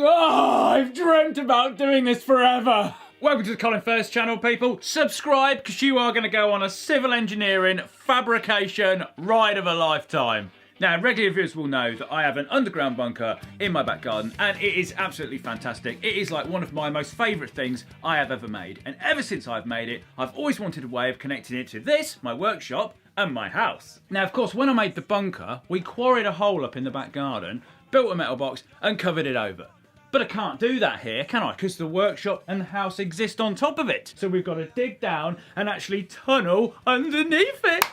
Oh, I've dreamt about doing this forever. Welcome to the colinfurze channel, people. Subscribe, because you are going to go on a civil engineering fabrication ride of a lifetime. Now, regular viewers will know that I have an underground bunker in my back garden, and it is absolutely fantastic. It is like one of my most favourite things I have ever made. And ever since I've made it, I've always wanted a way of connecting it to this, my workshop, and my house. Now, of course, when I made the bunker, we quarried a hole up in the back garden, built a metal box, and covered it over. But I can't do that here, can I? Because the workshop and the house exist on top of it. So we've got to dig down and actually tunnel underneath it.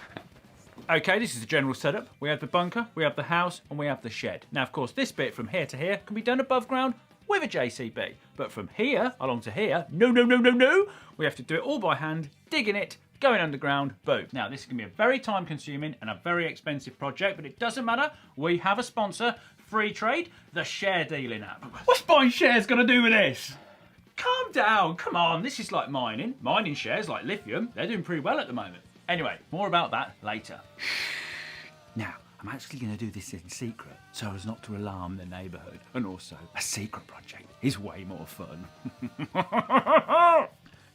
Okay, this is the general setup. We have the bunker, we have the house, and we have the shed. Now, of course, this bit from here to here can be done above ground with a JCB. But from here along to here, no. We have to do it all by hand, digging it, going underground, boom. Now, this is going to be a very time-consuming and a very expensive project, but it doesn't matter. We have a sponsor, Free Trade, the share dealing app. What's buying shares got to do with this? Calm down, come on. This is like mining. Mining shares like lithium, they're doing pretty well at the moment. Anyway, more about that later. Now, I'm actually going to do this in secret so as not to alarm the neighbourhood. And also, a secret project is way more fun.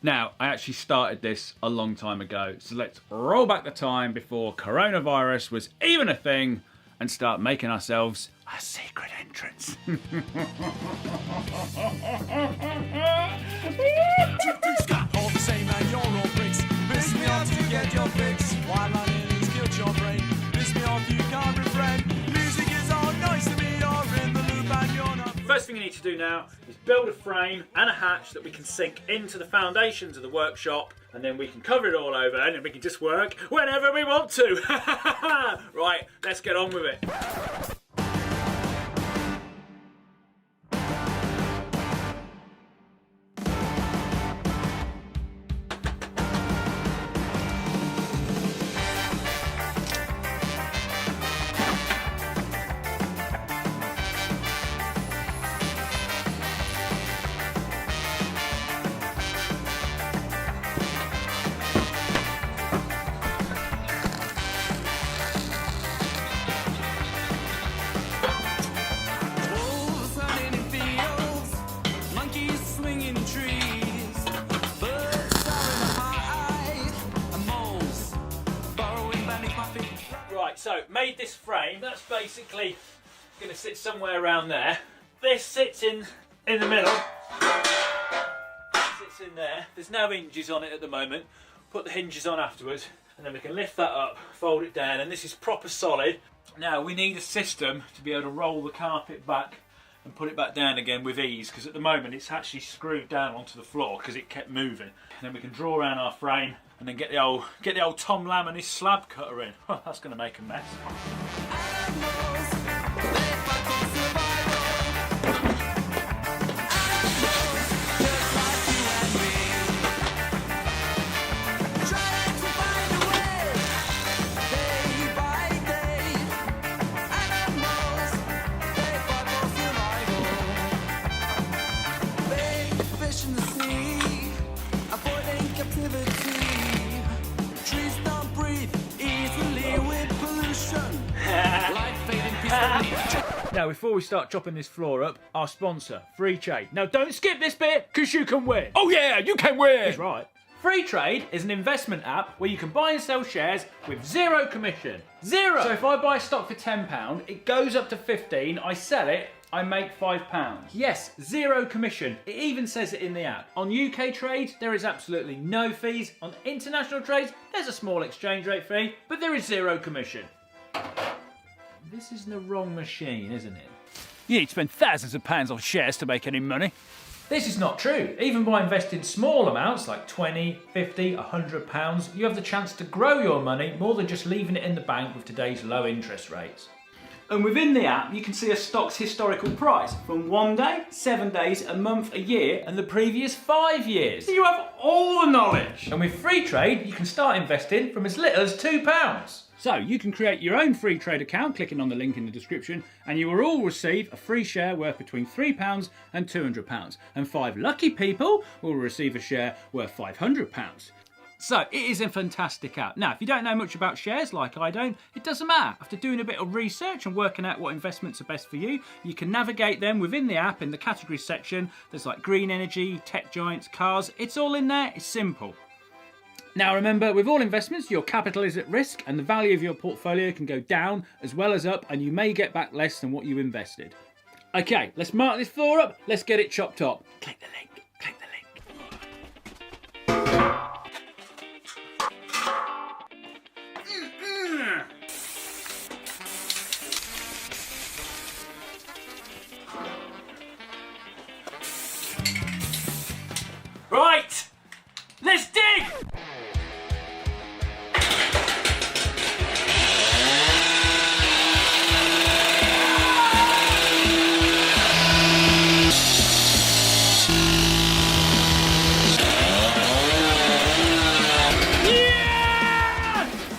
Now, I actually started this a long time ago, so let's roll back the time before coronavirus was even a thing and start making ourselves a secret entrance. All the same and you're all bricks. Piss me off to get your fix. While I nearly killed your brain. Piss me off, you can't refrain. Music is all nice to me, you're in the loop and you're not. First thing you need to do now is build a frame and a hatch that we can sink into the foundations of the workshop, and then we can cover it all over and then we can just work whenever we want to. Right, let's get on with it. Right, so made this frame. That's basically going to sit somewhere around there. This sits in the middle. Sits in there. There's no hinges on it at the moment. Put the hinges on afterwards, and then we can lift that up, fold it down, and this is proper solid. Now we need a system to be able to roll the carpet back and put it back down again with ease, because at the moment it's actually screwed down onto the floor because it kept moving. And then we can draw around our frame and then get the old Tom Lamb and his slab cutter in. That's going to make a mess. Now, before we start chopping this floor up, our sponsor, Free Trade. Now, don't skip this bit, because you can win. Oh yeah, you can win! That's right. Free Trade is an investment app where you can buy and sell shares with zero commission. Zero! So if I buy stock for £10, it goes up to 15, I sell it, I make £5. Yes, zero commission. It even says it in the app. On UK trades, there is absolutely no fees. On international trades, there's a small exchange rate fee, but there is zero commission. This is the wrong machine, isn't it? You need to spend thousands of pounds on shares to make any money. This is not true. Even by investing small amounts like 20, 50, £100, you have the chance to grow your money more than just leaving it in the bank with today's low interest rates. And within the app, you can see a stock's historical price from 1 day, 7 days, a month, a year, and the previous 5 years. So you have all the knowledge. And with Free Trade, you can start investing from as little as £2. So you can create your own Free Trade account, clicking on the link in the description, and you will all receive a free share worth between £3 and £200. And 5 lucky people will receive a share worth £500. So it is a fantastic app. Now, if you don't know much about shares like I don't, it doesn't matter. After doing a bit of research and working out what investments are best for you, you can navigate them within the app in the categories section. There's like green energy, tech giants, cars. It's all in there. It's simple. Now remember, with all investments, your capital is at risk and the value of your portfolio can go down as well as up, and you may get back less than what you invested. Okay, let's mark this floor up. Let's get it chopped up. Click the link. Click the link. Right, let's dig!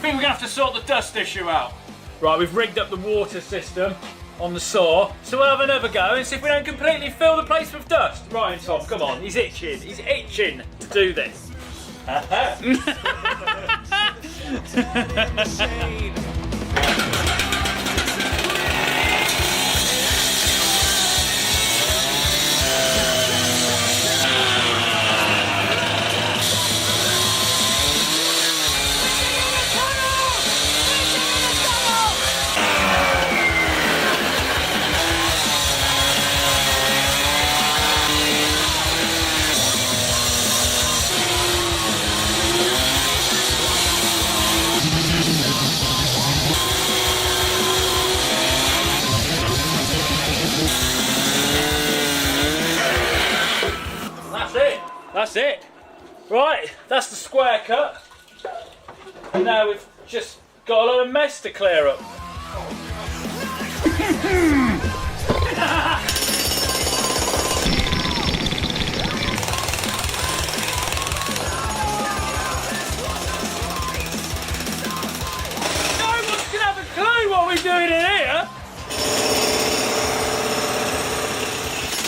We're gonna have to sort the dust issue out. Right, we've rigged up the water system on the saw, so we'll have another go and see if we don't completely fill the place with dust. Right, Tom, come on, he's itching to do this. That's it. Right, that's the square cut. And now we've just got a lot of mess to clear up. No one's gonna have a clue what we're doing in here.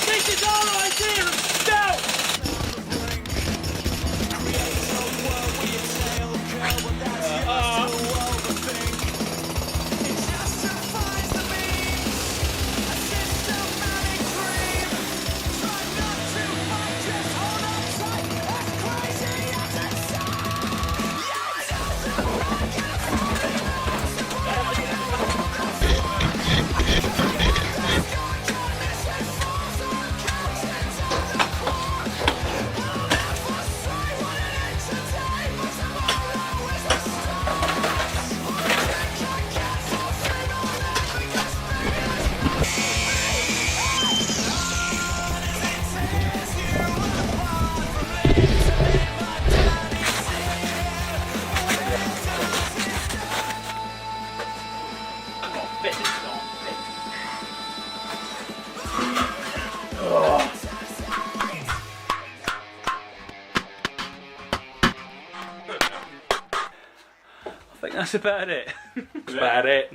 This is our idea of stealth. I think that's about it. That's about it.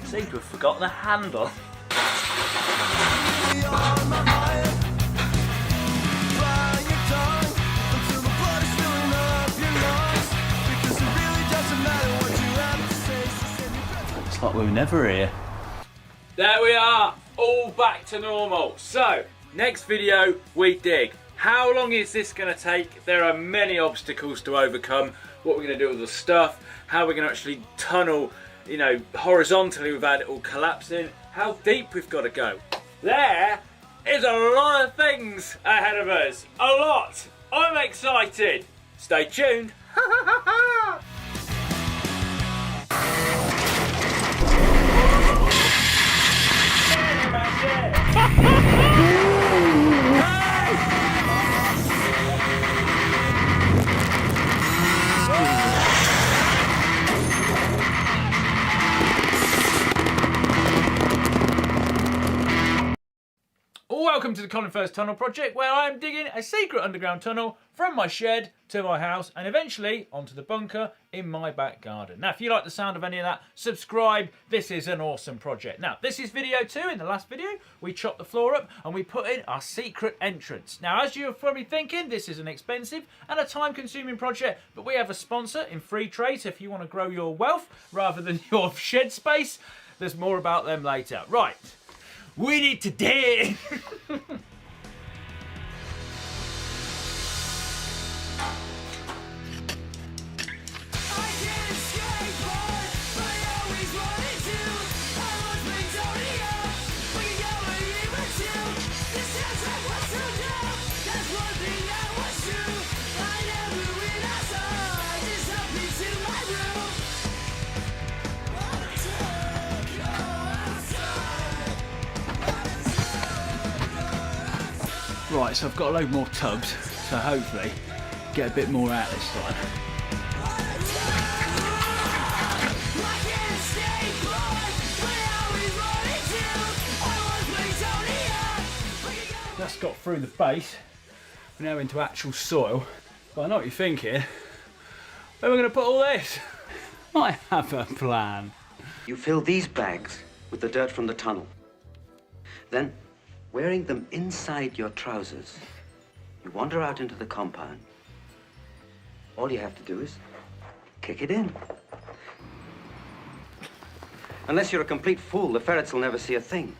Seem to have forgotten the handle. It's like we were never here. There we are, all back to normal. So, next video, we dig. How long is this going to take? There are many obstacles to overcome. What we're going to do with the stuff, how we're going to actually tunnel, you know, horizontally without it all collapsing, how deep we've got to go. There is a lot of things ahead of us. A lot. I'm excited. Stay tuned. Welcome to the colinfurze tunnel project, where I am digging a secret underground tunnel from my shed to my house and eventually onto the bunker in my back garden. Now, if you like the sound of any of that, subscribe. This is an awesome project. Now, this is video 2. In the last video, we chopped the floor up and we put in our secret entrance. Now, as you're probably thinking, this is an expensive and a time-consuming project, but we have a sponsor in Free Trade. So if you want to grow your wealth rather than your shed space, there's more about them later. Right, we need to dig. Right, so I've got a load more tubs, so hopefully get a bit more out this time. That's got through the base. We're now into actual soil. But I know what you're thinking. Where are we going to put all this? I have a plan. You fill these bags with the dirt from the tunnel. Then, wearing them inside your trousers, you wander out into the compound. All you have to do is kick it in. Unless you're a complete fool, the ferrets will never see a thing.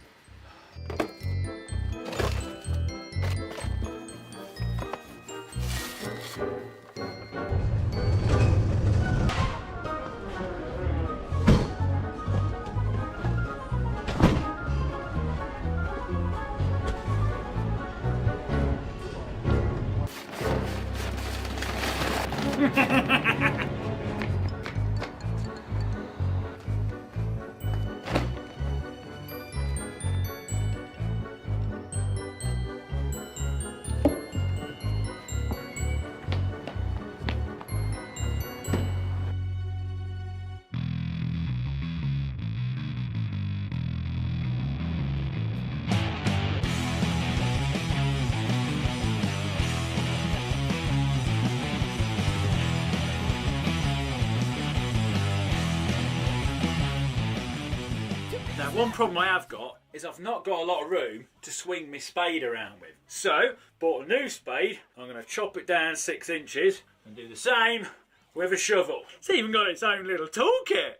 Now, one problem I have got is I've not got a lot of room to swing my spade around with. So, bought a new spade. I'm going to chop it down 6 inches and do the same with a shovel. It's even got its own little toolkit.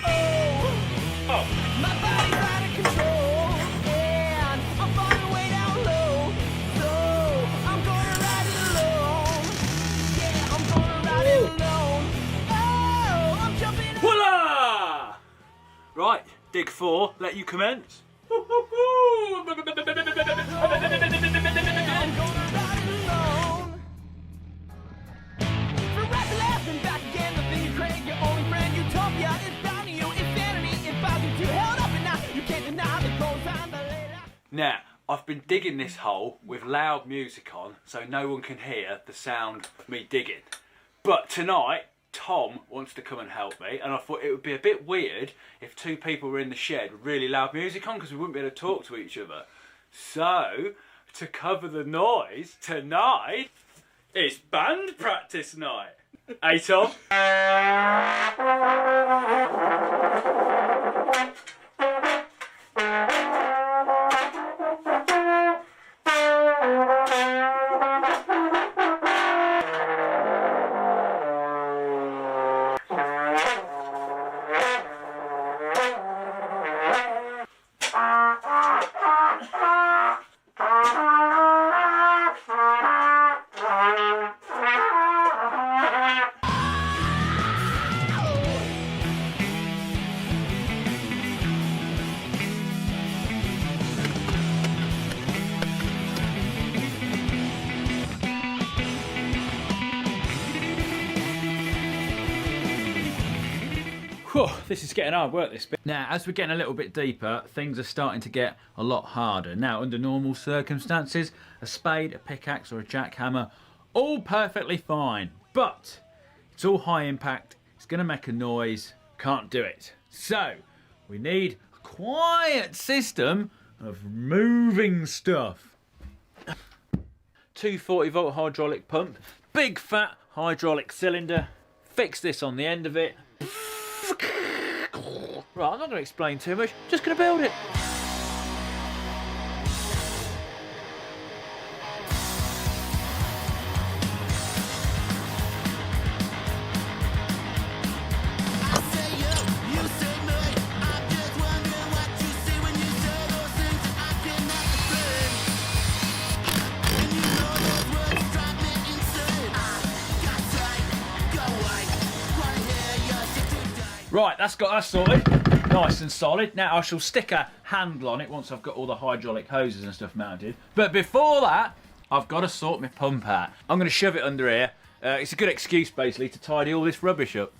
Oh! My body's out of control, and I'm falling way down low. So I'm gonna ride it alone. Yeah, I'm gonna ride it alone. Oh, I'm jumping. Voila! Right, dig 4, let you commence. I'm gonna ride it alone. For right to left and back again, the thing you crave, your only friend, utopia is bound to you. Insanity is bound to you, held up and now you can't deny the goals on the later. Now, I've been digging this hole with loud music on so no one can hear the sound of me digging. But tonight, Tom wants to come and help me, and I thought it would be a bit weird if 2 people were in the shed with really loud music on because we wouldn't be able to talk to each other. So, to cover the noise, tonight it's band practice night. Hey Tom? Whew, this is getting hard work, this bit. Now, as we're getting a little bit deeper, things are starting to get a lot harder. Now, under normal circumstances, a spade, a pickaxe or a jackhammer, all perfectly fine. But it's all high impact, it's going to make a noise, can't do it. So, we need a quiet system of moving stuff. 240-volt hydraulic pump, big fat hydraulic cylinder. Fix this on the end of it. Right, I'm not going to explain too much, just going to build it. Right, that's got us sorted, nice and solid. Now I shall stick a handle on it once I've got all the hydraulic hoses and stuff mounted. But before that, I've got to sort my pump out. I'm going to shove it under here. It's a good excuse basically to tidy all this rubbish up.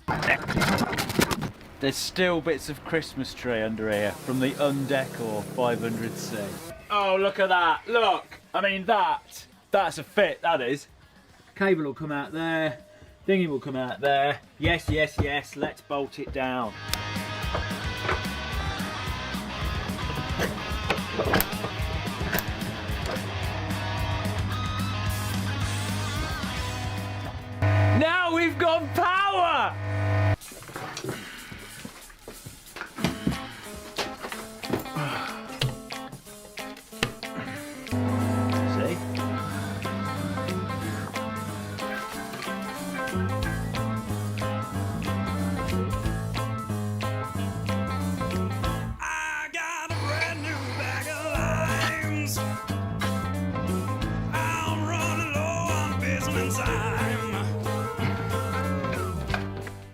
There's still bits of Christmas tree under here from the Undecor 500C. Oh, look at that, look. I mean that's a fit, that is. Cable will come out there. Thingy will come out there. Yes, yes, yes, let's bolt it down. Now we've got power!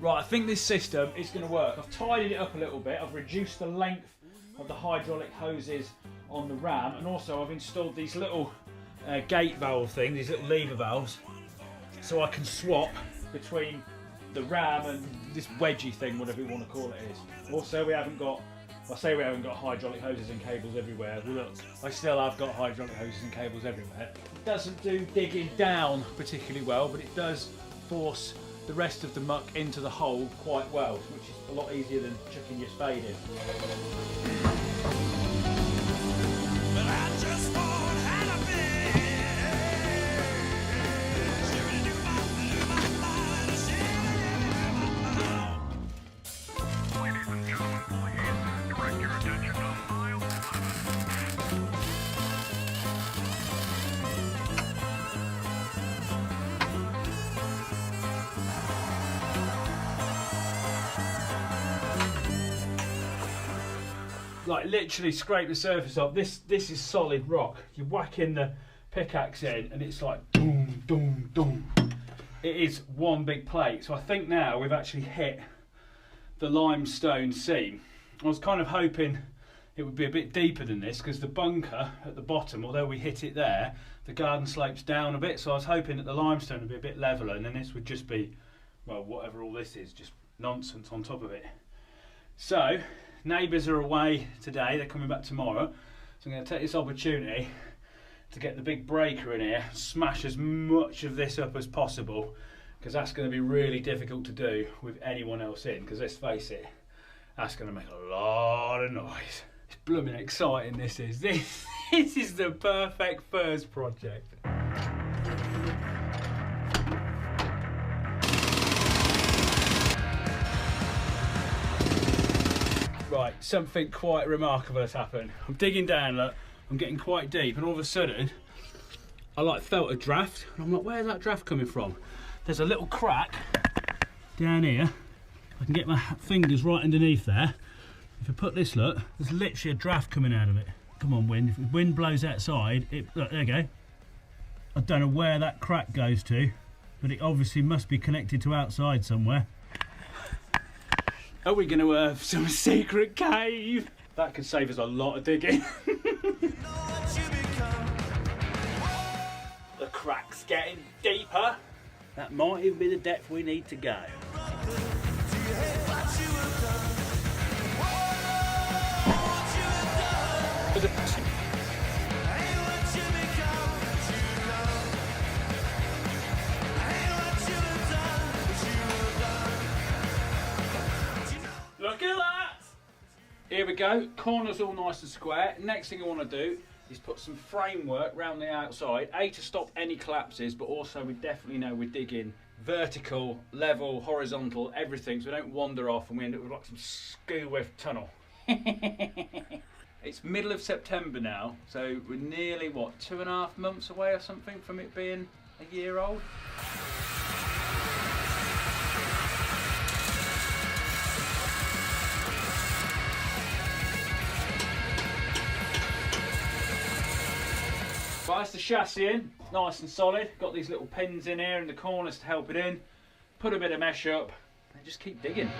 Right, I think this system is going to work. I've tidied it up a little bit. I've reduced the length of the hydraulic hoses on the ram, and also I've installed these little gate valve things, these little lever valves, so I can swap between the ram and this wedgie thing, whatever you want to call it is. Also, we haven't got hydraulic hoses and cables everywhere. Well, look, I still have got hydraulic hoses and cables everywhere. It doesn't do digging down particularly well, but it does force the rest of the muck into the hole quite well, which is a lot easier than chucking your spade in. But I just won't have a Ladies and gentlemen, please direct your attention to mile 5. Like literally scrape the surface off. This is solid rock. You whack in the pickaxe in and it's like boom, boom, boom. It is one big plate. So I think now we've actually hit the limestone seam. I was kind of hoping it would be a bit deeper than this because the bunker at the bottom, although we hit it there, the garden slopes down a bit. So I was hoping that the limestone would be a bit leveler and then this would just be, well, whatever all this is, just nonsense on top of it. So neighbours are away today, they're coming back tomorrow, so I'm going to take this opportunity to get the big breaker in here, smash as much of this up as possible, because that's going to be really difficult to do with anyone else in, because let's face it, that's going to make a lot of noise. It's blooming exciting, this is. This is the perfect first project. Right, something quite remarkable has happened. I'm digging down, look, I'm getting quite deep, and all of a sudden, I like felt a draft, and I'm like, where's that draft coming from? There's a little crack down here. I can get my fingers right underneath there. If I put this, look, there's literally a draft coming out of it. Come on, wind. If the wind blows outside, look, there you go. I don't know where that crack goes to, but it obviously must be connected to outside somewhere. Are we going to have some secret cave? That could save us a lot of digging. The crack's getting deeper. That might even be the depth we need to go. Look at that! Here we go, corners all nice and square. Next thing I want to do is put some framework around the outside, to stop any collapses, but also we definitely know we're digging vertical, level, horizontal, everything, so we don't wander off and we end up with like some skew-whiff tunnel. It's middle of September now, so we're nearly, what, 2.5 months away or something from it being a year old? Right, that's the chassis in, nice and solid. Got these little pins in here in the corners to help it in. Put a bit of mesh up and just keep digging.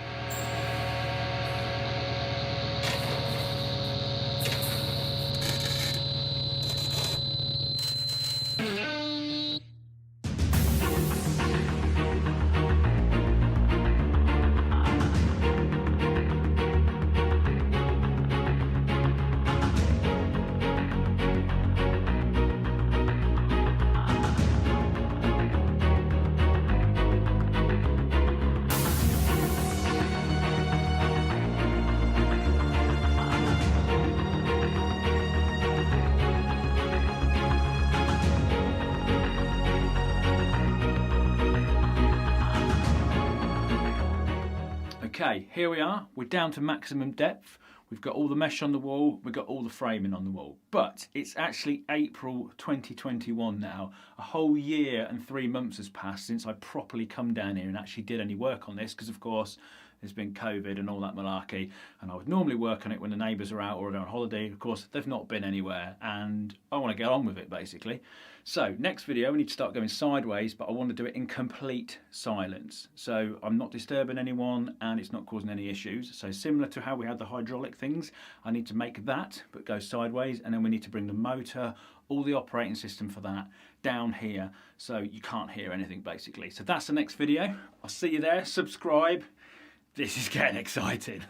Okay, here we are, we're down to maximum depth. We've got all the mesh on the wall, we've got all the framing on the wall. But it's actually April 2021 now. A whole year and 3 months has passed since I properly come down here and actually did any work on this, because of course there's been COVID and all that malarkey, and I would normally work on it when the neighbours are out or they're on holiday. Of course, they've not been anywhere, and I want to get on with it basically. So next video we need to start going sideways, but I want to do it in complete silence. So I'm not disturbing anyone and it's not causing any issues. So similar to how we had the hydraulic things, I need to make that, but go sideways, and then we need to bring the motor, all the operating system for that, down here, so you can't hear anything basically. So that's the next video. I'll see you there, subscribe. This is getting exciting.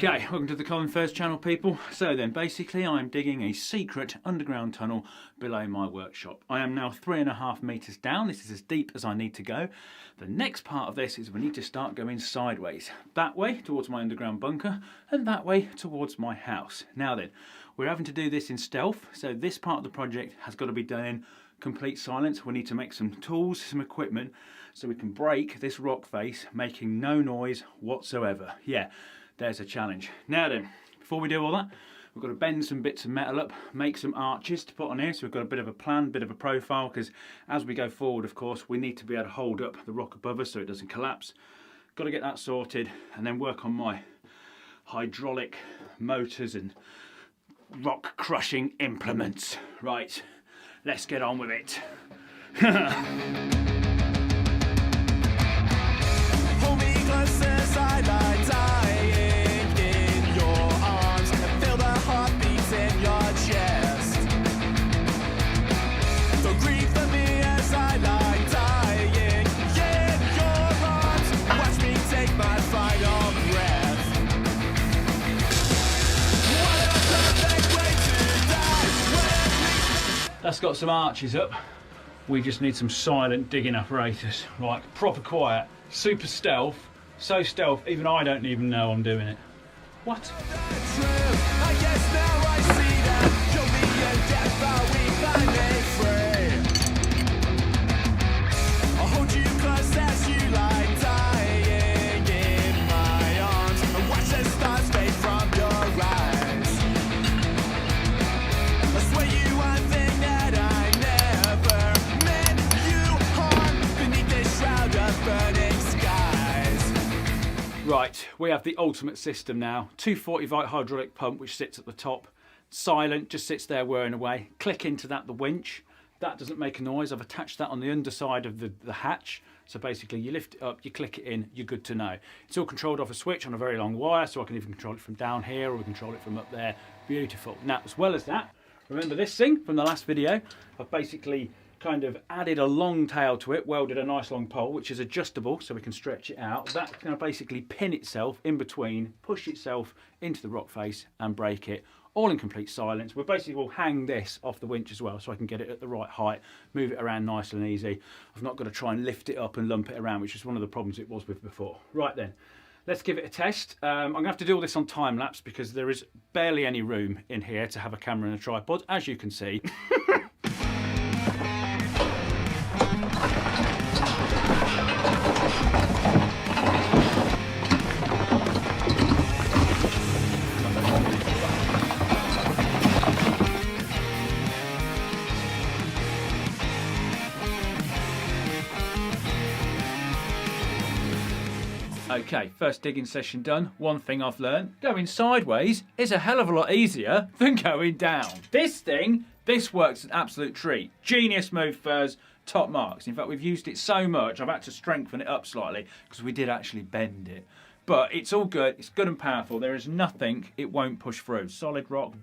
Okay, welcome to the colinfurze channel, people. So then, basically I'm digging a secret underground tunnel below my workshop. I am now 3.5 meters down. This is as deep as I need to go. The next part of this is we need to start going sideways. That way towards my underground bunker, and that way towards my house. Now then, we're having to do this in stealth, so this part of the project has got to be done in complete silence. We need to make some tools, some equipment, so we can break this rock face, making no noise whatsoever. Yeah. There's a challenge. Now then, before we do all that, we've got to bend some bits of metal up, make some arches to put on here, so we've got a bit of a plan, bit of a profile, because as we go forward, of course, we need to be able to hold up the rock above us so it doesn't collapse. Got to get that sorted and then work on my hydraulic motors and rock crushing implements. Right, let's get on with it. Hold me close as I lie dying in your arms and feel the heartbeats in your chest. Don't grieve for me as I lie dying in your arms. Watch me take my final breath. That's got some arches up. We just need some silent digging apparatus. Like, proper quiet, super stealth. So stealth, even I don't even know I'm doing it. What? I guess now I see that you'll be in death, but we finally free. I'll hold you close as you lie dying in my arms and watch the stars fade from your eyes. I swear you one thing that I never meant you harm beneath this shroud of burning skies. Right, we have the ultimate system now. 240-volt hydraulic pump which sits at the top. Silent, just sits there whirring away. Click into that, the winch. That doesn't make a noise. I've attached that on the underside of the hatch. So basically you lift it up, you click it in, you're good to know. It's all controlled off a switch on a very long wire, so I can even control it from down here or we control it from up there. Beautiful. Now, as well as that, remember this thing from the last video? I've basically kind of added a long tail to it, welded a nice long pole, which is adjustable so we can stretch it out. That can basically pin itself in between, push itself into the rock face and break it, all in complete silence. We basically will hang this off the winch as well so I can get it at the right height, move it around nice and easy. I've not got to try and lift it up and lump it around, which is one of the problems it was with before. Right then, let's give it a test. I'm going to have to do all this on time lapse because there is barely any room in here to have a camera and a tripod, as you can see. Okay, first digging session done. One thing I've learned, going sideways is a hell of a lot easier than going down. This thing, this works an absolute treat. Genius move, Furze, top marks. In fact, we've used it so much, I've had to strengthen it up slightly because we did actually bend it. But it's all good, it's good and powerful. There is nothing it won't push through. Solid rock,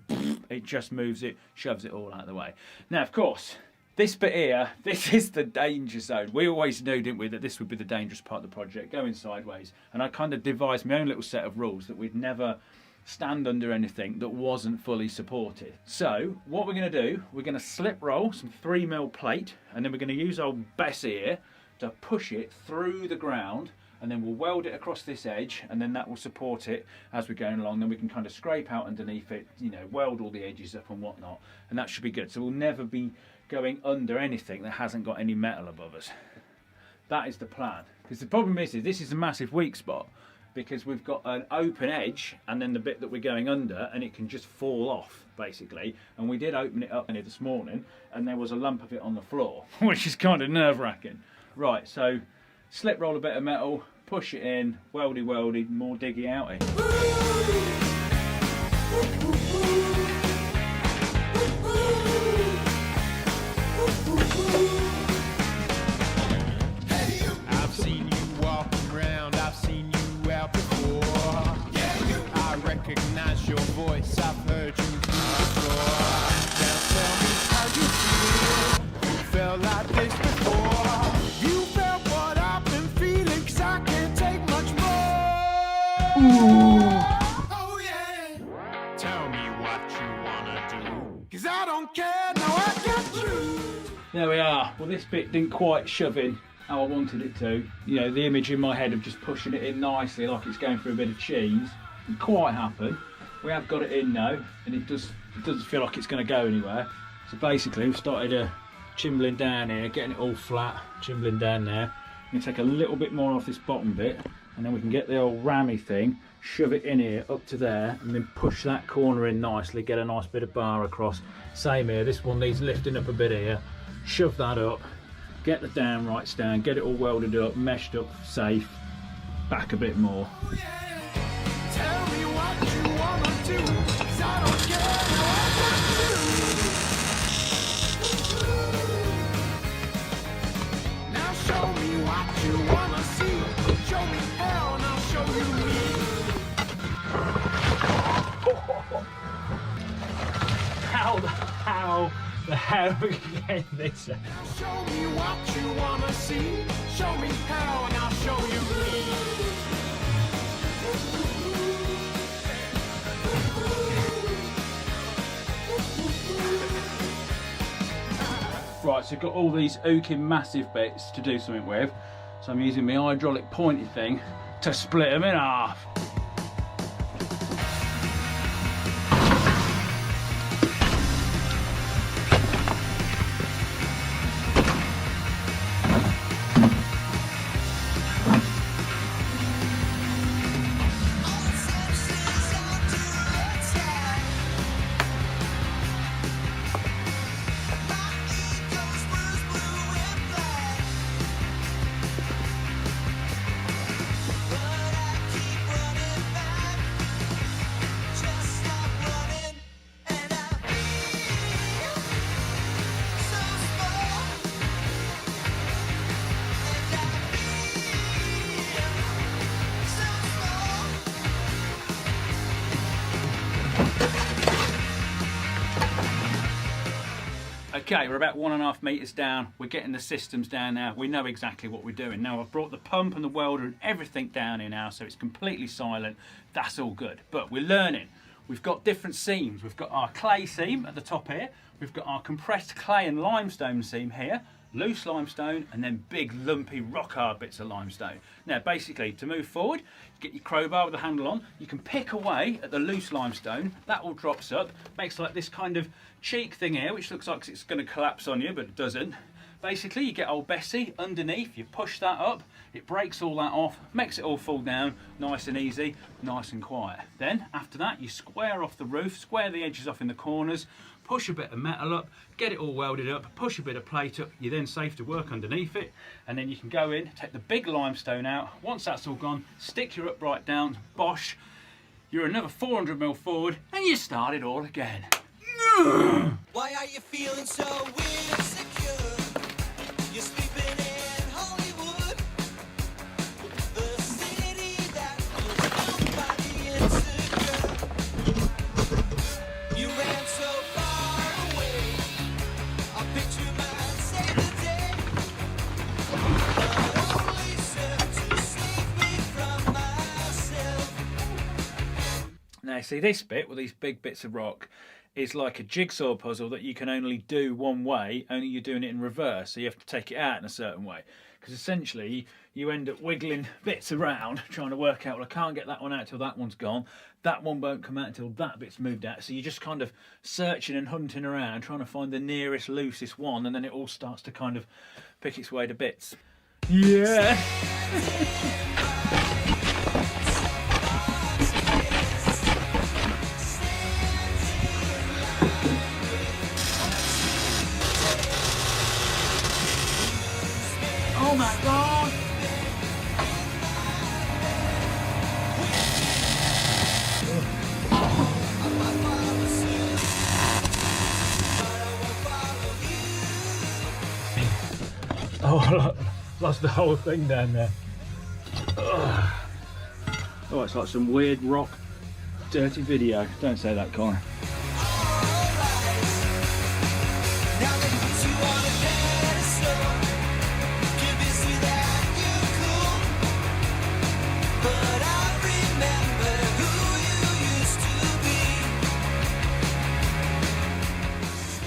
it just moves it, shoves it all out of the way. Now, of course, this bit here, this is the danger zone. We always knew, didn't we, that this would be the dangerous part of the project, going sideways. And I kind of devised my own little set of rules that we'd never stand under anything that wasn't fully supported. So, what we're going to do, we're going to slip roll some 3mm plate, and then we're going to use old Bess here to push it through the ground, and then we'll weld it across this edge, and then that will support it as we're going along. Then we can kind of scrape out underneath it, you know, weld all the edges up and whatnot, and that should be good. So we'll never be going under anything that hasn't got any metal above us. That is the plan. Because the problem is this is a massive weak spot because we've got an open edge and then the bit that we're going under and it can just fall off basically. And we did open it up this morning and there was a lump of it on the floor, which is kind of nerve-wracking. Right, so slip roll a bit of metal, push it in, weldy weldy, more diggy outy. I've seen you walking around, I've seen you out before. I recognize your voice, I've heard you through the floor. Now tell me how you feel. You felt like this before. You felt what I've been feeling, 'cause I can't take much more. Oh yeah. Tell me what you wanna do, 'cause I don't care, now I got you. There we are. Well, this bit didn't quite shove in how I wanted it to. You know, the image in my head of just pushing it in nicely like it's going through a bit of cheese didn't quite happen. We have got it in now, and it doesn't feel like it's going to go anywhere. So basically, we've started chimbling down here, getting it all flat, chimbling down there. I'm going to take a little bit more off this bottom bit, and then we can get the old rammy thing, shove it in here up to there, and then push that corner in nicely, get a nice bit of bar across. Same here, this one needs lifting up a bit here. Shove that up, get the downrights down, get it all welded up, meshed up, safe, back a bit more. Oh, yeah. Tell me what you wanna do, 'cause I don't care, now I got you. Now show me what you wanna see. Show me how and I'll show you me. How the hell are we getting this out? Now show me what you wanna see. Show me how and I'll show you me. Right, so I've got all these ooking massive bits to do something with. So I'm using my hydraulic pointy thing to split them in half. Okay, we're about 1.5 meters down. We're getting the systems down now. We know exactly what we're doing. Now I've brought the pump and the welder and everything down here now, so it's completely silent. That's all good, but we're learning. We've got different seams. We've got our clay seam at the top here. We've got our compressed clay and limestone seam here, loose limestone, and then big lumpy rock hard bits of limestone. Now basically, to move forward, you get your crowbar with the handle on. You can pick away at the loose limestone. That all drops up, makes like this kind of cheek thing here, which looks like it's going to collapse on you, but it doesn't. Basically, you get old Bessie underneath, you push that up, it breaks all that off, makes it all fall down, nice and easy, nice and quiet. Then, after that, you square off the roof, square the edges off in the corners, push a bit of metal up, get it all welded up, push a bit of plate up, you're then safe to work underneath it, and then you can go in, take the big limestone out. Once that's all gone, stick your upright down, bosh, you're another 400mm forward, and you start it all again. Why are you feeling so insecure? You're sleeping in Hollywood, the city that was built by the insecure. You ran so far away, I picture mine save the day, but only served to save me from myself. Now see this bit with these big bits of rock is like a jigsaw puzzle that you can only do one way, only you're doing it in reverse, so you have to take it out in a certain way, because essentially you end up wiggling bits around trying to work out, well, I can't get that one out till that one's gone, that one won't come out until that bit's moved out, so you're just kind of searching and hunting around trying to find the nearest loosest one, and then it all starts to kind of pick its way to bits. Yeah. Oh my God! Oh, I lost the whole thing down there. Oh, it's like some weird rock, dirty video. Don't say that, Colin.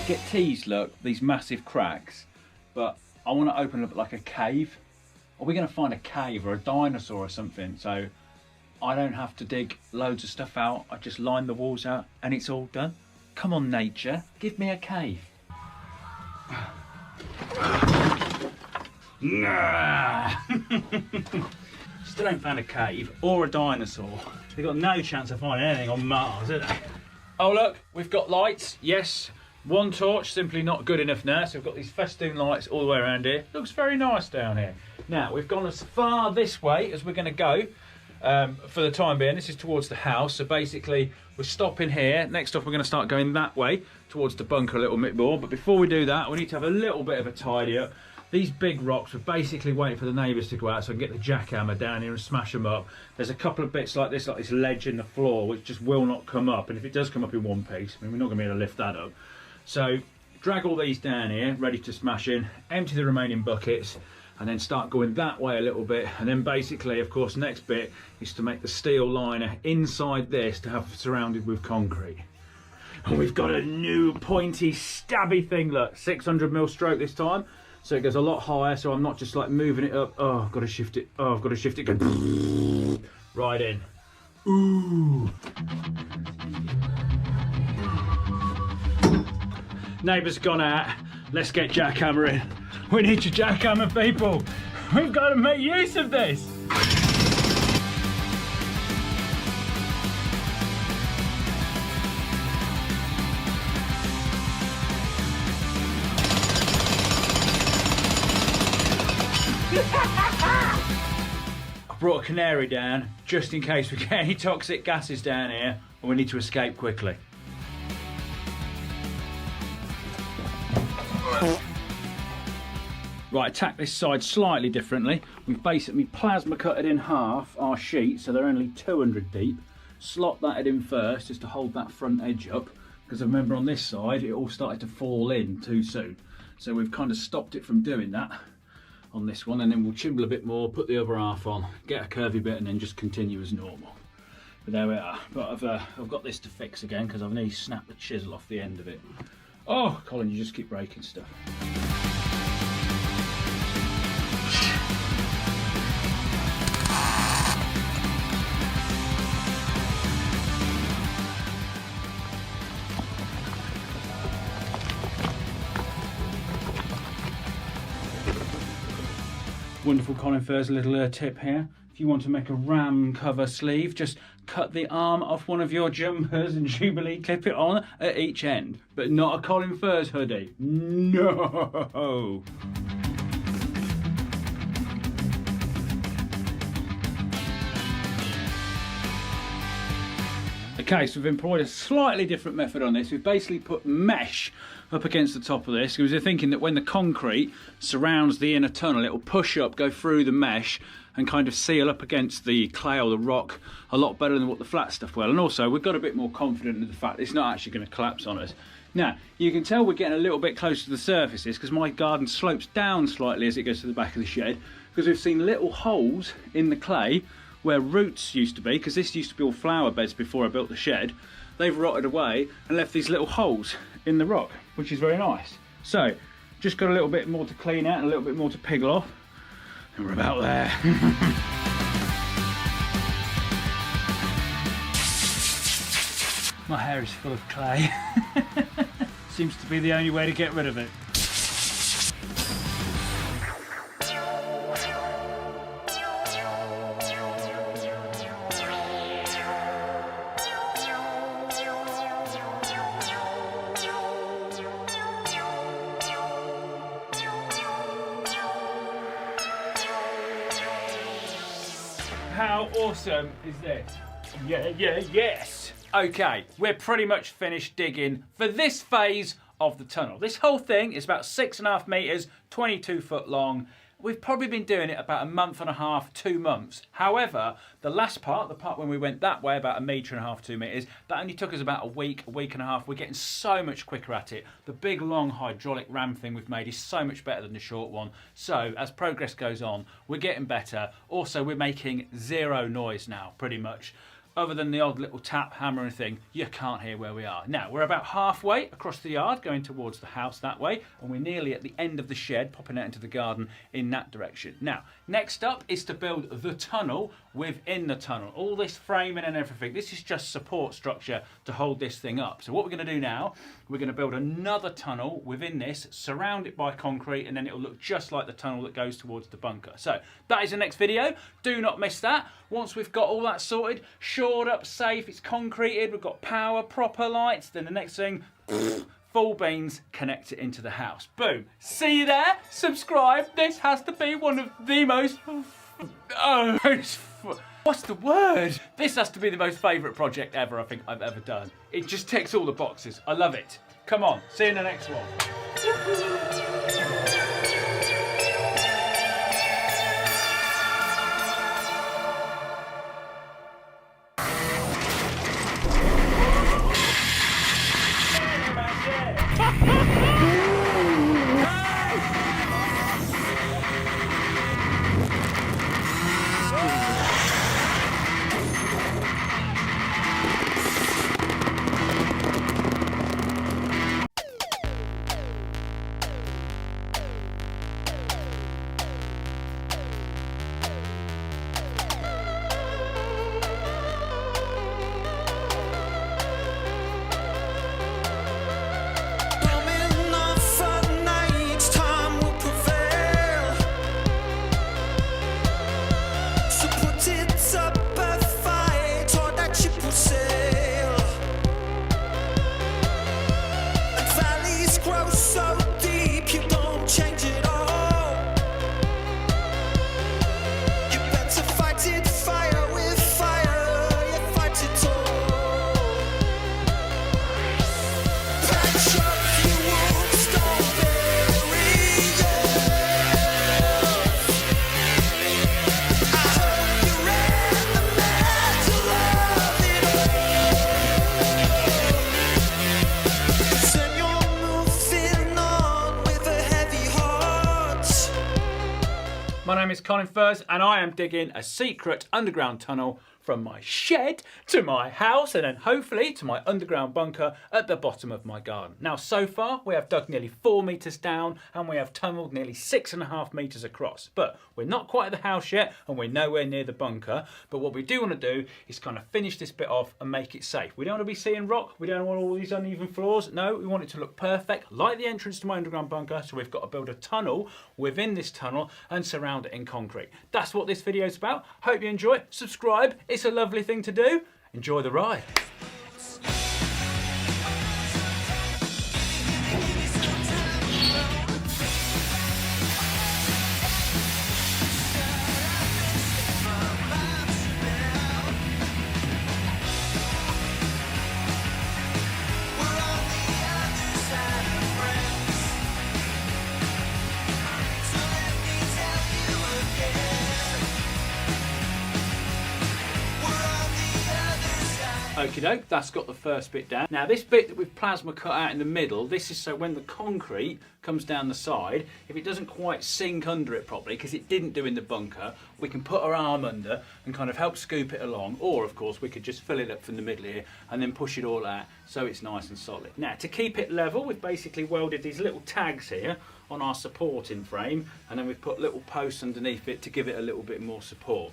Get teased, look, these massive cracks, but I want to open up like a cave. Are we going to find a cave or a dinosaur or something, so I don't have to dig loads of stuff out? I just line the walls out and it's all done. Come on, nature, give me a cave. Nah. Still ain't found a cave or a dinosaur. They've got no chance of finding anything on Mars, have they? Oh look, we've got lights, yes. One torch, simply not good enough now, so we've got these festoon lights all the way around here. Looks very nice down here. Now, we've gone as far this way as we're going to go for the time being. This is towards the house, so basically we're stopping here. Next off, we're going to start going that way towards the bunker a little bit more, but before we do that, we need to have a little bit of a tidy up. These big rocks, we're basically waiting for the neighbours to go out so I can get the jackhammer down here and smash them up. There's a couple of bits like this ledge in the floor, which just will not come up, and if it does come up in one piece, I mean, we're not going to be able to lift that up. So drag all these down here, ready to smash in, empty the remaining buckets, and then start going that way a little bit. And then basically, of course, next bit is to make the steel liner inside this to have surrounded with concrete. And we've got a new pointy stabby thing, look, 600mm stroke this time. So it goes a lot higher, so I'm not just like moving it up. Oh, I've got to shift it. Oh, I've got to shift it. Go right in. Ooh. Neighbour's gone out. Let's get jackhammering. We need to jackhammer, people. We've got to make use of this. I brought a canary down just in case we get any toxic gases down here and we need to escape quickly. Right, attack this side slightly differently. We've basically plasma cutted in half our sheet, so they're only 200 deep. Slot that in first just to hold that front edge up, because I remember on this side it all started to fall in too soon. So we've kind of stopped it from doing that on this one, and then we'll chimble a bit more, put the other half on, get a curvy bit, and then just continue as normal. But there we are. But I've got this to fix again because I've nearly snapped the chisel off the end of it. Oh, Colin, you just keep breaking stuff. Wonderful colinfurze little tip here. If you want to make a ram cover sleeve, just cut the arm off one of your jumpers and Jubilee clip it on at each end. But not a colinfurze hoodie. No! Okay, so we've employed a slightly different method on this. We've basically put mesh up against the top of this because we're thinking that when the concrete surrounds the inner tunnel, it will push up, go through the mesh and kind of seal up against the clay or the rock a lot better than what the flat stuff will. And also, we've got a bit more confident in the fact it's not actually going to collapse on us. Now, you can tell we're getting a little bit closer to the surfaces because my garden slopes down slightly as it goes to the back of the shed, because we've seen little holes in the clay where roots used to be, because this used to be all flower beds before I built the shed. They've rotted away and left these little holes in the rock, which is very nice. So, just got a little bit more to clean out and a little bit more to piggle off, and we're about there. My hair is full of clay. Seems to be the only way to get rid of it. How awesome is this? Yes. Okay, we're pretty much finished digging for this phase of the tunnel. This whole thing is about 6.5 meters, 22 foot long. We've probably been doing it about a month and a half, 2 months. However, the last part, the part when we went that way, about 1.5 meters, 2 meters, that only took us about a week and a half. We're getting so much quicker at it. The big, long hydraulic ram thing we've made is so much better than the short one. So, as progress goes on, we're getting better. Also, we're making zero noise now, pretty much. Other than the odd little tap, hammer and thing, you can't hear where we are. Now, we're about halfway across the yard, going towards the house that way, and we're nearly at the end of the shed, popping out into the garden in that direction. Now, next up is to build the tunnel within the tunnel. All this framing and everything, this is just support structure to hold this thing up. So what we're going to do now, we're going to build another tunnel within this, surround it by concrete, and then it'll look just like the tunnel that goes towards the bunker. So that is the next video. Do not miss that. Once we've got all that sorted, shored up, safe, it's concreted, we've got power, proper lights, then the next thing, full beans, connect it into the house. Boom. See you there. Subscribe. This has to be one of the most... what's the word? This has to be the most favourite project ever I think I've ever done. It just ticks all the boxes. I love it. Come on. See you in the next one. My name is Colinfurze and I am digging a secret underground tunnel from my shed to my house and then hopefully to my underground bunker at the bottom of my garden. Now so far we have dug nearly 4 metres down and we have tunnelled nearly 6.5 metres across. But we're not quite at the house yet and we're nowhere near the bunker. But what we do want to do is kind of finish this bit off and make it safe. We don't want to be seeing rock, we don't want all these uneven floors. No, we want it to look perfect like the entrance to my underground bunker. So we've got to build a tunnel within this tunnel and surround it in concrete. That's what this video is about. Hope you enjoy. Subscribe. It's a lovely thing to do. Enjoy the ride. Okie doke, that's got the first bit down. Now this bit that we've plasma cut out in the middle, this is so when the concrete comes down the side, if it doesn't quite sink under it properly, because it didn't do in the bunker, we can put our arm under and kind of help scoop it along, or of course we could just fill it up from the middle here and then push it all out so it's nice and solid. Now to keep it level, we've basically welded these little tags here on our supporting frame and then we've put little posts underneath it to give it a little bit more support.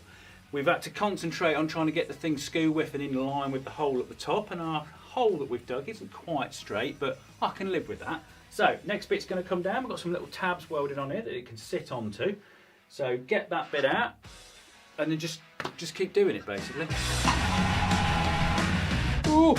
We've had to concentrate on trying to get the thing skew width and in line with the hole at the top, and our hole that we've dug isn't quite straight, but I can live with that. So next bit's going to come down. We've got some little tabs welded on here that it can sit onto. So get that bit out and then just keep doing it basically. Ooh.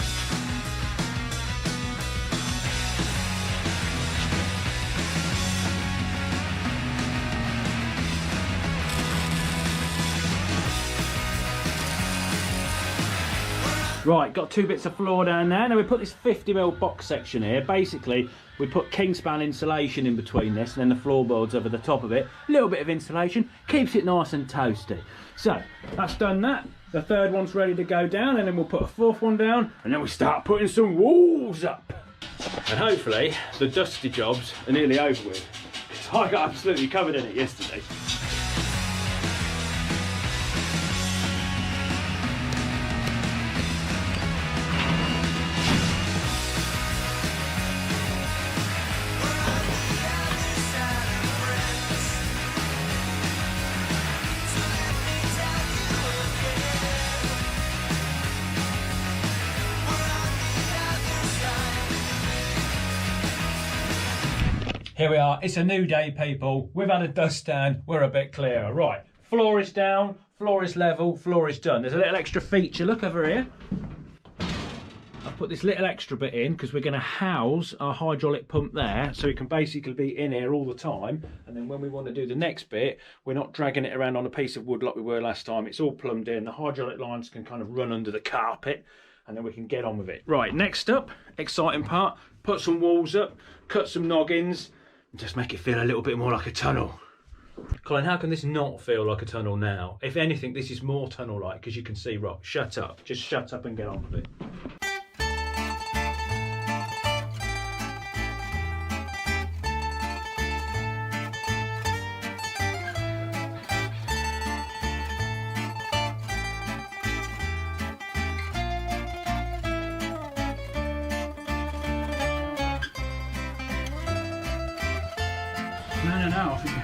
Right, got 2 bits of floor down there. Now we put this 50mm box section here. Basically, we put Kingspan insulation in between this and then the floorboards over the top of it. A little bit of insulation, keeps it nice and toasty. So, that's done that. The third one's ready to go down and then we'll put a 4th one down and then we start putting some walls up. And hopefully, the dusty jobs are nearly over with. I got absolutely covered in it yesterday. Here we are, it's a new day people, we've had a dust down, we're a bit clearer. Right, floor is down, floor is level, floor is done. There's a little extra feature, look over here. I've put this little extra bit in because we're going to house our hydraulic pump there so it can basically be in here all the time, and then when we want to do the next bit we're not dragging it around on a piece of wood like we were last time. It's all plumbed in, the hydraulic lines can kind of run under the carpet and then we can get on with it. Right, next up, exciting part, put some walls up, cut some noggins, just make it feel a little bit more like a tunnel. Colin, how can this not feel like a tunnel now? If anything, this is more tunnel-like because you can see rock. Shut up. Just shut up and get on with it. No, I think...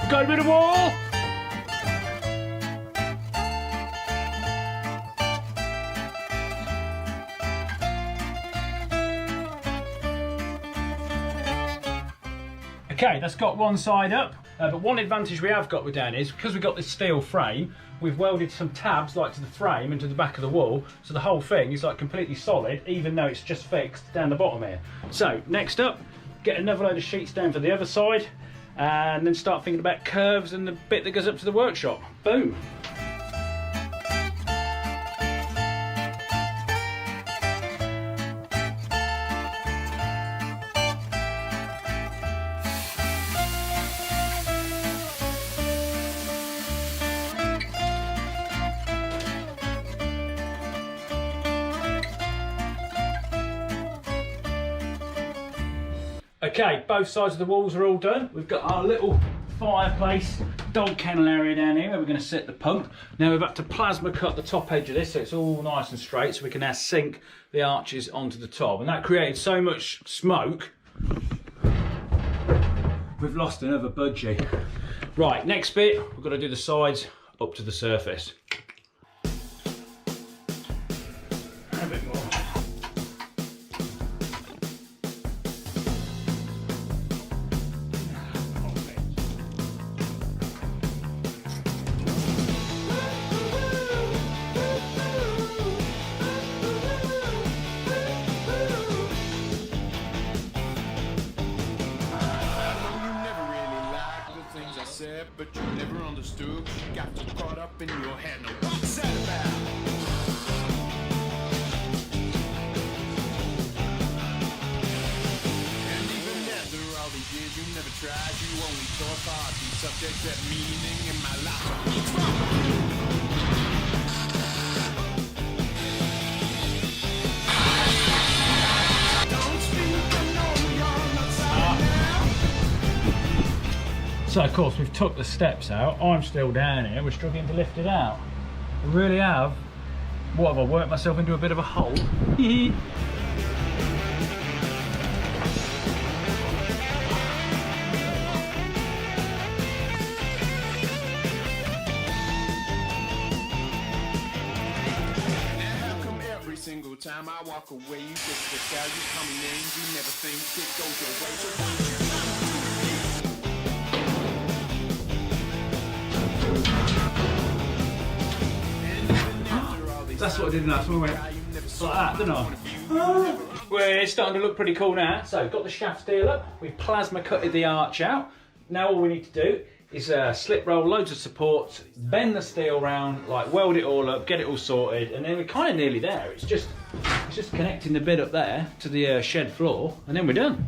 Got a bit of wall. Okay, that's got one side up, but one advantage we have got with Dan is because we've got this steel frame, we've welded some tabs like to the frame and to the back of the wall, so the whole thing is like completely solid, even though it's just fixed down the bottom here. So next up, get another load of sheets down for the other side, and then start thinking about curves and the bit that goes up to the workshop. Boom. Okay, both sides of the walls are all done. We've got our little fireplace dog kennel area down here where we're going to set the pump. Now we've had to plasma cut the top edge of this so it's all nice and straight, so we can now sink the arches onto the top. And that created so much smoke, we've lost another budgie. Right, next bit, we've got to do the sides up to the surface. A bit more. But you never understood. You got too caught up in your head. Now what's that about? And even after all these years, you never tried. You only tore apart these subjects that meaning in my life. What's wrong with you? So of course we've took the steps out. I'm still down here. We're struggling to lift it out. I really have. What have I worked myself into a bit of a hole? Single time I walk away, you get the style, you call me names, you never think it goes your way. So won't you That's what I did last time. I went like that, didn't I? Well, it's starting to look pretty cool now. So, got the shaft steel up. We plasma cutted the arch out. Now all we need to do is slip roll loads of supports, bend the steel round, like weld it all up, get it all sorted, and then we're kind of nearly there. It's just connecting the bit up there to the shed floor, and then we're done.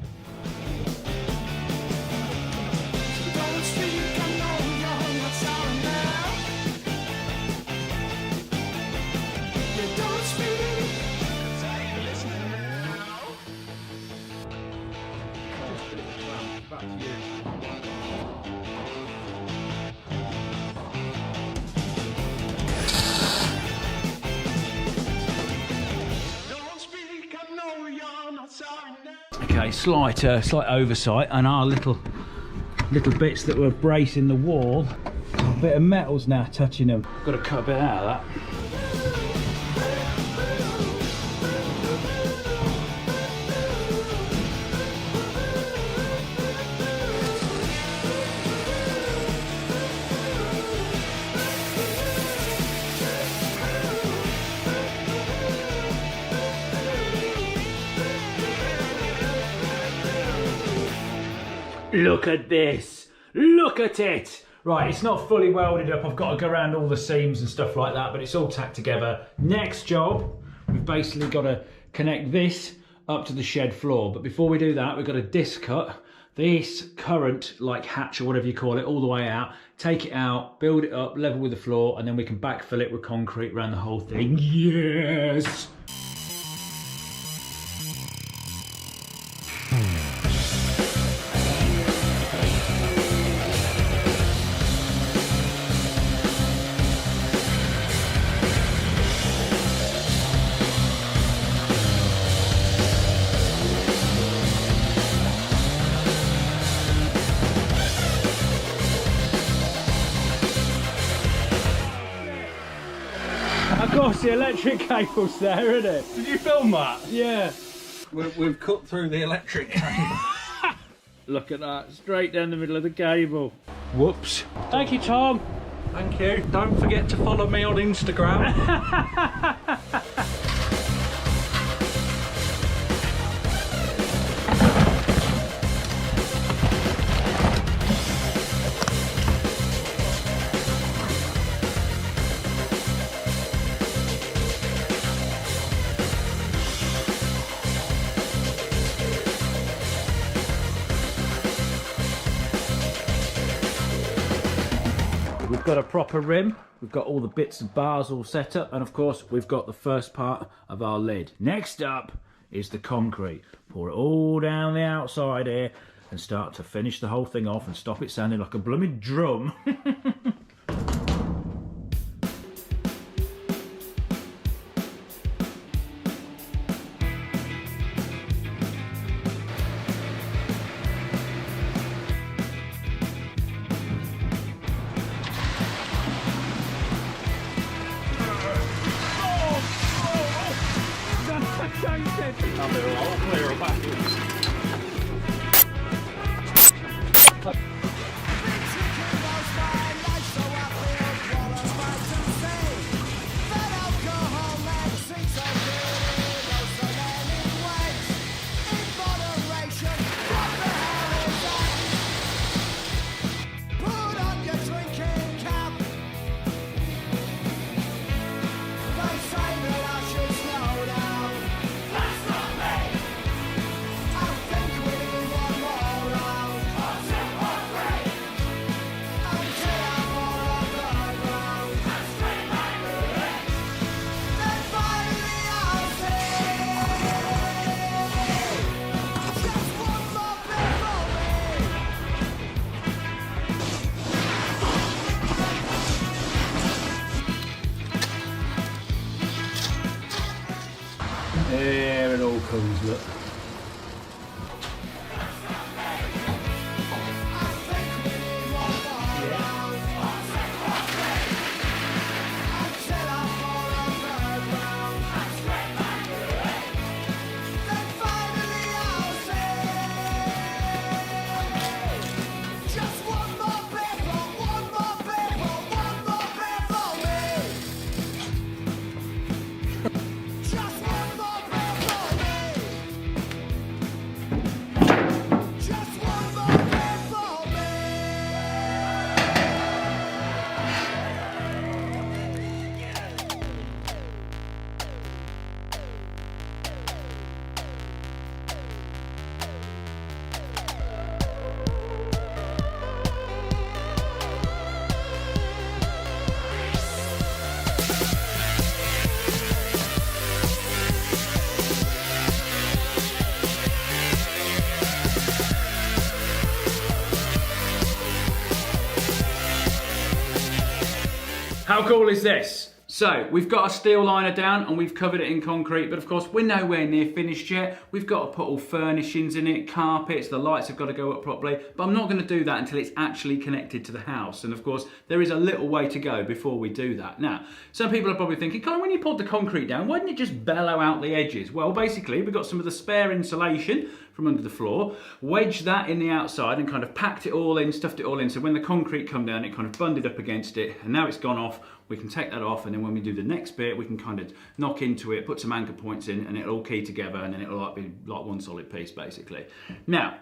Okay, slight oversight, and our little bits that were bracing the wall, a bit of metal's now touching them. Got to cut a bit out of that. Look at this, look at it. Right, it's not fully welded up. I've got to go around all the seams and stuff like that, but it's all tacked together. Next job, we've basically got to connect this up to the shed floor. But before we do that, we've got to disc cut this current like hatch or whatever you call it all the way out, take it out, build it up, level with the floor, and then we can backfill it with concrete around the whole thing. Yes! Of course, the electric cable's there, isn't it? Did you film that? Yeah. We've cut through the electric cable. Look at that, straight down the middle of the cable. Whoops. Thank you, Tom. Thank you. Don't forget to follow me on Instagram. We've got a proper rim, we've got all the bits and bars all set up, and of course we've got the first part of our lid. Next up is the concrete. Pour it all down the outside here and start to finish the whole thing off and stop it sounding like a blooming drum. I'll be all clear backwards. There it all comes, look. How cool is this? So we've got a steel liner down and we've covered it in concrete, but of course we're nowhere near finished yet. We've got to put all furnishings in it, carpets, the lights have got to go up properly, but I'm not going to do that until it's actually connected to the house. And of course there is a little way to go before we do that. Now, some people are probably thinking, Colin, when you poured the concrete down, why didn't it just bellow out the edges? Well, basically we've got some of the spare insulation from under the floor, wedged that in the outside and kind of packed it all in, stuffed it all in, so when the concrete come down it kind of bunded up against it, and now it's gone off, we can take that off, and then when we do the next bit we can kind of knock into it, put some anchor points in, and it'll all key together, and then it'll be like one solid piece basically. Now,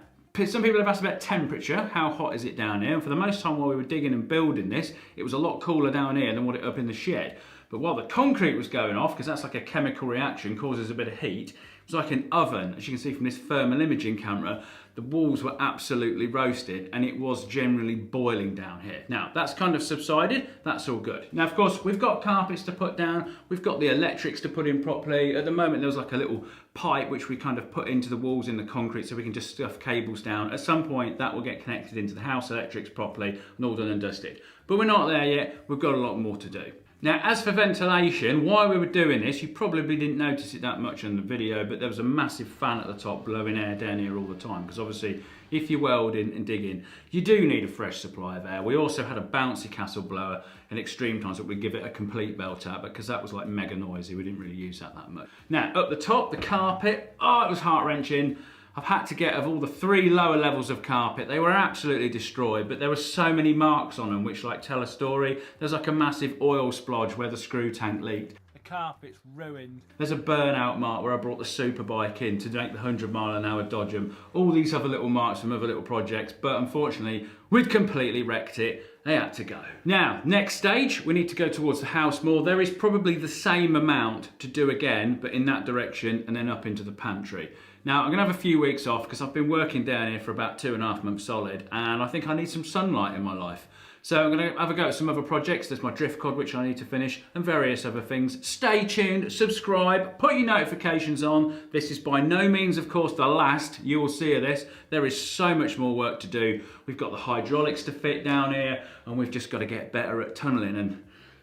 some people have asked about temperature, how hot is it down here? And for the most time while we were digging and building this, it was a lot cooler down here than what it up in the shed. But while the concrete was going off, because that's like a chemical reaction, causes a bit of heat, it was like an oven. As you can see from this thermal imaging camera, the walls were absolutely roasted and it was generally boiling down here. Now, that's kind of subsided, that's all good. Now, of course, we've got carpets to put down, we've got the electrics to put in properly. At the moment, there's like a little pipe which we kind of put into the walls in the concrete so we can just stuff cables down. At some point, that will get connected into the house electrics properly and all done and dusted. But we're not there yet, we've got a lot more to do. Now, as for ventilation, while we were doing this, you probably didn't notice it that much in the video, but there was a massive fan at the top blowing air down here all the time, because obviously if you're welding and digging, you do need a fresh supply of air. We also had a bouncy castle blower in extreme times that we'd give it a complete belt out, because that was like mega noisy. We didn't really use that much. Now, up the top, the carpet, oh, it was heart-wrenching. I've had to get of all the 3 lower levels of carpet. They were absolutely destroyed, but there were so many marks on them which like tell a story. There's like a massive oil splodge where the screw tank leaked. The carpet's ruined. There's a burnout mark where I brought the superbike in to make the 100-mile-an-hour Dodgem. All these other little marks from other little projects, but unfortunately we'd completely wrecked it. They had to go. Now, next stage, we need to go towards the house more. There is probably the same amount to do again, but in that direction and then up into the pantry. Now, I'm gonna have a few weeks off because I've been working down here for about 2.5 months solid, and I think I need some sunlight in my life. So I'm gonna have a go at some other projects. There's my drift cod, which I need to finish, and various other things. Stay tuned, subscribe, put your notifications on. This is by no means, of course, the last you will see of this. There is so much more work to do. We've got the hydraulics to fit down here, and we've just got to get better at tunnelling,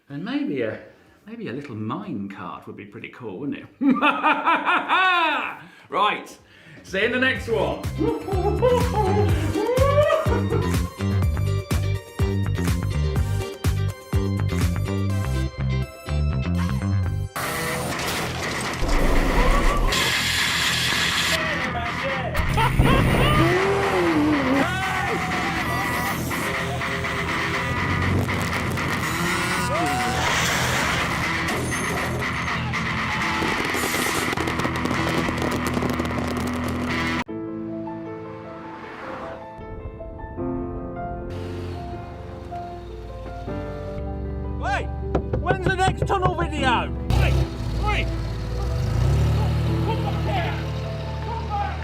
and maybe a little mine cart would be pretty cool, wouldn't it? Right, see you in the next one. Wait! When's the next tunnel video? Wait! Wait! Come back here! Come back!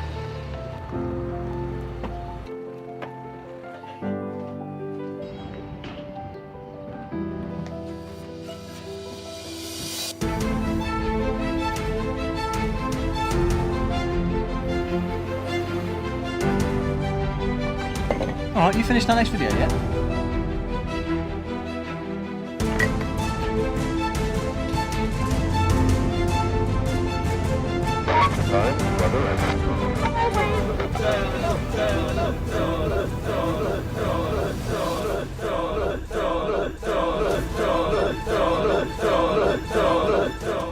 Alright, you finished our next video yet?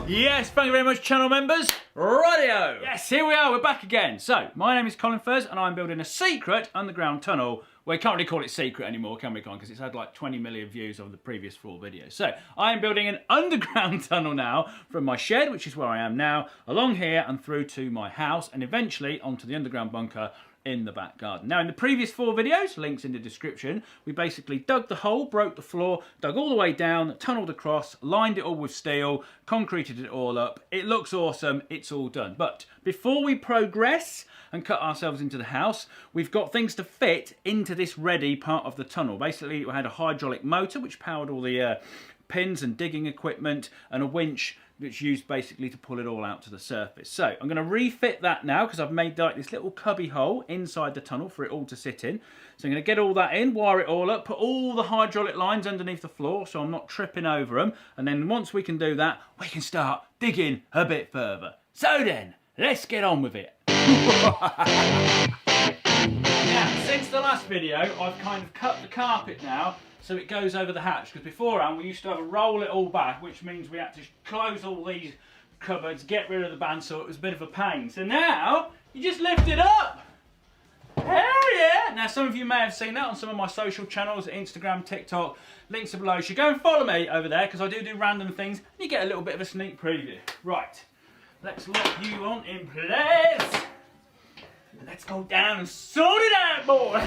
Yes, thank you very much, channel members. Radio. Yes, here we are, we're back again. So, my name is colinfurze and I'm building a secret underground tunnel. We can't really call it secret anymore, can we, Colin? Because it's had like 20 million views over the previous 4 videos. So, I am building an underground tunnel now from my shed, which is where I am now, along here and through to my house, and eventually onto the underground bunker in the back garden. Now, in the previous 4 videos, links in the description, we basically dug the hole, broke the floor, dug all the way down, tunneled across, lined it all with steel, concreted it all up. It looks awesome, it's all done. But before we progress and cut ourselves into the house, we've got things to fit into this ready part of the tunnel. Basically, we had a hydraulic motor which powered all the pins and digging equipment, and a winch which used basically to pull it all out to the surface. So I'm going to refit that now because I've made like this little cubby hole inside the tunnel for it all to sit in. So I'm going to get all that in, wire it all up, put all the hydraulic lines underneath the floor so I'm not tripping over them. And then once we can do that, we can start digging a bit further. So then, let's get on with it. Now, since the last video, I've kind of cut the carpet now so it goes over the hatch, because beforehand we used to have to roll it all back, which means we had to close all these cupboards, get rid of the bandsaw. It was a bit of a pain. So now you just lift it up. Hell yeah! Now, some of you may have seen that on some of my social channels, Instagram, TikTok. Links are below. So go and follow me over there, because I do random things and you get a little bit of a sneak preview. Right, let's lock you on in place. Let's go down and sort it out, boy.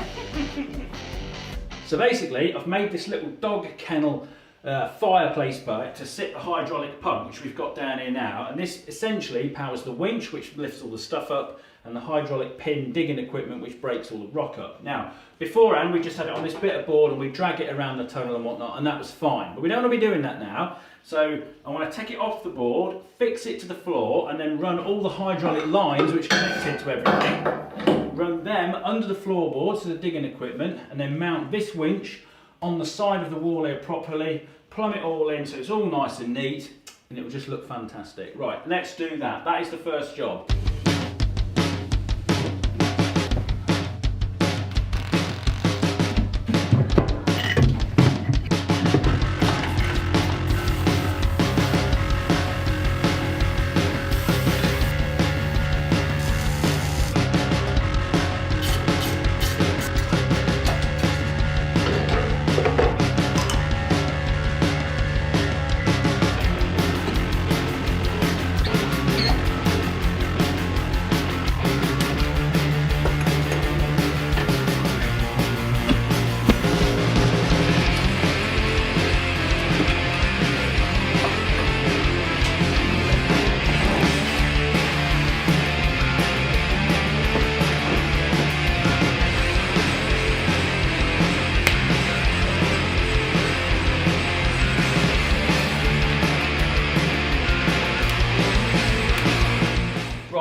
So basically, I've made this little dog kennel fireplace part to sit the hydraulic pump, which we've got down here now. And this essentially powers the winch, which lifts all the stuff up, and the hydraulic pin digging equipment, which breaks all the rock up. Now, beforehand, we just had it on this bit of board and we drag it around the tunnel and whatnot, and that was fine. But we don't want to be doing that now. So I want to take it off the board, fix it to the floor, and then run all the hydraulic lines, which connect into everything. Run them under the floorboards to the digging equipment, and then mount this winch on the side of the wall here properly, plumb it all in so it's all nice and neat, and it will just look fantastic. Right, let's do that. That is the first job.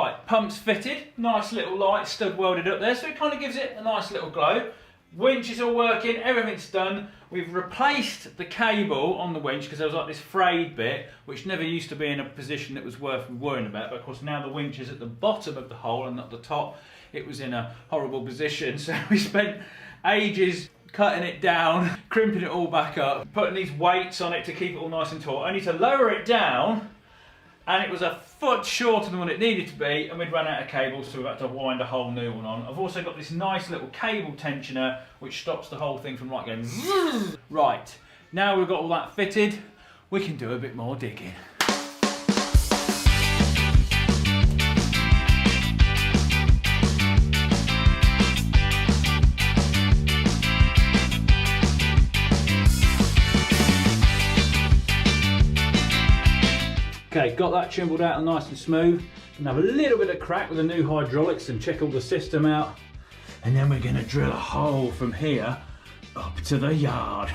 Right, pump's fitted, nice little light stud welded up there, so it kind of gives it a nice little glow. Winch is all working, everything's done. We've replaced the cable on the winch because there was like this frayed bit which never used to be in a position that was worth worrying about, but of course now the winch is at the bottom of the hole and not the top. It was in a horrible position, so we spent ages cutting it down, crimping it all back up, putting these weights on it to keep it all nice and taut, only to lower it down, and it was a foot shorter than what it needed to be, and we'd run out of cables, so we've had to wind a whole new one on. I've also got this nice little cable tensioner which stops the whole thing from like going zzz. Right, now we've got all that fitted, we can do a bit more digging. Okay, got that chimbled out and nice and smooth. And have a little bit of crack with the new hydraulics and check all the system out. And then we're gonna drill a hole from here up to the yard.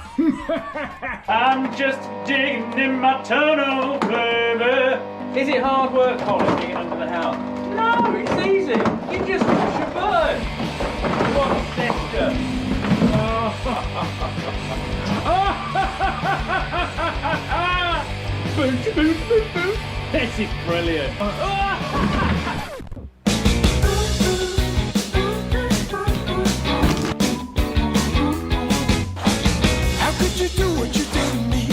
I'm just digging in my tunnel, baby. Is it hard work, Colin, digging under the house? No, it's easy. You just push a button. What sister? Boom, boom, boom, boom. This is brilliant. How could you do what you did to me?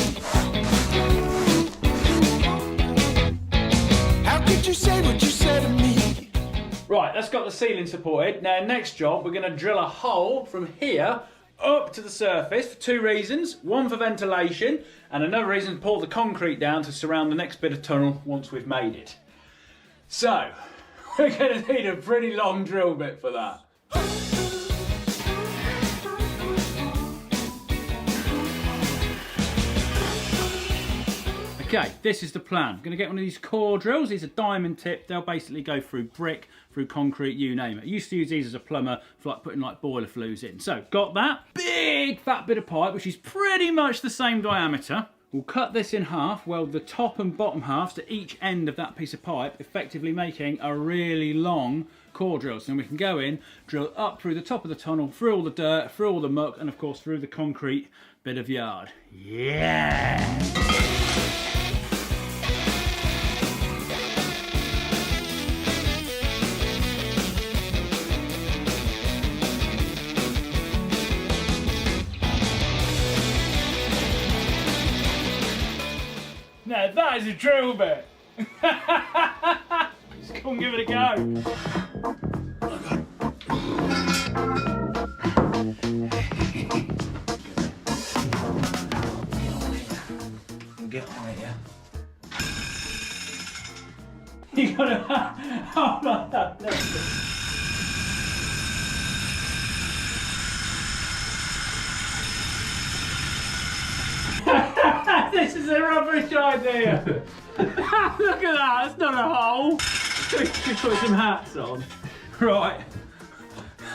How could you say what you said to me? Right, that's got the ceiling supported. Now, next job, we're going to drill a hole from here up to the surface for two reasons. One for ventilation, and another reason to pull the concrete down to surround the next bit of tunnel once we've made it. So, we're going to need a pretty long drill bit for that. Okay, this is the plan. I'm going to get one of these core drills. These are diamond tipped. They'll basically go through brick, through concrete, you name it. I used to use these as a plumber for like putting like boiler flues in. So, got that. Big fat bit of pipe, which is pretty much the same diameter. We'll cut this in half, weld the top and bottom halves to each end of that piece of pipe, effectively making a really long core drill. So then we can go in, drill up through the top of the tunnel, through all the dirt, through all the muck, and of course through the concrete bit of yard. Yeah! Now that is a drill bit. Let's come and give it a go. Get on it, yeah. You gotta hold on that. This is a rubbish idea. Look at that, that's not a hole. We should put some hats on. Right.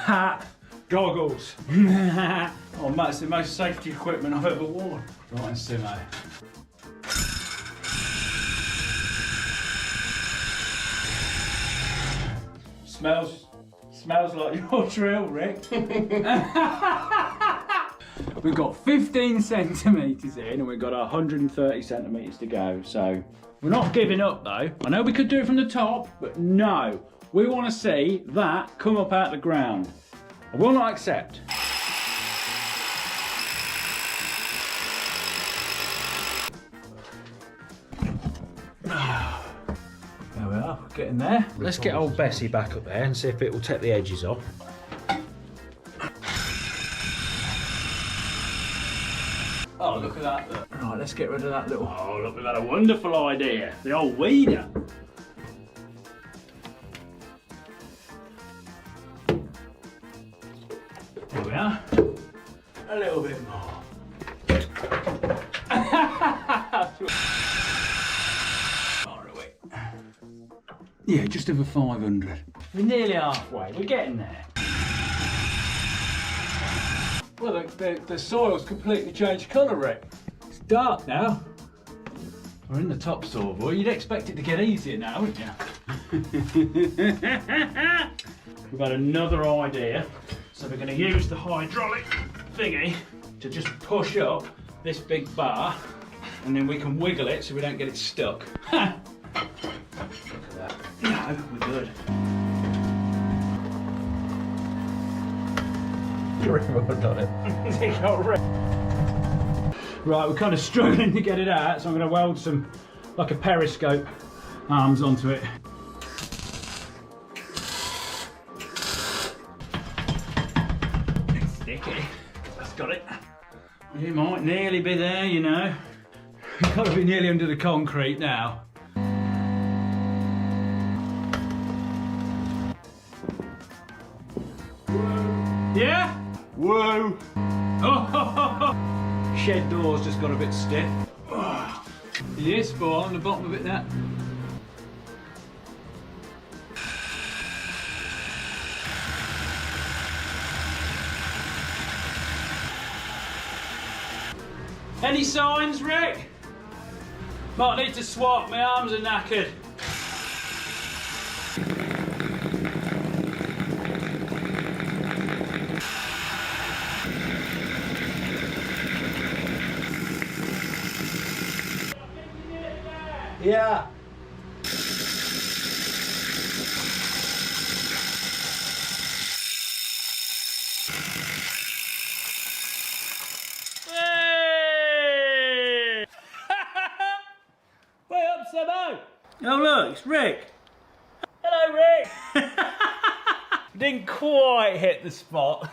Hat. Goggles. Oh, Matt, it's the most safety equipment I've ever worn. Right, and Simo. Smells like your drill, Rick. We've got 15 centimetres in and we've got 130 centimetres to go, so we're not giving up though. I know we could do it from the top, but no. We want to see that come up out of the ground. I will not accept. There we are, we're getting there. Let's get old Bessie back up there and see if it will take the edges off. Oh, look at that. Look. Right, let's get rid of that little... Oh, look, we've had a wonderful idea. The old weeder. There we are. A little bit more. Far away. Yeah, just over 500. We're nearly halfway. We're getting there. Well, the soil's completely changed colour, Rick. It's dark now. We're in the topsoil, boy. You'd expect it to get easier now, wouldn't you? We've had another idea. So we're going to use the hydraulic thingy to just push up this big bar, and then we can wiggle it so we don't get it stuck. Look at that. No, we're good. Right, we're kind of struggling to get it out, so I'm going to weld some, like a periscope, arms onto it. It's sticky. That's got it. You might nearly be there, you know. We've got to be nearly under the concrete now. Yeah? Whoa! Oh, shed door's just got a bit stiff. Yes, boy, on the bottom of it now. Any signs, Rick? Might need to swap, my arms are knackered. Yeah. Hey! Way up, Sebo! Oh look, it's Rick. Hello, Rick. Didn't quite hit the spot.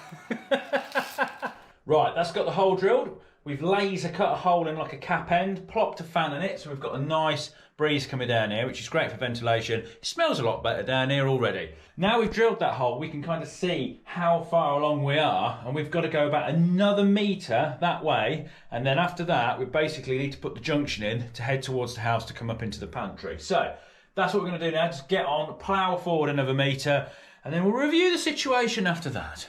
Right, that's got the hole drilled. We've laser cut a hole in like a cap end, plopped a fan in it, so we've got a nice breeze coming down here, which is great for ventilation. It smells a lot better down here already. Now we've drilled that hole, we can kind of see how far along we are, and we've got to go about another metre that way, and then after that, we basically need to put the junction in to head towards the house to come up into the pantry. So, that's what we're going to do now, just get on, plough forward another metre, and then we'll review the situation after that.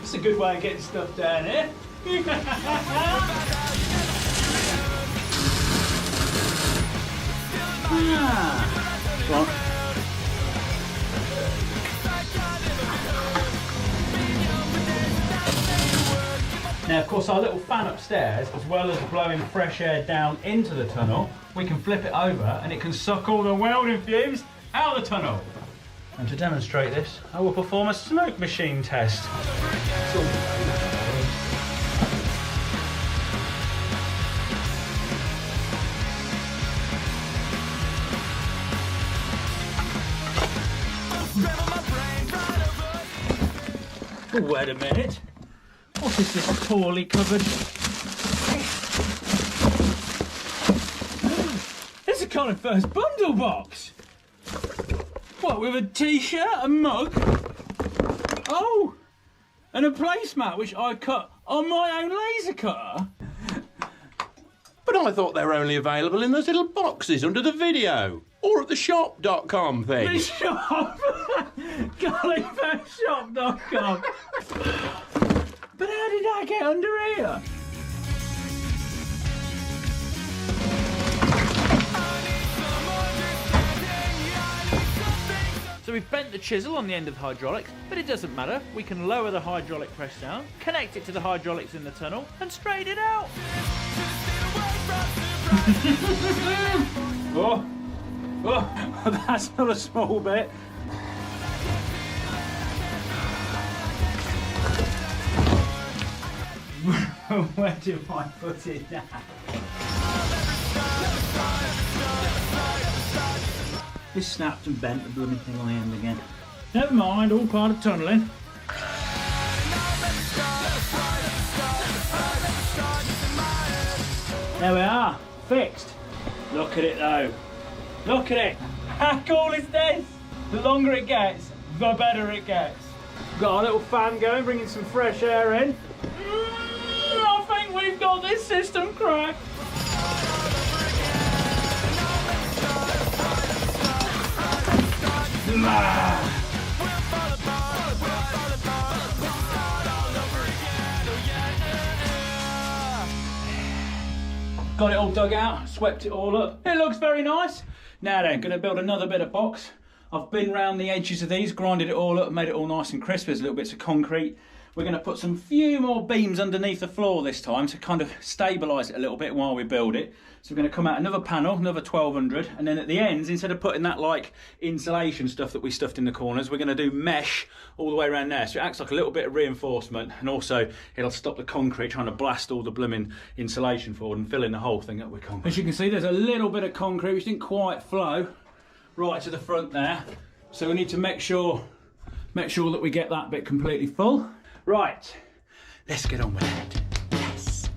It's a good way of getting stuff down here. Go on. Now, of course, our little fan upstairs, as well as blowing fresh air down into the tunnel, we can flip it over and it can suck all the welding fumes out of the tunnel. And to demonstrate this, I will perform a smoke machine test. Wait a minute. What is this poorly covered? It's a colinfurze bundle box! What, with a t-shirt, a mug? Oh! And a placemat which I cut on my own laser cutter? But I thought they were only available in those little boxes under the video. Or at the shop.com thing. The shop! colinfurzeshop.com. But how did I get under here? So we've bent the chisel on the end of the hydraulics, but it doesn't matter. We can lower the hydraulic press down, connect it to the hydraulics in the tunnel, and straighten it out. Oh, that's not a small bit. Where do I put it now? This snapped and bent the blooming thing on the end again. Never mind, all part of tunnelling. There we are, fixed. Look at it though. Look at it. How cool is this? The longer it gets, the better it gets. Got our little fan going, bringing some fresh air in. I think we've got this system cracked. Got it all dug out, swept it all up. It looks very nice. Now then, gonna build another bit of box. I've been round the edges of these, grinded it all up, made it all nice and crisp. There's little bits of concrete. We're gonna put some few more beams underneath the floor this time to kind of stabilise it a little bit while we build it. So we're gonna come out another panel, another 1200, and then at the ends, instead of putting that like insulation stuff that we stuffed in the corners, we're gonna do mesh all the way around there. So it acts like a little bit of reinforcement, and also it'll stop the concrete trying to blast all the blooming insulation forward and fill in the whole thing up with concrete. As you can see, there's a little bit of concrete which didn't quite flow right to the front there. So we need to make sure that we get that bit completely full. Right, let's get on with it. Yes.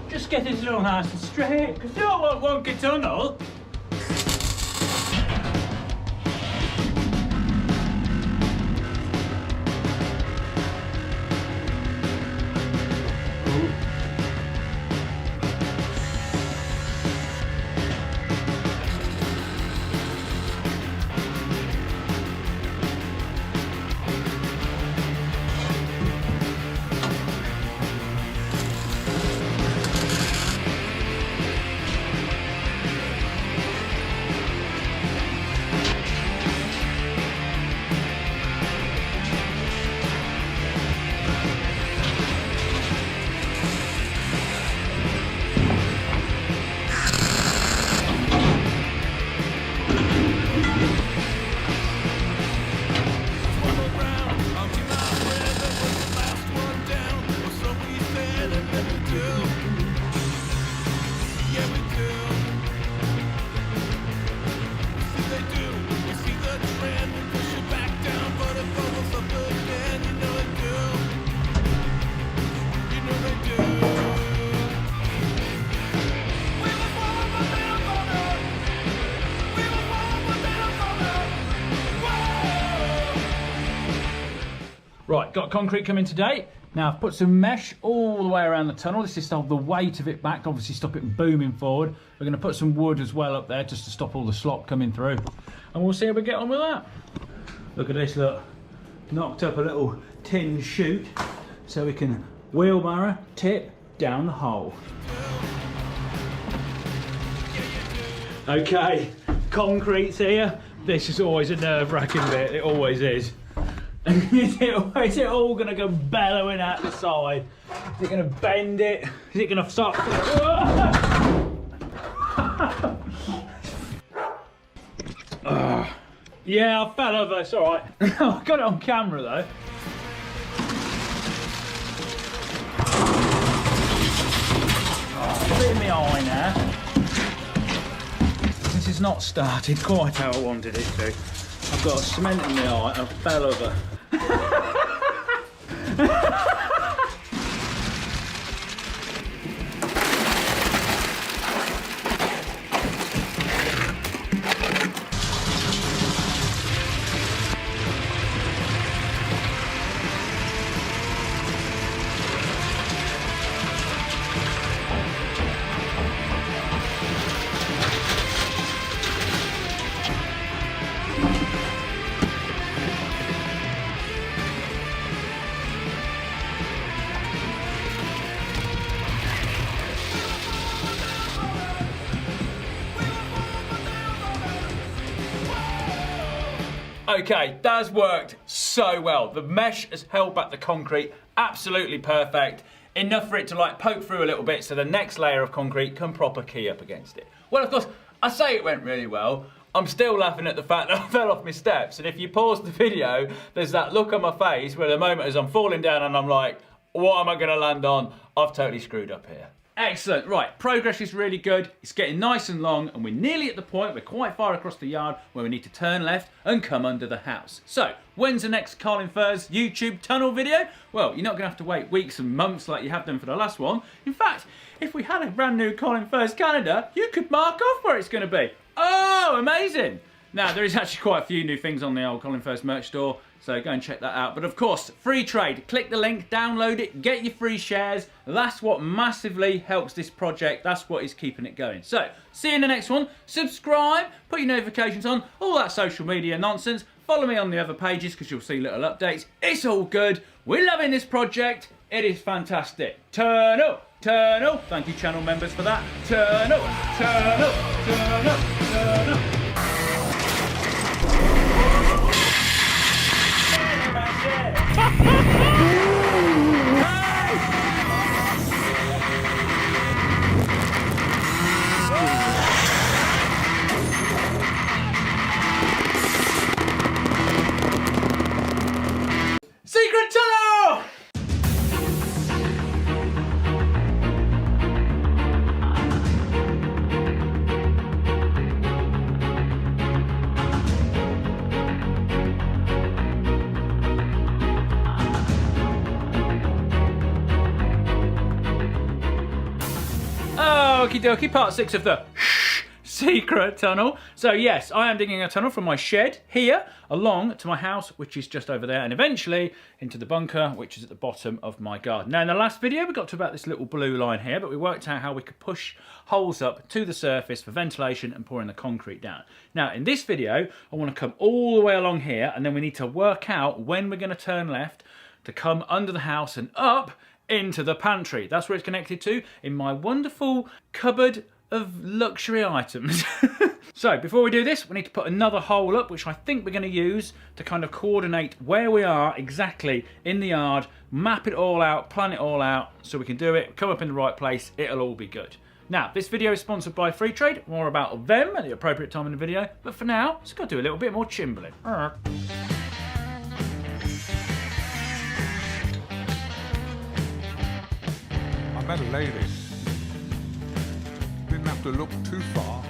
Just get this little nice and straight, because you don't want wonky tunnel. Right, got concrete coming today. Now I've put some mesh all the way around the tunnel. This is to hold the weight of it back, obviously stop it booming forward. We're going to put some wood as well up there just to stop all the slop coming through. And we'll see how we get on with that. Look at this, look. Knocked up a little tin chute so we can wheelbarrow tip down the hole. Okay, concrete's here. This is always a nerve-wracking bit, it always is. Is it all going to go bellowing out the side? Is it going to bend it? Is it going to stop? Yeah, I fell over, it's alright. I got it on camera though. A bit in my eye now. This has not started quite how I wanted it to. I've got a cement in my eye, I fell over. Okay, that's worked so well. The mesh has held back the concrete absolutely perfect. Enough for it to like poke through a little bit so the next layer of concrete can proper key up against it. Well, of course, I say it went really well. I'm still laughing at the fact that I fell off my steps. And if you pause the video, there's that look on my face where the moment as I'm falling down and I'm like, what am I gonna land on? I've totally screwed up here. Excellent, right, progress is really good, it's getting nice and long, and we're nearly at the point, we're quite far across the yard, where we need to turn left and come under the house. So, when's the next colinfurze YouTube tunnel video? Well, you're not going to have to wait weeks and months like you have done for the last one. In fact, if we had a brand new colinfurze calendar, you could mark off where it's going to be. Oh, amazing! Now, there is actually quite a few new things on the old colinfurze merch store, so go and check that out. But of course, free trade. Click the link, download it, get your free shares. That's what massively helps this project. That's what is keeping it going. So, see you in the next one. Subscribe, put your notifications on, all that social media nonsense. Follow me on the other pages because you'll see little updates. It's all good. We're loving this project. It is fantastic. Turn up, turn up. Thank you, channel members, for that. Turn up, turn up, turn up, turn up. Secret tunnel! Okie dokie, part 6 of the secret tunnel. So yes, I am digging a tunnel from my shed here along to my house, which is just over there, and eventually into the bunker, which is at the bottom of my garden. Now in the last video we got to about this little blue line here, but we worked out how we could push holes up to the surface for ventilation and pouring the concrete down. Now in this video I want to come all the way along here, and then we need to work out when we're going to turn left to come under the house and up into the pantry. That's where it's connected to, in my wonderful cupboard of luxury items. So before we do this, we need to put another hole up, which I think we're going to use to kind of coordinate where we are exactly in the yard, map it all out, plan it all out, so we can do it, come up in the right place, it'll all be good. Now, this video is sponsored by Free Trade, more about them at the appropriate time in the video, but for now, let's go do a little bit more chimbling. I met a lady. Didn't have to look too far.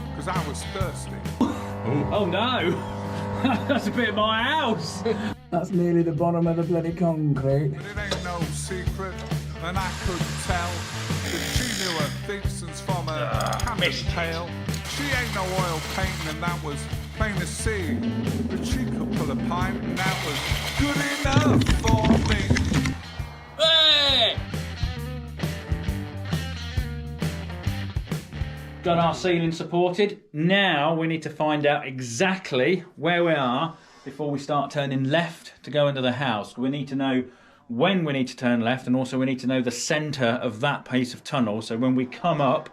Because I was thirsty. Oh no! That's a bit of my house! That's nearly the bottom of the bloody concrete. But it ain't no secret, and I could tell that she knew her Vixens from her cabin tail. She ain't no oil painting, and that was plain to see. But she could pull a pint, and that was good enough for me. Hey! Got our ceiling supported. Now we need to find out exactly where we are before we start turning left to go into the house. We need to know when we need to turn left, and also we need to know the centre of that piece of tunnel, so when we come up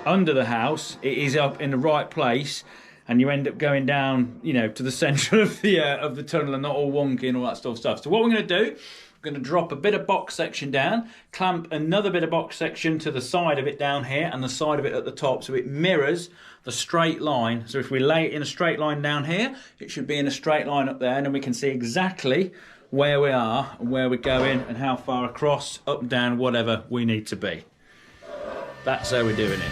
under the house it is up in the right place, and you end up going down, you know, to the centre of the tunnel and not all wonky and all that sort of stuff. So what we're going to do, we're going to drop a bit of box section down, clamp another bit of box section to the side of it down here and the side of it at the top, so it mirrors the straight line. So if we lay it in a straight line down here, it should be in a straight line up there, and then we can see exactly where we are and where we're going and how far across, up, down, whatever we need to be. That's how we're doing it.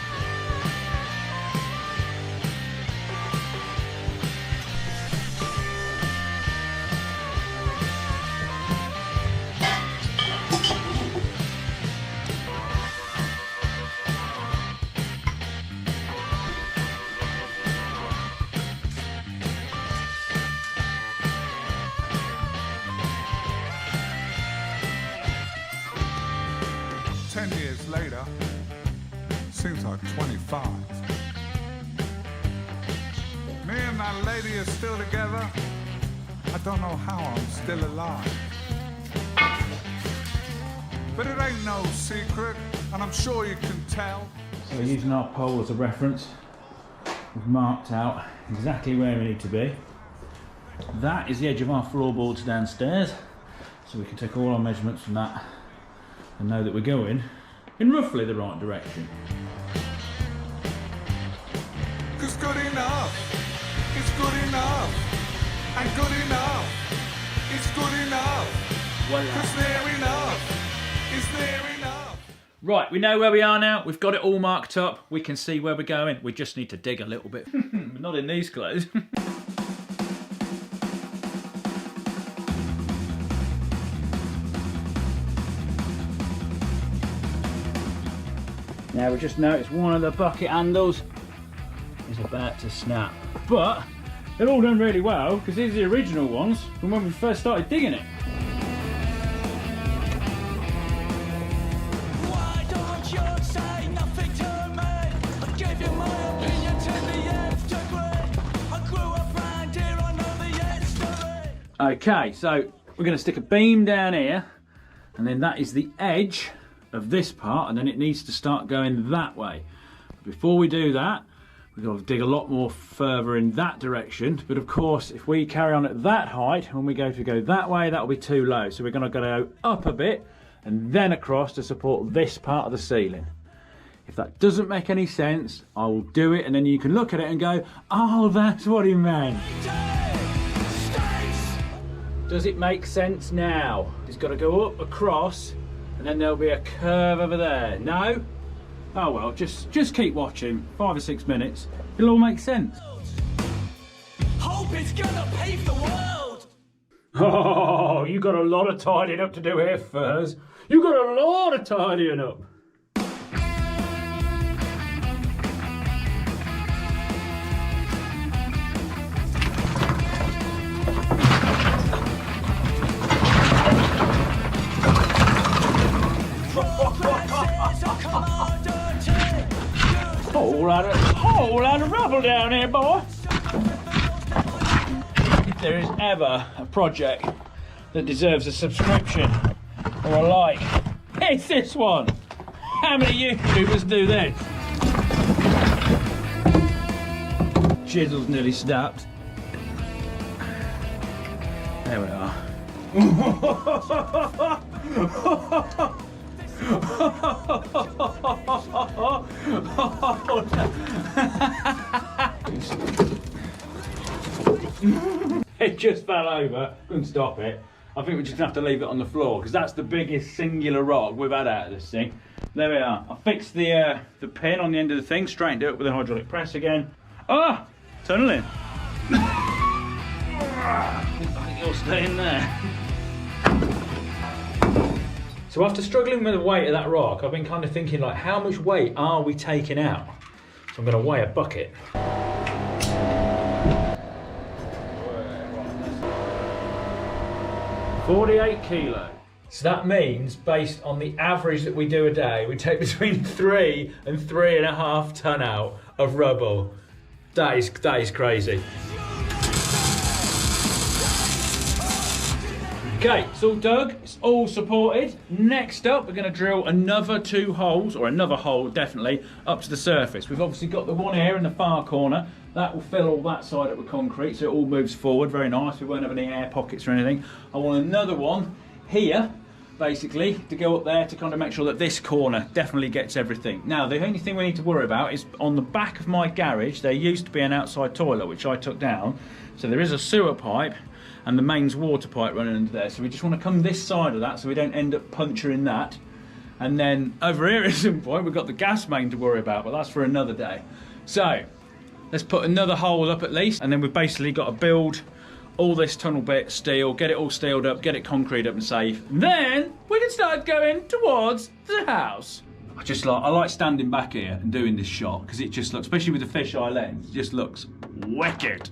Later, seems like 25. Me and that lady are still together. I don't know how I'm still alive. But it ain't no secret, and I'm sure you can tell. So using our pole as a reference, we've marked out exactly where we need to be. That is the edge of our floorboards downstairs, so we can take all our measurements from that and know that we're going in roughly the right direction. 'Cause good enough, it's good enough, and good enough, it's good enough. 'Cause near enough, is near enough. Right, we know where we are now, we've got it all marked up, we can see where we're going, we just need to dig a little bit. Not in these clothes. Now we just noticed one of the bucket handles is about to snap. But they're all done really well because these are the original ones from when we first started digging it. Why don't you say nothing to me? I gave you my opinion to the nth degree. I grew up round here, I know the history. Okay, so we're going to stick a beam down here, and then that is the edge of this part, and then it needs to start going that way. Before we do that, we've got to dig a lot more further in that direction. But of course, if we carry on at that height, when we go to go that way, that'll be too low. So we're going to go up a bit and then across to support this part of the ceiling. If that doesn't make any sense, I will do it, and then you can look at it and go, oh, that's what he meant. Does it make sense now? It's got to go up, across, and then there'll be a curve over there. No? Oh well, just keep watching. 5 or 6 minutes. It'll all make sense. Hope it's gonna pave the world. Oh, you got a lot of tidying up to do here, Furze. You got a lot of tidying up. Whole lot of rubble down here, boy. If there is ever a project that deserves a subscription or a like, it's this one. How many YouTubers do this? Chisel's nearly snapped. There we are. It just fell over, couldn't stop it. I think we're just gonna have to leave it on the floor because that's the biggest singular rock we've had out of this thing. There we are. I fixed the pin on the end of the thing, straightened it up with a hydraulic press again. Ah! Tunneling. I think you'll stay in there. So after struggling with the weight of that rock, I've been kind of thinking like, how much weight are we taking out? So I'm going to weigh a bucket. 48 kilo. So that means, based on the average that we do a day, we take between 3 and 3.5 ton out of rubble. That is crazy. Okay, it's all dug, it's all supported. Next up, we're going to drill another 2 holes, or another hole definitely, up to the surface. We've obviously got the one here in the far corner. That will fill all that side up with concrete, so it all moves forward, very nice. We won't have any air pockets or anything. I want another one here, basically, to go up there to kind of make sure that this corner definitely gets everything. Now, the only thing we need to worry about is on the back of my garage, there used to be an outside toilet, which I took down. So there is a sewer pipe and the mains water pipe running under there. So we just want to come this side of that so we don't end up puncturing that. And then over here at some point, we've got the gas main to worry about, but that's for another day. So let's put another hole up at least, and then we've basically got to build all this tunnel bit, steel, get it all steeled up, get it concrete up and safe. Then we can start going towards the house. I like standing back here and doing this shot because it just looks, especially with the fisheye lens, it just looks wicked.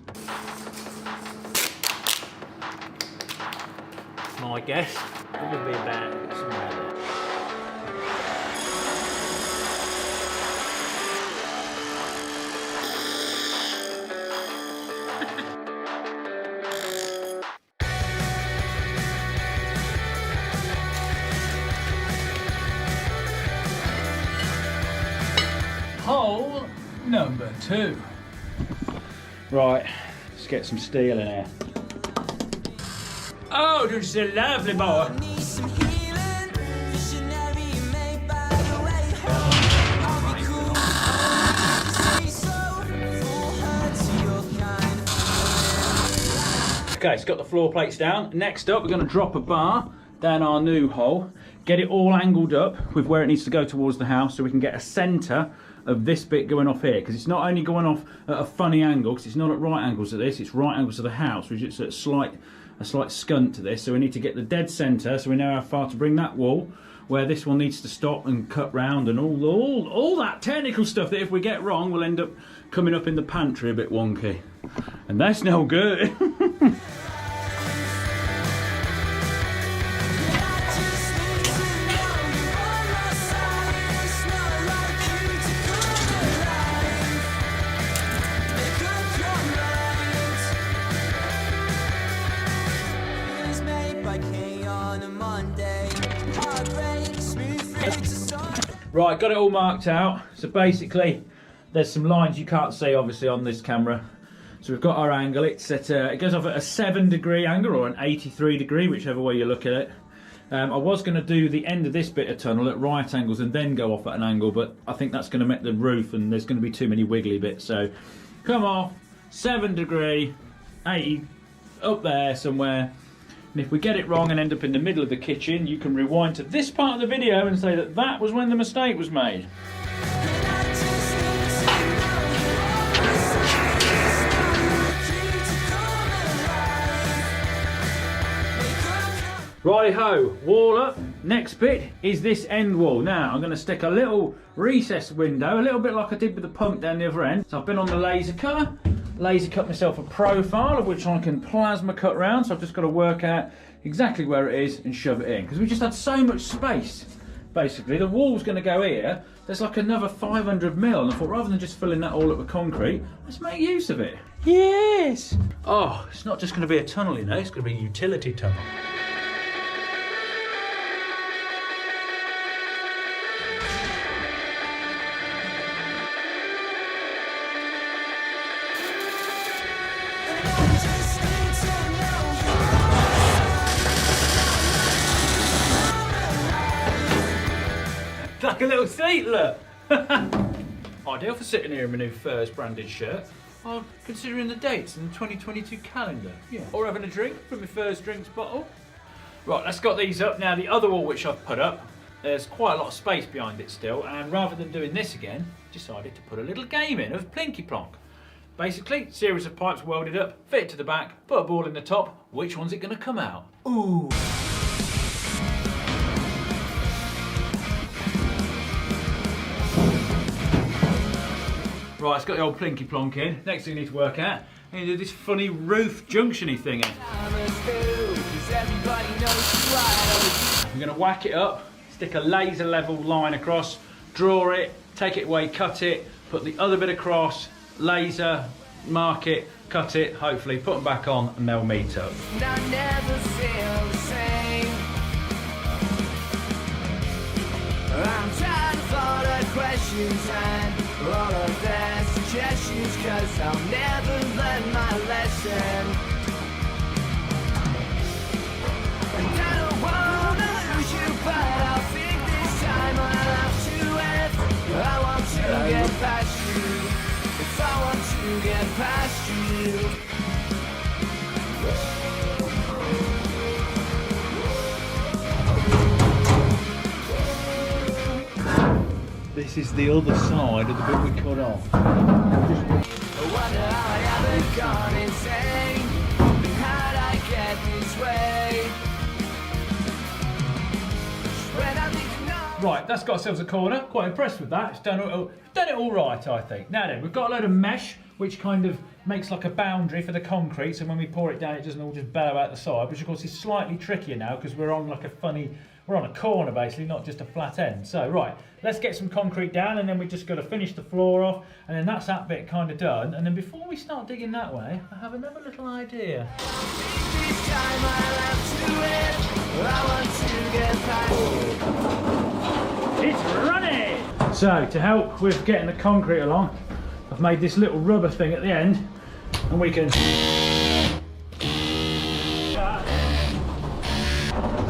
My guess, probably about somewhere there. Hole number 2. Right, let's get some steel in here. Oh, this is a lovely boy. Okay, it's got the floor plates down. Next up, we're going to drop a bar down our new hole, get it all angled up with where it needs to go towards the house so we can get a centre of this bit going off here, because it's not only going off at a funny angle, because it's not at right angles to this, it's right angles to the house, which is a slight scunt to this, so we need to get the dead centre so we know how far to bring that wall where this one needs to stop and cut round, and all that technical stuff that if we get wrong will end up coming up in the pantry a bit wonky. And that's no good. Right, got it all marked out. So basically, there's some lines you can't see obviously on this camera. So we've got our angle. It's at it goes off at a 7-degree angle or an 83-degree, whichever way you look at it. I was going to do the end of this bit of tunnel at right angles and then go off at an angle, but I think that's going to make the roof and there's going to be too many wiggly bits. So come off, 7-degree, 80 up there somewhere. And if we get it wrong and end up in the middle of the kitchen, you can rewind to this part of the video and say that that was when the mistake was made. Righty-ho, wall up. Next bit is this end wall. Now, I'm going to stick a little recessed window, a little bit like I did with the pump down the other end. So I've been on the laser cutter. Laser cut myself a profile of which I can plasma cut round, so I've just got to work out exactly where it is and shove it in, because we just had so much space. Basically the wall's going to go here, there's like another 500mm, and I thought rather than just filling that all up with concrete, let's make use of it. Yes! Oh, it's not just going to be a tunnel, you know, it's going to be a utility tunnel. Like a little seat, look! Ideal for sitting here in my new Furze branded shirt. Or considering the dates in the 2022 calendar. Yeah. Or having a drink from my Furze drinks bottle. Right, let's got these up. Now the other wall which I've put up, there's quite a lot of space behind it still, and rather than doing this again, decided to put a little game in of Plinky Plonk. Basically, series of pipes welded up, fit it to the back, put a ball in the top, which one's it going to come out? Ooh! Right, it's got the old Plinky Plonk in. Next thing you need to work out, you need to do this funny roof junction-y thing in. I'm going to whack it up, stick a laser level line across, draw it, take it away, cut it, put the other bit across, laser, mark it, cut it, hopefully put them back on and they'll meet up. I'm tired of all the questions and all of their suggestions, cause I'll never learn my lesson. And I don't wanna lose you, but I think this time I'll have to end. I want to get past you, if I want to get past you. This is the other side of the bit we cut off. I wonder how I haven't gone insane. How'd I get this way? Right, that's got ourselves a corner. Quite impressed with that. It's done it all right, I think. Now then, we've got a load of mesh, which kind of makes like a boundary for the concrete, so when we pour it down, it doesn't all just bellow out the side, which of course is slightly trickier now because we're on like a funny. We're on a corner basically, not just a flat end. So right, let's get some concrete down and then we just got to finish the floor off and then that's that bit kind of done. And then before we start digging that way, I have another little idea. It's running! So to help with getting the concrete along, I've made this little rubber thing at the end and we can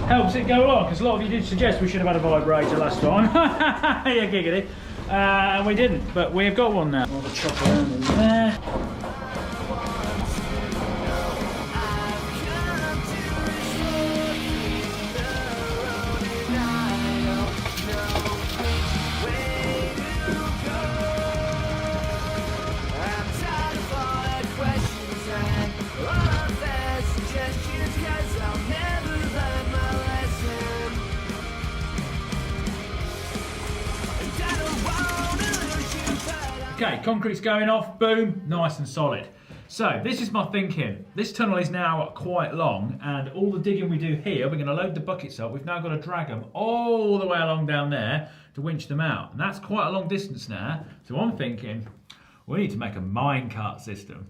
helps it go along, because a lot of you did suggest we should have had a vibrator last time. Yeah, giggity. And we didn't, but we've got one now. We'll have a chop around in there. concrete's going off, boom, nice and solid. So this is my thinking. This tunnel is now quite long, and all the digging we do here, we're going to load the buckets up. We've now got to drag them all the way along down there to winch them out. And that's quite a long distance now. So I'm thinking we need to make a minecart system.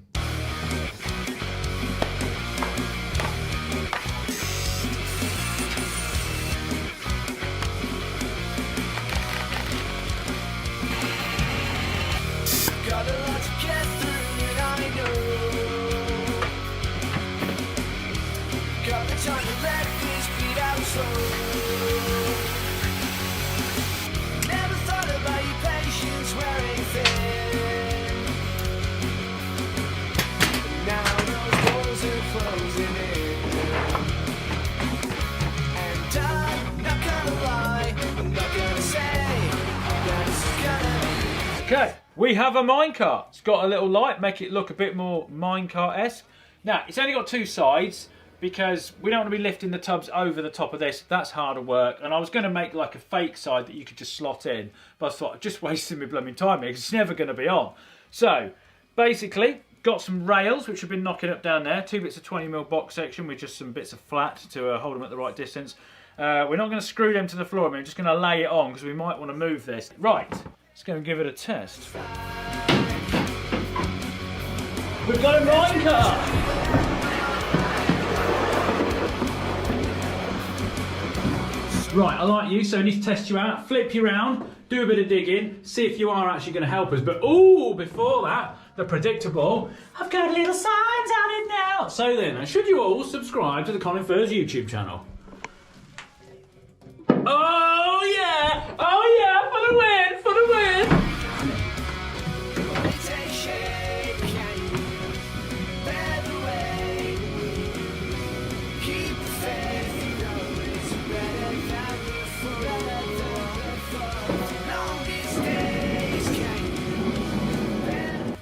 Got a lot to get through, and I know. Got the time to let this beat out slow. Never thought about your patience wearing thin. Now those walls are closing in. And I'm not gonna lie, I'm not gonna say that it's gonna be. Okay, we have a minecart. It's got a little light, make it look a bit more minecart-esque. Now, it's only got two sides because we don't want to be lifting the tubs over the top of this. That's harder work. And I was going to make like a fake side that you could just slot in. But I thought, I'm just wasting my blooming time here because it's never going to be on. So, basically, got some rails which have been knocking up down there. 2 bits of 20mm box section with just some bits of flat to hold them at the right distance. We're not going to screw them to the floor. We're just going to lay it on because we might want to move this. Right. Let's go and give it a test. We've got a minecart! Right, I like you, so I need to test you out, flip you around, do a bit of digging, see if you are actually going to help us. But ooh, before that, the predictable, I've got a little signs on it now. So then, should you all subscribe to the colinfurze YouTube channel? Oh yeah! Oh yeah! For the win! For the win!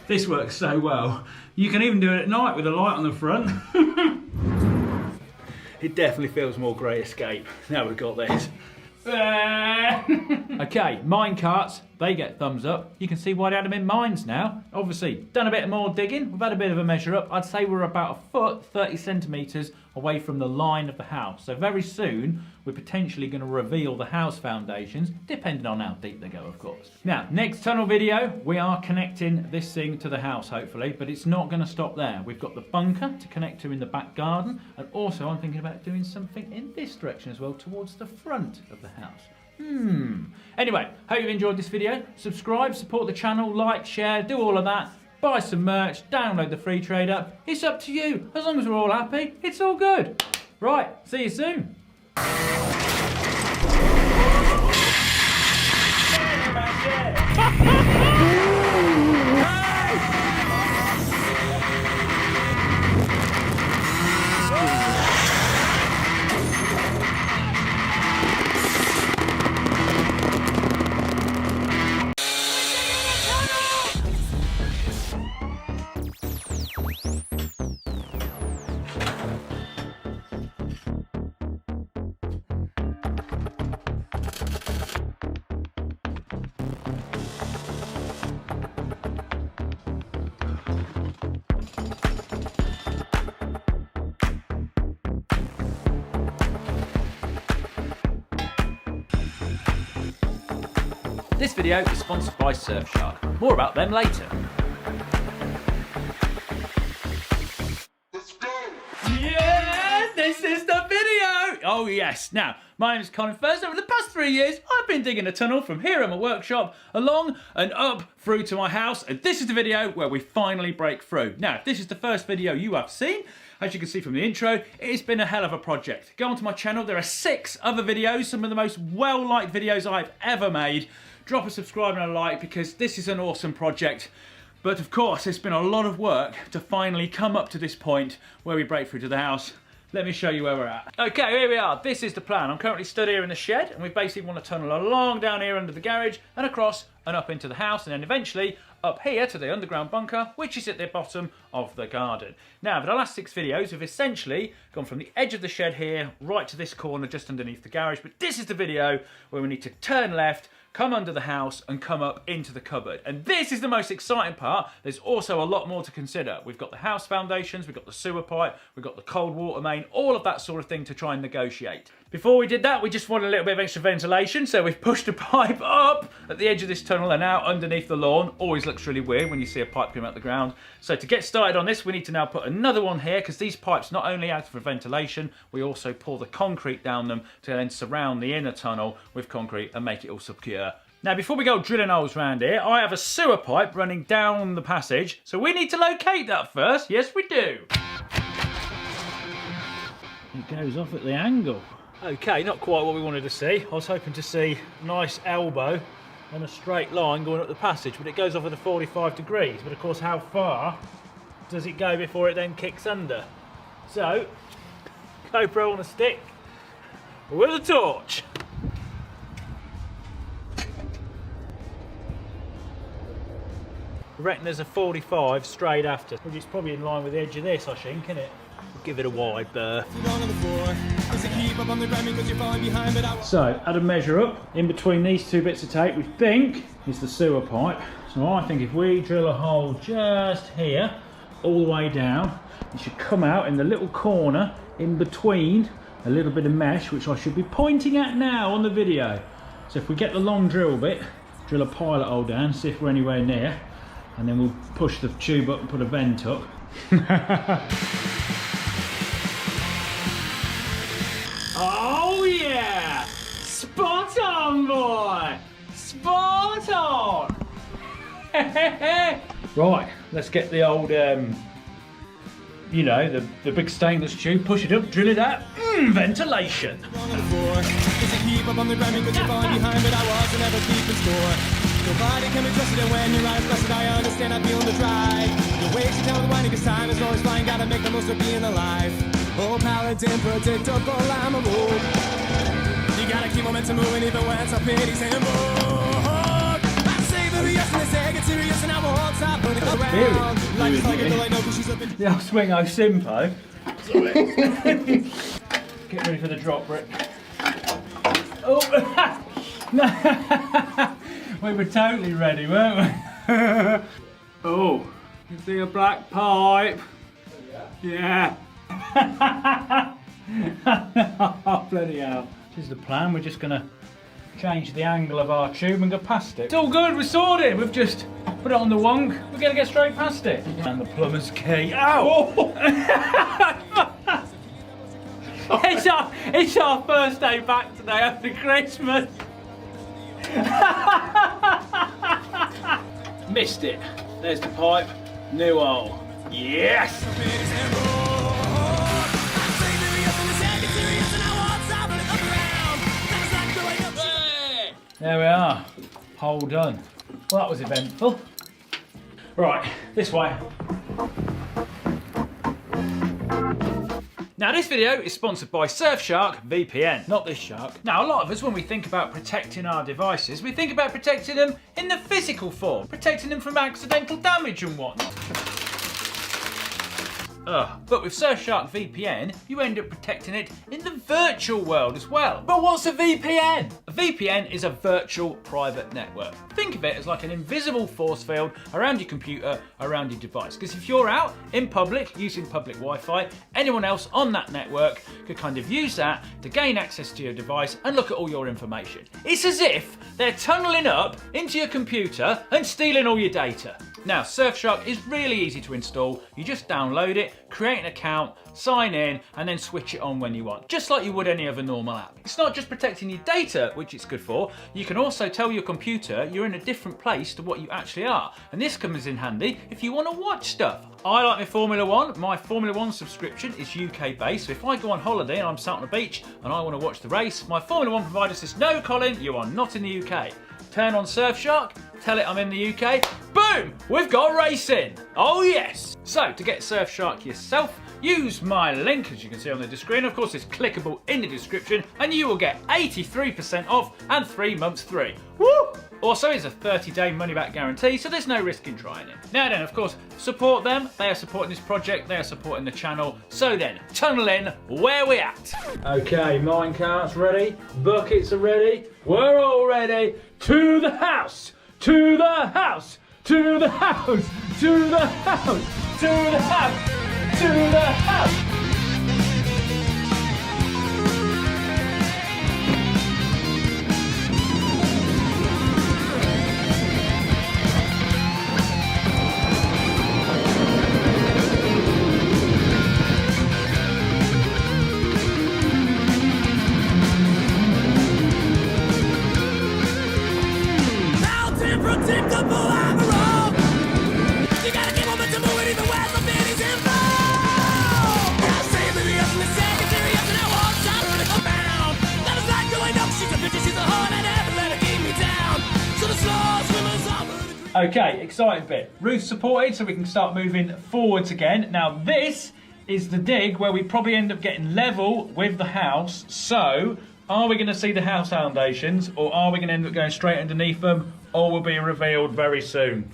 This works so well. You can even do it at night with a light on the front. It definitely feels more Great Escape now we've got this. Okay, mine carts, they get thumbs up. You can see why they had them in mines now. Obviously, done a bit more digging. We've had a bit of a measure up. I'd say we're about a foot, 30 centimetres away from the line of the house. So very soon, we're potentially going to reveal the house foundations, depending on how deep they go, of course. Now, next tunnel video, we are connecting this thing to the house, hopefully, but it's not going to stop there. We've got the bunker to connect to in the back garden, and also I'm thinking about doing something in this direction as well, towards the front of the house. Anyway, hope you've enjoyed this video. Subscribe, support the channel, like, share, do all of that. Buy some merch, download the free trade app. It's up to you. As long as we're all happy, it's all good. Right, see you soon. This video is sponsored by Surfshark. More about them later. Yeah, this is the video! Oh yes, now, my name is colinfurze. Over the past 3 years, I've been digging a tunnel from here at my workshop, along and up through to my house, and this is the video where we finally break through. Now, if this is the first video you have seen, as you can see from the intro, it's been a hell of a project. Go onto my channel, there are 6 other videos, some of the most well-liked videos I've ever made. Drop a subscribe and a like because this is an awesome project. But of course, it's been a lot of work to finally come up to this point where we break through to the house. Let me show you where we're at. Okay, here we are. This is the plan. I'm currently stood here in the shed, and we basically want to tunnel along down here under the garage and across and up into the house, and then eventually up here to the underground bunker, which is at the bottom of the garden. Now, for the last 6 videos, we've essentially gone from the edge of the shed here right to this corner just underneath the garage, but this is the video where we need to turn left, come under the house and come up into the cupboard. And this is the most exciting part. There's also a lot more to consider. We've got the house foundations, we've got the sewer pipe, we've got the cold water main, all of that sort of thing to try and negotiate. Before we did that, we just wanted a little bit of extra ventilation, so we've pushed a pipe up at the edge of this tunnel and out underneath the lawn. Always looks really weird when you see a pipe come out the ground. So to get started on this, we need to now put another one here, because these pipes not only act for ventilation, we also pour the concrete down them to then surround the inner tunnel with concrete and make it all secure. Now, before we go drilling holes around here, I have a sewer pipe running down the passage, so we need to locate that first. Yes, we do. It goes off at the angle. Okay, not quite what we wanted to see. I was hoping to see a nice elbow on a straight line going up the passage, but it goes off at a 45 degrees. But of course, how far does it go before it then kicks under? So, GoPro on a stick with a torch. I reckon there's a 45 straight after, which is probably in line with the edge of this, I think, isn't it? We'll give it a wide berth. So, add a measure up in between these two bits of tape, we think is the sewer pipe. So I think if we drill a hole just here, all the way down, it should come out in the little corner in between a little bit of mesh, which I should be pointing at now on the video. So if we get the long drill bit, drill a pilot hole down, see if we're anywhere near, and then we'll push the tube up and put a vent up. Oh yeah! Spot on, boy! Spot on! Right, let's get the old, you know, the big stainless tube, push it up, drill it out. Ventilation! Nobody can be trusted, and when you're right, blessed, I understand, I feel the drive. The way to tell the winding, cause time is always flying, gotta make the most of being alive. Oh, paladin, predictable, I'm a move. You gotta keep momentum moving, even when some pity's in mood. I say the yes, and they say get serious, and I won't stop putting around. Like it's like a delay, no, cause she's a bit. The old swing o Simpo. Get ready for the drop, Rick. Oh! No. We were totally ready, weren't we? Oh, you see a black pipe? Yeah. Oh, bloody hell. This is the plan. We're just going to change the angle of our tube and go past it. It's all good, we're sorted. We've just put it on the wong. We're going to get straight past it. And the plumber's key. Ow! It's our first day back today after Christmas. Missed it. There's the pipe. New hole. Yes! There we are. Hole done. Well, that was eventful. Right, this way. Now this video is sponsored by Surfshark VPN, not this shark. Now a lot of us, when we think about protecting our devices, we think about protecting them in the physical form, protecting them from accidental damage and whatnot. But with Surfshark VPN, you end up protecting it in the virtual world as well. But what's a VPN? A VPN is a virtual private network. Think of it as like an invisible force field around your computer, around your device. Because if you're out in public using public Wi-Fi, anyone else on that network could kind of use that to gain access to your device and look at all your information. It's as if they're tunneling up into your computer and stealing all your data. Now, Surfshark is really easy to install. You just download it, create an account, sign in, and then switch it on when you want, just like you would any other normal app. It's not just protecting your data, which it's good for. You can also tell your computer you're in a different place to what you actually are. And this comes in handy if you want to watch stuff. I like my Formula One. My Formula One subscription is UK based, so if I go on holiday and I'm sat on a beach and I want to watch the race, my Formula One provider says, no, Colin, you are not in the UK. Turn on Surfshark, tell it I'm in the UK, boom, we've got racing. Oh yes. So to get Surfshark yourself, use my link, as you can see on the screen. Of course, it's clickable in the description, and you will get 83% off and 3 months free. Woo! Also, it's a 30-day money-back guarantee, so there's no risk in trying it. Now then, of course, support them. They are supporting this project. They are supporting the channel. So then, tunnel in. Where we at? Okay, minecarts ready. Buckets are ready. We're all ready. To the house. To the house. To the house. To the house. To the house. To the house. Okay, exciting bit. Roof supported, so we can start moving forwards again. Now this is the dig where we probably end up getting level with the house. So, are we going to see the house foundations, or are we going to end up going straight underneath them? All will be revealed very soon.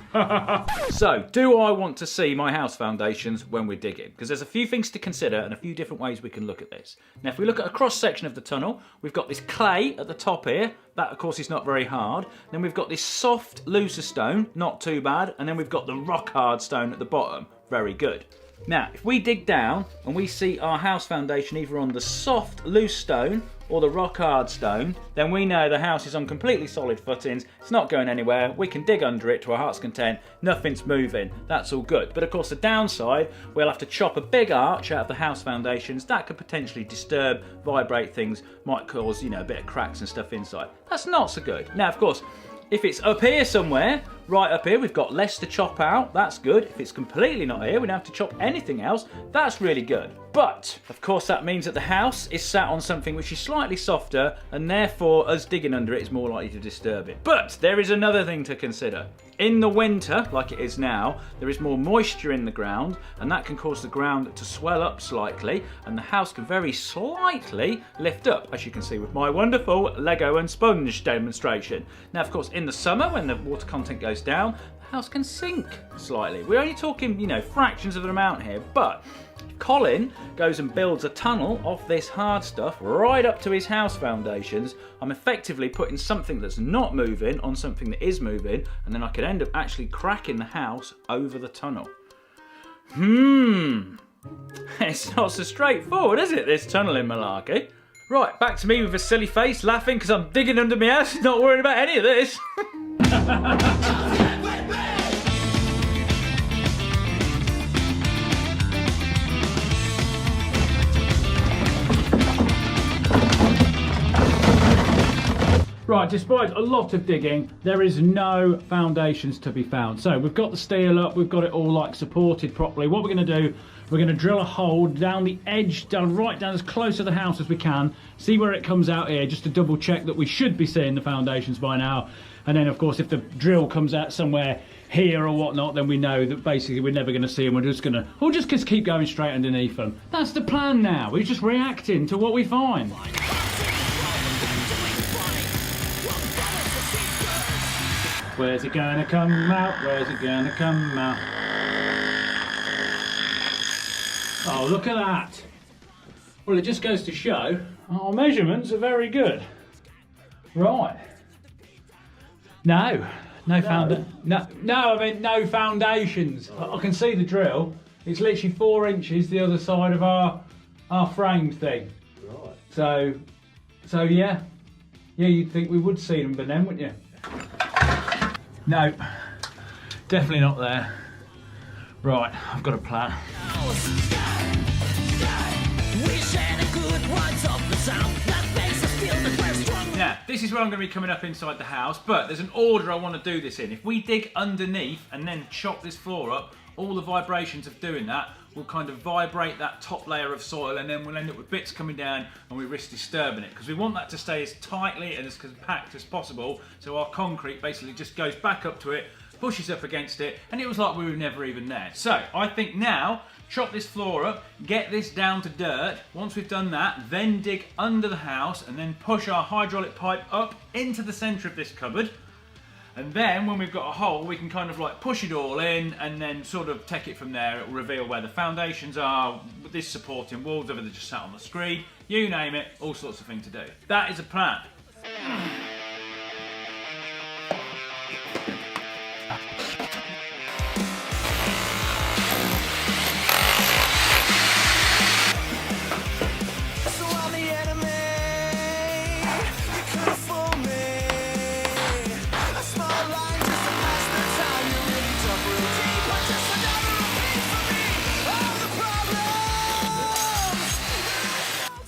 So, do I want to see my house foundations when we're digging? Because there's a few things to consider and a few different ways we can look at this. Now, if we look at a cross-section of the tunnel, we've got this clay at the top here. That, of course, is not very hard. Then we've got this soft, looser stone, not too bad. And then we've got the rock-hard stone at the bottom, very good. Now, if we dig down and we see our house foundation either on the soft, loose stone or the rock-hard stone, then we know the house is on completely solid footings. It's not going anywhere. We can dig under it to our heart's content. Nothing's moving. That's all good. But of course, the downside, we'll have to chop a big arch out of the house foundations. That could potentially disturb, vibrate things, might cause, you know, a bit of cracks and stuff inside. That's not so good. Now, of course, if it's up here somewhere, right up here, we've got less to chop out. That's good. If it's completely not here, we don't have to chop anything else. That's really good. But, of course, that means that the house is sat on something which is slightly softer, and therefore us digging under it is more likely to disturb it. But there is another thing to consider. In the winter, like it is now, there is more moisture in the ground, and that can cause the ground to swell up slightly, and the house can very slightly lift up, as you can see with my wonderful Lego and sponge demonstration. Now, of course, in the summer, when the water content goes down, the house can sink slightly. We're only talking, you know, fractions of an amount here, but Colin goes and builds a tunnel off this hard stuff right up to his house foundations. I'm effectively putting something that's not moving on something that is moving, and then I could end up actually cracking the house over the tunnel. It's not so straightforward, is it, this tunneling malarkey? Right, back to me with a silly face, laughing because I'm digging under my house, not worrying about any of this. Right, despite a lot of digging, there is no foundations to be found. So we've got the steel up, we've got it all like supported properly. What we're going to do, we're going to drill a hole down the edge, right down as close to the house as we can, see where it comes out here, just to double check that we should be seeing the foundations by now. And then, of course, if the drill comes out somewhere here or whatnot, then we know that basically we're never going to see them. We'll just keep going straight underneath them. That's the plan now. We're just reacting to what we find. Where's it gonna come out? Where's it gonna come out? Oh, look at that. Well, it just goes to show our measurements are very good. Right. No foundations. I can see the drill. It's literally 4 inches the other side of our framed thing. Right. So yeah. Yeah, you'd think we would see them by then, wouldn't you? No, definitely not there. Right, I've got a plan. Now, this is where I'm going to be coming up inside the house, but there's an order I want to do this in. If we dig underneath and then chop this floor up, all the vibrations of doing that will kind of vibrate that top layer of soil, and then we'll end up with bits coming down and we risk disturbing it, because we want that to stay as tightly and as compact as possible, so our concrete basically just goes back up to it, pushes up against it, and it was like we were never even there. So I think now, chop this floor up, get this down to dirt. Once we've done that, then dig under the house and then push our hydraulic pipe up into the centre of this cupboard. And then when we've got a hole, we can kind of like push it all in and then sort of take it from there. It will reveal where the foundations are, this supporting walls, whether they're just sat on the screen, you name it, all sorts of things to do. That is a plan.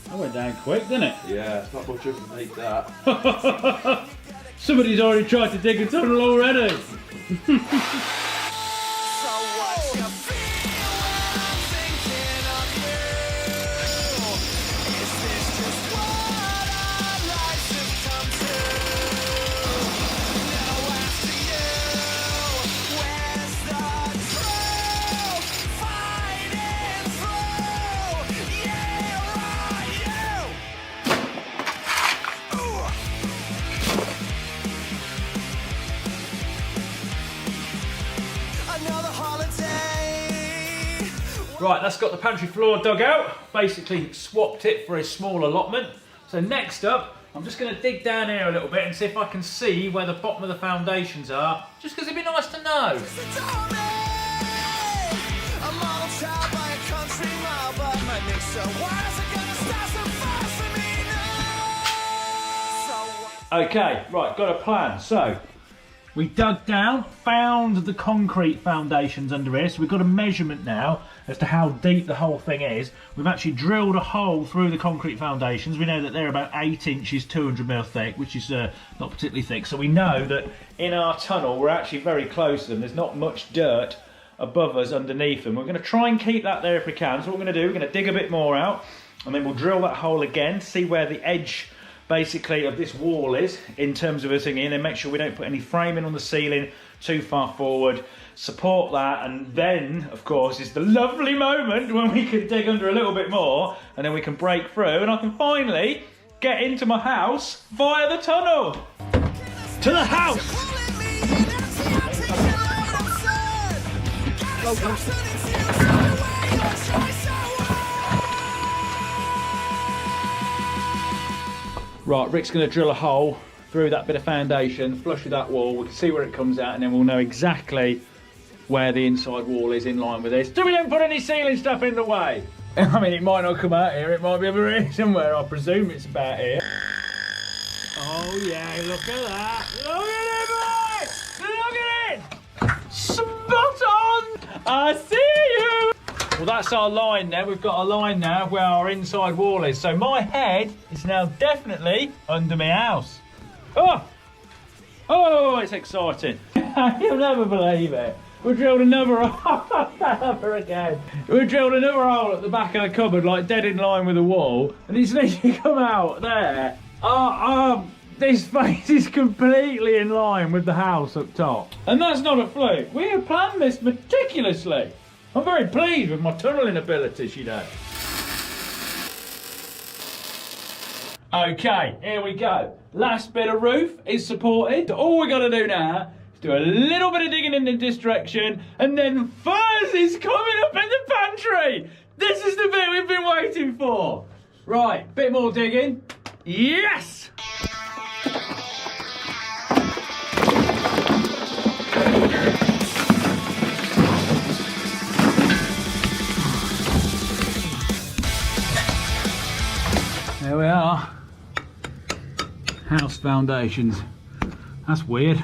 That went down quick, didn't it? Yeah, it's not much of a make that. Somebody's already tried to dig a tunnel already. Right, that's got the pantry floor dug out. Basically swapped it for a small allotment. So next up, I'm just going to dig down here a little bit and see if I can see where the bottom of the foundations are. Just because it'd be nice to know. Okay, right, got a plan. So, we dug down, found the concrete foundations under here, so we've got a measurement now as to how deep the whole thing is. We've actually drilled a hole through the concrete foundations. We know that they're about 8 inches, 200mm thick, which is not particularly thick. So we know that in our tunnel, we're actually very close to them. There's not much dirt above us underneath them. We're going to try and keep that there if we can. So what we're going to do, we're going to dig a bit more out, and then we'll drill that hole again, see where the edge basically of this wall is in terms of a thing in, and make sure we don't put any framing on the ceiling too far forward, support that, and then of course is the lovely moment when we can dig under a little bit more and then we can break through and I can finally get into my house via the tunnel. To the house! Right, Rick's going to drill a hole through that bit of foundation, flush with that wall, we can see where it comes out and then we'll know exactly where the inside wall is in line with this. So we don't put any ceiling stuff in the way. I mean, it might not come out here, it might be over here somewhere, I presume it's about here. Oh yeah, look at that! Look at it, mate! Look at it! Spot on! I see you! Well, that's our line now. We've got a line now where our inside wall is. So my head is now definitely under my house. Oh! Oh, it's exciting. You'll never believe it. We drilled another hole again. We drilled another hole at the back of the cupboard, like dead in line with the wall. And it's literally come out there. This space is completely in line with the house up top. And that's not a fluke. We have planned this meticulously. I'm very pleased with my tunnelling abilities, you know. Okay, here we go. Last bit of roof is supported. All we got to do now is do a little bit of digging in this direction, and then fuzz is coming up in the pantry. This is the bit we've been waiting for. Right, bit more digging. Yes! There we are. House foundations. That's weird.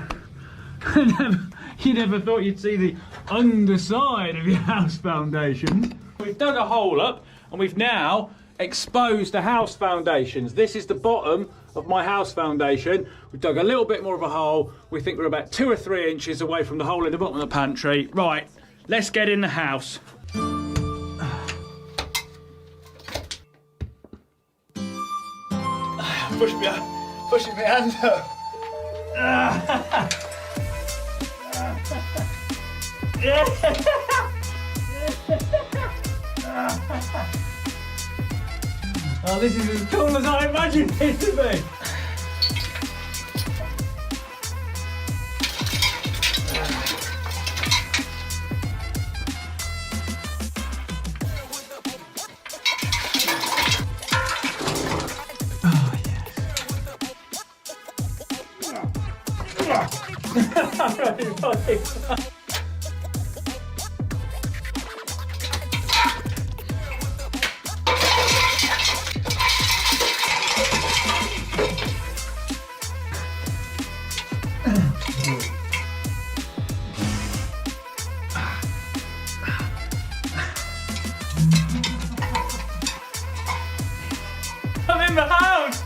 You never thought you'd see the underside of your house foundations. We've dug a hole up and we've now exposed the house foundations. This is the bottom of my house foundation. We've dug a little bit more of a hole. We think we're about 2 or 3 inches away from the hole in the bottom of the pantry. Right, let's get in the house. Pushing my hands up. Oh, this is as cool as I imagined it to be. I'm in the house!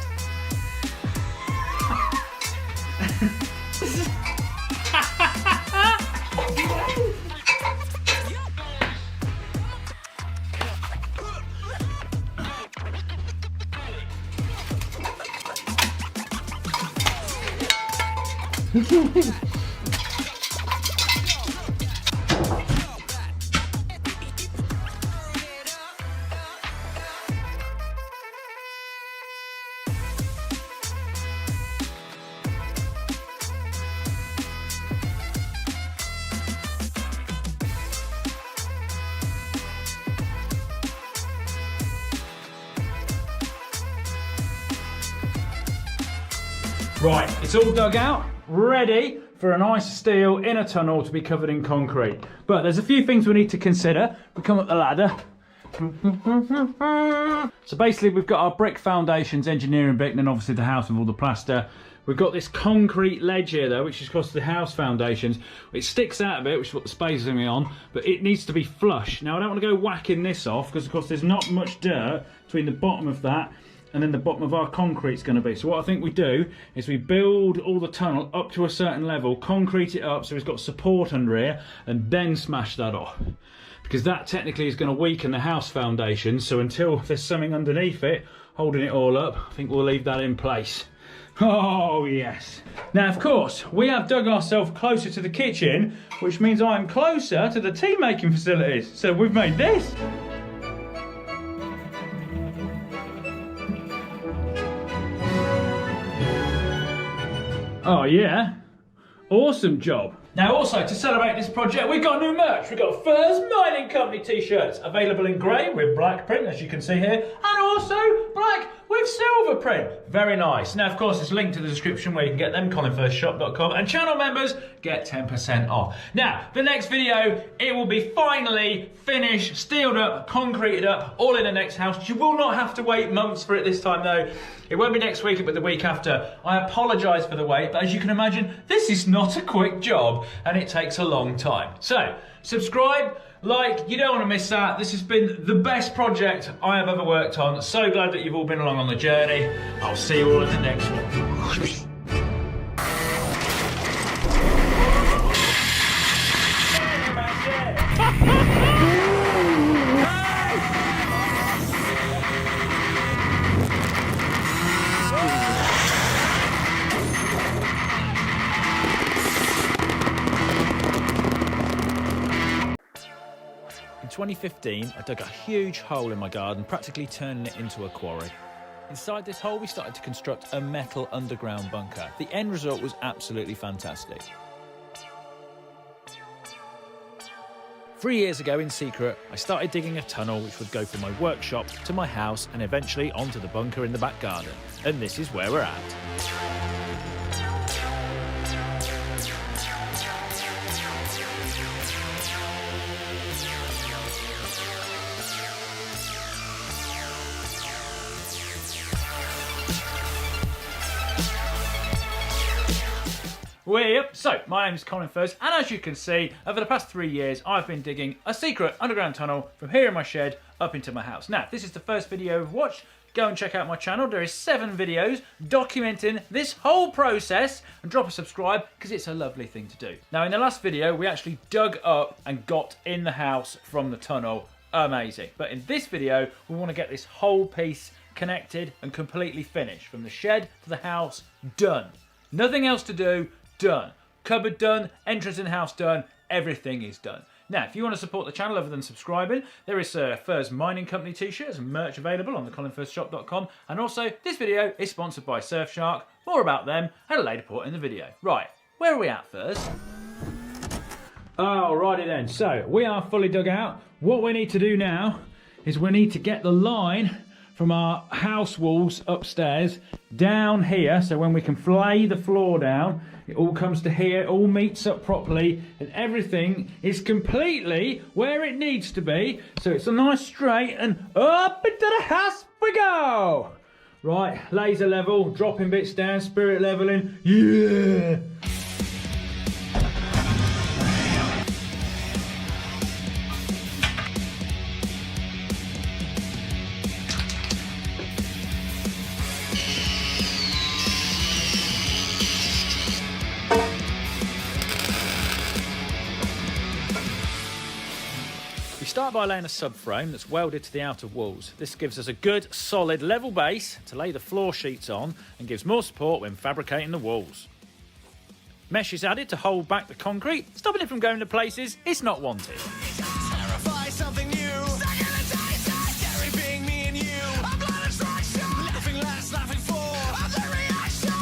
Right, it's all dug out, ready for an ice steel inner tunnel to be covered in concrete. But there's a few things we need to consider. We come up the ladder. So basically we've got our brick foundations, engineering brick, and then obviously the house with all the plaster. We've got this concrete ledge here though, which is across the house foundations. It sticks out a bit, which is what the space is going to be on, but it needs to be flush. Now I don't want to go whacking this off, because of course there's not much dirt between the bottom of that and then the bottom of our concrete's going to be. So what I think we do is we build all the tunnel up to a certain level, concrete it up so it's got support under here, and then smash that off. Because that technically is going to weaken the house foundation, so until there's something underneath it holding it all up, I think we'll leave that in place. Oh yes. Now of course, we have dug ourselves closer to the kitchen, which means I'm closer to the tea making facilities. So we've made this. Oh yeah, awesome job. Now also, to celebrate this project, we've got new merch. We've got Furze Mining Company t-shirts, available in grey with black print, as you can see here, and also black with silver print. Very nice. Now of course, it's linked to the description where you can get them, colinfurze.com, and channel members get 10% off. Now, the next video, it will be finally finished, steeled up, concreted up, all in the next house. You will not have to wait months for it this time though. It won't be next week, but the week after. I apologise for the wait, but as you can imagine, this is not a quick job and it takes a long time. So, subscribe, like, you don't want to miss that. This has been the best project I have ever worked on. So glad that you've all been along on the journey. I'll see you all in the next one. 2015, I dug a huge hole in my garden, practically turning it into a quarry. Inside this hole, we started to construct a metal underground bunker. The end result was absolutely fantastic. 3 years ago, in secret, I started digging a tunnel which would go from my workshop to my house and eventually onto the bunker in the back garden. And this is where we're at. We're up. So, my name's Colinfurze, and as you can see, over the past 3 years, I've been digging a secret underground tunnel from here in my shed up into my house. Now, if this is the first video you've watched, go and check out my channel. There is 7 videos documenting this whole process, and drop a subscribe because it's a lovely thing to do. Now, in the last video, we actually dug up and got in the house from the tunnel. Amazing. But in this video, we want to get this whole piece connected and completely finished. From the shed to the house, done. Nothing else to do. Done. Cupboard done, entrance in the house done, everything is done. Now, if you want to support the channel other than subscribing, there is Furze Mining Company t-shirts and merch available on the colinfurze.com, and also this video is sponsored by Surfshark. More about them at a later point in the video. Right, where are we at first? Alrighty then, so we are fully dug out. What we need to do now is we need to get the line from our house walls upstairs down here, so when we can flay the floor down, it all comes to here, it all meets up properly, and everything is completely where it needs to be, so it's a nice straight, and up into the house we go. Right, laser level, dropping bits down, spirit leveling, yeah. We start by laying a subframe that's welded to the outer walls. This gives us a good, solid, level base to lay the floor sheets on and gives more support when fabricating the walls. Mesh is added to hold back the concrete, stopping it from going to places it's not wanted. Terrify something new. Stuck in the daytime. Scary being me and you. A blood attraction. Laughing last, laughing for. Of the reaction.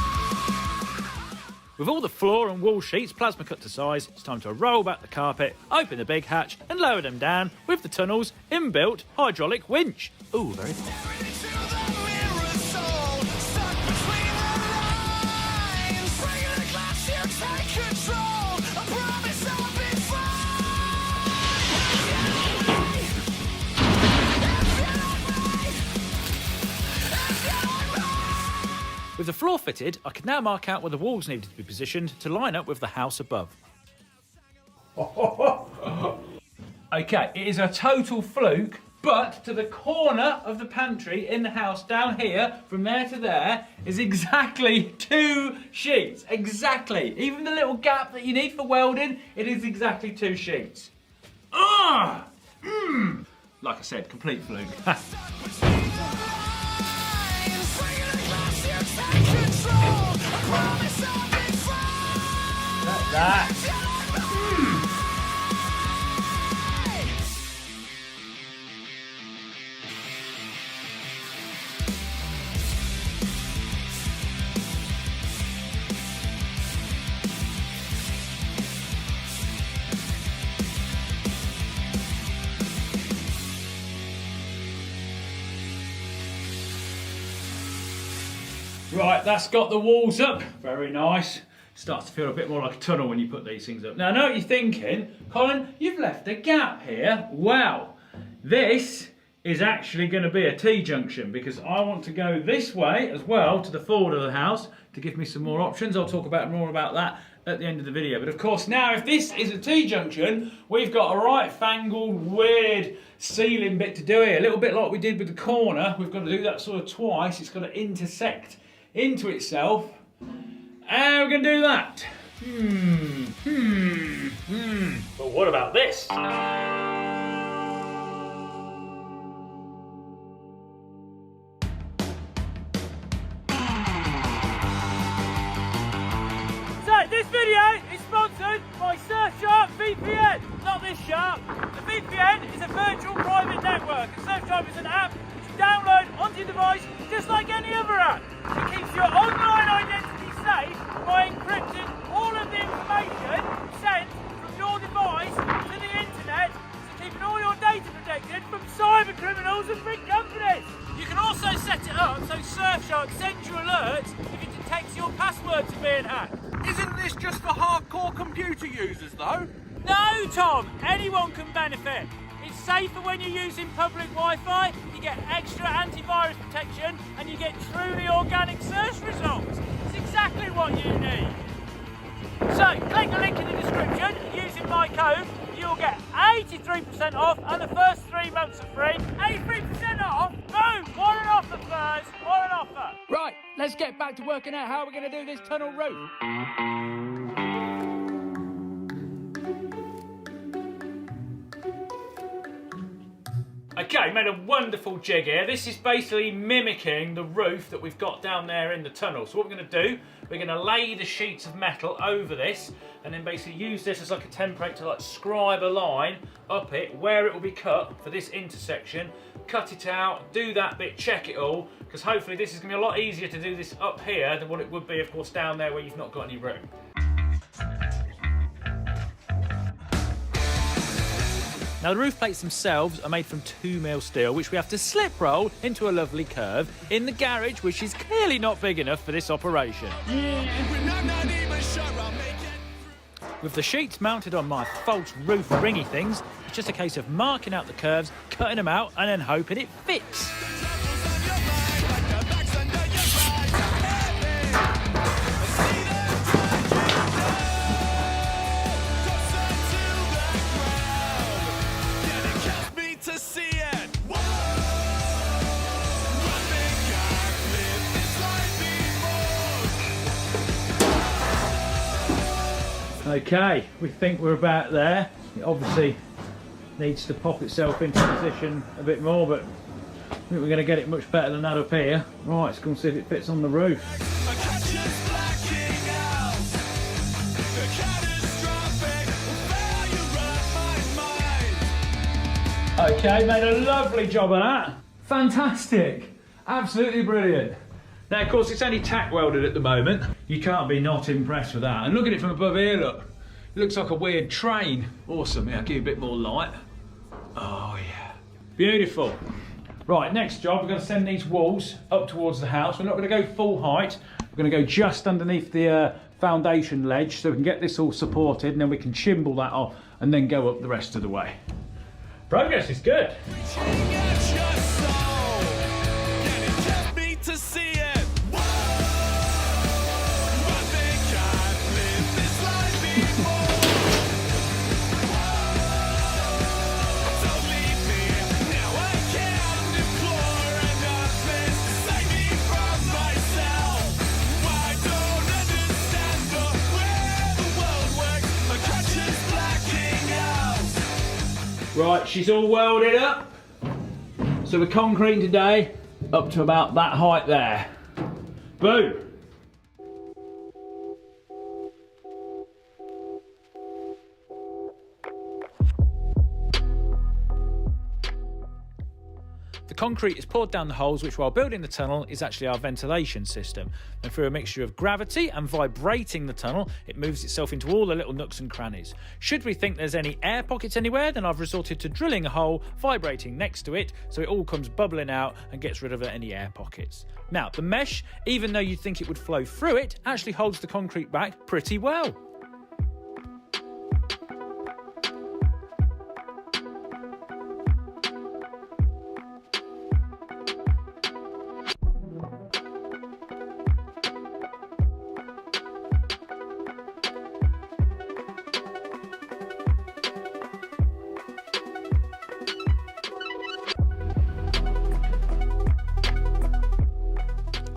With all the floor and wall sheets plasma cut to size, it's time to roll back the carpet, open the big hatch and lower them down with the tunnel's inbuilt hydraulic winch. Ooh, very cool. Staring into the mirror's soul. Stuck between the lines. Breaking the glass, you take control. I promise I'll be fine. With the floor fitted, I can now mark out where the walls needed to be positioned to line up with the house above. Okay, it is a total fluke, but to the corner of the pantry in the house down here, from there to there, is exactly 2 sheets. Exactly. Even the little gap that you need for welding, it is exactly 2 sheets. Like I said, complete fluke. That. Right, that's got the walls up. Very nice. Starts to feel a bit more like a tunnel when you put these things up. Now, I know what you're thinking. Colin, you've left a gap here. Well, this is actually going to be a T-junction because I want to go this way as well to the forward of the house to give me some more options. I'll talk about more about that at the end of the video. But of course, now if this is a T-junction, we've got a right fangled, weird ceiling bit to do here. A little bit like we did with the corner. We've got to do that sort of twice. It's got to intersect into itself. And we're going to do that. But what about this? So this video is sponsored by Surfshark VPN. Not this shark. The VPN is a virtual private network, and Surfshark is an app which you download onto your device just like any other app. It keeps your online identity safe by encrypting all of the information sent from your device to the internet, so keeping all your data protected from cyber criminals and big companies. You can also set it up so Surfshark sends you alerts if it detects your passwords are being hacked. Isn't this just for hardcore computer users, though? No, Tom, anyone can benefit. It's safer when you're using public Wi-Fi, you get extra antivirus protection, and you get truly organic search results. It's exactly what you need. So, click the link in the description, using my code, you'll get 83% off and the first 3 months are free. 83% off? Boom! What an offer, Furs! What an offer! Right, let's get back to working out how we're going to do this tunnel roof. Okay, made a wonderful jig here. This is basically mimicking the roof that we've got down there in the tunnel. So what we're going to do, we're going to lay the sheets of metal over this and then basically use this as like a template to like scribe a line up it where it will be cut for this intersection. Cut it out, do that bit, check it all, because hopefully this is going to be a lot easier to do this up here than what it would be, of course, down there where you've not got any room. Now the roof plates themselves are made from 2mm steel, which we have to slip roll into a lovely curve in the garage, which is clearly not big enough for this operation. With the sheets mounted on my false roof ringy things, it's just a case of marking out the curves, cutting them out and then hoping it fits. Okay, we think we're about there. It obviously needs to pop itself into position a bit more, but I think we're going to get it much better than that up here. Right, let's go and see if it fits on the roof. Okay, made a lovely job of that. Fantastic, absolutely brilliant. Now, of course, it's only tack welded at the moment. You can't be not impressed with that. And look at it from above here, look. It looks like a weird train. Awesome, yeah, I'll give you a bit more light. Oh, yeah. Beautiful. Right, next job, we're going to send these walls up towards the house. We're not going to go full height. We're going to go just underneath the foundation ledge so we can get this all supported, and then we can chimble that off and then go up the rest of the way. Progress is good. Right, she's all welded up. So we're concreting today up to about that height there. Boom. The concrete is poured down the holes, which while building the tunnel is actually our ventilation system. And through a mixture of gravity and vibrating the tunnel, it moves itself into all the little nooks and crannies. Should we think there's any air pockets anywhere, then I've resorted to drilling a hole, vibrating next to it, so it all comes bubbling out and gets rid of any air pockets. Now, the mesh, even though you'd think it would flow through it, actually holds the concrete back pretty well.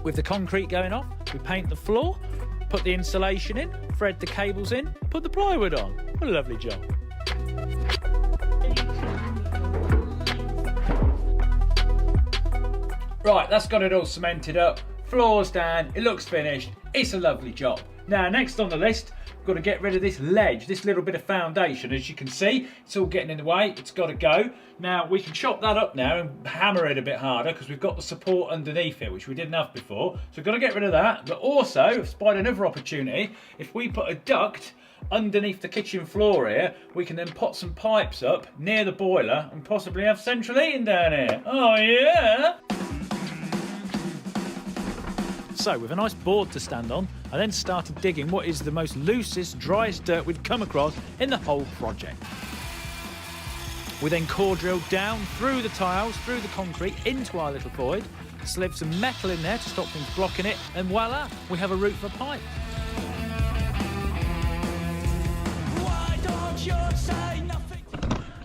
With the concrete going off, we paint the floor, put the insulation in, thread the cables in, put the plywood on. What a lovely job. Right, that's got it all cemented up, floors down, it looks finished, it's a lovely job. Now, next on the list, we've got to get rid of this ledge, this little bit of foundation. As you can see, it's all getting in the way, it's got to go. Now, we can chop that up now and hammer it a bit harder because we've got the support underneath it, which we didn't have before. So we've got to get rid of that, but also, I've spied another opportunity. If we put a duct underneath the kitchen floor here, we can then put some pipes up near the boiler and possibly have central heating down here. Oh, yeah! So, with a nice board to stand on, I then started digging what is the most loosest, driest dirt we'd come across in the whole project. We then core drilled down through the tiles, through the concrete, into our little void, slid some metal in there to stop things blocking it, and voila, we have a route for pipe. Why don't you say nothing?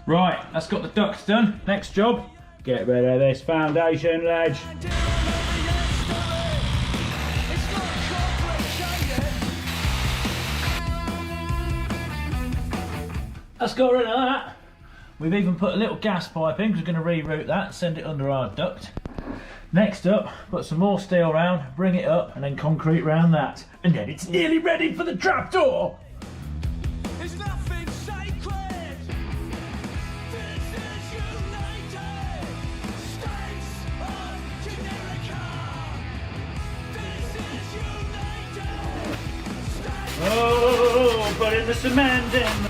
Right, that's got the ducts done. Next job, get rid of this foundation ledge. Let's get rid of that. We've even put a little gas pipe in because we're going to reroute that, send it under our duct. Next up, put some more steel round, bring it up, and then concrete round that. And then it's nearly ready for the trapdoor. There's nothing sacred. This is United States of Generica. This is United States. Oh, put in the cement in.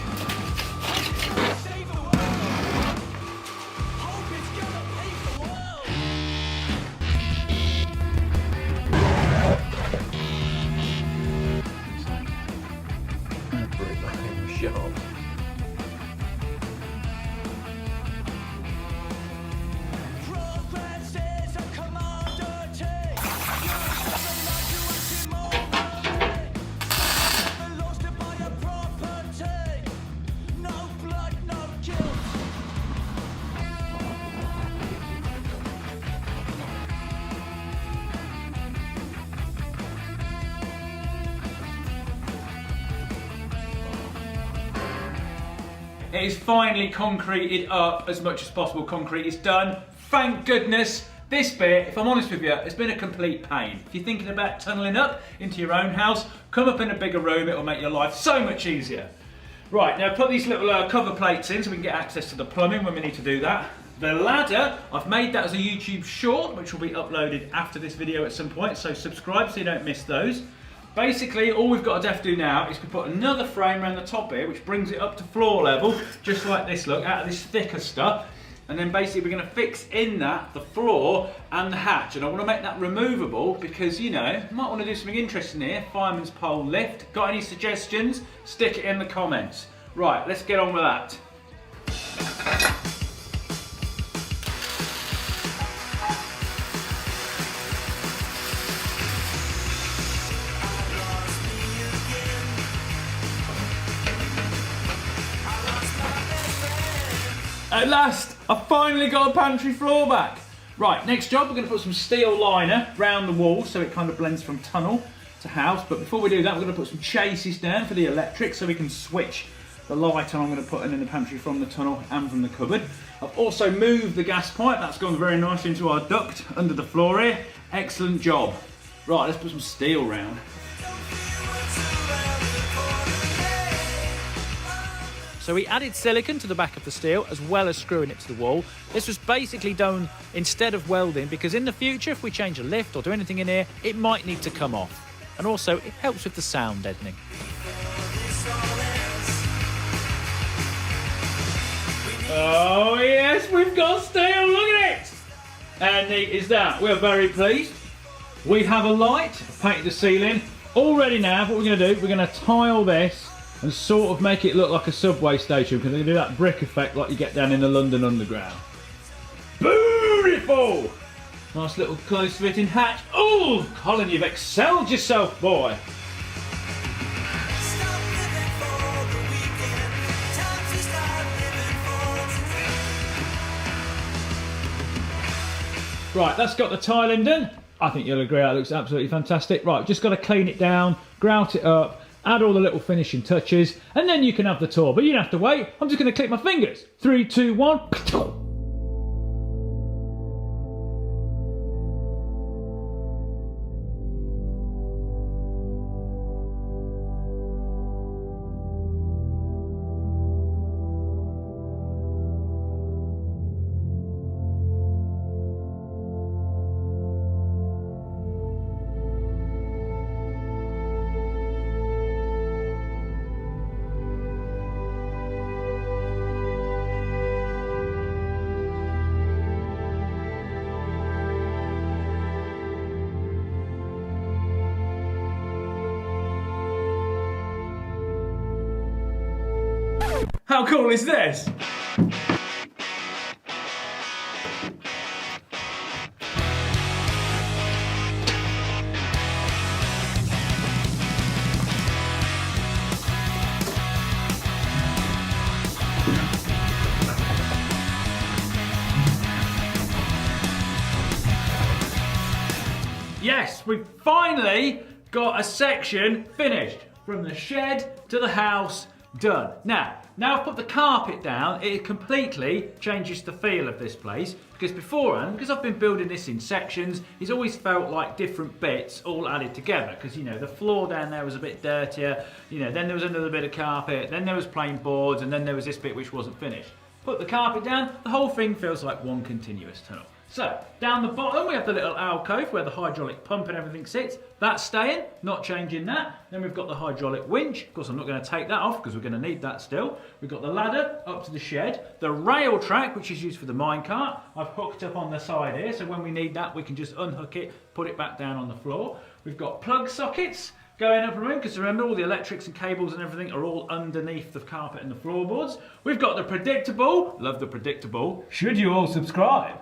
It is finally concreted up as much as possible. Concrete is done. Thank goodness. This bit, if I'm honest with you, it's been a complete pain. If you're thinking about tunnelling up into your own house, come up in a bigger room, it'll make your life so much easier. Right, now put these little cover plates in so we can get access to the plumbing when we need to do that. The ladder, I've made that as a YouTube short, which will be uploaded after this video at some point, so subscribe so you don't miss those. Basically, all we've got to have to do now is to put another frame around the top here, which brings it up to floor level, just like this, look, out of this thicker stuff. And then basically we're going to fix in that the floor and the hatch, and I want to make that removable because, you know, you might want to do something interesting here. Fireman's pole lift. Got any suggestions? Stick it in the comments. Right, let's get on with that. At last, I finally got a pantry floor back. Right, next job, we're going to put some steel liner round the wall so it kind of blends from tunnel to house. But before we do that, we're going to put some chases down for the electric so we can switch the light on I'm going to put in the pantry from the tunnel and from the cupboard. I've also moved the gas pipe. That's gone very nicely into our duct under the floor here. Excellent job. Right, let's put some steel round. So we added silicone to the back of the steel as well as screwing it to the wall. This was basically done instead of welding because in the future if we change a lift or do anything in here it might need to come off. And also it helps with the sound deadening. Oh yes, we've got steel, look at it! How neat is that? We're very pleased. We have a light, painted the ceiling. All ready now, what we're going to do, we're going to tile this and sort of make it look like a subway station because they do that brick effect like you get down in the London Underground. Beautiful! Nice little close fitting hatch. Oh, Colin, you've excelled yourself, boy. Right, that's got the tiling done. I think you'll agree that looks absolutely fantastic. Right, just got to clean it down, grout it up, add all the little finishing touches, and then you can have the tour. But you don't have to wait. I'm just going to click my fingers. 3, 2, 1. How cool is this? Yes, we've finally got a section finished. From the shed to the house, done. Now I've put the carpet down, it completely changes the feel of this place because beforehand, because I've been building this in sections, it's always felt like different bits all added together because, you know, the floor down there was a bit dirtier, you know, then there was another bit of carpet, then there was plain boards, and then there was this bit which wasn't finished. Put the carpet down, the whole thing feels like one continuous tunnel. So, down the bottom we have the little alcove where the hydraulic pump and everything sits. That's staying, not changing that. Then we've got the hydraulic winch. Of course I'm not going to take that off because we're going to need that still. We've got the ladder up to the shed. The rail track, which is used for the minecart, I've hooked up on the side here, so when we need that we can just unhook it, put it back down on the floor. We've got plug sockets going up a room, because remember all the electrics and cables and everything are all underneath the carpet and the floorboards. We've got the predictable, love the predictable, should you all subscribe?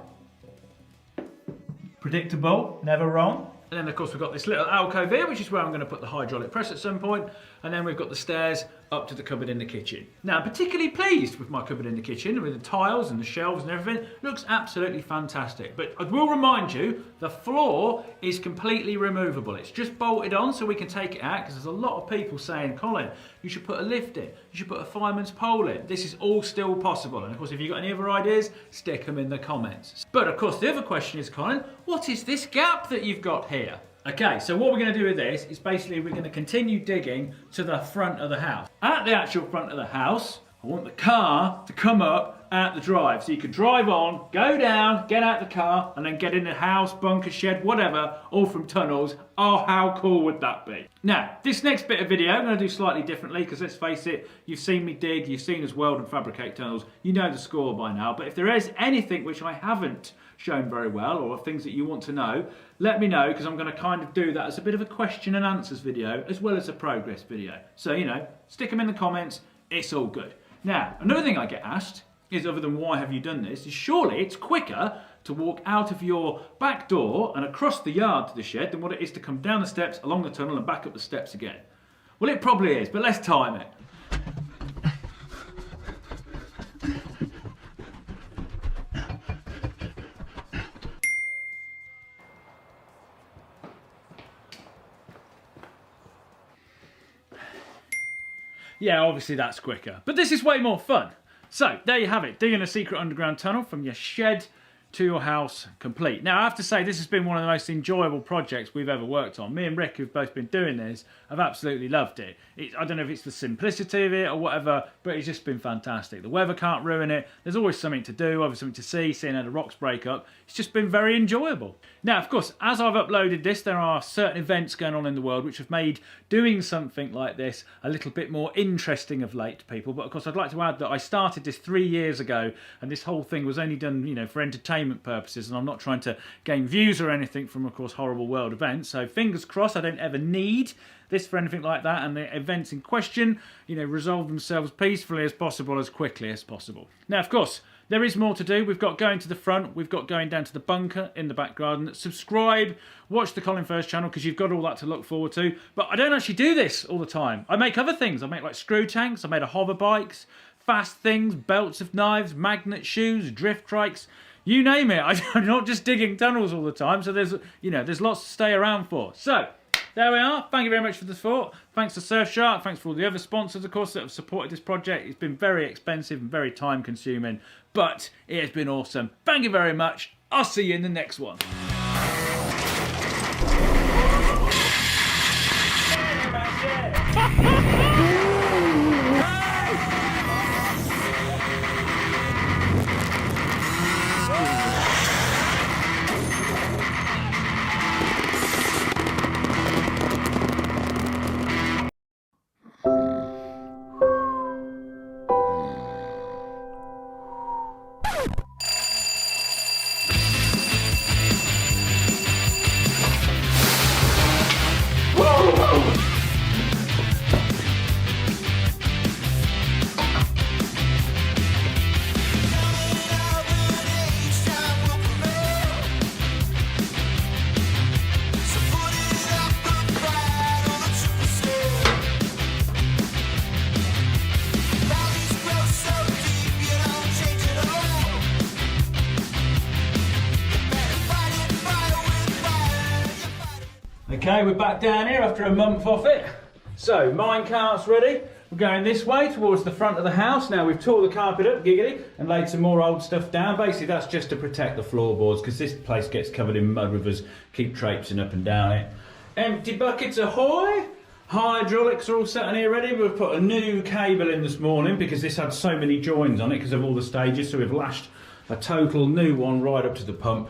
Predictable, never wrong. And then of course we've got this little alcove here, which is where I'm going to put the hydraulic press at some point. And then we've got the stairs up to the cupboard in the kitchen. Now, I'm particularly pleased with my cupboard in the kitchen, with the tiles and the shelves and everything. Looks absolutely fantastic. But I will remind you, the floor is completely removable. It's just bolted on so we can take it out, because there's a lot of people saying, Colin, you should put a lift in, you should put a fireman's pole in. This is all still possible. And of course, if you've got any other ideas, stick them in the comments. But of course, the other question is, Colin, what is this gap that you've got here? Okay, so what we're going to do with this is basically we're going to continue digging to the front of the house. At the actual front of the house, I want the car to come up at the drive. So you could drive on, go down, get out the car, and then get in the house, bunker, shed, whatever, all from tunnels. Oh, how cool would that be? Now, this next bit of video I'm going to do slightly differently, because let's face it, you've seen me dig, you've seen us weld and fabricate tunnels, you know the score by now. But if there is anything which I haven't shown very well, or things that you want to know, let me know, because I'm going to kind of do that as a bit of a question and answers video as well as a progress video. So, you know, stick them in the comments, it's all good. Now, another thing I get asked is, other than why have you done this, is surely it's quicker to walk out of your back door and across the yard to the shed than what it is to come down the steps, along the tunnel and back up the steps again. Well, it probably is, but let's time it. Yeah, obviously that's quicker, but this is way more fun. So, there you have it, digging a secret underground tunnel from your shed to your house complete. Now, I have to say, this has been one of the most enjoyable projects we've ever worked on. Me and Rick, who've both been doing this, have absolutely loved it. I don't know if it's the simplicity of it or whatever, but it's just been fantastic. The weather can't ruin it. There's always something to do, always something to see, seeing how the rocks break up. It's just been very enjoyable. Now, of course, as I've uploaded this, there are certain events going on in the world which have made doing something like this a little bit more interesting of late to people. But of course, I'd like to add that I started this 3 years ago, and this whole thing was only done, you know, for entertainment purposes, and I'm not trying to gain views or anything from, of course, horrible world events. So fingers crossed I don't ever need this for anything like that, and the events in question, you know, resolve themselves peacefully as possible, as quickly as possible. Now, of course, there is more to do. We've got going to the front, we've got going down to the bunker in the back garden. Subscribe, watch the colinfurze channel, because you've got all that to look forward to. But I don't actually do this all the time. I make other things. I make like screw tanks, I made a hover bikes, fast things, belts of knives, magnet shoes, drift trikes, you name it. I'm not just digging tunnels all the time, so there's, you know, there's lots to stay around for. So, there we are. Thank you very much for the support. Thanks to Surfshark. Thanks for all the other sponsors, of course, that have supported this project. It's been very expensive and very time consuming, but it has been awesome. Thank you very much. I'll see you in the next one. Okay, we're back down here after a month off it. So, minecart's ready. We're going this way towards the front of the house. Now, we've tore the carpet up, giggity, and laid some more old stuff down. Basically, that's just to protect the floorboards, because this place gets covered in mud with us keep traipsing up and down it. Empty buckets ahoy! Hydraulics are all set on here ready. We've put a new cable in this morning because this had so many joins on it because of all the stages, so we've lashed a total new one right up to the pump.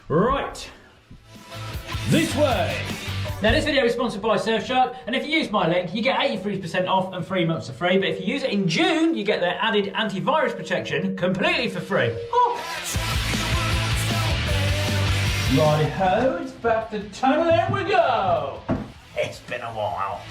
Right, this way. Now this video is sponsored by Surfshark, and if you use my link, you get 83% off and 3 months for free, but if you use it in June, you get their added antivirus protection completely for free. Oh. Righty-ho, it's back to tunneling we go. It's been a while.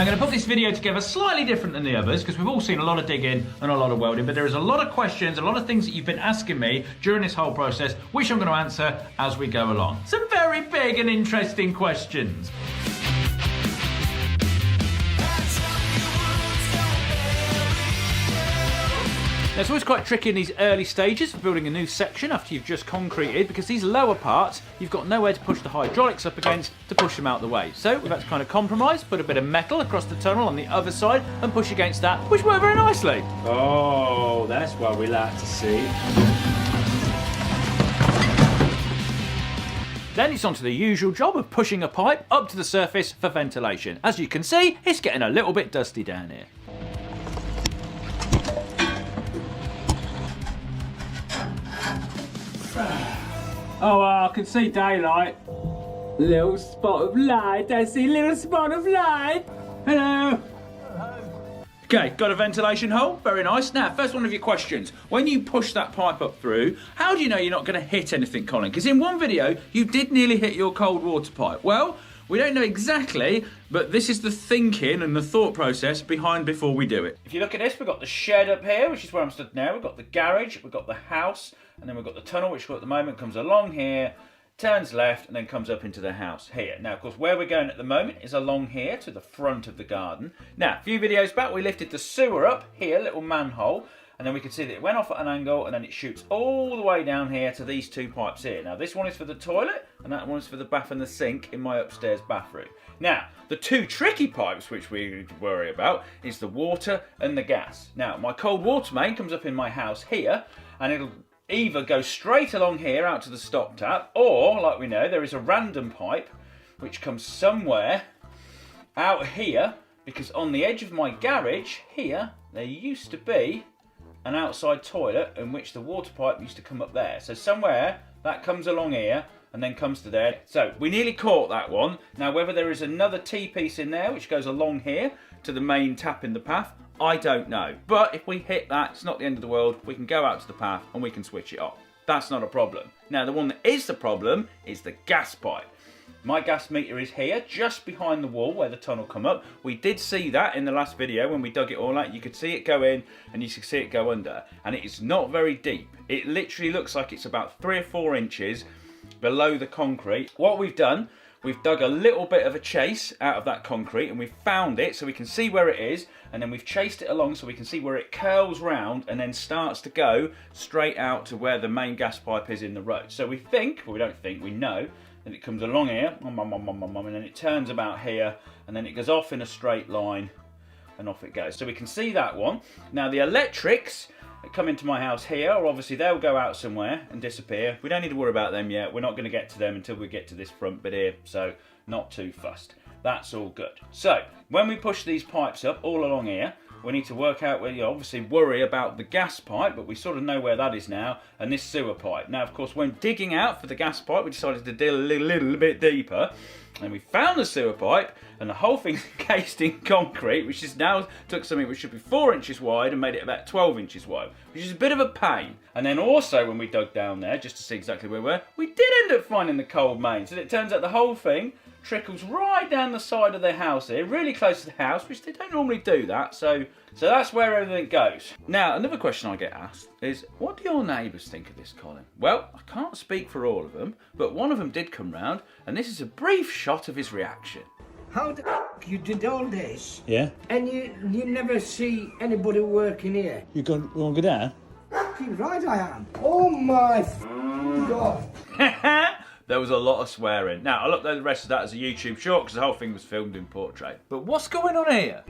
Now I'm going to put this video together slightly different than the others because we've all seen a lot of digging and a lot of welding, but there is a lot of questions, a lot of things that you've been asking me during this whole process, which I'm going to answer as we go along. Some very big and interesting questions. Now, it's always quite tricky in these early stages of building a new section after you've just concreted, because these lower parts, you've got nowhere to push the hydraulics up against to push them out the way. So we've had to kind of compromise, put a bit of metal across the tunnel on the other side and push against that, which worked very nicely. Oh, that's what we like to see. Then it's on to the usual job of pushing a pipe up to the surface for ventilation. As you can see, it's getting a little bit dusty down here. Oh, I can see daylight. Little spot of light. I see little spot of light. Hello. Okay, got a ventilation hole, very nice. Now, first one of your questions. When you push that pipe up through, how do you know you're not going to hit anything, Colin? Because in one video, you did nearly hit your cold water pipe. Well, we don't know exactly, but this is the thinking and the thought process behind before we do it. If you look at this, we've got the shed up here, which is where I'm stood now. We've got the garage, we've got the house, and then we've got the tunnel, which at the moment comes along here, turns left, and then comes up into the house here. Now, of course, where we're going at the moment is along here to the front of the garden. Now, a few videos back, we lifted the sewer up here, little manhole, and then we can see that it went off at an angle, and then it shoots all the way down here to these two pipes here. Now, this one is for the toilet, and that one is for the bath and the sink in my upstairs bathroom. Now, the two tricky pipes which we worry about is the water and the gas. Now, my cold water main comes up in my house here, and it'll either go straight along here out to the stop tap, or, like we know, there is a random pipe which comes somewhere out here, because on the edge of my garage here, there used to be an outside toilet in which the water pipe used to come up there. So somewhere that comes along here and then comes to there. So we nearly caught that one. Now, whether there is another T-piece in there which goes along here to the main tap in the path, I don't know. But if we hit that, it's not the end of the world. We can go out to the path and we can switch it off. That's not a problem. Now, the one that is the problem is the gas pipe. My gas meter is here, just behind the wall where the tunnel come up. We did see that in the last video when we dug it all out. You could see it go in and you could see it go under. And it is not very deep. It literally looks like it's about 3 or 4 inches below the concrete. What we've done, we've dug a little bit of a chase out of that concrete and we've found it so we can see where it is, and then we've chased it along so we can see where it curls round and then starts to go straight out to where the main gas pipe is in the road. So we think, well, we don't think, we know that it comes along here, and then it turns about here, and then it goes off in a straight line and off it goes. So we can see that one. Now, the electrics that come into my house here, or obviously they'll go out somewhere and disappear. We don't need to worry about them yet. We're not going to get to them until we get to this front bit here, so not too fussed. That's all good. So when we push these pipes up all along here, we need to work out where you obviously worry about the gas pipe, but we sort of know where that is now, and this sewer pipe. Now, of course, when digging out for the gas pipe, we decided to dig a little bit deeper, and we found the sewer pipe, and the whole thing's encased in concrete, which is now took something which should be 4 inches wide and made it about 12 inches wide, which is a bit of a pain. And then also, when we dug down there, just to see exactly where we were, we did end up finding the cold main. So it turns out the whole thing trickles right down the side of the house here, really close to the house, which they don't normally do that, so that's where everything goes. Now, another question I get asked is, what do your neighbours think of this, Colin? Well, I can't speak for all of them, but one of them did come round, and this is a brief shot of his reaction. How the f*** you did all this? Yeah. And you never see anybody working here? You want to go down? Fucking right I am. Oh my God. There was a lot of swearing. Now, I'll upload the rest of that as a YouTube short because the whole thing was filmed in portrait. But what's going on here?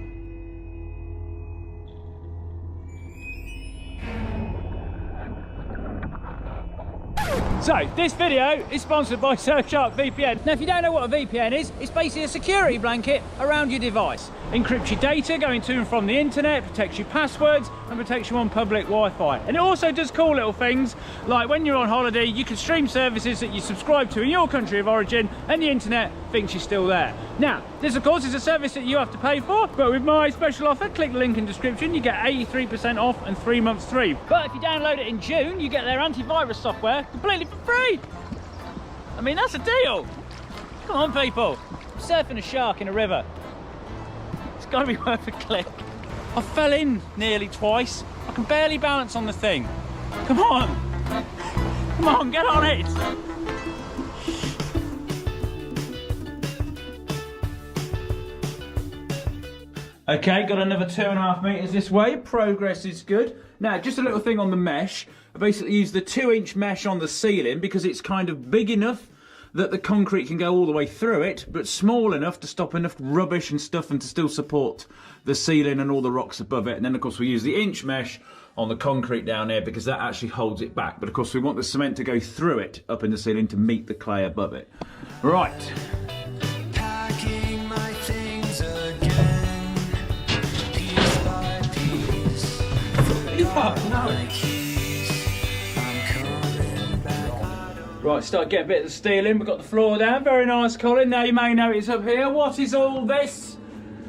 So, this video is sponsored by Surfshark VPN. Now, if you don't know what a VPN is, it's basically a security blanket around your device. Encrypts your data going to and from the internet, protects your passwords, and protects you on public Wi-Fi. And it also does cool little things, like when you're on holiday, you can stream services that you subscribe to in your country of origin, and the internet thinks you're still there. Now, this of course is a service that you have to pay for, but with my special offer, click the link in the description, you get 83% off and 3 months free. But if you download it in June, you get their antivirus software completely for free. I mean, that's a deal. Come on, people. I'm surfing a shark in a river. It's got to be worth a click. I fell in nearly twice. I can barely balance on the thing. Come on. Come on, get on it. Okay, got another 2.5 metres this way. Progress is good. Now, just a little thing on the mesh. I basically used the 2-inch mesh on the ceiling because it's kind of big enough that the concrete can go all the way through it, but small enough to stop enough rubbish and stuff and to still support the ceiling and all the rocks above it. And then, of course, we use the inch mesh on the concrete down there because that actually holds it back. But, of course, we want the cement to go through it up in the ceiling to meet the clay above it. Right. Packing my things again, piece by piece. Right, start getting a bit of the steel in. We've got the floor down. Very nice, Colin. Now you may notice up here, what is all this?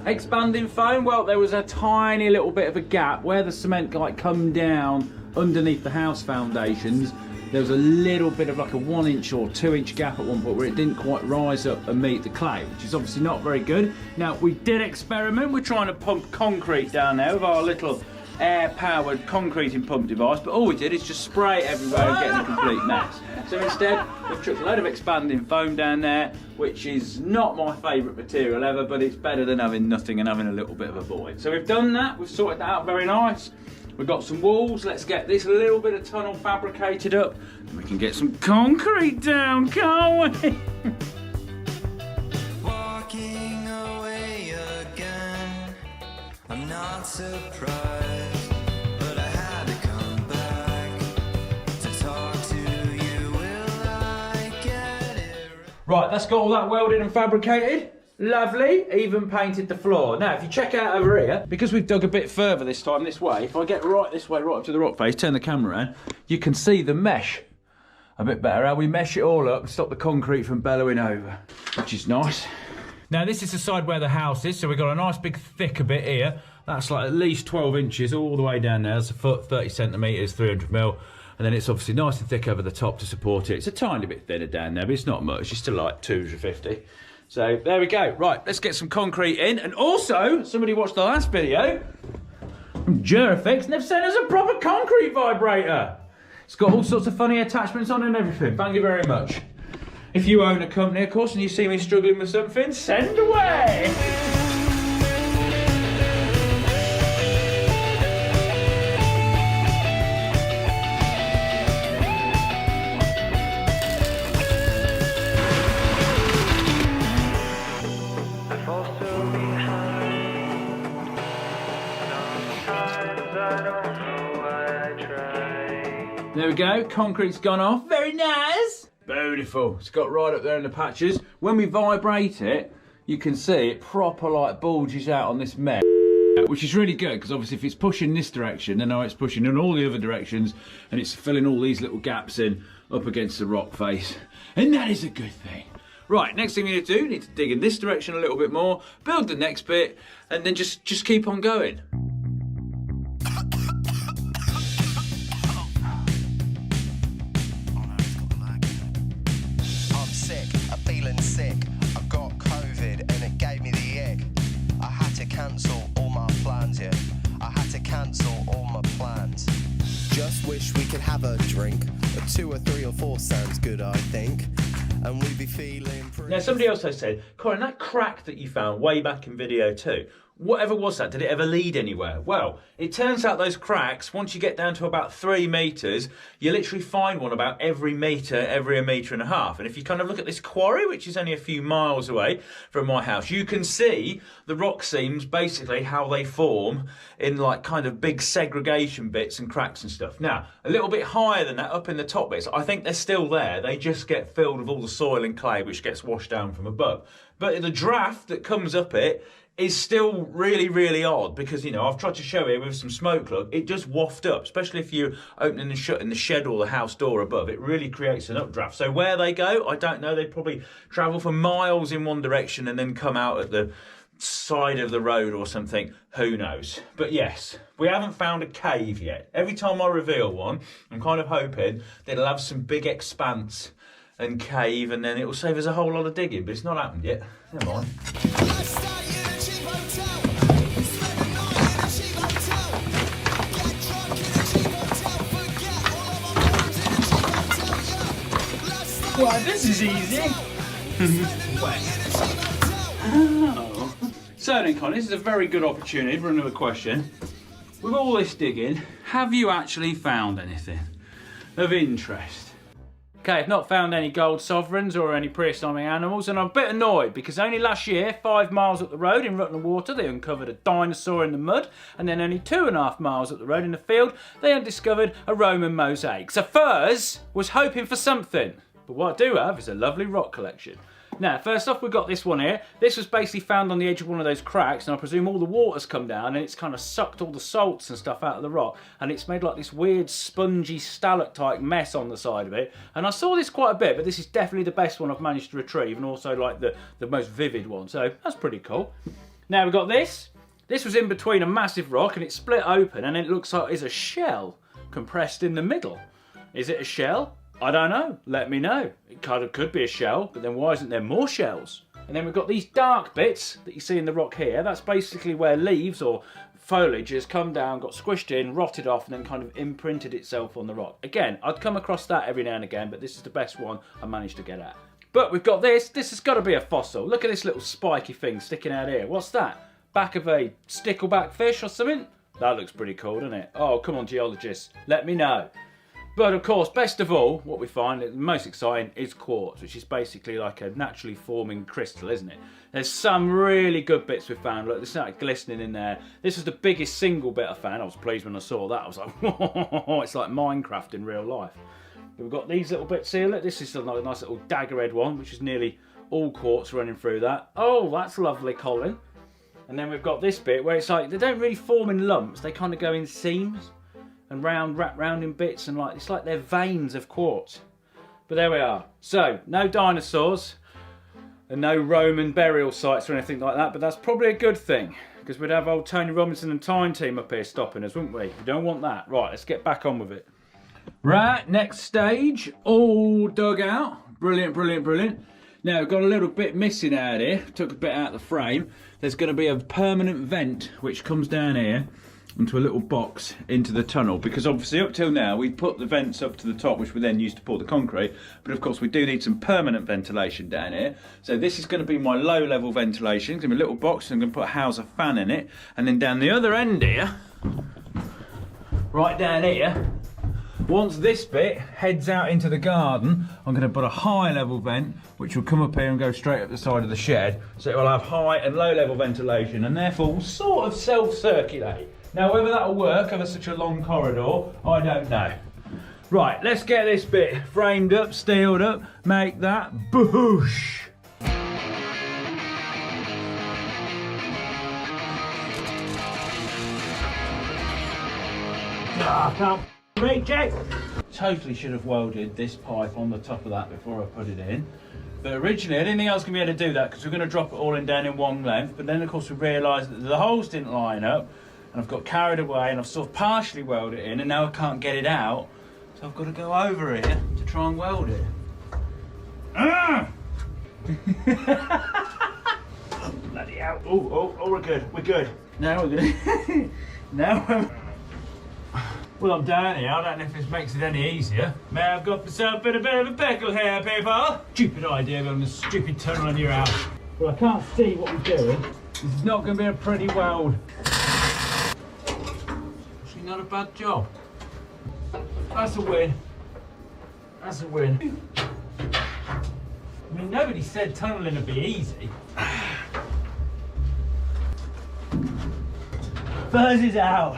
Expanding foam. Well, there was a tiny little bit of a gap where the cement like come down underneath the house foundations. There was a little bit of like a 1-inch or 2-inch gap at one point where it didn't quite rise up and meet the clay, which is obviously not very good. Now, we did experiment. We're trying to pump concrete down there with our little air-powered concreting pump device, but all we did is just spray it everywhere and get a complete mess. So instead, we've chucked a load of expanding foam down there, which is not my favourite material ever, but it's better than having nothing and having a little bit of a void. So we've done that, we've sorted that out very nice. We've got some walls, let's get this little bit of tunnel fabricated up, and we can get some concrete down, can't we? Walking away again, I'm not surprised, but I had to come back to talk to you. Will I get it Right, that's got all that welded and fabricated. Lovely, even painted the floor. Now, if you check out over here, because we've dug a bit further this time this way, if I get right this way, right up to the rock face, turn the camera around, you can see the mesh a bit better. How we mesh it all up and stop the concrete from bellowing over, which is nice. Now, this is the side where the house is, so we've got a nice big thicker bit here. That's like at least 12 inches all the way down there. That's a foot, 30 centimetres, 300 mil. And then it's obviously nice and thick over the top to support it. It's a tiny bit thinner down there, but it's not much. It's still like 250. So there we go. Right, let's get some concrete in. And also, somebody watched the last video from Durafix and they've sent us a proper concrete vibrator. It's got all sorts of funny attachments on and everything. Thank you very much. If you own a company, of course, and you see me struggling with something, send away. There we go, concrete's gone off. Very nice. Beautiful. It's got right up there in the patches. When we vibrate it, you can see it proper like bulges out on this mesh, which is really good because obviously if it's pushing this direction, then now it's pushing in all the other directions and it's filling all these little gaps in up against the rock face. And that is a good thing. Right, next thing we need to do, we need to dig in this direction a little bit more, build the next bit, and then just keep on going. Sick. I got COVID and it gave me the ick. I had to cancel all my plans, yeah. I had to cancel all my plans. Just wish we could have a drink. A 2 or 3 or 4 sounds good, I think. And we'd be feeling pretty... Now, somebody else has said, Colin, that crack that you found way back in video 2, whatever was that? Did it ever lead anywhere? Well, it turns out those cracks, once you get down to about 3 metres, you literally find one about every metre, every 1.5 metres. And if you kind of look at this quarry, which is only a few miles away from my house, you can see the rock seams, basically how they form in like kind of big segregation bits and cracks and stuff. Now, a little bit higher than that, up in the top bits, I think they're still there. They just get filled with all the soil and clay, which gets washed down from above. But the draft that comes up it is still really, really odd because, you know, I've tried to show it with some smoke plug. It just waft up, especially if you're opening and shutting the shed or the house door above. It really creates an updraft. So where they go, I don't know. They probably travel for miles in one direction and then come out at the side of the road or something. Who knows? But yes, we haven't found a cave yet. Every time I reveal one, I'm kind of hoping that it'll have some big expanse and cave and then it will save us a whole lot of digging. But it's not happened yet. Never mind. Well, this is easy. Oh. So then, Colin, this is a very good opportunity for another question. With all this digging, have you actually found anything of interest? Okay, I've not found any gold sovereigns or any prehistoric animals, and I'm a bit annoyed because only last year, 5 miles up the road in Rutland Water, they uncovered a dinosaur in the mud, and then only 2.5 miles up the road in the field, they undiscovered a Roman mosaic. So Furze was hoping for something, but what I do have is a lovely rock collection. Now, first off, we've got this one here. This was basically found on the edge of one of those cracks, and I presume all the water's come down and it's kind of sucked all the salts and stuff out of the rock, and it's made like this weird spongy stalactite mess on the side of it. And I saw this quite a bit, but this is definitely the best one I've managed to retrieve, and also like the most vivid one, so that's pretty cool. Now we've got this. This was in between a massive rock, and it's split open, and it looks like it's a shell compressed in the middle. Is it a shell? I don't know, let me know. It kind of could be a shell, but then why isn't there more shells? And then we've got these dark bits that you see in the rock here. That's basically where leaves or foliage has come down, got squished in, rotted off, and then kind of imprinted itself on the rock. Again, I'd come across that every now and again, but this is the best one I managed to get at. But we've got this. This has got to be a fossil. Look at this little spiky thing sticking out here. What's that? Back of a stickleback fish or something? That looks pretty cool, doesn't it? Oh, come on, geologists, let me know. But of course, best of all, what we find, the most exciting, is quartz, which is basically like a naturally forming crystal, isn't it? There's some really good bits we found. Look, there's like glistening in there. This was the biggest single bit I found. I was pleased when I saw that. I was like, whoa, it's like Minecraft in real life. We've got these little bits here. Look, this is a nice little daggerhead one, which is nearly all quartz running through that. Oh, that's lovely, Colin. And then we've got this bit where it's like, they don't really form in lumps. They kind of go in seams and wrap round in bits, and like it's like they're veins of quartz. But there we are. So, no dinosaurs and no Roman burial sites or anything like that, but that's probably a good thing, because we'd have old Tony Robinson and Time Team up here stopping us, wouldn't we? We don't want that. Right, let's get back on with it. Right, next stage, all dug out. Brilliant, brilliant, brilliant. Now, we've got a little bit missing out here. Took a bit out of the frame. There's going to be a permanent vent which comes down here into a little box into the tunnel, because obviously up till now we put the vents up to the top, which we then used to pour the concrete, but of course we do need some permanent ventilation down here. So this is going to be my low level ventilation. It's going to be a little box, and I'm going to put a house of fan in it, and then down the other end here, right down here, once this bit heads out into the garden, I'm going to put a high level vent which will come up here and go straight up the side of the shed, so it will have high and low level ventilation, and therefore will sort of self-circulate. Now, whether that'll work over such a long corridor, I don't know. Right, let's get this bit framed up, steeled up, make that boosh. I can't reach it. Totally should have welded this pipe on the top of that before I put it in. But originally, I didn't think I was going to be able to do that, because we're going to drop it all in down in one length. But then, of course, we realised that the holes didn't line up, and I've got carried away, and I've sort of partially welded it in, and now I can't get it out, so I've got to go over here to try and weld it. Ah! Bloody hell. Oh, we're good. Now we're good. Now well, I'm down here. I don't know if this makes it any easier. May I've got myself in a bit of a pickle here, people. Stupid idea going to the stupid tunnel in your house. Well, I can't see what we're doing. This is not going to be a pretty weld. Actually, not a bad job. That's a win. That's a win. I mean, nobody said tunnelling would be easy. Furze is out.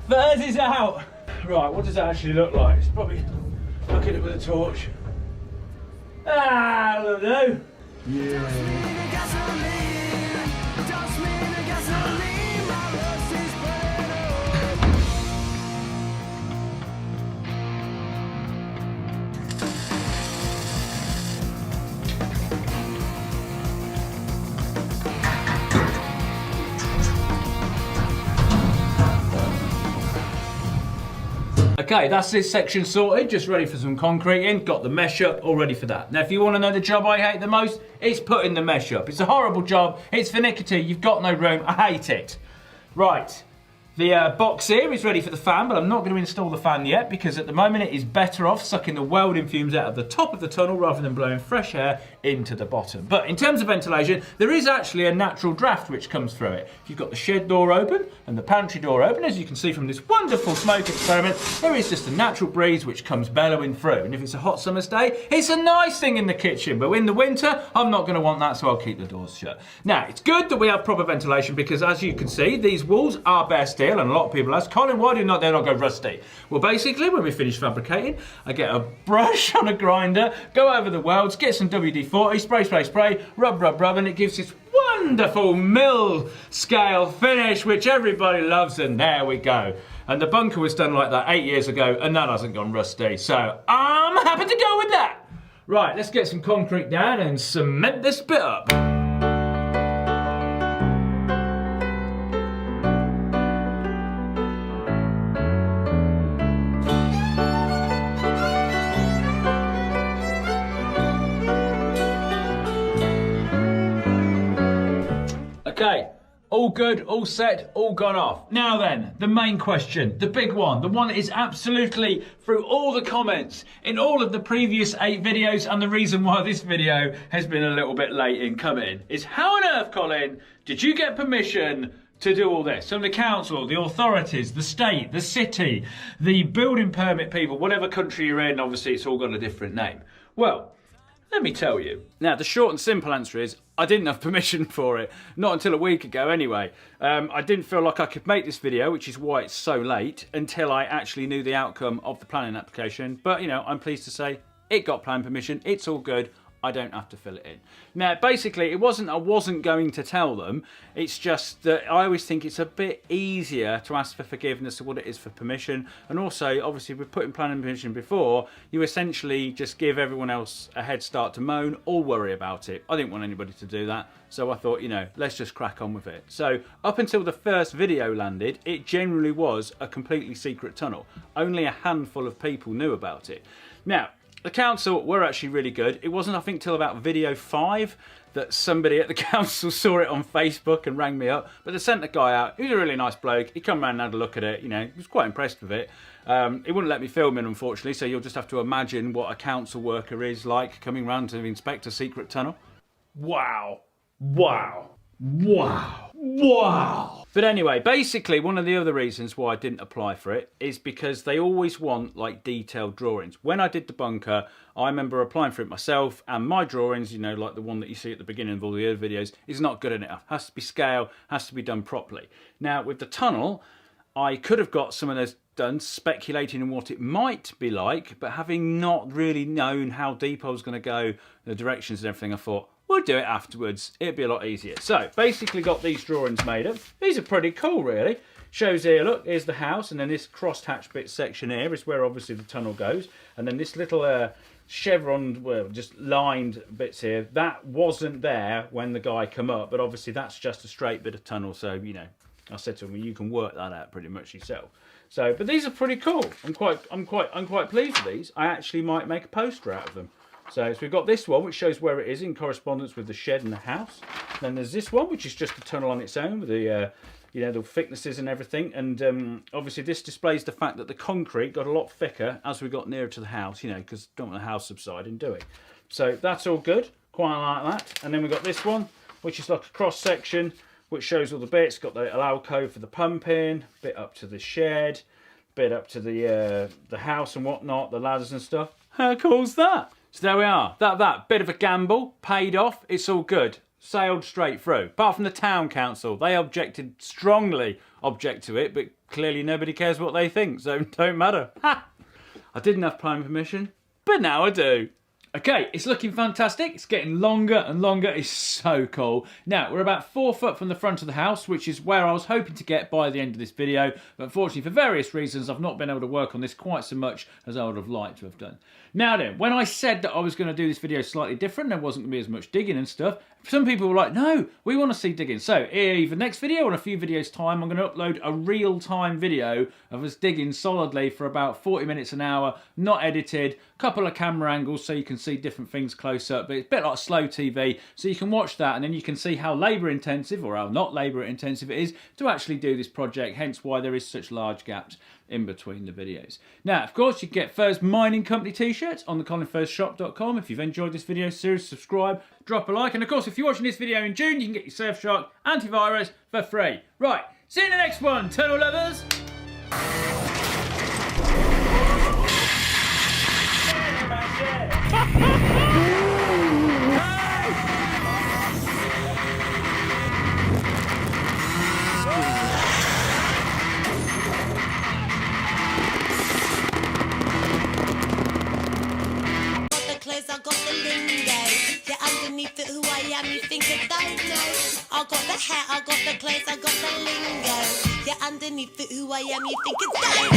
Furze is out. Right, what does that actually look like? It's probably look at it with a torch. Ah, that'll do. Yeah. Okay, that's this section sorted, just ready for some concrete in. Got the mesh up, all ready for that. Now, if you want to know the job I hate the most, it's putting the mesh up. It's a horrible job, it's finicky, you've got no room, I hate it. Right, The box here is ready for the fan, but I'm not going to install the fan yet because at the moment it is better off sucking the welding fumes out of the top of the tunnel rather than blowing fresh air into the bottom. But in terms of ventilation, there is actually a natural draft which comes through it. If you've got the shed door open and the pantry door open, as you can see from this wonderful smoke experiment, there is just a natural breeze which comes bellowing through. And if it's a hot summer's day, it's a nice thing in the kitchen, but in the winter, I'm not going to want that, so I'll keep the doors shut. Now, it's good that we have proper ventilation because as you can see, these walls are bare steel. And a lot of people ask, Colin, why do they not go rusty? Well, basically, when we finish fabricating, I get a brush on a grinder, go over the welds, get some WD-40, spray, rub, and it gives this wonderful mill scale finish, which everybody loves, and there we go. And the bunker was done like that 8 years ago, and that hasn't gone rusty, so I'm happy to go with that. Right, let's get some concrete down and cement this bit up. Okay, all good, all set, all gone off. Now then, the main question, the big one, the one that is absolutely through all the comments in all of the previous 8 videos, and the reason why this video has been a little bit late in coming, is how on earth, Colin, did you get permission to do all this? From the council, the authorities, the state, the city, the building permit people, whatever country you're in, obviously it's all got a different name. Well, let me tell you. Now, the short and simple answer is I didn't have permission for it. Not until a week ago, anyway. I didn't feel like I could make this video, which is why it's so late, until I actually knew the outcome of the planning application. But, you know, I'm pleased to say it got planning permission. It's all good. I don't have to fill it in. Now, basically, it wasn't I wasn't going to tell them. It's just that I always think it's a bit easier to ask for forgiveness of what it is for permission. And also, obviously, we've put in planning permission before, you essentially just give everyone else a head start to moan or worry about it. I didn't want anybody to do that. So I thought, you know, let's just crack on with it. So up until the first video landed, it generally was a completely secret tunnel. Only a handful of people knew about it. Now, the council were actually really good. It wasn't, I think, till about video 5 that somebody at the council saw it on Facebook and rang me up. But they sent the guy out. He was a really nice bloke. He come around and had a look at it. You know, he was quite impressed with it. He wouldn't let me film it, unfortunately. So you'll just have to imagine what a council worker is like coming round to inspect a secret tunnel. Wow. Wow. Wow. Wow. But anyway, basically one of the other reasons why I didn't apply for it is because they always want like detailed drawings. When I did the bunker, I remember applying for it myself, and my drawings, you know, like the one that you see at the beginning of all the other videos, is not good enough. Has to be scale, has to be done properly. Now with the tunnel, I could have got some of those done, speculating on what it might be like, but having not really known how deep I was going to go, the directions and everything, I thought, we'll do it afterwards. It'd be a lot easier. So, basically got these drawings made up. These are pretty cool, really. Shows here, look, here's the house, and then this cross-hatch bit section here is where obviously the tunnel goes. And then this little chevron, well, just lined bits here, that wasn't there when the guy come up, but obviously that's just a straight bit of tunnel, so, you know, I said to him, you can work that out pretty much yourself. So, but these are pretty cool. I'm quite pleased with these. I actually might make a poster out of them. So we've got this one, which shows where it is in correspondence with the shed and the house. Then there's this one, which is just a tunnel on its own with the, you know, the thicknesses and everything. And obviously this displays the fact that the concrete got a lot thicker as we got nearer to the house, you know, because don't want the house subsiding, do we? So that's all good, quite like that. And then we've got this one, which is like a cross section, which shows all the bits. Got the alcove for the pumping, bit up to the shed, bit up to the house and whatnot, the ladders and stuff. How cool's that? So there we are. That bit of a gamble paid off. It's all good. Sailed straight through. Apart from the town council, they strongly object to it, but clearly nobody cares what they think, so it don't matter. Ha! I didn't have planning permission, but now I do. Okay, it's looking fantastic. It's getting longer and longer. It's so cool. Now, we're about 4 foot from the front of the house, which is where I was hoping to get by the end of this video. But unfortunately, for various reasons, I've not been able to work on this quite so much as I would have liked to have done. Now then, when I said that I was going to do this video slightly different, there wasn't going to be as much digging and stuff, some people were like, no, we want to see digging. So, either next video or in a few videos' time, I'm going to upload a real-time video of us digging solidly for about 40 minutes an hour, not edited, couple of camera angles so you can see different things close up, but it's a bit like slow TV, so you can watch that and then you can see how labour intensive or how not labour intensive it is to actually do this project, hence why there is such large gaps in between the videos. Now, of course, you get Furze Mining Company t-shirts on the colinfurzeshop.com. If you've enjoyed this video, seriously subscribe, drop a like, and of course, if you're watching this video in June, you can get your Surfshark antivirus for free. Right, see you in the next one, tunnel lovers. I got the lingo. Yeah, underneath it, who I am, you think I don't know. I got the hat, I got the clothes, I got the lingo. Yeah, underneath it, who I am, you think I don't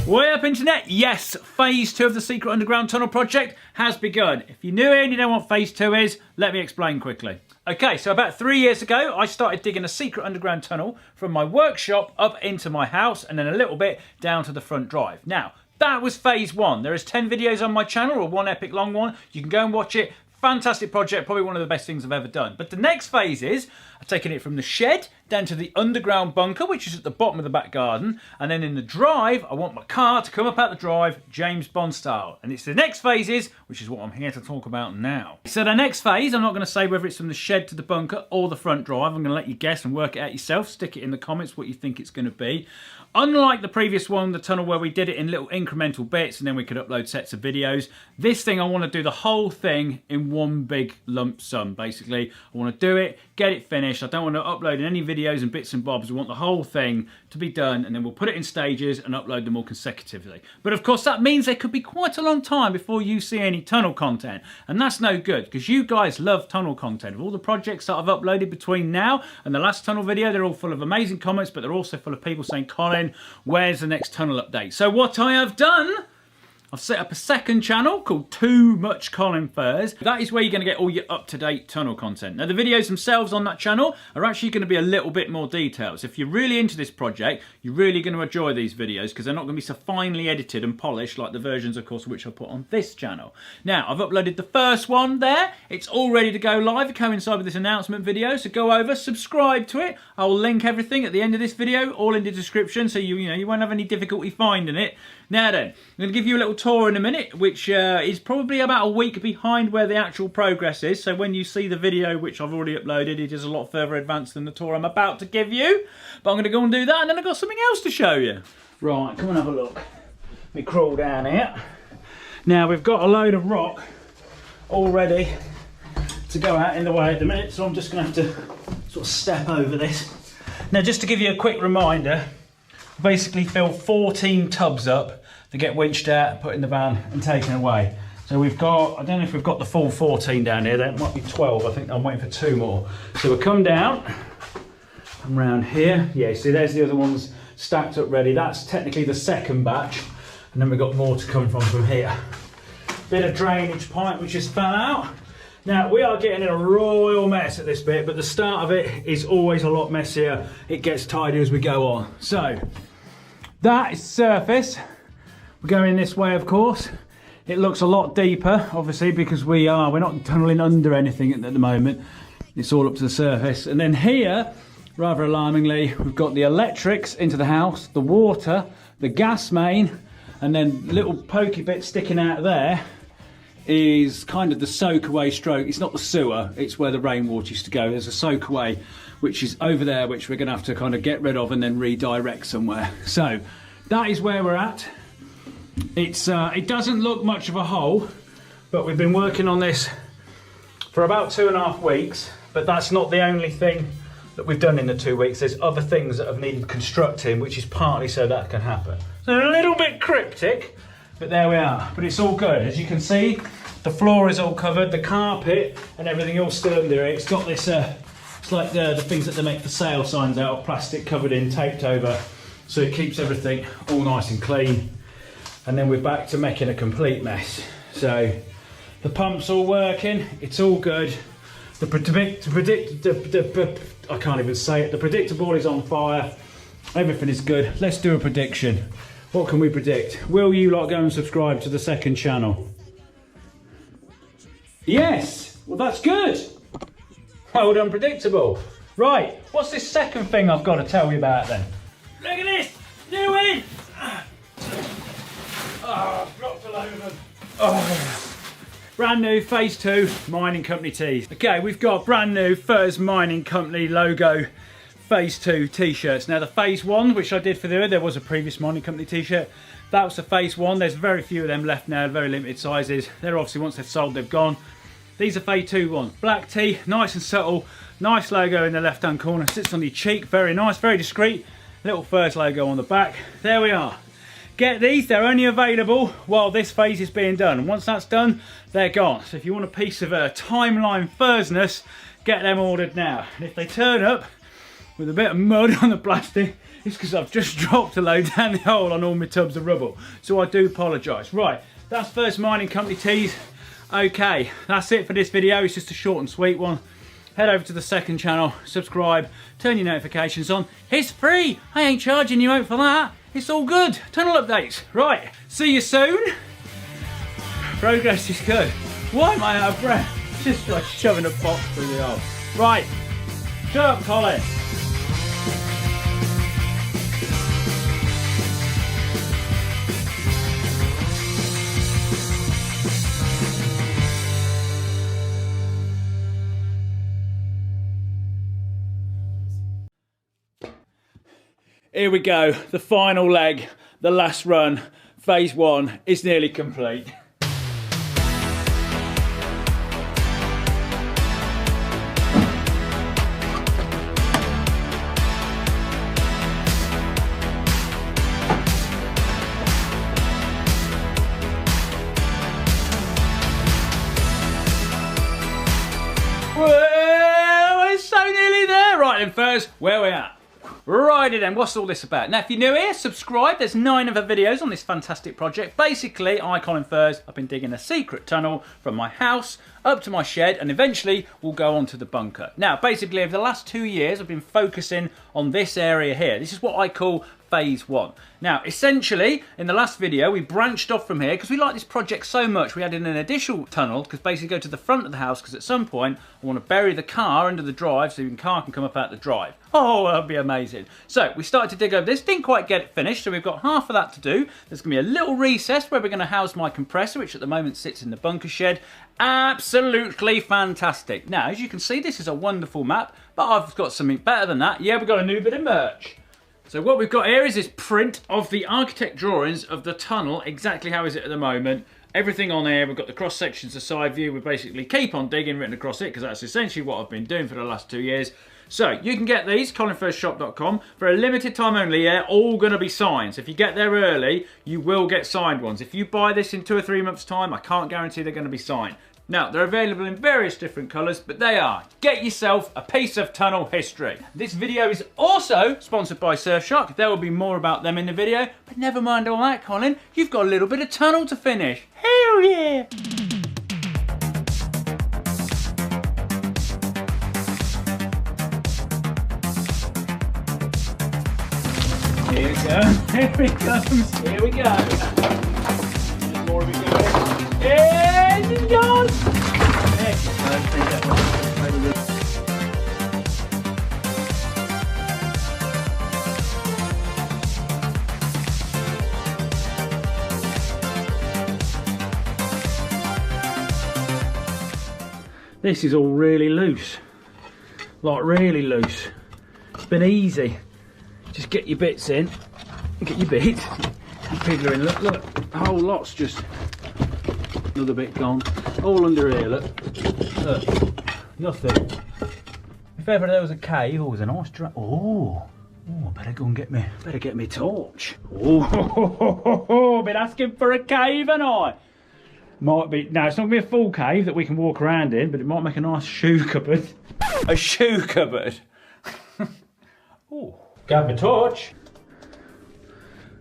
know. Way up internet, yes, phase 2 of the Secret Underground Tunnel project has begun. If you're new here and you know what phase 2 is, let me explain quickly. Okay, so about 3 years ago, I started digging a secret underground tunnel from my workshop up into my house and then a little bit down to the front drive. Now, that was phase 1. There is 10 videos on my channel, or one epic long one. You can go and watch it. Fantastic project, probably one of the best things I've ever done. But the next phase is, I've taken it from the shed down to the underground bunker, which is at the bottom of the back garden. And then in the drive, I want my car to come up out the drive, James Bond style. And it's the next phases, which is what I'm here to talk about now. So the next phase, I'm not going to say whether it's from the shed to the bunker or the front drive. I'm going to let you guess and work it out yourself. Stick it in the comments what you think it's going to be. Unlike the previous one, the tunnel where we did it in little incremental bits and then we could upload sets of videos, this thing I want to do the whole thing in one big lump sum, basically. I want to do it, get it finished. I don't want to upload any videos and bits and bobs. I want the whole thing to be done and then we'll put it in stages and upload them all consecutively. But of course that means there could be quite a long time before you see any tunnel content, and that's no good because you guys love tunnel content. Of all the projects that I've uploaded between now and the last tunnel video, they're all full of amazing comments, but they're also full of people saying, Colin, where's the next tunnel update? So what I have done, I've set up a second channel called Too Much colinfurze. That is where you're going to get all your up-to-date tunnel content. Now the videos themselves on that channel are actually going to be a little bit more detailed. So if you're really into this project, you're really going to enjoy these videos because they're not going to be so finely edited and polished like the versions, of course, which I put on this channel. Now, I've uploaded the first one there. It's all ready to go live. It coincides with this announcement video, so go over, subscribe to it. I will link everything at the end of this video, all in the description, so you won't have any difficulty finding it. Now then, I'm going to give you a little tour in a minute, which is probably about a week behind where the actual progress is. So when you see the video, which I've already uploaded, it is a lot further advanced than the tour I'm about to give you. But I'm going to go and do that, and then I've got something else to show you. Right, come and have a look. Let me crawl down here. Now, we've got a load of rock all ready to go out in the way at the minute, so I'm just going to have to sort of step over this. Now, just to give you a quick reminder, basically fill 14 tubs up to get winched out, put in the van and taken away. So we've got, I don't know if we've got the full 14 down here, there might be 12, I think I'm waiting for 2 more. So we'll come down, come round here, yeah, see there's the other ones stacked up ready, that's technically the second batch, and then we've got more to come from here. Bit of drainage pipe which just fell out. Now we are getting in a royal mess at this bit, but the start of it is always a lot messier. It gets tidier as we go on. So that is surface. We're going this way, of course. It looks a lot deeper, obviously, because we're not tunneling under anything at the moment. It's all up to the surface. And then here, rather alarmingly, we've got the electrics into the house, the water, the gas main, and then little pokey bit sticking out there is kind of the soak-away stroke. It's not the sewer, it's where the rainwater used to go. There's a soak-away, which is over there, which we're going to have to kind of get rid of and then redirect somewhere. So that is where we're at. It doesn't look much of a hole, but we've been working on this for about 2.5 weeks, but that's not the only thing that we've done in the 2 weeks. There's other things that have needed constructing, which is partly so that can happen. So a little bit cryptic, but there we are. But it's all good. As you can see, the floor is all covered, the carpet and everything all still under it. It's got this, it's like the things that they make for sale signs out of plastic covered in, taped over, so it keeps everything all nice and clean. And then we're back to making a complete mess. So the pump's all working, it's all good. I can't even say it. The predictable is on fire. Everything is good. Let's do a prediction. What can we predict? Will you lot go and subscribe to the second channel? Yes! Well, that's good. Well done, predictable. Right, what's this second thing I've got to tell you about then? Look at this! New in! Oh, I've dropped a load of them. Oh. Brand new Phase 2 Mining Company tees. Okay, we've got brand new Furze Mining Company logo Phase 2 t-shirts. Now the Phase 1, which I did for there was a previous Mining Company t-shirt. That was the Phase 1. There's very few of them left now, very limited sizes. They're obviously, once they've sold, they've gone. These are Phase 2 ones. Black tee, nice and subtle. Nice logo in the left-hand corner. Sits on your cheek, very nice, very discreet. Little Furze logo on the back. There we are. Get these, they're only available while this phase is being done. And once that's done, they're gone. So if you want a piece of timeline Furzeness, get them ordered now. And if they turn up with a bit of mud on the plastic, it's because I've just dropped a load down the hole on all my tubs of rubble. So I do apologise. Right, that's Furze Mining Company tees. Okay, that's it for this video. It's just a short and sweet one. Head over to the second channel, subscribe, turn your notifications on. It's free. I ain't charging you out for that. It's all good. Tunnel updates. Right, see you soon. Progress is good. Why am I out of breath? Just like shoving a box through the hole. Right, shut up, Colin. Here we go, the final leg, the last run, Phase 1 is nearly complete. Well, it's so nearly there. Right then, Furze, where we at? Righty then, what's all this about? Now, if you're new here, subscribe. There's 9 other videos on this fantastic project. Basically, I, colinfurze, I've been digging a secret tunnel from my house up to my shed, and eventually we'll go on to the bunker. Now, basically, over the last 2 years, I've been focusing on this area here. This is what I call Phase 1. Now, essentially, in the last video, we branched off from here because we like this project so much. We added an additional tunnel because basically go to the front of the house because at some point I want to bury the car under the drive so the car can come up out the drive. Oh, that'd be amazing. So we started to dig over this, didn't quite get it finished, so we've got half of that to do. There's going to be a little recess where we're going to house my compressor, which at the moment sits in the bunker shed. Absolutely fantastic. Now, as you can see, this is a wonderful map, but I've got something better than that. Yeah, we've got a new bit of merch. So what we've got here is this print of the architect drawings of the tunnel, exactly how is it at the moment. Everything on here, we've got the cross sections, the side view, we basically keep on digging written across it because that's essentially what I've been doing for the last 2 years. So you can get these, colinfurzeshop.com, for a limited time only. They're all going to be signed. So if you get there early, you will get signed ones. If you buy this in 2 or 3 months' time, I can't guarantee they're going to be signed. Now, they're available in various different colours, but they are. Get yourself a piece of tunnel history. This video is also sponsored by Surfshark. There will be more about them in the video, but never mind all that, Colin. You've got a little bit of tunnel to finish. Hell yeah! Here we go. Here it comes. Here we go. There's more of it going. Here it goes. This is all really loose. Like really loose. It's been easy. Just get your bits in. Get your bits. Your pigler in. Look, look. The whole lot's just another bit gone. All under here, look. Look. Nothing. If ever there was a cave, or was a nice drop. Oh, better go and get me torch. Oh, been asking for a cave, and I might be. Now it's not gonna be a full cave that we can walk around in, but it might make a nice shoe cupboard. A shoe cupboard. Oh. Got my torch.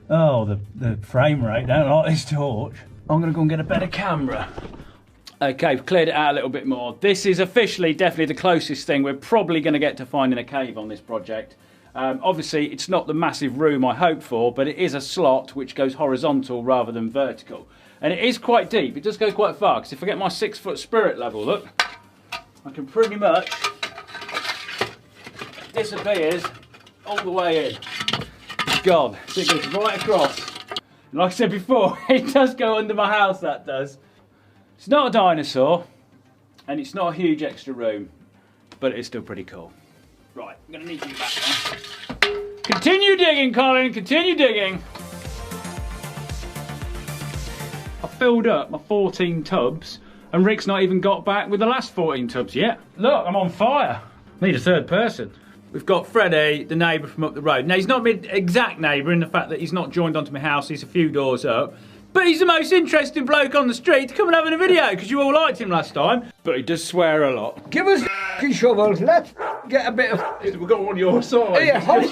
Oh, the frame rate, don't like this torch. I'm gonna go and get a better camera. Okay, we've cleared it out a little bit more. This is officially definitely the closest thing we're probably gonna get to finding a cave on this project. Obviously, it's not the massive room I hoped for, but it is a slot which goes horizontal rather than vertical. And it is quite deep. It does go quite far, because if I get my 6-foot spirit level, look, I can pretty much disappears all the way in. God, so it goes right across. And like I said before, it does go under my house, that does. It's not a dinosaur, and it's not a huge extra room, but it is still pretty cool. Right, I'm going to need you back now. Continue digging, Colin, continue digging. I filled up my 14 tubs, and Rick's not even got back with the last 14 tubs yet. Look, I'm on fire. Need a third person. We've got Freddie, the neighbour from up the road. Now, he's not my exact neighbour in the fact that he's not joined onto my house, he's a few doors up. But he's the most interesting bloke on the street to come and have a video, because you all liked him last time. But he does swear a lot. Give us the shovels, let's get a bit of... We've got on your side. Here, hold it.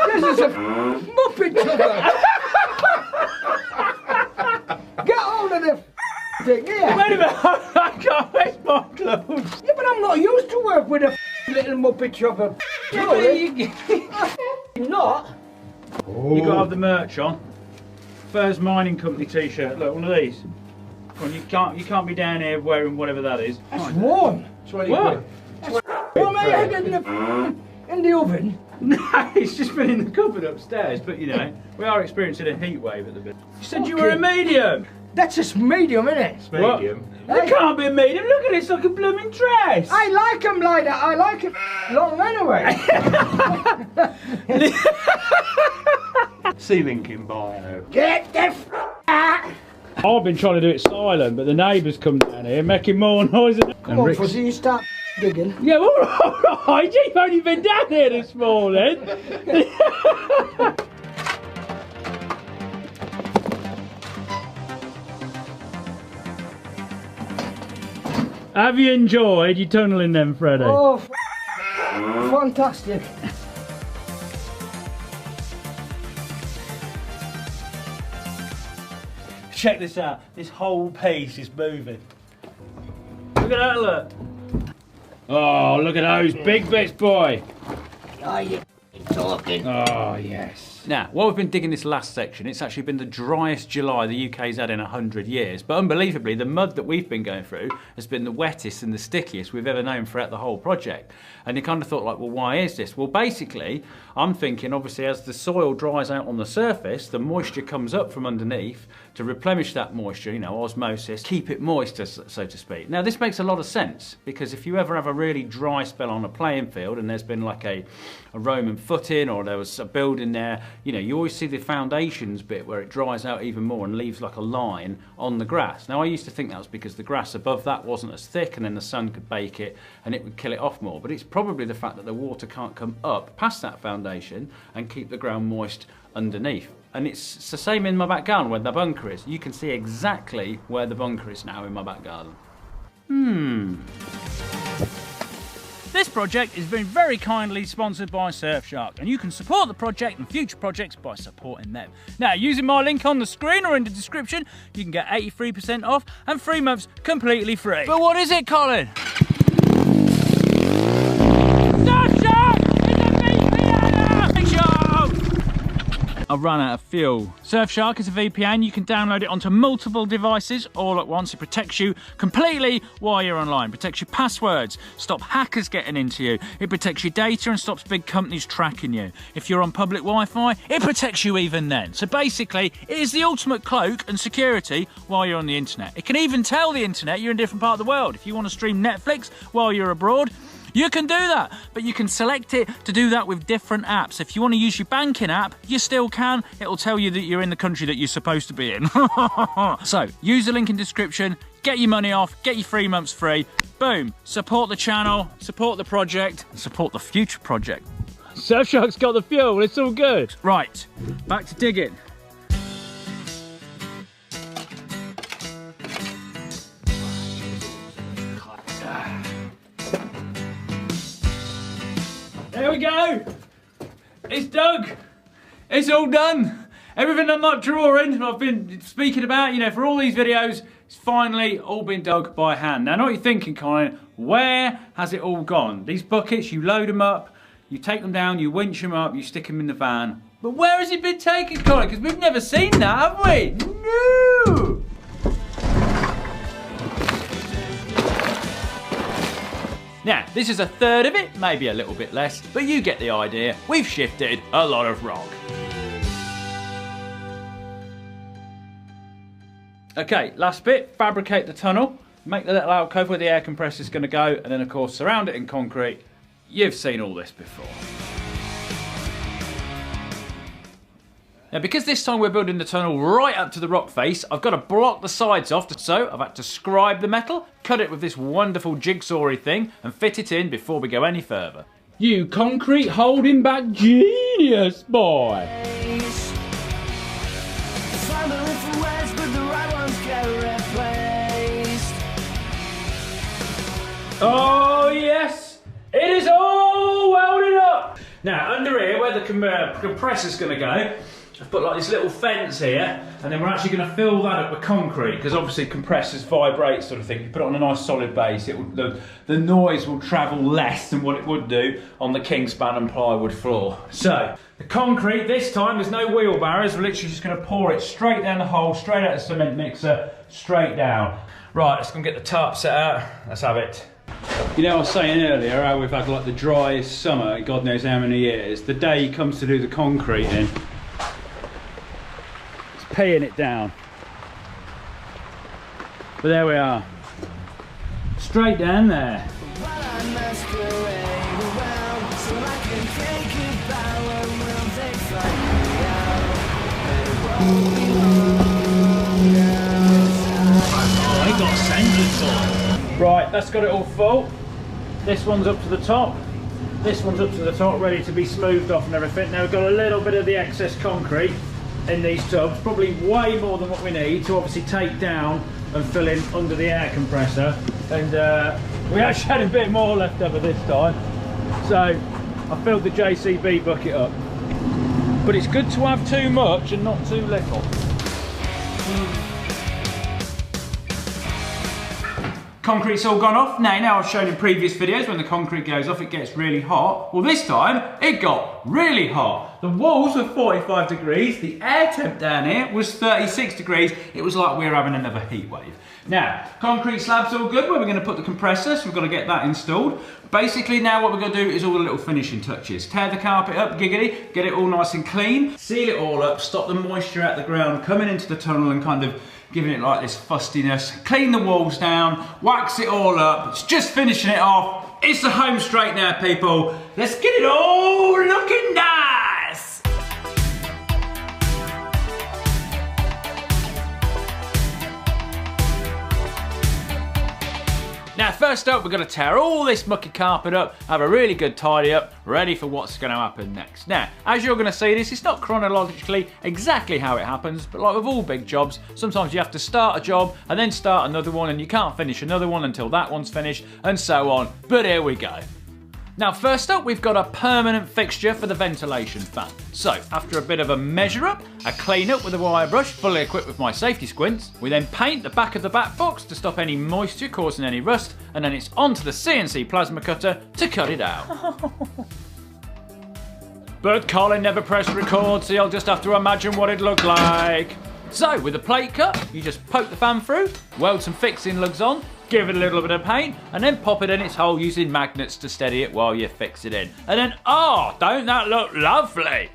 This is a muppet shovel. Get hold of the thing, here. Wait a minute, I can't waste my clothes. Yeah, but I'm not used to work with a little muppet shovel. Not. You've got to have the merch on. Furze Mining Company t-shirt. Look, one of these. Well, you can't be down here wearing whatever that is. That's warm. 20 What? quid. Warm in the oven. No, it's just been in the cupboard upstairs, but you know, we are experiencing a heat wave at the bit. You said you were a medium. That's just medium, isn't it? Medium. It can't be a medium. Look at it, it's like a blooming dress. I like them like that. I like it long anyway. See link in bio. Get the out. I've been trying to do it silent, but the neighbours come down here making more noise. Come on, Fuzzy, you start digging. Yeah, all right. You've only been down here this morning. Have you enjoyed your tunnelling then, Freddie? Oh, fantastic. Check this out. This whole piece is moving. Look at that, look. Oh, look at those big bits, boy. Are you talking? Oh, yes. Now, while we've been digging this last section, it's actually been the driest July the UK's had in 100 years. But unbelievably, the mud that we've been going through has been the wettest and the stickiest we've ever known throughout the whole project. And you kind of thought, like, well, why is this? Well, basically, I'm thinking, obviously, as the soil dries out on the surface, the moisture comes up from underneath to replenish that moisture, you know, osmosis, keep it moist, so to speak. Now, this makes a lot of sense, because if you ever have a really dry spell on a playing field and there's been like a Roman footing or there was a building there, you know, you always see the foundations bit where it dries out even more and leaves like a line on the grass. Now, I used to think that was because the grass above that wasn't as thick and then the sun could bake it and it would kill it off more. But it's probably the fact that the water can't come up past that foundation and keep the ground moist underneath. And it's the same in my back garden where the bunker is. You can see exactly where the bunker is now in my back garden. This project is being very kindly sponsored by Surfshark, and you can support the project and future projects by supporting them. Now, using my link on the screen or in the description, you can get 83% off and 3 months completely free. But what is it, Colin? I've run out of fuel. Surfshark is a VPN. You can download it onto multiple devices all at once. It protects you completely while you're online. Protects your passwords, stop hackers getting into you. It protects your data and stops big companies tracking you. If you're on public Wi-Fi, it protects you even then. So basically, it is the ultimate cloak and security while you're on the internet. It can even tell the internet you're in a different part of the world. If you want to stream Netflix while you're abroad, you can do that, but you can select it to do that with different apps. If you want to use your banking app, you still can. It'll tell you that you're in the country that you're supposed to be in. So, use the link in description, get your money off, get your 3 months free. Boom. Support the channel, support the project, support the future project. Surfshark's got the fuel, it's all good. Right, back to digging. There we go. It's dug. It's all done. Everything I'm not drawing, I've been speaking about, you know, for all these videos, it's finally all been dug by hand. Now, I know what you're thinking, Colin, where has it all gone? These buckets, you load them up, you take them down, you winch them up, you stick them in the van. But where has it been taken, Colin? Because we've never seen that, have we? No! Now, this is a third of it, maybe a little bit less, but you get the idea. We've shifted a lot of rock. Okay, last bit, fabricate the tunnel, make the little alcove where the air compressor is going to go, and then of course surround it in concrete. You've seen all this before. Now, because this time we're building the tunnel right up to the rock face, I've got to block the sides off, so I've had to scribe the metal, cut it with this wonderful jigsaw-y thing, and fit it in before we go any further. You concrete holding back genius, boy! Oh yes, it is all welded up. Now under here, where the compressor's going to go, I've put like this little fence here, and then we're actually going to fill that up with concrete, because obviously compressors vibrate, sort of thing. If you put it on a nice solid base, it will, the noise will travel less than what it would do on the Kingspan and plywood floor. So the concrete this time, there's no wheelbarrows. We're literally just going to pour it straight down the hole, straight out of the cement mixer, straight down. Right, let's go and get the tarp set out. Let's have it. You know, I was saying earlier how we've had like the driest summer in God knows how many years. The day he comes to do the concrete in, it's peeing it down. But there we are. Straight down there. Oh, he got sandals on. Right, that's got it all full. This one's up to the top. This one's up to the top, ready to be smoothed off and everything. Now we've got a little bit of the excess concrete in these tubs, probably way more than what we need to obviously take down and fill in under the air compressor. And we actually had a bit more left over this time. So I filled the JCB bucket up. But it's good to have too much and not too little. Concrete's all gone off. Now I've shown in previous videos when the concrete goes off it gets really hot. Well, this time it got really hot. The walls were 45 degrees, the air temp down here was 36 degrees. It was like we were having another heat wave. Now, concrete slab's all good. Where we're going to put the compressor, so we've got to get that installed. Basically now what we're going to do is all the little finishing touches. Tear the carpet up, giggity, get it all nice and clean, seal it all up, stop the moisture out the ground coming into the tunnel and kind of giving it like this fustiness. Clean the walls down, wax it all up. It's just finishing it off. It's the home straight now, people. Let's get it all looking nice. Now, first up, we're going to tear all this mucky carpet up, have a really good tidy up, ready for what's going to happen next. Now, as you're going to see this, it's not chronologically exactly how it happens, but like with all big jobs, sometimes you have to start a job and then start another one, and you can't finish another one until that one's finished, and so on. But here we go. Now, first up, we've got a permanent fixture for the ventilation fan. So, after a bit of a measure up, a clean up with a wire brush, fully equipped with my safety squints, we then paint the back of the back box to stop any moisture causing any rust, and then it's onto the CNC plasma cutter to cut it out. But Colin never pressed record, so you'll just have to imagine what it looked like. So, with a plate cut, you just poke the fan through, weld some fixing lugs on, give it a little bit of paint, and then pop it in its hole using magnets to steady it while you fix it in. And then, oh, don't that look lovely?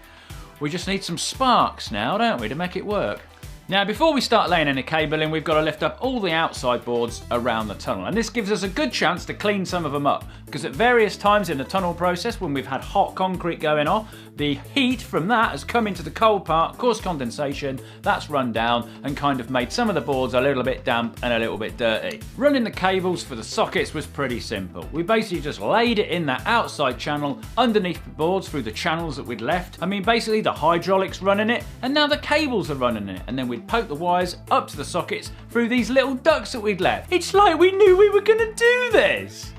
We just need some sparks now, don't we, to make it work? Now, before we start laying any cable in, we've got to lift up all the outside boards around the tunnel. And this gives us a good chance to clean some of them up, because at various times in the tunnel process, when we've had hot concrete going off, the heat from that has come into the cold part, caused condensation, that's run down and kind of made some of the boards a little bit damp and a little bit dirty. Running the cables for the sockets was pretty simple. We basically just laid it in that outside channel underneath the boards through the channels that we'd left. I mean, basically the hydraulics running it, and now the cables are running it, and then we'd poke the wires up to the sockets through these little ducts that we'd left. It's like we knew we were gonna do this.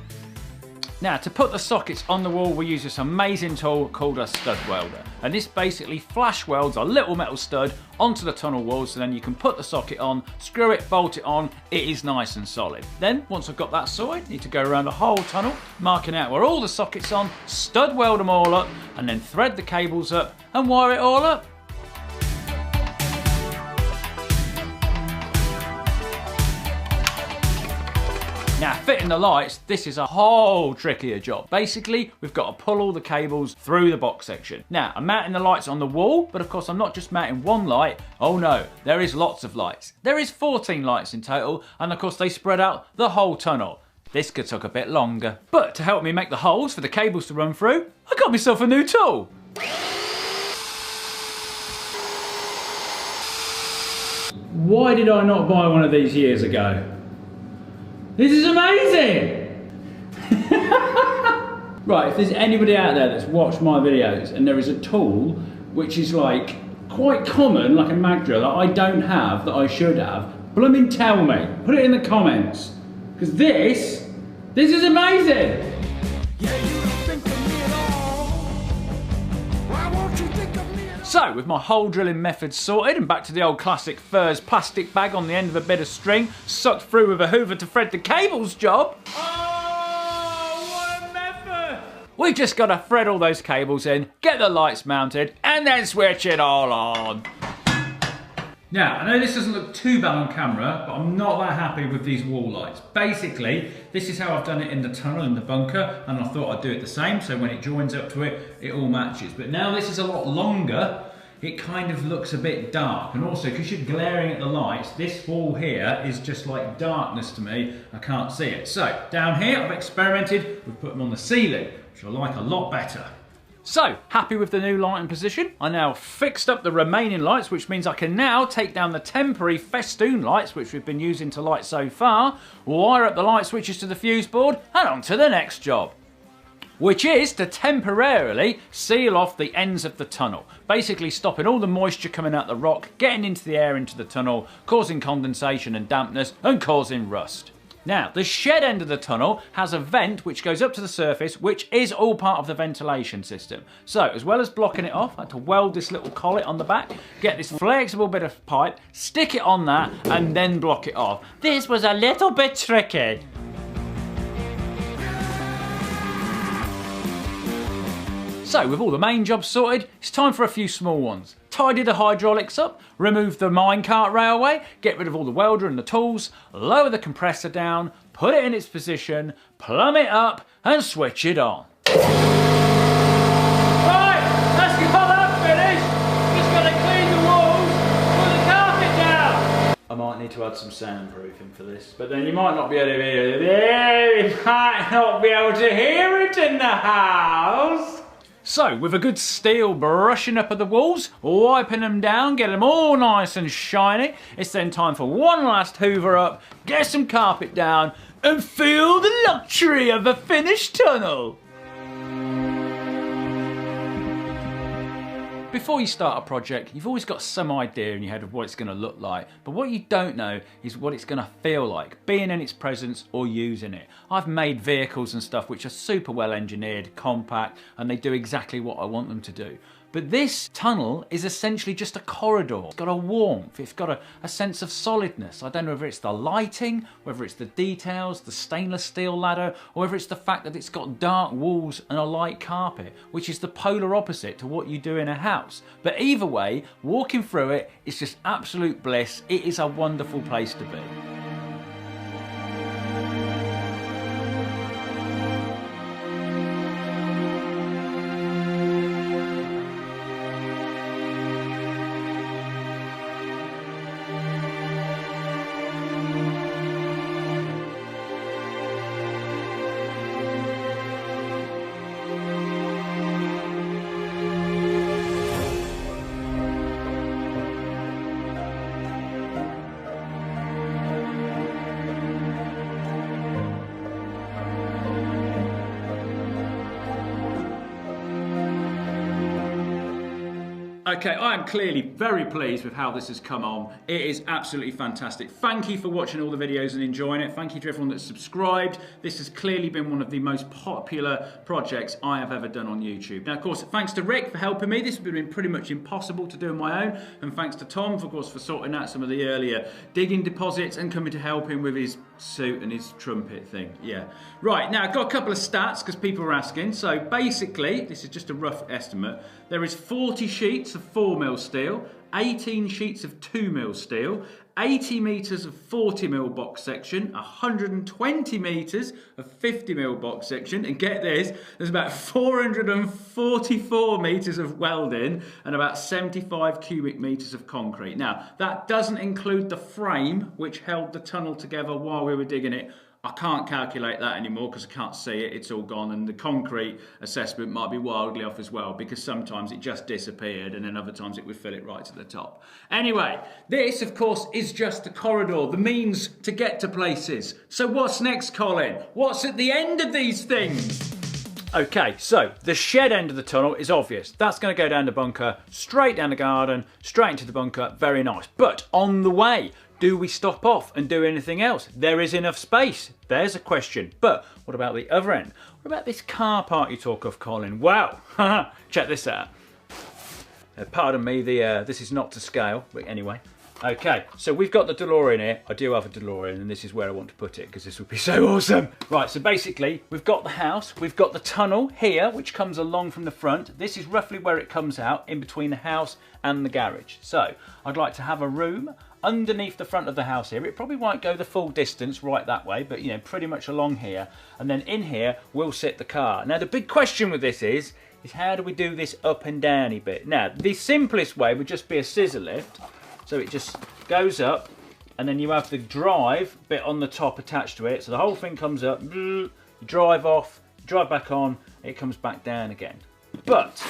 Now, to put the sockets on the wall, we use this amazing tool called a stud welder. And this basically flash welds a little metal stud onto the tunnel wall, so then you can put the socket on, screw it, bolt it on, it is nice and solid. Then, once I've got that sorted, I need to go around the whole tunnel, marking out where all the sockets on, stud weld them all up, and then thread the cables up and wire it all up. Now, fitting the lights, this is a whole trickier job. Basically, we've got to pull all the cables through the box section. Now, I'm mounting the lights on the wall, but of course I'm not just mounting one light. Oh no, there is lots of lights. There is 14 lights in total, and of course they spread out the whole tunnel. This could take a bit longer. But to help me make the holes for the cables to run through, I got myself a new tool. Why did I not buy one of these years ago? This is amazing! Right, if there's anybody out there that's watched my videos and there is a tool which is like quite common, like a mag drill, that I don't have, that I should have, blooming tell me. Put it in the comments. Because this is amazing! So, with my hole drilling method sorted and back to the old classic furze plastic bag on the end of a bit of string, sucked through with a hoover to thread the cables job. Oh, what a method! We've just got to thread all those cables in, get the lights mounted, and then switch it all on. Now, I know this doesn't look too bad on camera, but I'm not that happy with these wall lights. Basically, this is how I've done it in the tunnel, in the bunker, and I thought I'd do it the same, so when it joins up to it, it all matches. But now this is a lot longer, it kind of looks a bit dark. And also, because you're glaring at the lights, this wall here is just like darkness to me. I can't see it. So, down here, I've experimented with putting them on the ceiling, which I like a lot better. So, happy with the new lighting position. I now fixed up the remaining lights, which means I can now take down the temporary festoon lights, which we've been using to light so far, wire up the light switches to the fuse board, and on to the next job. Which is to temporarily seal off the ends of the tunnel, basically stopping all the moisture coming out the rock, getting into the air into the tunnel, causing condensation and dampness, and causing rust. Now, the shed end of the tunnel has a vent which goes up to the surface, which is all part of the ventilation system. So, as well as blocking it off, I had to weld this little collet on the back, get this flexible bit of pipe, stick it on that, and then block it off. This was a little bit tricky. So, with all the main jobs sorted, it's time for a few small ones. Tidy the hydraulics up, remove the minecart railway, get rid of all the welder and the tools, lower the compressor down, put it in its position, plumb it up, and switch it on. Right, that's got that finished. Just gotta clean the walls, put the carpet down. I might need to add some soundproofing for this, but then you might not be able to hear it. You might not be able to hear it in the house. So, with a good steel brushing up of the walls, wiping them down, get them all nice and shiny, it's then time for one last hoover up, get some carpet down, and feel the luxury of a finished tunnel. Before you start a project, you've always got some idea in your head of what it's going to look like, but what you don't know is what it's going to feel like, being in its presence or using it. I've made vehicles and stuff which are super well engineered, compact, and they do exactly what I want them to do. But this tunnel is essentially just a corridor. It's got a warmth, it's got a sense of solidness. I don't know whether it's the lighting, whether it's the details, the stainless steel ladder, or whether it's the fact that it's got dark walls and a light carpet, which is the polar opposite to what you do in a house. But either way, walking through it is just absolute bliss. It is a wonderful place to be. Okay, I am clearly very pleased with how this has come on. It is absolutely fantastic. Thank you for watching all the videos and enjoying it. Thank you to everyone that's subscribed. This has clearly been one of the most popular projects I have ever done on YouTube. Now, of course, thanks to Rick for helping me. This has been pretty much impossible to do on my own. And thanks to Tom, of course, for sorting out some of the earlier digging deposits and coming to help him with his suit and his trumpet thing. Yeah. Right, now I've got a couple of stats because people are asking. So basically, this is just a rough estimate. There is 40 sheets of 4mm steel, 18 sheets of 2mm steel, 80 metres of 40mm box section, 120 metres of 50mm box section, and get this, there's about 444 metres of welding and about 75 cubic metres of concrete. Now, that doesn't include the frame which held the tunnel together while we were digging it. I can't calculate that anymore because I can't see it, it's all gone, and the concrete assessment might be wildly off as well because sometimes it just disappeared and then other times it would fill it right to the top. Anyway, this of course is just the corridor, the means to get to places. So what's next, Colin? What's at the end of these things? Okay, so the shed end of the tunnel is obvious. That's going to go down the bunker, straight down the garden, straight into the bunker, very nice. But on the way, do we stop off and do anything else? There is enough space. There's a question. But what about the other end? What about this car park you talk of, Colin? Wow, check this out. Pardon me, this is not to scale, but anyway. Okay, so we've got the DeLorean here. I do have a DeLorean, and this is where I want to put it because this would be so awesome. Right, so basically, we've got the house, we've got the tunnel here, which comes along from the front. This is roughly where it comes out, in between the house and the garage. So, I'd like to have a room underneath the front of the house here. It probably won't go the full distance right that way, but you know, pretty much along here. And then in here, we'll sit the car. Now, the big question with this is how do we do this up and downy bit? Now, the simplest way would just be a scissor lift. So it just goes up, and then you have the drive bit on the top attached to it. So the whole thing comes up, you drive off, drive back on, it comes back down again. But,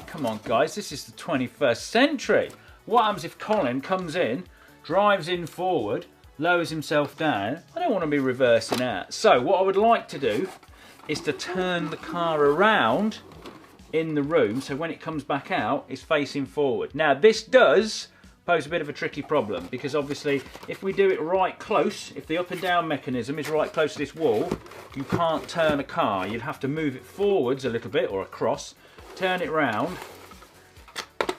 come on guys, this is the 21st century. What happens if Colin comes in, drives in forward, lowers himself down? I don't want to be reversing out. So what I would like to do is to turn the car around in the room so when it comes back out, it's facing forward. Now this does pose a bit of a tricky problem because obviously if we do it right close, if the up and down mechanism is right close to this wall, you can't turn a car. You'd have to move it forwards a little bit or across, turn it round,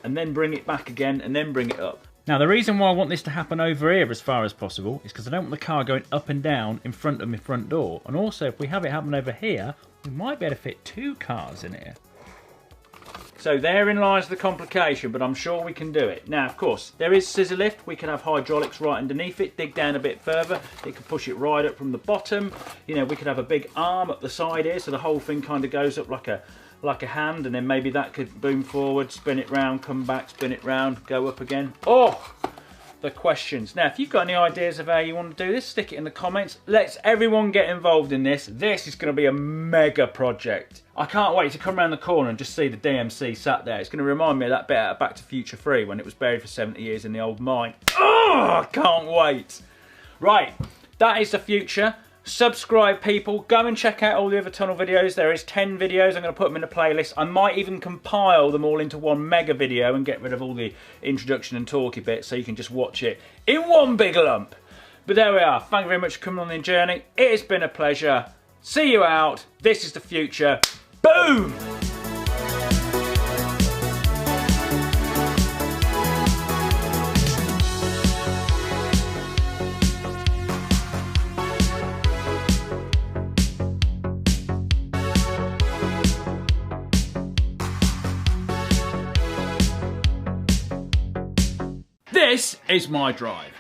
and then bring it back again and then bring it up. Now the reason why I want this to happen over here as far as possible is because I don't want the car going up and down in front of my front door. And also if we have it happen over here, we might be able to fit 2 cars in here. So therein lies the complication, but I'm sure we can do it. Now, of course, there is scissor lift. We can have hydraulics right underneath it, dig down a bit further. It can push it right up from the bottom. You know, we could have a big arm up the side here, so the whole thing kind of goes up like a hand, and then maybe that could boom forward, spin it round, come back, spin it round, go up again. Oh, the questions. Now, if you've got any ideas of how you want to do this, stick it in the comments. Let's everyone get involved in this. This is going to be a mega project. I can't wait to come around the corner and just see the DMC sat there. It's going to remind me of that bit out of Back to Future 3 when it was buried for 70 years in the old mine. Oh, I can't wait. Right, that is the future. Subscribe, people. Go and check out all the other tunnel videos. There is 10 videos. I'm going to put them in a playlist. I might even compile them all into one mega video and get rid of all the introduction and talky bits so you can just watch it in one big lump. But there we are. Thank you very much for coming on the journey. It has been a pleasure. See you out. This is the future. Boom! This is my drive.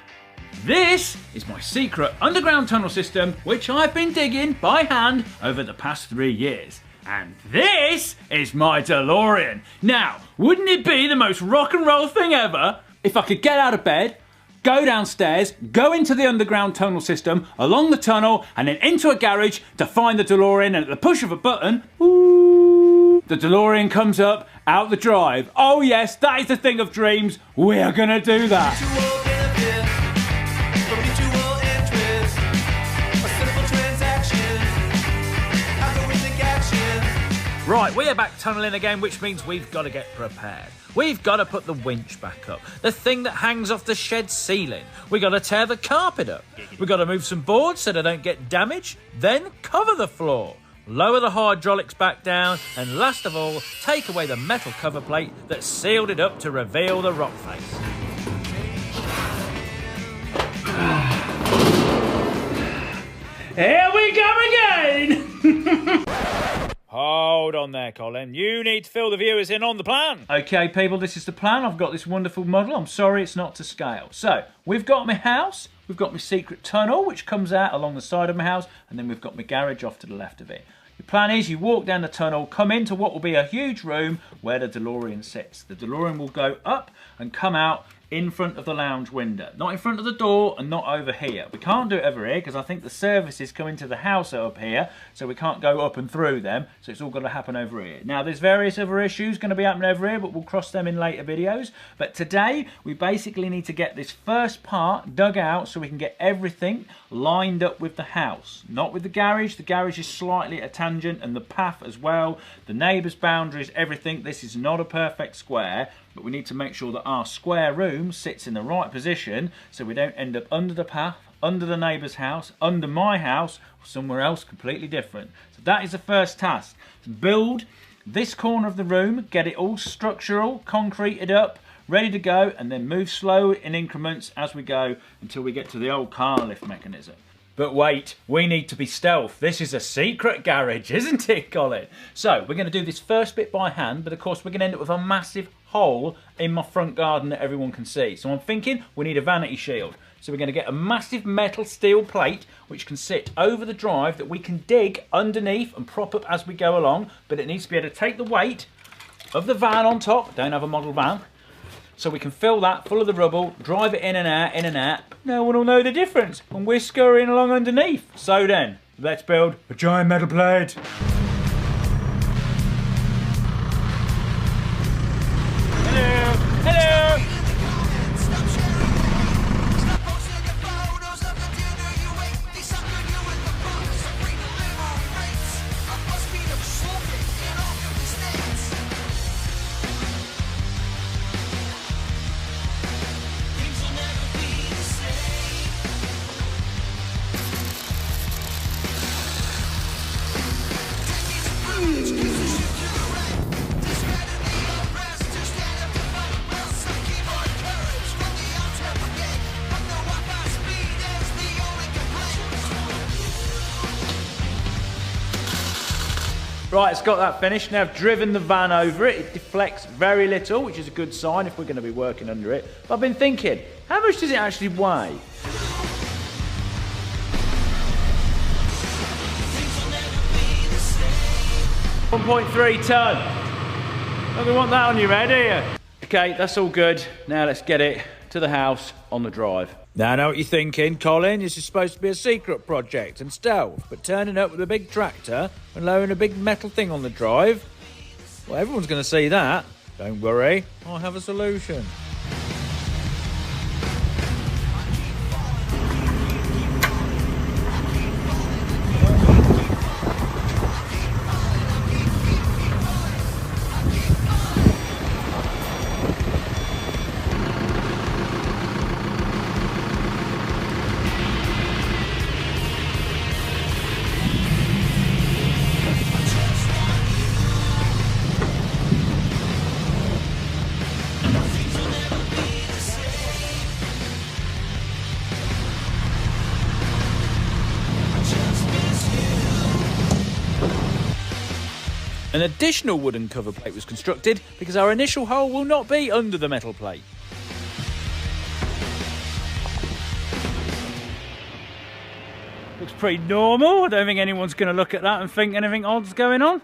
This is my secret underground tunnel system, which I've been digging by hand over the past 3 years. And this is my DeLorean. Now, wouldn't it be the most rock and roll thing ever if I could get out of bed, go downstairs, go into the underground tunnel system, along the tunnel, and then into a garage to find the DeLorean, and at the push of a button, ooh, the DeLorean comes up out the drive. Oh yes, that is the thing of dreams. We are gonna do that. Right, we are back tunnelling again, which means we've got to get prepared. We've got to put the winch back up, the thing that hangs off the shed ceiling. We've got to tear the carpet up. We've got to move some boards so they don't get damaged, then cover the floor. Lower the hydraulics back down, and last of all, take away the metal cover plate that sealed it up to reveal the rock face. Here we come again! Hold on there, Colin. You need to fill the viewers in on the plan. Okay, people, this is the plan. I've got this wonderful model. I'm sorry it's not to scale. So, we've got my house, we've got my secret tunnel, which comes out along the side of my house, and then we've got my garage off to the left of it. The plan is you walk down the tunnel, come into what will be a huge room where the DeLorean sits. The DeLorean will go up and come out in front of the lounge window. Not in front of the door and not over here. We can't do it over here because I think the services come into the house up here, so we can't go up and through them, so it's all going to happen over here. Now there's various other issues going to be happening over here, but we'll cross them in later videos. But today we basically need to get this first part dug out so we can get everything lined up with the house. Not with the garage. The garage is slightly at a tangent, and the path as well, the neighbours' boundaries, everything. This is not a perfect square, but we need to make sure that our square room sits in the right position so we don't end up under the path, under the neighbour's house, under my house, or somewhere else completely different. So that is the first task. Build this corner of the room, get it all structural, concreted up, ready to go, and then move slow in increments as we go until we get to the old car lift mechanism. But wait, we need to be stealth. This is a secret garage, isn't it, Colin? So we're going to do this first bit by hand, but of course we're going to end up with a massive hole in my front garden that everyone can see. So I'm thinking we need a vanity shield. So we're going to get a massive metal steel plate which can sit over the drive that we can dig underneath and prop up as we go along, but it needs to be able to take the weight of the van on top. Don't have a model van. So we can fill that full of the rubble, drive it in and out, in and out. No one will know the difference, and we're scurrying along underneath. So then, let's build a giant metal plate. Hello, hello. Right, it's got that finished. Now I've driven the van over it. It deflects very little, which is a good sign if we're going to be working under it. But I've been thinking, how much does it actually weigh? $1.3 ton. Don't want that on your head, do you? Okay, that's all good. Now let's get it to the house on the drive. Now I know what you're thinking, Colin. This is supposed to be a secret project and stealth, but turning up with a big tractor and lowering a big metal thing on the drive, well, everyone's going to see that. Don't worry, I have a solution. An additional wooden cover plate was constructed because our initial hole will not be under the metal plate. Looks pretty normal. I don't think anyone's going to look at that and think anything odd's going on.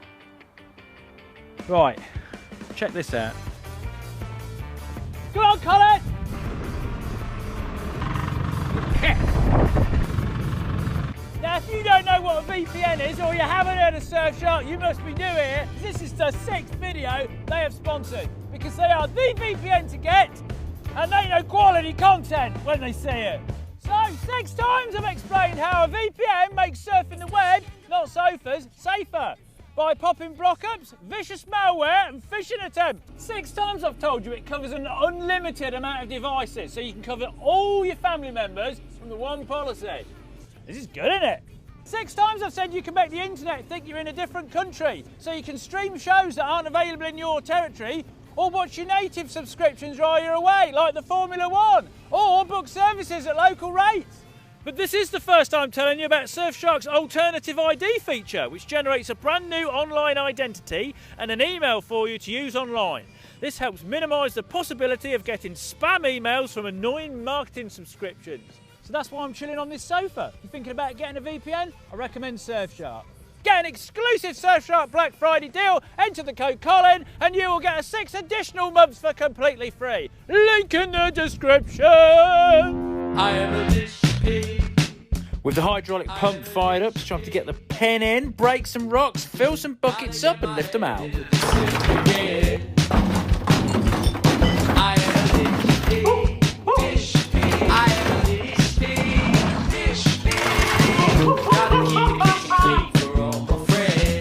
Right, check this out. Come on, Colin! Now, if you don't know what a VPN is, or you haven't heard of Surfshark, you must be new here. This is the 6th video they have sponsored, because they are the VPN to get, and they know quality content when they see it. So, 6 times I've explained how a VPN makes surfing the web, not sofas, safer. by popping block-ups, vicious malware and phishing attempts. 6 times I've told you it covers an unlimited amount of devices, so you can cover all your family members from the one policy. This is good, isn't it? 6 times I've said you can make the internet think you're in a different country, so you can stream shows that aren't available in your territory, or watch your native subscriptions while you're away, like the Formula 1, or book services at local rates. But this is the first time telling you about Surfshark's alternative ID feature, which generates a brand new online identity and an email for you to use online. This helps minimise the possibility of getting spam emails from annoying marketing subscriptions. So that's why I'm chilling on this sofa. If you're thinking about getting a VPN, I recommend Surfshark. Get an exclusive Surfshark Black Friday deal, enter the code Colin, and you will get 6 additional months for completely free. Link in the description. I am a dish pig. With the hydraulic pump fired up, it's time to get the pin in, break some rocks, fill some buckets up and lift them out.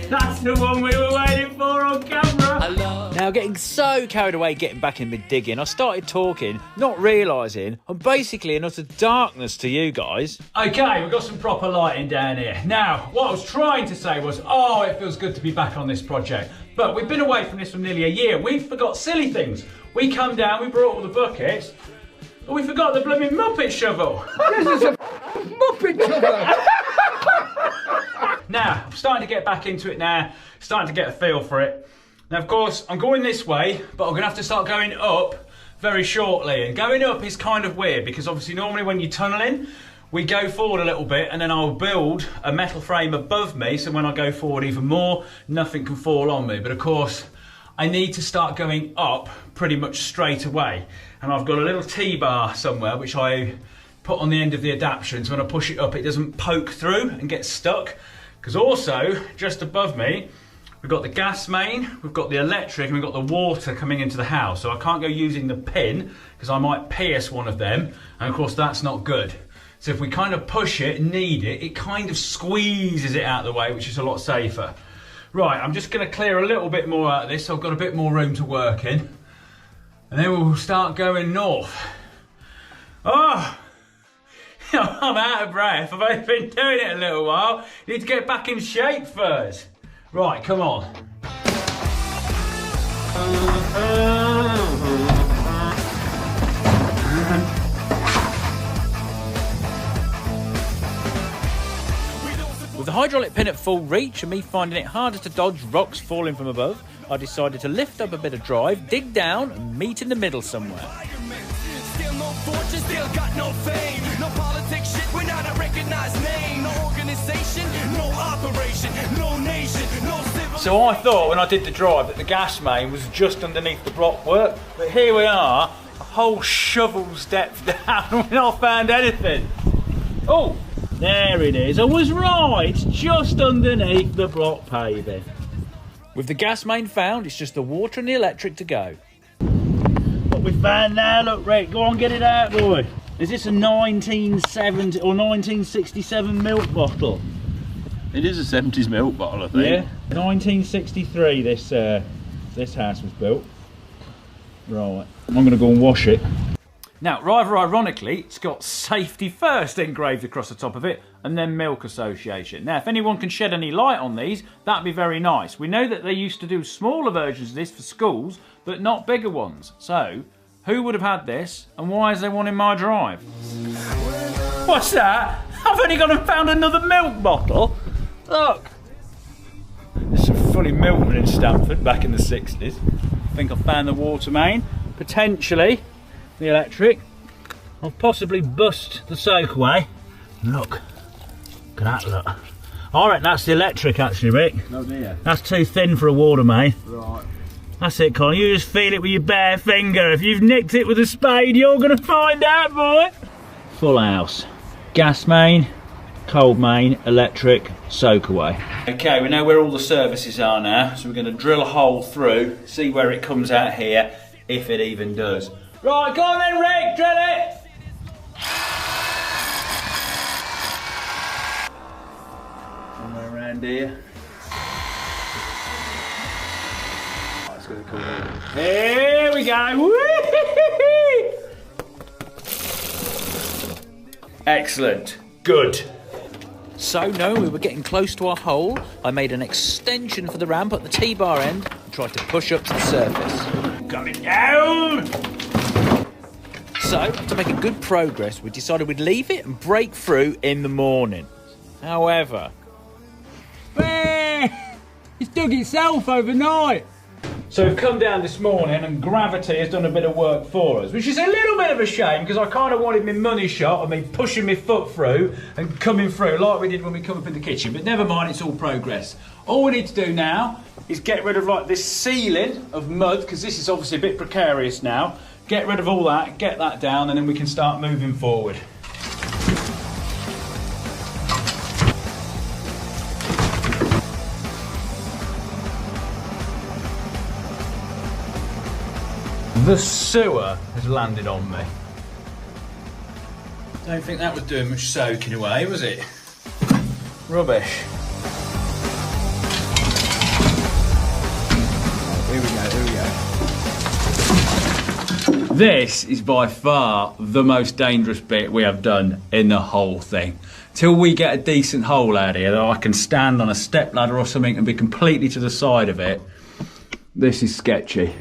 That's the one we were waiting for on camera. Now, getting so carried away getting back in mid digging, I started talking, not realising I'm basically in utter darkness to you guys. Okay, we've got some proper lighting down here. Now, what I was trying to say was, oh, it feels good to be back on this project. But we've been away from this for nearly a year. We forgot silly things. We come down, we brought all the buckets, but we forgot the blooming Muppet shovel. This is a Muppet shovel. Now, I'm starting to get back into it now, starting to get a feel for it. Now, of course, I'm going this way, but I'm going to have to start going up very shortly. And going up is kind of weird because obviously normally when you're tunnelling, we go forward a little bit and then I'll build a metal frame above me, so when I go forward even more, nothing can fall on me. But of course, I need to start going up pretty much straight away. And I've got a little T-bar somewhere which I put on the end of the adaptation, so when I push it up, it doesn't poke through and get stuck. Because also, just above me, we've got the gas main, we've got the electric, and we've got the water coming into the house. So I can't go using the pin, because I might pierce one of them, and of course that's not good. So if we kind of push it, knead it, it kind of squeezes it out of the way, which is a lot safer. Right, I'm just going to clear a little bit more out of this, so I've got a bit more room to work in. And then we'll start going north. Oh! I'm out of breath. I've only been doing it a little while. Need to get back in shape first. Right, come on. With the hydraulic pin at full reach and me finding it harder to dodge rocks falling from above, I decided to lift up a bit of drive, dig down and meet in the middle somewhere. Still no fortune, still got no fame. No politics shit, we're not a recognized name. No organization, no operation, no nation, no civil. So I thought when I did the drive that the gas main was just underneath the block work, but here we are, a whole shovel's depth down, and we've not found anything. Oh, there it is. I was right, it's just underneath the block paving. With the gas main found, it's just the water and the electric to go. What we found now, look, Rick, go on, get it out, boy. Is this a 1970 or 1967 milk bottle? It is a 70s milk bottle, I think. Yeah, 1963 this house was built. Right, I'm going to go and wash it. Now, rather ironically, it's got safety first engraved across the top of it, and then milk association. Now, if anyone can shed any light on these, that'd be very nice. We know that they used to do smaller versions of this for schools, but not bigger ones. So, who would have had this, and why is there one in my drive? What's that? I've only gone and found another milk bottle. Look. There's some fully milkmen in Stamford back in the 60s. I think I found the water main, potentially the electric. I'll possibly bust the soakaway. Look at that, look. I reckon that's the electric actually, Rick. Oh dear. That's too thin for a water main. Right. That's it, Colin. You just feel it with your bare finger. If you've nicked it with a spade, you're going to find out, boy. Full house. Gas main, cold main, electric, soakaway. Okay, we know where all the services are now, so we're going to drill a hole through, see where it comes out here, if it even does. Right, go on then, Rick, drill it! Somewhere around here. difficult. Here we go. Whee! Excellent. Good. So, knowing we were getting close to our hole, I made an extension for the ramp at the T-bar end and tried to push up to the surface. Coming down! So, to make a good progress, we decided we'd leave it and break through in the morning. However... It's dug itself overnight. So we've come down this morning and gravity has done a bit of work for us, which is a little bit of a shame because I kind of wanted my money shot of me pushing my foot through and coming through like we did when we come up in the kitchen, but never mind, it's all progress. All we need to do now is get rid of like this ceiling of mud, because this is obviously a bit precarious now. Get rid of all that, get that down, and then we can start moving forward. The sewer has landed on me. Don't think that was doing much soaking away, was it? Rubbish. Here we go. This is by far the most dangerous bit we have done in the whole thing. Till we get a decent hole out here that I can stand on a step ladder or something and be completely to the side of it, this is sketchy.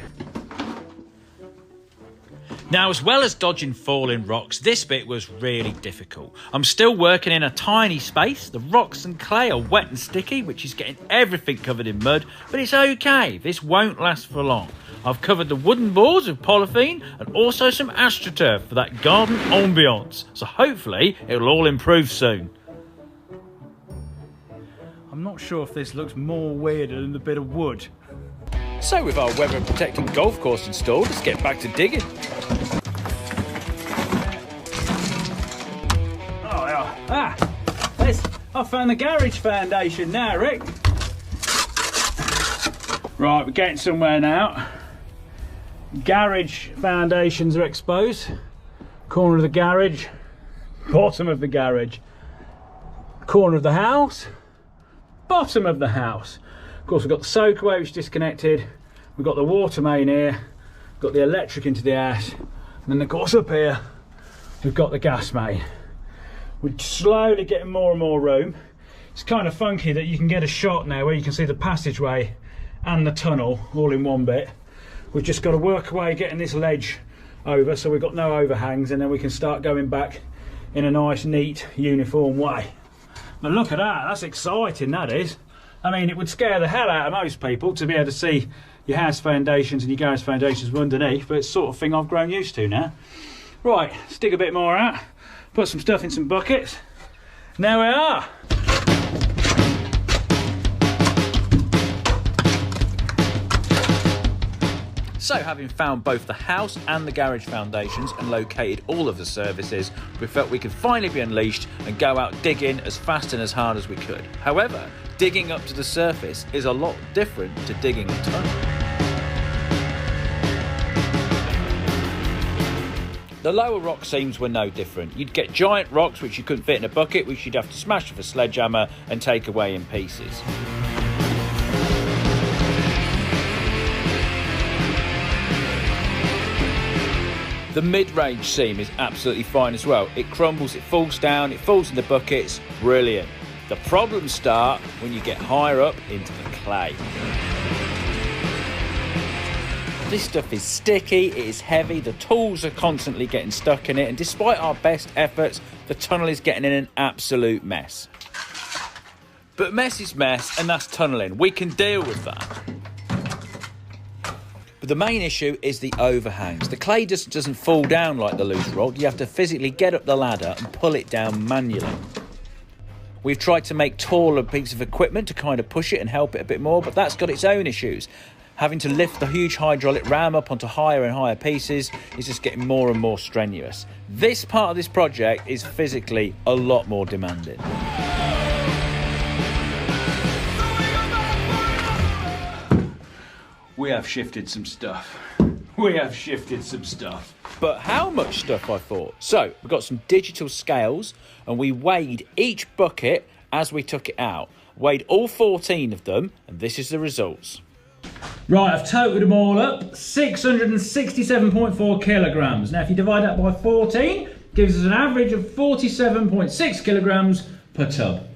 Now, as well as dodging falling rocks, this bit was really difficult. I'm still working in a tiny space. The rocks and clay are wet and sticky, which is getting everything covered in mud, but it's okay. This won't last for long. I've covered the wooden boards with polythene and also some astroturf for that garden ambiance. So hopefully it'll all improve soon. I'm not sure if this looks more weirder than the bit of wood. So with our weather protecting golf course installed, let's get back to digging. Oh yeah. I found the garage foundation now, Rick. Right, we're getting somewhere now. Garage foundations are exposed. Corner of the garage, bottom of the garage, corner of the house, bottom of the house. Of course, we've got the soakaway which is disconnected. We've got the water main here, got the electric into the house, and then of course up here we've got the gas main. We're slowly getting more and more room. It's kind of funky that you can get a shot now where you can see the passageway and the tunnel all in one bit. We've just got to work away getting this ledge over so we've got no overhangs, and then we can start going back in a nice, neat, uniform way. But look at that, that's exciting, that is. I mean, it would scare the hell out of most people to be able to see your house foundations and your garage foundations from underneath, but it's the sort of thing I've grown used to now. Right, let's dig a bit more out, put some stuff in some buckets. Now we are. So, having found both the house and the garage foundations and located all of the services, we felt we could finally be unleashed and go out digging as fast and as hard as we could. However, digging up to the surface is a lot different to digging a tunnel. The lower rock seams were no different. You'd get giant rocks which you couldn't fit in a bucket, which you'd have to smash with a sledgehammer and take away in pieces. The mid-range seam is absolutely fine as well. It crumbles, it falls down, it falls in the buckets, brilliant. The problems start when you get higher up into the clay. This stuff is sticky, it is heavy, the tools are constantly getting stuck in it, and despite our best efforts, the tunnel is getting in an absolute mess. But mess is mess, and that's tunnelling. We can deal with that. But the main issue is the overhangs. The clay just doesn't fall down like the loose rock. You have to physically get up the ladder and pull it down manually. We've tried to make taller pieces of equipment to kind of push it and help it a bit more, but that's got its own issues. Having to lift the huge hydraulic ram up onto higher and higher pieces is just getting more and more strenuous. This part of this project is physically a lot more demanding. We have shifted some stuff. We have shifted some stuff. But how much stuff, I thought? So, we've got some digital scales and we weighed each bucket as we took it out. Weighed all 14 of them, and this is the results. Right, I've totaled them all up, 667.4 kilograms. Now if you divide that by 14, gives us an average of 47.6 kilograms per tub.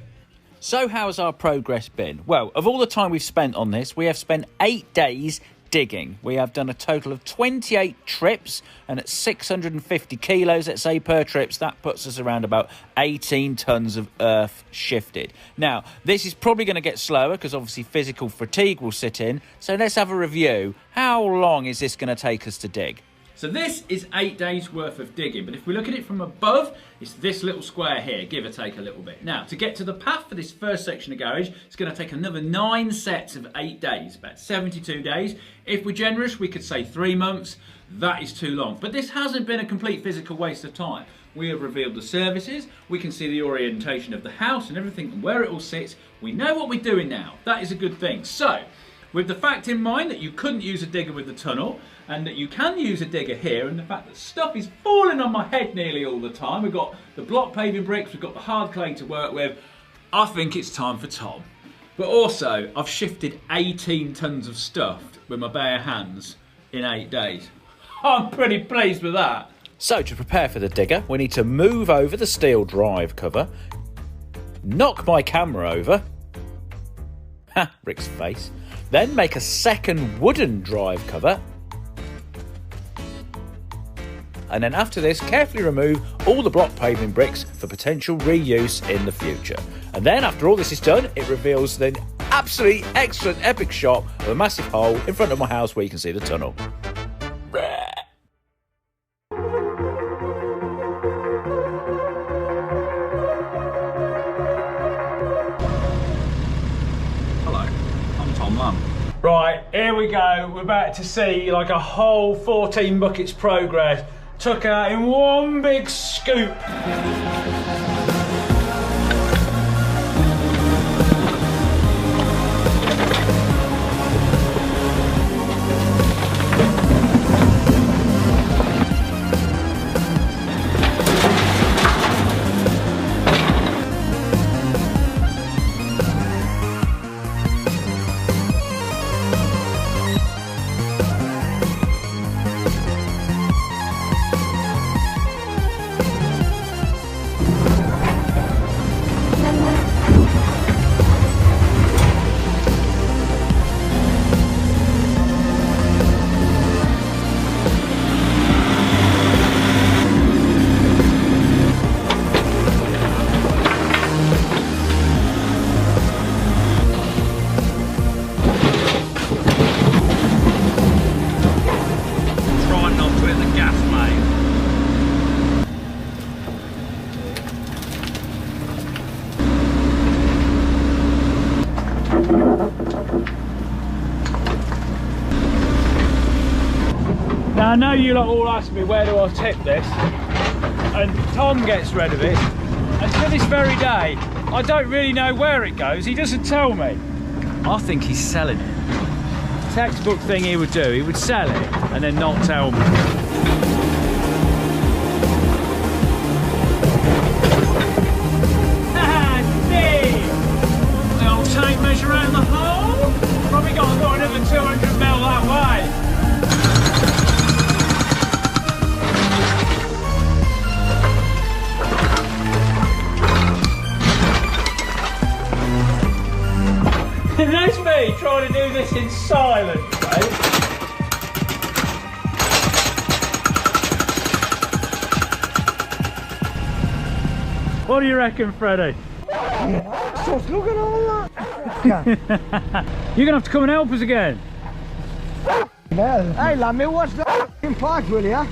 So how's our progress been? Well, of all the time we've spent on this, we have spent 8 days digging. We have done a total of 28 trips, and at 650 kilos, let's say, per trips, that puts us around about 18 tons of earth shifted. Now, this is probably going to get slower because obviously physical fatigue will sit in. So let's have a review. How long is this going to take us to dig? So this is 8 days worth of digging, but if we look at it from above, it's this little square here, give or take a little bit. Now, to get to the path for this first section of garage, it's going to take another 9 sets of 8 days, about 72 days. If we're generous, we could say 3 months. That is too long. But this hasn't been a complete physical waste of time. We have revealed the services, we can see the orientation of the house and everything and where it all sits. We know what we're doing now. That is a good thing. So, with the fact in mind that you couldn't use a digger with the tunnel, and that you can use a digger here, and the fact that stuff is falling on my head nearly all the time, we've got the block paving bricks, we've got the hard clay to work with, I think it's time for Tom. But also, I've shifted 18 tons of stuff with my bare hands in 8 days. I'm pretty pleased with that. So to prepare for the digger, we need to move over the steel drive cover, knock my camera over, ha, Rick's face, then make a second wooden drive cover, and then after this, carefully remove all the block paving bricks for potential reuse in the future. And then after all this is done, it reveals the absolutely excellent epic shot of a massive hole in front of my house where you can see the tunnel. Hello, I'm Tom Lamb. Right, here we go. We're about to see like a whole 14 buckets progress. Took out in one big scoop. Now I know you lot all ask me where do I tip this, and Tom gets rid of it, and to this very day I don't really know where it goes. He doesn't tell me. I think he's selling it. Textbook thing he would do, he would sell it and then not tell me. The old tape measure around the hole. Probably got to go another 200 mil that way. There's me trying to do this in silence, mate. What do you reckon, Freddie? Just look at all that. You're gonna have to come and help us again. Hey, Lammy, watch the park, will ya?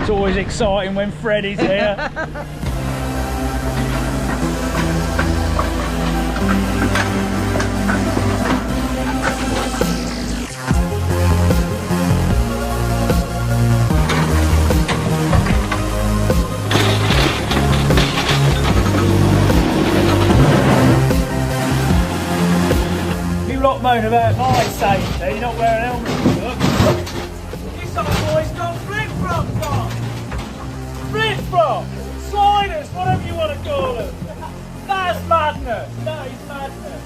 It's always exciting when Freddie's here. Moan about my safety, not wearing helmets. Look. This other boy's got flip-flops on. Flip-flops, sliders, whatever you want to call them. That's madness. That is madness.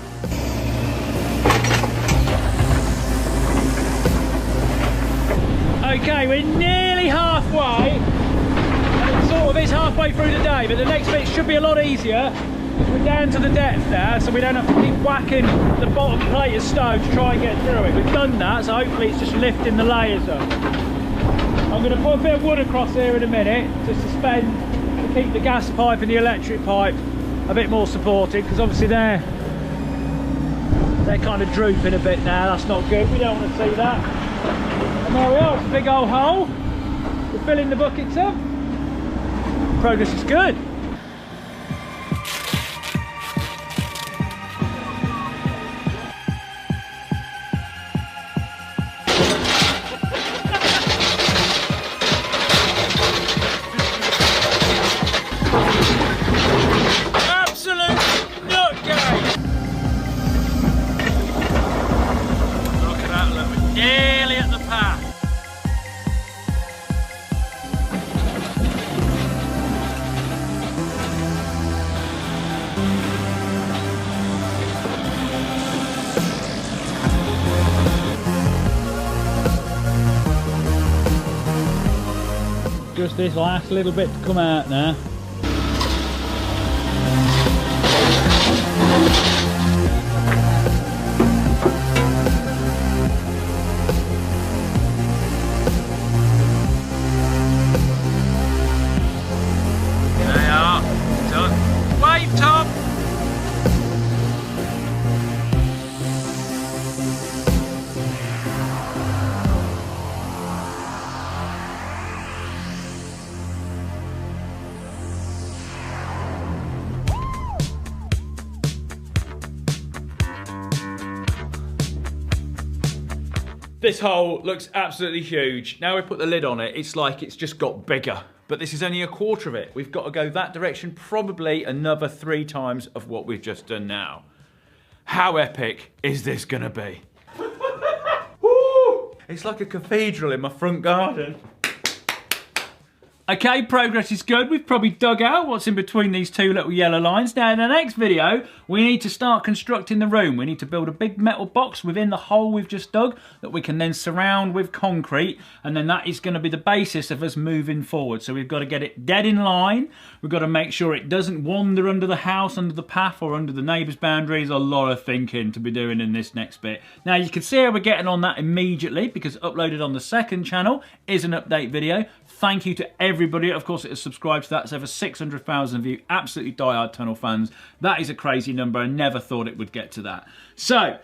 Okay, we're nearly halfway. It sort of is halfway through the day, but the next bit should be a lot easier. We're down to the depth now, so we don't have to keep whacking the bottom plate of stone to try and get through it. We've done that, so hopefully it's just lifting the layers up. I'm going to put a bit of wood across here in a minute to suspend, to keep the gas pipe and the electric pipe a bit more supported, because obviously they're kind of drooping a bit now. That's not good, we don't want to see that. And there we are, it's a big old hole. We're filling the buckets up. Progress is good. Just this last little bit to come out now. There they are, done. Wave, Tom! This hole looks absolutely huge. Now we put the lid on it, it's like it's just got bigger. But this is only a quarter of it. We've got to go that direction, probably another 3 times of what we've just done now. How epic is this gonna be? It's like a cathedral in my front garden. Okay, progress is good. We've probably dug out what's in between these 2 little yellow lines. Now in the next video, we need to start constructing the room. We need to build a big metal box within the hole we've just dug that we can then surround with concrete, and then that is going to be the basis of us moving forward. So we've got to get it dead in line. We've got to make sure it doesn't wander under the house, under the path, or under the neighbour's boundaries. A lot of thinking to be doing in this next bit. Now you can see how we're getting on that immediately, because uploaded on the second channel is an update video. Thank you to everybody, of course, that has subscribed to that. It's over 600,000 of you absolutely diehard tunnel fans. That is a crazy number. I never thought it would get to that. So,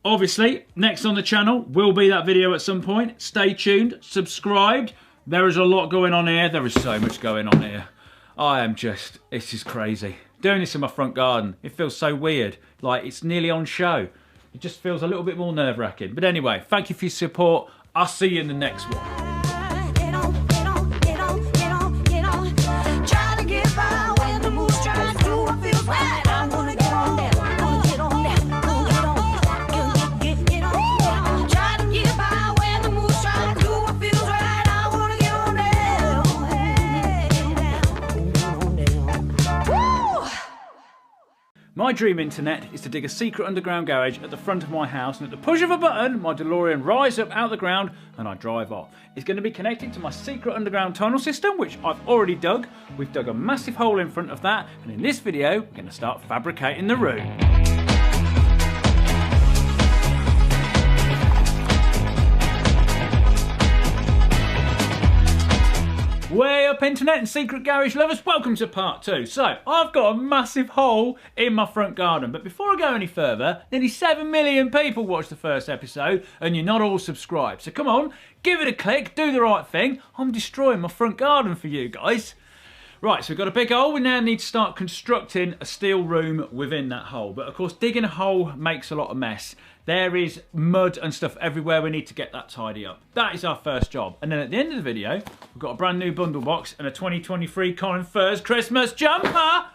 obviously, next on the channel will be that video at some point. Stay tuned, subscribed. There is a lot going on here. There is so much going on here. This is crazy. Doing this in my front garden, it feels so weird. Like, it's nearly on show. It just feels a little bit more nerve-wracking. But anyway, thank you for your support. I'll see you in the next one. My dream internet is to dig a secret underground garage at the front of my house, and at the push of a button, my DeLorean rises up out of the ground and I drive off. It's going to be connected to my secret underground tunnel system, which I've already dug. We've dug a massive hole in front of that, and in this video, we're going to start fabricating the room. Way up internet and secret garage lovers, welcome to part 2. So, I've got a massive hole in my front garden, but before I go any further, nearly 7 million people watched the first episode and you're not all subscribed. So come on, give it a click, do the right thing. I'm destroying my front garden for you guys. Right, so we've got a big hole. We now need to start constructing a steel room within that hole. But of course, digging a hole makes a lot of mess. There is mud and stuff everywhere. We need to get that tidy up. That is our first job. And then at the end of the video, we've got a brand new bundle box and a 2023 colinfurze Christmas jumper.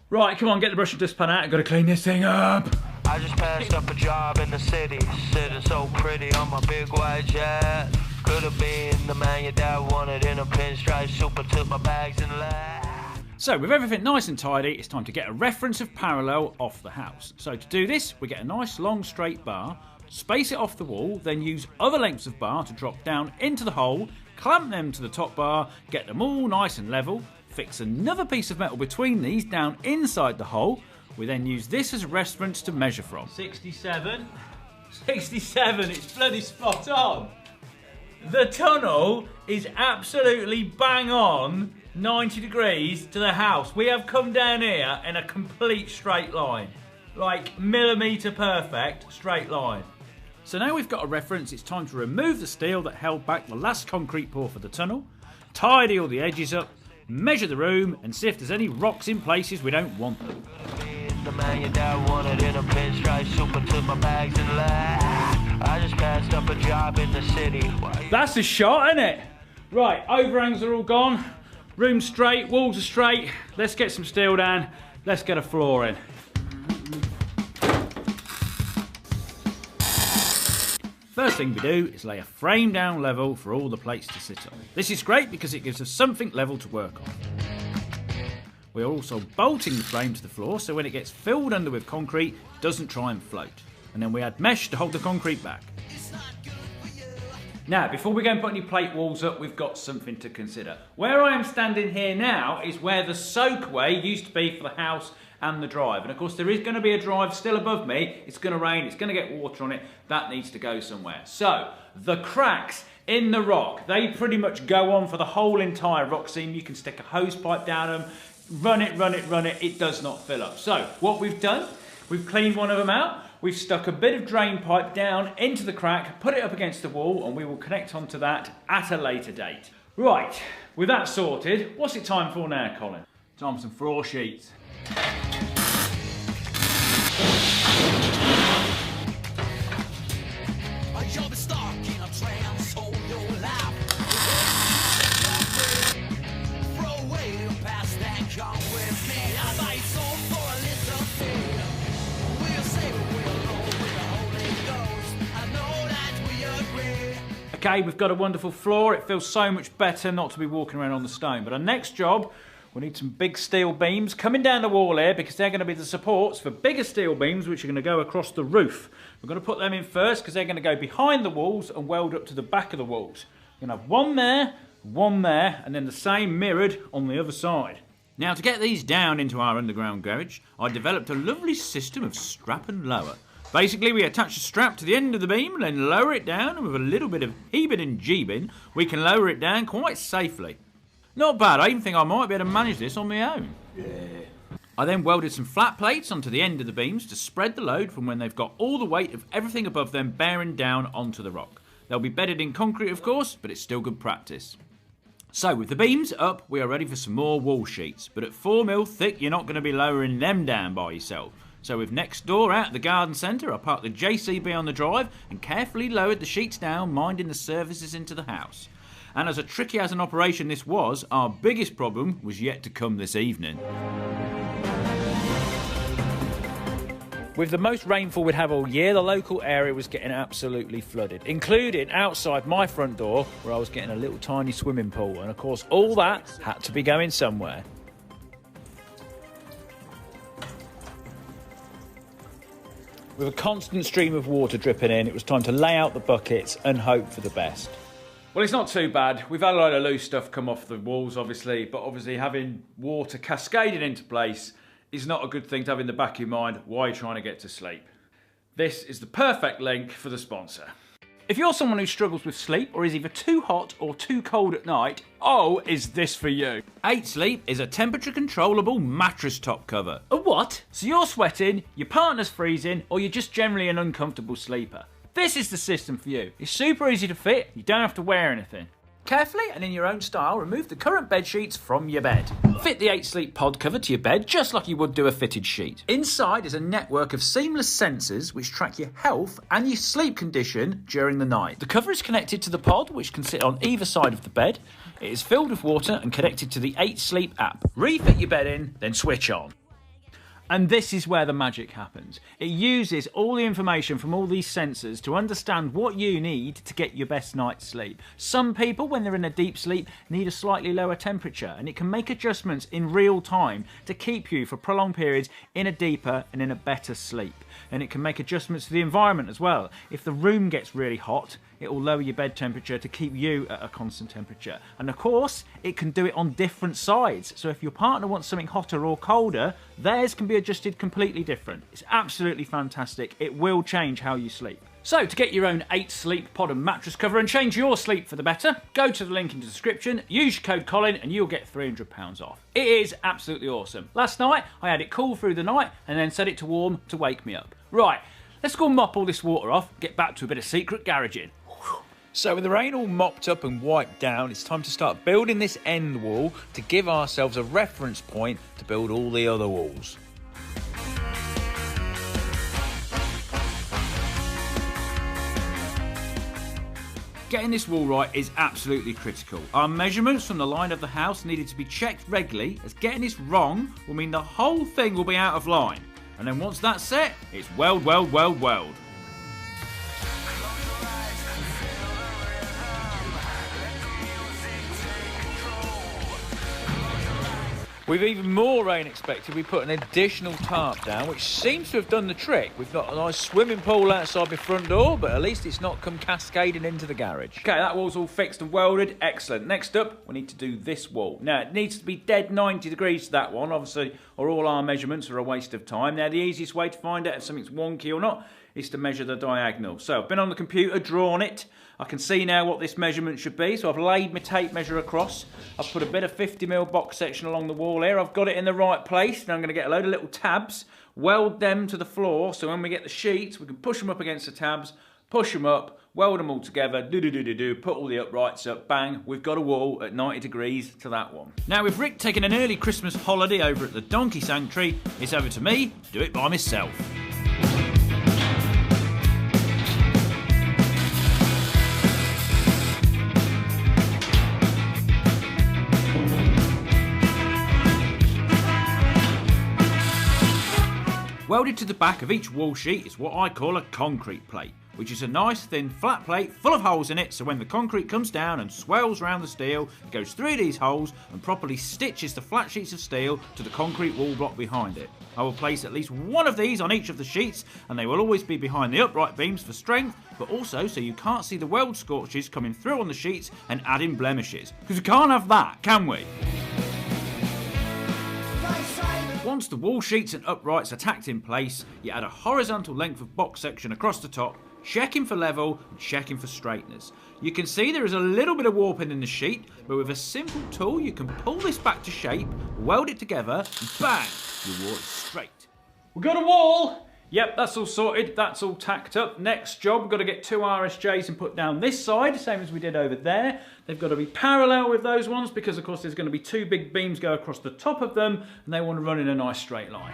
Right, come on, get the brush and dustpan out. I've got to clean this thing up. I just passed up a job in the city, sitting so pretty on my big white jet. Could have been the man your dad wanted in a pinstripe suit, but took my bags and left. So with everything nice and tidy, it's time to get a reference of parallel off the house. So to do this, we get a nice long straight bar, space it off the wall, then use other lengths of bar to drop down into the hole, clamp them to the top bar, get them all nice and level, fix another piece of metal between these down inside the hole. We then use this as a reference to measure from. 67. 67, it's bloody spot on. The tunnel is absolutely bang on 90 degrees to the house. We have come down here in a complete straight line. Like millimetre perfect straight line. So now we've got a reference, it's time to remove the steel that held back the last concrete pour for the tunnel, tidy all the edges up, measure the room and see if there's any rocks in places we don't want them. The man your dad wanted in a pinstripe super took my bags and left. I just passed up a job in the city. That's a shot, isn't it? Right, overhangs are all gone, room's straight, walls are straight. Let's get some steel down, let's get a floor in. First thing we do is lay a frame down level for all the plates to sit on. This is great because it gives us something level to work on. We are also bolting the frame to the floor so when it gets filled under with concrete, it doesn't try and float. And then we add mesh to hold the concrete back. Now, before we go and put any plate walls up, we've got something to consider. Where I am standing here now is where the soakaway used to be for the house and the drive. And of course, there is going to be a drive still above me. It's going to rain, it's going to get water on it. That needs to go somewhere. So, the cracks in the rock, they pretty much go on for the whole entire rock seam. You can stick a hose pipe down them, run it, it does not fill up. So, what we've done, we've cleaned one of them out. We've stuck a bit of drain pipe down into the crack, put it up against the wall, and we will connect onto that at a later date. Right, with that sorted, what's it time for now, Colin? Time for some floor sheets. Okay, we've got a wonderful floor. It feels so much better not to be walking around on the stone. But our next job, we need some big steel beams coming down the wall here because they're going to be the supports for bigger steel beams which are going to go across the roof. We're going to put them in first because they're going to go behind the walls and weld up to the back of the walls. We're going to have one there, and then the same mirrored on the other side. Now, to get these down into our underground garage, I developed a lovely system of strap and lower. Basically, we attach a strap to the end of the beam and then lower it down, and with a little bit of heaving and jeebing, we can lower it down quite safely. Not bad, I even think I might be able to manage this on my own. Yeah. I then welded some flat plates onto the end of the beams to spread the load from when they've got all the weight of everything above them bearing down onto the rock. They'll be bedded in concrete, of course, but it's still good practice. So, with the beams up, we are ready for some more wall sheets, but at 4mm thick, you're not going to be lowering them down by yourself. So with next door out at the garden centre, I parked the JCB on the drive and carefully lowered the sheets down, minding the surfaces into the house. And as tricky as an operation this was, our biggest problem was yet to come this evening. With the most rainfall we'd have all year, the local area was getting absolutely flooded, including outside my front door where I was getting a little tiny swimming pool. And of course, all that had to be going somewhere. With a constant stream of water dripping in, it was time to lay out the buckets and hope for the best. Well, it's not too bad. We've had a load of loose stuff come off the walls, obviously, but obviously having water cascading into place is not a good thing to have in the back of your mind while you're trying to get to sleep. This is the perfect link for the sponsor. If you're someone who struggles with sleep or is either too hot or too cold at night, oh, is this for you. 8 Sleep is a temperature controllable mattress top cover. A what? So you're sweating, your partner's freezing, or you're just generally an uncomfortable sleeper. This is the system for you. It's super easy to fit, you don't have to wear anything. Carefully and in your own style, remove the current bed sheets from your bed. Fit the 8 Sleep pod cover to your bed just like you would do a fitted sheet. Inside is a network of seamless sensors which track your health and your sleep condition during the night. The cover is connected to the pod, which can sit on either side of the bed. It is filled with water and connected to the 8 Sleep app. Refit your bed in, then switch on. And this is where the magic happens. It uses all the information from all these sensors to understand what you need to get your best night's sleep. Some people, when they're in a deep sleep, need a slightly lower temperature, and it can make adjustments in real time to keep you for prolonged periods in a deeper and in a better sleep. And it can make adjustments to the environment as well. If the room gets really hot, it will lower your bed temperature to keep you at a constant temperature. And of course, it can do it on different sides. So if your partner wants something hotter or colder, theirs can be adjusted completely different. It's absolutely fantastic. It will change how you sleep. So to get your own 8 sleep pod and mattress cover and change your sleep for the better, go to the link in the description, use your code Colin and you'll get £300 off. It is absolutely awesome. Last night I had it cool through the night and then set it to warm to wake me up. Right, let's go mop all this water off, get back to a bit of secret garaging. So with the rain all mopped up and wiped down, it's time to start building this end wall to give ourselves a reference point to build all the other walls. Getting this wall right is absolutely critical. Our measurements from the line of the house needed to be checked regularly, as getting this wrong will mean the whole thing will be out of line. And then once that's set, it's weld, weld, weld, weld. With even more rain expected, we put an additional tarp down, which seems to have done the trick. We've got a nice swimming pool outside my front door, but at least it's not come cascading into the garage. Okay, that wall's all fixed and welded. Excellent. Next up, we need to do this wall. Now, it needs to be dead 90 degrees to that one, obviously, or all our measurements are a waste of time. Now, the easiest way to find out if something's wonky or not is to measure the diagonal. So I've been on the computer, drawn it. I can see now what this measurement should be. So I've laid my tape measure across. I've put a bit of 50mm box section along the wall here. I've got it in the right place. Now I'm going to get a load of little tabs, weld them to the floor. So when we get the sheets, we can push them up against the tabs, push them up, weld them all together, put all the uprights up, bang, we've got a wall at 90 degrees to that one. Now with Rick taking an early Christmas holiday over at the Donkey Sanctuary, it's over to me, do it by myself. Welded to the back of each wall sheet is what I call a concrete plate, which is a nice thin flat plate full of holes in it, so when the concrete comes down and swells around the steel, it goes through these holes and properly stitches the flat sheets of steel to the concrete wall block behind it. I will place at least one of these on each of the sheets, and they will always be behind the upright beams for strength, but also so you can't see the weld scorches coming through on the sheets and adding blemishes. Because we can't have that, can we? Once the wall sheets and uprights are tacked in place, you add a horizontal length of box section across the top, checking for level and checking for straightness. You can see there is a little bit of warping in the sheet, but with a simple tool you can pull this back to shape, weld it together, and bang, your wall is straight. We've got a wall! Yep, that's all sorted, that's all tacked up. Next job, we've got to get 2 RSJs and put down this side, same as we did over there. They've got to be parallel with those ones because, of course, there's going to be 2 big beams go across the top of them, and they want to run in a nice straight line.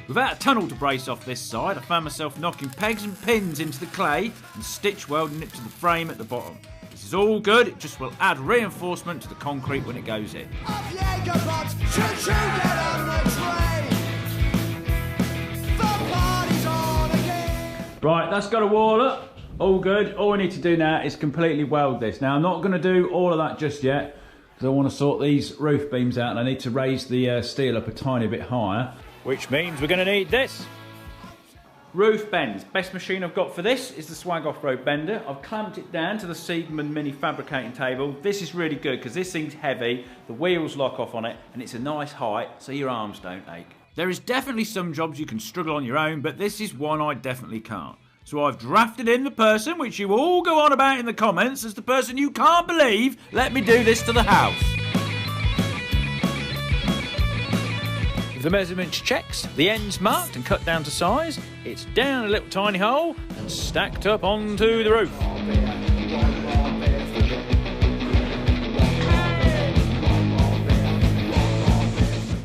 Without a tunnel to brace off this side, I found myself knocking pegs and pins into the clay and stitch welding it to the frame at the bottom. This is all good, it just will add reinforcement to the concrete when it goes in. Right, that's got a wall up, all good. All we need to do now is completely weld this. Now I'm not going to do all of that just yet, because I want to sort these roof beams out and I need to raise the steel up a tiny bit higher, which means we're going to need this. Roof bends. Best machine I've got for this is the Swag Off-Road Bender. I've clamped it down to the Siegmann mini fabricating table. This is really good because this thing's heavy, the wheels lock off on it, and it's a nice height so your arms don't ache. There is definitely some jobs you can struggle on your own, but this is one I definitely can't. So I've drafted in the person, which you all go on about in the comments, as the person you can't believe let me do this to the house. With the measurements checked, the ends marked and cut down to size, it's down a little tiny hole and stacked up onto the roof.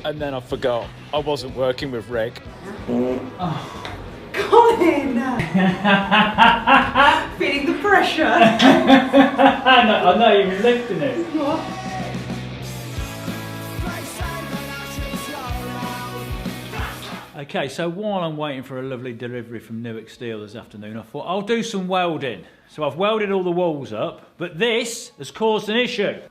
And then I forgot. I wasn't working with Rick. Oh. Colin! Feeling the pressure. I'm not even lifting it. What? Okay, so while I'm waiting for a lovely delivery from Newark Steel this afternoon, I thought I'll do some welding. So I've welded all the walls up, but this has caused an issue.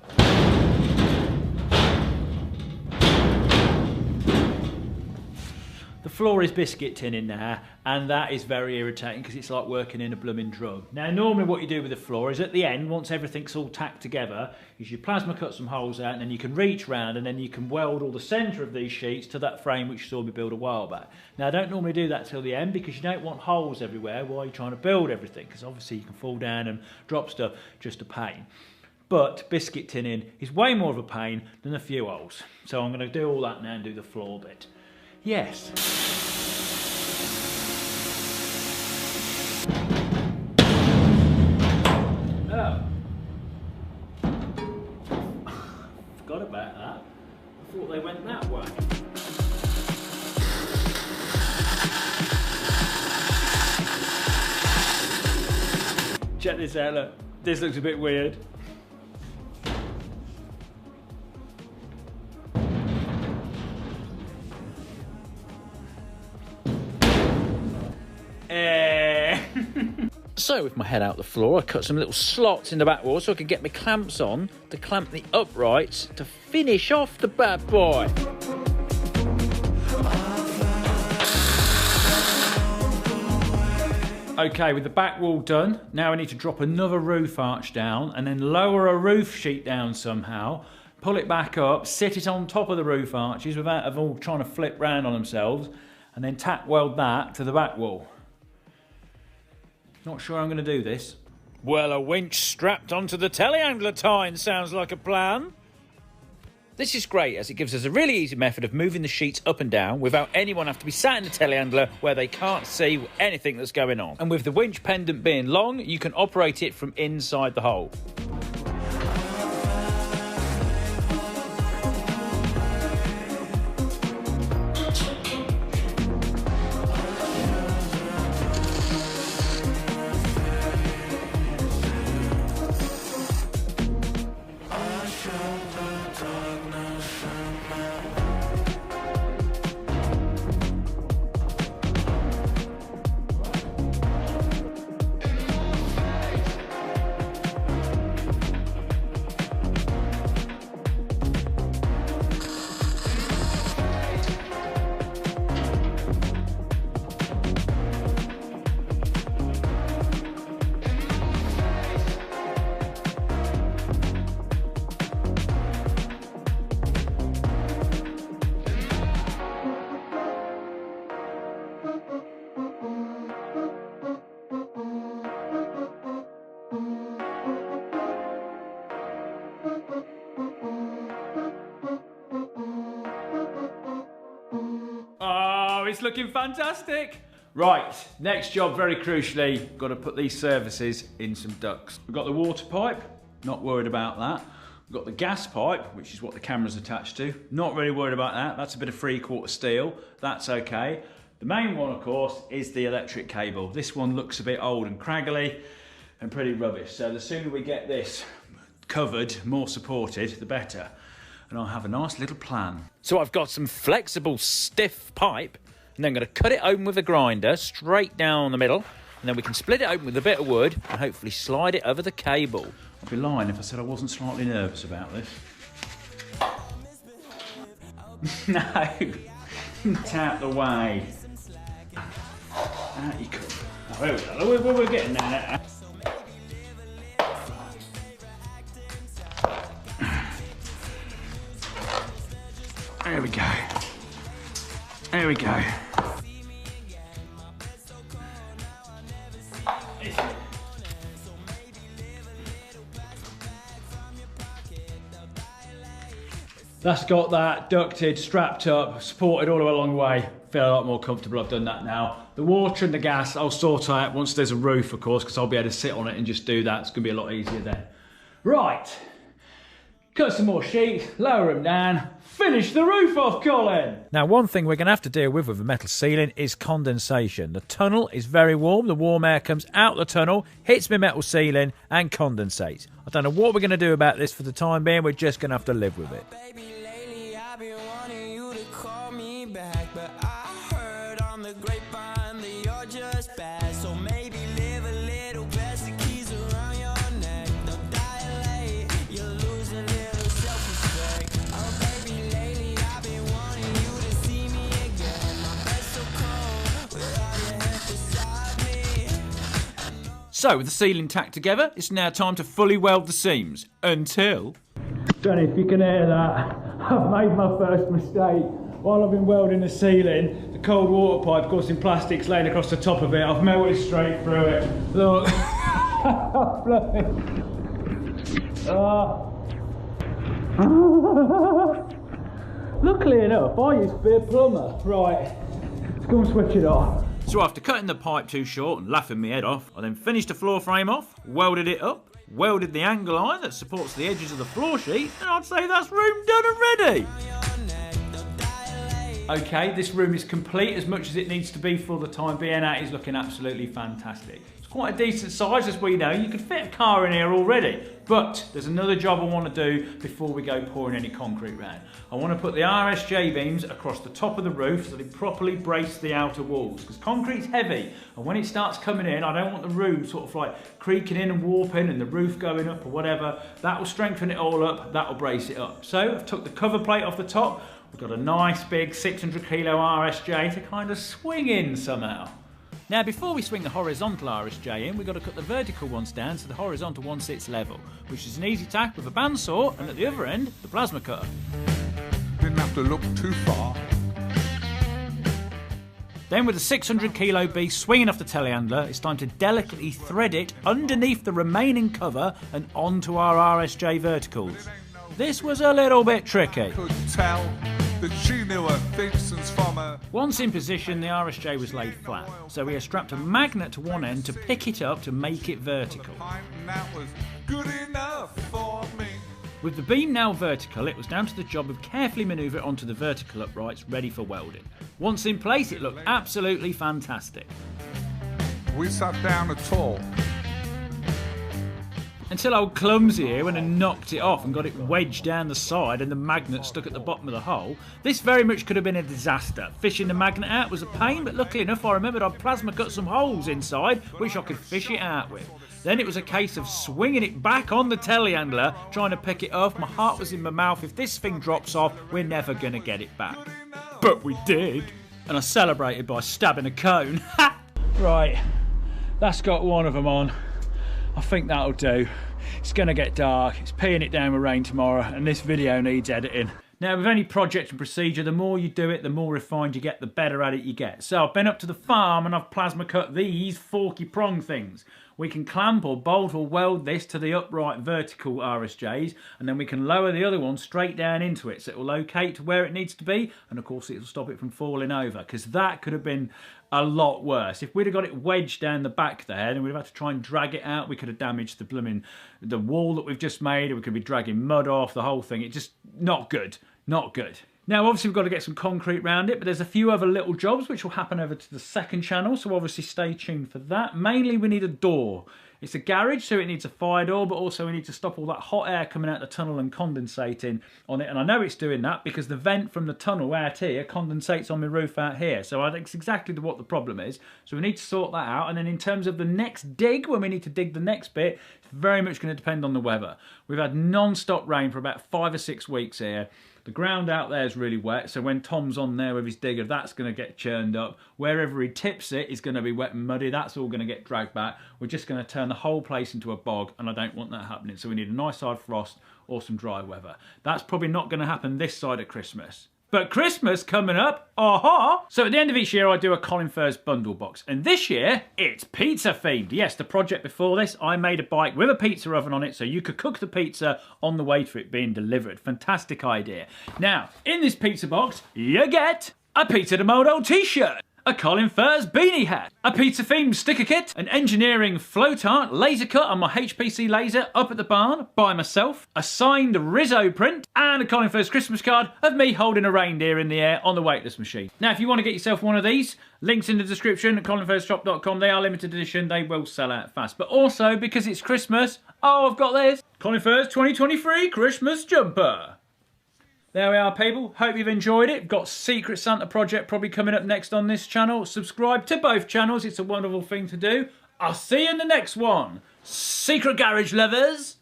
The floor is biscuit tin in there, and that is very irritating because it's like working in a blooming drum. Now, normally what you do with the floor is at the end, once everything's all tacked together, is you plasma cut some holes out, and then you can reach round and then you can weld all the centre of these sheets to that frame which you saw me build a while back. Now, I don't normally do that till the end because you don't want holes everywhere while you're trying to build everything, because obviously you can fall down and drop stuff, just a pain. But biscuit tinning is way more of a pain than a few holes. So I'm going to do all that now and do the floor bit. Yes. Oh. Forgot about that. I thought they went that way. Check this out, look. This looks a bit weird. So with my head out the floor, I cut some little slots in the back wall so I could get my clamps on to clamp the uprights to finish off the bad boy. Okay, with the back wall done, now I need to drop another roof arch down and then lower a roof sheet down somehow, pull it back up, sit it on top of the roof arches without them all trying to flip round on themselves, and then tack weld that to the back wall. Not sure I'm going to do this. Well, a winch strapped onto the telehandler tine sounds like a plan. This is great as it gives us a really easy method of moving the sheets up and down without anyone having to be sat in the telehandler where they can't see anything that's going on. And with the winch pendant being long, you can operate it from inside the hole. Oh, it's looking fantastic. Right, next job, very crucially, got to put these services in some ducts. We've got the water pipe, not worried about that. We've got the gas pipe, which is what the camera's attached to. Not really worried about that. That's a bit of 3/4 steel. That's okay. The main one, of course, is the electric cable. This one looks a bit old and craggly and pretty rubbish. So the sooner we get this covered, more supported, the better. And I'll have a nice little plan. So I've got some flexible, stiff pipe, and then I'm going to cut it open with a grinder, straight down the middle, and then we can split it open with a bit of wood and hopefully slide it over the cable. I'd be lying if I said I wasn't slightly nervous about this. No, get out the way. Out you come. Oh, there we go. We're getting there now. There we go. There we go. That's got that ducted, strapped up, supported all the way along the way. Feel a lot more comfortable. I've done that now. The water and the gas I'll sort out once there's a roof, of course, because I'll be able to sit on it and just do that. It's going to be a lot easier then. Right. Cut some more sheets, lower them down, finish the roof off, Colin! Now, one thing we're going to have to deal with the metal ceiling is condensation. The tunnel is very warm, the warm air comes out the tunnel, hits my metal ceiling and condensates. I don't know what we're going to do about this for the time being, we're just going to have to live with it. Baby, lately I've been wanting you to call me back, but I heard So with the ceiling tacked together, it's now time to fully weld the seams until... Don't know if you can hear that. I've made my first mistake. While I've been welding the ceiling, the cold water pipe, of course in plastic's laying across the top of it, I've melted straight through it. Look. Luckily enough, I used to be a plumber. Right, let's go and switch it off. So after cutting the pipe too short and laughing my head off, I then finished the floor frame off, welded it up, welded the angle iron that supports the edges of the floor sheet, and I'd say that's room done and ready. Okay, this room is complete as much as it needs to be for the time being. That is looking absolutely fantastic. It's quite a decent size, as we know. You could fit a car in here already. But there's another job I want to do before we go pouring any concrete round. I want to put the RSJ beams across the top of the roof so they properly brace the outer walls. Because concrete's heavy, and when it starts coming in, I don't want the room sort of like creaking in and warping and the roof going up or whatever. That will strengthen it all up, that will brace it up. So I've took the cover plate off the top. We've got a nice big 600 kilo RSJ to kind of swing in somehow. Now before we swing the horizontal RSJ in, we've got to cut the vertical ones down so the horizontal one sits level, which is an easy tack with a bandsaw and at the other end, the plasma cutter. Didn't have to look too far. Then with the 600 kilo beast swinging off the telehandler, it's time to delicately thread it underneath the remaining cover and onto our RSJ verticals. This was a little bit tricky. Could tell that she knew her fixings from her. Once in position, the RSJ was laid flat, so we have strapped a magnet to one end to pick it up to make it vertical. And that was good enough for me. With the beam now vertical, it was down to the job of carefully manoeuvre it onto the vertical uprights ready for welding. Once in place, it looked absolutely fantastic. We sat down to talk. Until old Clumsy here went and knocked it off and got it wedged down the side and the magnet stuck at the bottom of the hole. This very much could have been a disaster. Fishing the magnet out was a pain, but luckily enough I remembered I'd plasma cut some holes inside which I could fish it out with. Then it was a case of swinging it back on the telehandler, trying to pick it off. My heart was in my mouth. If this thing drops off, we're never going to get it back. But we did. And I celebrated by stabbing a cone. Right, that's got one of them on. I think that'll do. It's going to get dark, it's peeing it down with rain tomorrow, and this video needs editing. Now with any project and procedure, the more you do it, the more refined you get, the better at it you get. So I've been up to the farm and I've plasma cut these forky prong things. We can clamp or bolt or weld this to the upright vertical RSJs, and then we can lower the other one straight down into it so it will locate to where it needs to be, and of course it will stop it from falling over, because that could have been a lot worse. If we'd have got it wedged down the back there, then we'd have had to try and drag it out. We could have damaged the wall that we've just made, or we could be dragging mud off, the whole thing. It's just not good, not good. Now obviously we've got to get some concrete around it, but there's a few other little jobs which will happen over to the second channel, so obviously stay tuned for that. Mainly we need a door. It's a garage, so it needs a fire door, but also we need to stop all that hot air coming out the tunnel and condensating on it. And I know it's doing that because the vent from the tunnel out here condensates on my roof out here. So that's exactly what the problem is. So we need to sort that out. And then in terms of the next dig, when we need to dig the next bit, it's very much going to depend on the weather. We've had non-stop rain for about 5 or 6 weeks here. The ground out there is really wet, so when Tom's on there with his digger, that's going to get churned up. Wherever he tips it is going to be wet and muddy. That's all going to get dragged back. We're just going to turn the whole place into a bog, and I don't want that happening. So we need a nice hard frost or some dry weather. That's probably not going to happen this side of Christmas. But Christmas coming up, aha! So at the end of each year I do a colinfurze bundle box, and this year it's pizza themed. Yes, the project before this, I made a bike with a pizza oven on it so you could cook the pizza on the way to it being delivered. Fantastic idea. Now, in this pizza box, you get a Pizza de Modo t-shirt, a colinfurze beanie hat, a pizza themed sticker kit, an engineering float art laser cut on my HPC laser up at the barn by myself, a signed Rizzo print, and a colinfurze Christmas card of me holding a reindeer in the air on the weightless machine. Now if you want to get yourself one of these, links in the description at colinfurzeshop.com. They are limited edition, they will sell out fast. But also because it's Christmas, oh I've got this, colinfurze 2023 Christmas jumper. There we are, people. Hope you've enjoyed it. Got Secret Santa project probably coming up next on this channel. Subscribe to both channels. It's a wonderful thing to do. I'll see you in the next one. Secret Garage lovers.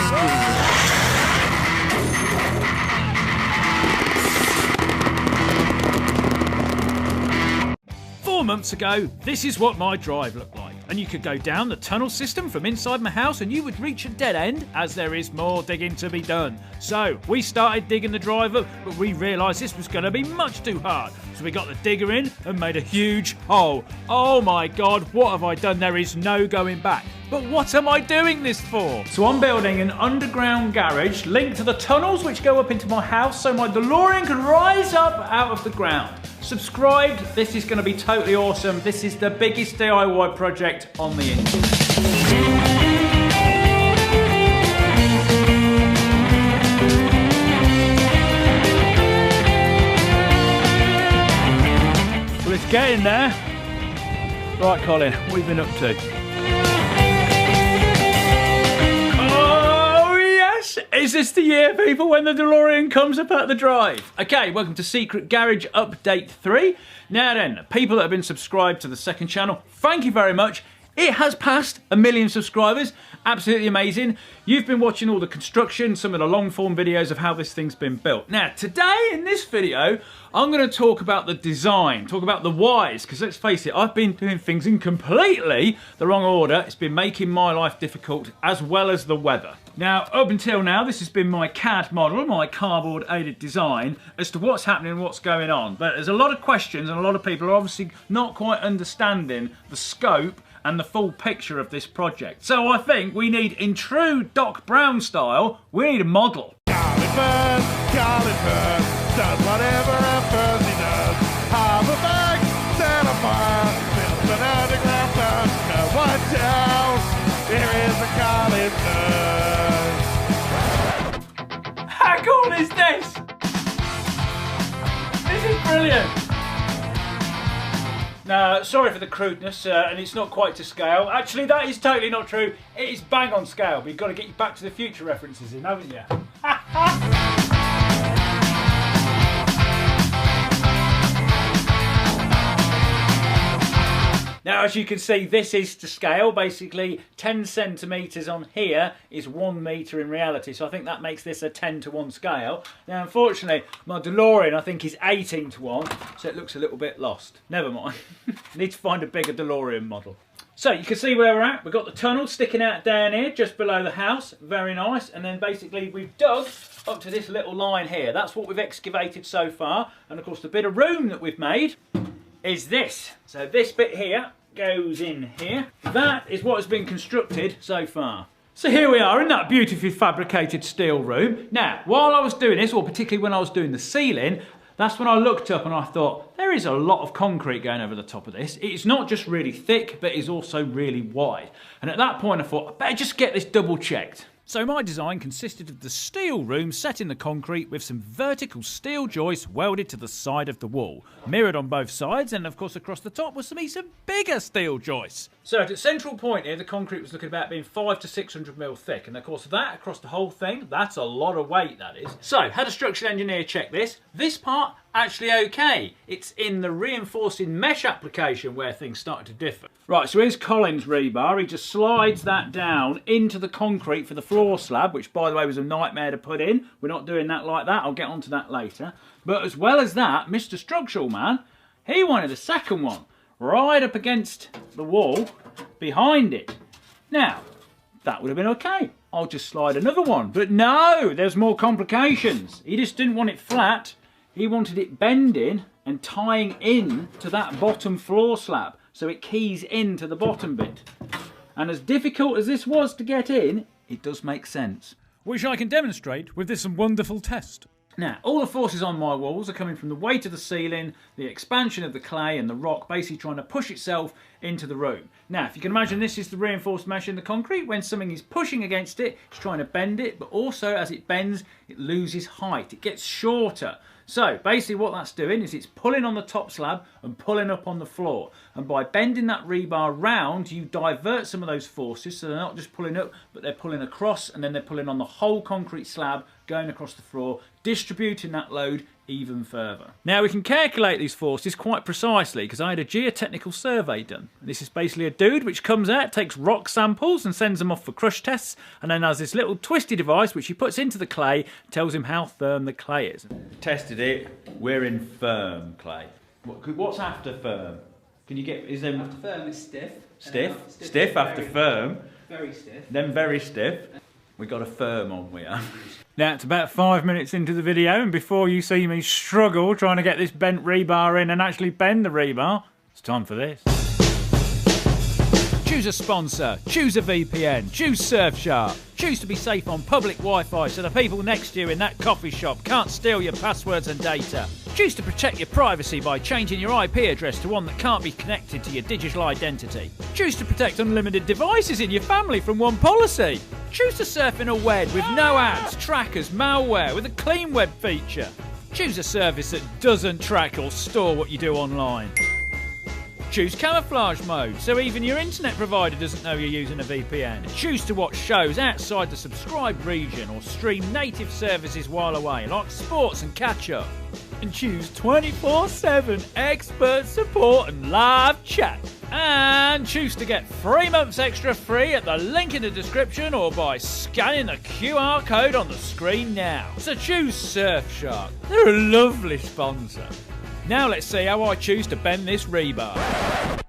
Hey! months ago, this is what my drive looked like. And you could go down the tunnel system from inside my house and you would reach a dead end as there is more digging to be done. So we started digging the drive up, but we realised this was going to be much too hard. So we got the digger in and made a huge hole. Oh my God, what have I done? There is no going back. But what am I doing this for? So I'm building an underground garage linked to the tunnels which go up into my house so my DeLorean can rise up out of the ground. Subscribe, this is going to be totally awesome. This is the biggest DIY project on the internet. Well, it's getting there. Right, Colin, what have you been up to? Is this the year, people, when the DeLorean comes up at the drive? Okay, welcome to Secret Garage Update 3. Now then, people that have been subscribed to the second channel, thank you very much. It has passed 1 million subscribers. Absolutely amazing. You've been watching all the construction, some of the long form videos of how this thing's been built. Now, today in this video, I'm going to talk about the design, talk about the whys, because let's face it, I've been doing things in completely the wrong order. It's been making my life difficult, as well as the weather. Now, up until now, this has been my CAD model, my cardboard aided design, as to what's happening and what's going on. But there's a lot of questions and a lot of people are obviously not quite understanding the scope and the full picture of this project. So I think we need, in true Doc Brown style, we need a model. Colin Furze does whatever a Furze does. Half a bag, set a fire, build an underground town. No one tells, here is the Colin Furze. How cool is this? This is brilliant. No, sorry for the crudeness, and it's not quite to scale. Actually, that is totally not true. It is bang on scale, but you've got to get your Back to the Future references in, haven't you? Now, as you can see, this is to scale. Basically, 10 centimetres on here is 1 metre in reality. So I think that makes this a 10:1 scale. Now, unfortunately, my DeLorean, I think, is 18:1. So it looks a little bit lost. Never mind. Need to find a bigger DeLorean model. So you can see where we're at. We've got the tunnel sticking out down here, just below the house. Very nice. And then basically we've dug up to this little line here. That's what we've excavated so far. And of course, the bit of room that we've made is this. So this bit here goes in here. That is what has been constructed so far. So here we are in that beautifully fabricated steel room. Now, while I was doing this, or particularly when I was doing the ceiling, that's when I looked up and I thought, there is a lot of concrete going over the top of this. It's not just really thick, but it's also really wide. And at that point I thought, I better just get this double checked. So my design consisted of the steel room set in the concrete with some vertical steel joists welded to the side of the wall, mirrored on both sides, and of course across the top was some bigger steel joists. So at the central point here, the concrete was looking about being 500 to 600 mil thick, and of course that across the whole thing, that's a lot of weight, that is. So had a structural engineer check this. This part actually okay. It's in the reinforcing mesh application where things started to differ. Right, so here's Colin's rebar. He just slides that down into the concrete for the floor slab, which by the way was a nightmare to put in. We're not doing that like that. I'll get onto that later. But as well as that, Mr. Structural Man, he wanted a second one right up against the wall behind it. Now, that would have been okay. I'll just slide another one. But no, there's more complications. He just didn't want it flat. He wanted it bending and tying in to that bottom floor slab so it keys into the bottom bit. And as difficult as this was to get in, it does make sense. Which I can demonstrate with this wonderful test. Now, all the forces on my walls are coming from the weight of the ceiling, the expansion of the clay and the rock basically trying to push itself into the room. Now, if you can imagine, this is the reinforced mesh in the concrete. When something is pushing against it, it's trying to bend it, but also as it bends, it loses height. It gets shorter. So basically what that's doing is it's pulling on the top slab and pulling up on the floor. And by bending that rebar round, you divert some of those forces, so they're not just pulling up, but they're pulling across, and then they're pulling on the whole concrete slab, going across the floor, distributing that load even further. Now we can calculate these forces quite precisely because I had a geotechnical survey done. This is basically a dude which comes out, takes rock samples and sends them off for crush tests, and then has this little twisty device which he puts into the clay, tells him how firm the clay is. Tested it, we're in firm clay. What's after firm? Can you get, is there... After firm is stiff. Stiff? Stiff after firm. Very stiff. Then very stiff. We got a firm on, we have. Now it's about 5 minutes into the video, and before you see me struggle trying to get this bent rebar in and actually bend the rebar, it's time for this. Choose a sponsor, choose a VPN, choose Surfshark. Choose to be safe on public Wi-Fi so the people next to you in that coffee shop can't steal your passwords and data. Choose to protect your privacy by changing your IP address to one that can't be connected to your digital identity. Choose to protect unlimited devices in your family from one policy. Choose to surf in a web with no ads, trackers, malware with a clean web feature. Choose a service that doesn't track or store what you do online. Choose camouflage mode, so even your internet provider doesn't know you're using a VPN. Choose to watch shows outside the subscribed region or stream native services while away, like sports and catch-up. And choose 24/7 expert support and live chat. And choose to get 3 months extra free at the link in the description or by scanning the QR code on the screen now. So choose Surfshark. They're a lovely sponsor. Now let's see how I choose to bend this rebar.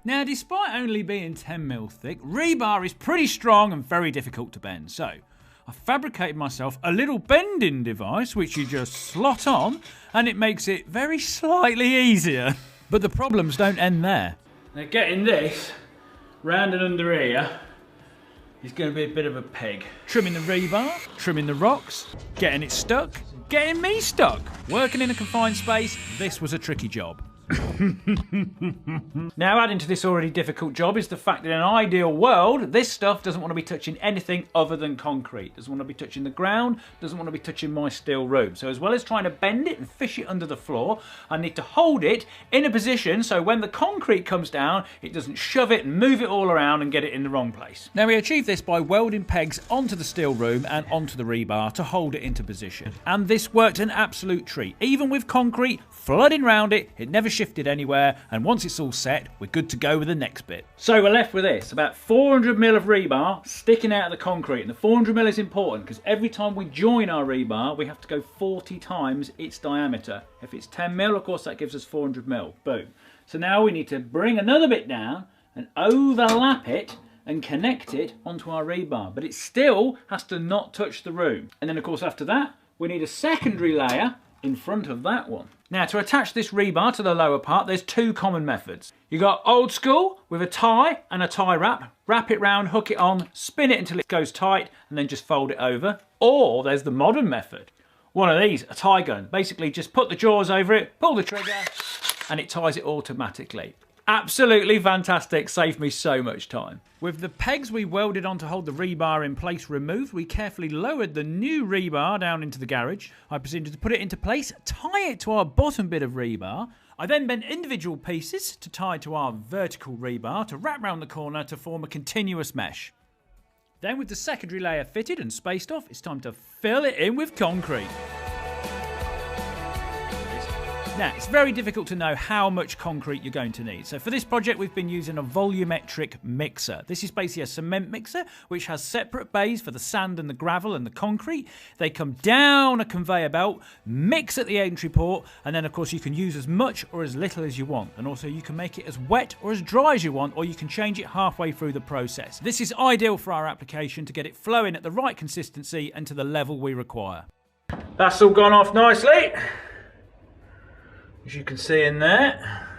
Now, despite only being 10mm thick, rebar is pretty strong and very difficult to bend. So I fabricated myself a little bending device which you just slot on and it makes it very slightly easier. But the problems don't end there. Now getting this round and under here is going to be a bit of a peg. Trimming the rebar, trimming the rocks, getting it stuck, getting me stuck. Working in a confined space, this was a tricky job. Now, adding to this already difficult job is the fact that in an ideal world, this stuff doesn't want to be touching anything other than concrete. Doesn't want to be touching the ground, doesn't want to be touching my steel room. So as well as trying to bend it and fish it under the floor, I need to hold it in a position so when the concrete comes down, it doesn't shove it and move it all around and get it in the wrong place. Now, we achieve this by welding pegs onto the steel room and onto the rebar to hold it into position. And this worked an absolute treat. Even with concrete flooding round it, it never shifted anywhere, and once it's all set, we're good to go with the next bit. So we're left with this, about 400mm of rebar sticking out of the concrete, and the 400mm is important because every time we join our rebar, we have to go 40 times its diameter. If it's 10mm, of course, that gives us 400mm. Boom. So now we need to bring another bit down and overlap it and connect it onto our rebar, but it still has to not touch the room. And then, of course, after that, we need a secondary layer in front of that one. Now, to attach this rebar to the lower part, there's 2 common methods. You got old school with a tie and a tie wrap. Wrap it round, hook it on, spin it until it goes tight, and then just fold it over. Or there's the modern method. One of these, a tie gun. Basically, just put the jaws over it, pull the trigger, and it ties it automatically. Absolutely fantastic, saved me so much time. With the pegs we welded on to hold the rebar in place removed, we carefully lowered the new rebar down into the garage. I proceeded to put it into place, tie it to our bottom bit of rebar. I then bent individual pieces to tie to our vertical rebar to wrap round the corner to form a continuous mesh. Then, with the secondary layer fitted and spaced off, it's time to fill it in with concrete. Now, it's very difficult to know how much concrete you're going to need. So for this project, we've been using a volumetric mixer. This is basically a cement mixer, which has separate bays for the sand and the gravel and the concrete. They come down a conveyor belt, mix at the entry port, and then, of course, you can use as much or as little as you want. And also, you can make it as wet or as dry as you want, or you can change it halfway through the process. This is ideal for our application to get it flowing at the right consistency and to the level we require. That's all gone off nicely, as you can see in there.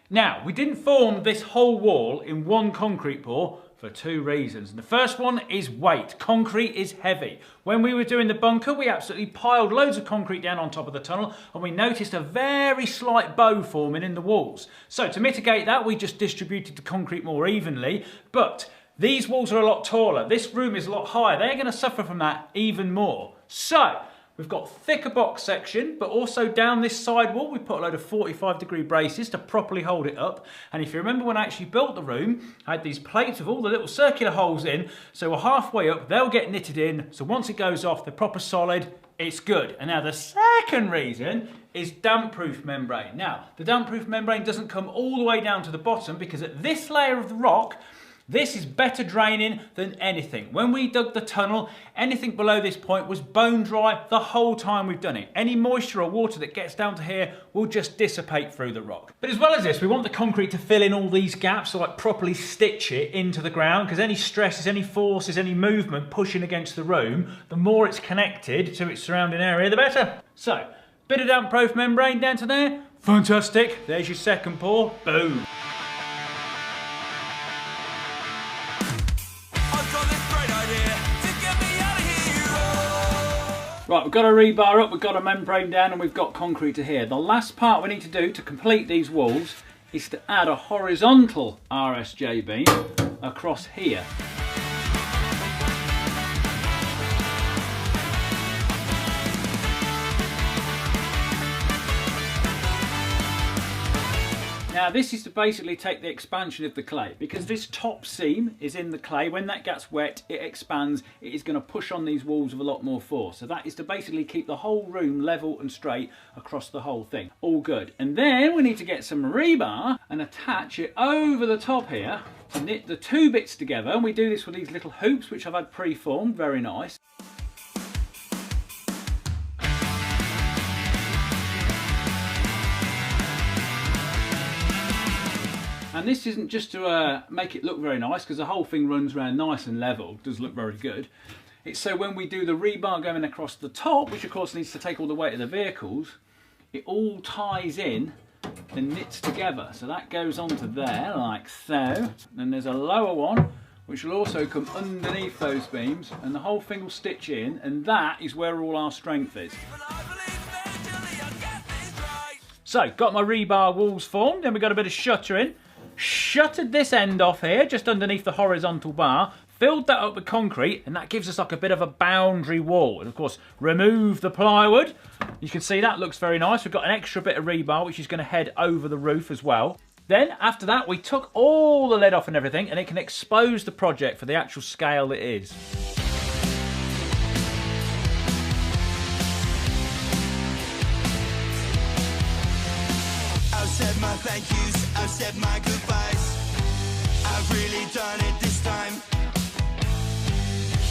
Now, we didn't form this whole wall in one concrete pour for 2 reasons. And the first one is weight. Concrete is heavy. When we were doing the bunker, we absolutely piled loads of concrete down on top of the tunnel, and we noticed a very slight bow forming in the walls. So to mitigate that, we just distributed the concrete more evenly, but these walls are a lot taller. This room is a lot higher. They're going to suffer from that even more. So we've got thicker box section, but also down this side wall, we put a load of 45-degree braces to properly hold it up. And if you remember when I actually built the room, I had these plates with all the little circular holes in. So we're halfway up, they'll get knitted in. So once it goes off, they're proper solid, it's good. And now the second reason is damp-proof membrane. Now, the damp-proof membrane doesn't come all the way down to the bottom because at this layer of the rock, This is better draining than anything. When we dug the tunnel, anything below this point was bone dry the whole time we've done it. Any moisture or water that gets down to here will just dissipate through the rock. But as well as this, we want the concrete to fill in all these gaps, so like properly stitch it into the ground, because any stresses, any forces, any movement pushing against the room, the more it's connected to its surrounding area, the better. So, bit of damp proof membrane down to there. Fantastic. There's your second pour. Boom. Right, we've got a rebar up, we've got a membrane down, and we've got concrete to here. The last part we need to do to complete these walls is to add a horizontal RSJ beam across here. Now this is to basically take the expansion of the clay, because this top seam is in the clay. When that gets wet, it expands. It is going to push on these walls with a lot more force. So that is to basically keep the whole room level and straight across the whole thing. All good. And then we need to get some rebar and attach it over the top here to knit the two bits together. And we do this with these little hoops, which I've had pre-formed. Very nice. And this isn't just to make it look very nice, because the whole thing runs around nice and level, does look very good. It's so when we do the rebar going across the top, which of course needs to take all the weight of the vehicles, it all ties in and knits together. So that goes onto there like so. Then there's a lower one which will also come underneath those beams, and the whole thing will stitch in, and that is where all our strength is. So, got my rebar walls formed, then we've got a bit of shuttering. Shuttered this end off here, just underneath the horizontal bar, filled that up with concrete, and that gives us like a bit of a boundary wall. And of course, remove the plywood. You can see that looks very nice. We've got an extra bit of rebar, which is going to head over the roof as well. Then, after that, we took all the lead off and everything, and it can expose the project for the actual scale it is. I've said my thank yous, I've said my goodbyes. I've really done it this time.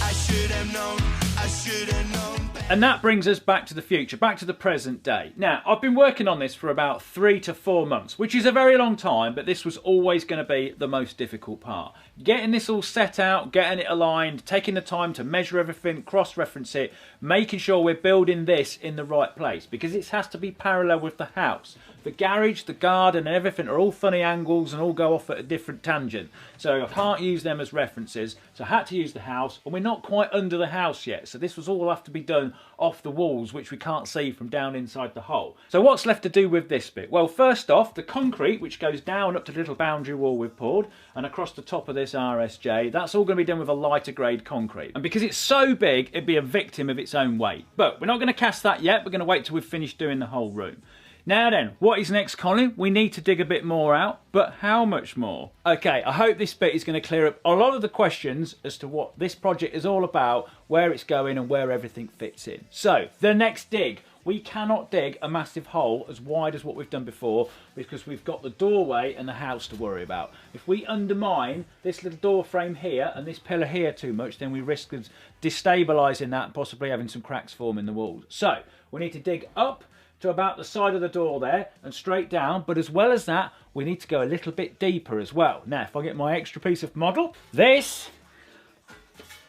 I should have known, I should have known. And that brings us back to the future, back to the present day. Now, I've been working on this for about 3 to 4 months, which is a very long time, but this was always going to be the most difficult part. Getting this all set out, getting it aligned, taking the time to measure everything, cross-reference it, making sure we're building this in the right place, because it has to be parallel with the house. The garage, the garden and everything are all funny angles and all go off at a different tangent. So I can't use them as references, so I had to use the house, and we're not quite under the house yet, so this was all have to be done off the walls, which we can't see from down inside the hole. So what's left to do with this bit? Well, first off, the concrete, which goes down up to the little boundary wall we've poured, and across the top of this RSJ, that's all going to be done with a lighter grade concrete. And because it's so big, it'd be a victim of its own weight. But we're not going to cast that yet, we're going to wait till we've finished doing the whole room. Now then, what is next, Colin? We need to dig a bit more out, but how much more? Okay, I hope this bit is going to clear up a lot of the questions as to what this project is all about, where it's going and where everything fits in. So, the next dig. We cannot dig a massive hole as wide as what we've done before, because we've got the doorway and the house to worry about. If we undermine this little door frame here and this pillar here too much, then we risk destabilising that and possibly having some cracks form in the walls. So, we need to dig up to about the side of the door there and straight down, but as well as that we need to go a little bit deeper as well. Now if I get my extra piece of model, this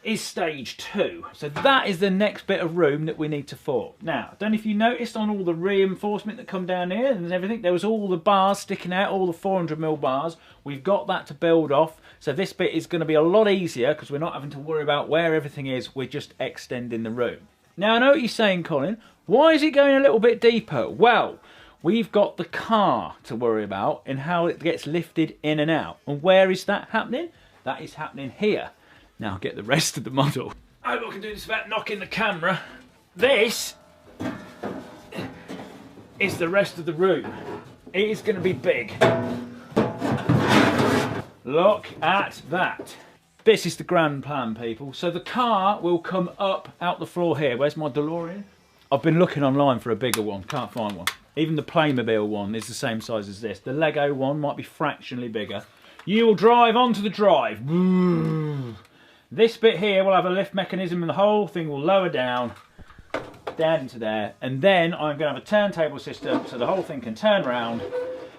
is stage 2, so that is the next bit of room that we need to form. Now I don't know if you noticed on all the reinforcement that come down here and everything, there was all the bars sticking out, all the 400mm bars. We've got that to build off, so this bit is going to be a lot easier because we're not having to worry about where everything is, we're just extending the room. Now I know what you're saying, Colin, why is it going a little bit deeper? Well, we've got the car to worry about and how it gets lifted in and out. And where is that happening? That is happening here. Now I'll get the rest of the model. I hope I can do this without knocking the camera. This is the rest of the room. It is going to be big. Look at that. This is the grand plan, people. So the car will come up out the floor here. Where's my DeLorean? I've been looking online for a bigger one, can't find one. Even the Playmobil one is the same size as this. The Lego one might be fractionally bigger. You will drive onto the drive. This bit here will have a lift mechanism and the whole thing will lower down into there. And then I'm going to have a turntable system so the whole thing can turn around.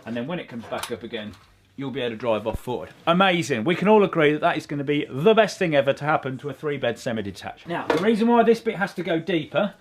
And then when it comes back up again, you'll be able to drive off forward. Amazing. We can all agree that that is going to be the best thing ever to happen to a 3-bed semi-detached. Now, the reason why this bit has to go deeper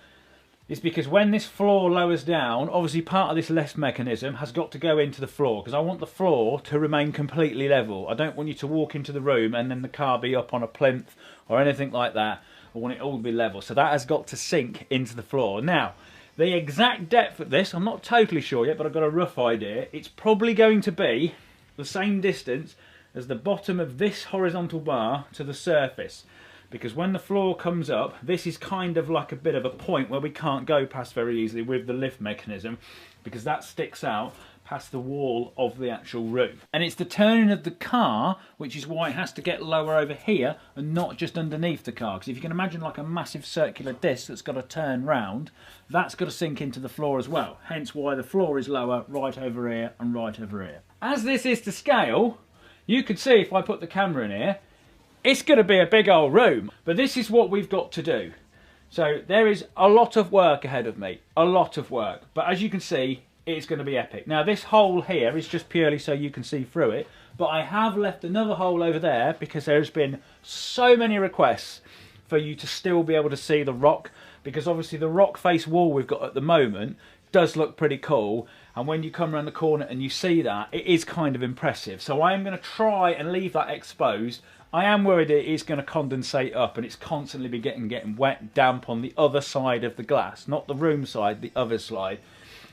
is because when this floor lowers down, obviously part of this lift mechanism has got to go into the floor, because I want the floor to remain completely level. I don't want you to walk into the room and then the car be up on a plinth or anything like that. I want it all to be level. So that has got to sink into the floor. Now, the exact depth of this, I'm not totally sure yet, but I've got a rough idea. It's probably going to be the same distance as the bottom of this horizontal bar to the surface. Because when the floor comes up, this is kind of like a bit of a point where we can't go past very easily with the lift mechanism, because that sticks out past the wall of the actual roof. And it's the turning of the car, which is why it has to get lower over here and not just underneath the car. Because if you can imagine like a massive circular disc that's got to turn round, that's got to sink into the floor as well. Hence why the floor is lower right over here and right over here. As this is to scale, you could see if I put the camera in here, it's going to be a big old room, but this is what we've got to do. So there is a lot of work ahead of me, a lot of work. But as you can see, it's going to be epic. Now this hole here is just purely so you can see through it, but I have left another hole over there because there's been so many requests for you to still be able to see the rock, because obviously the rock face wall we've got at the moment does look pretty cool, and when you come around the corner and you see that, it is kind of impressive. So I am going to try and leave that exposed. I am worried it is going to condensate up and it's constantly be getting wet, damp on the other side of the glass, not the room side, the other side.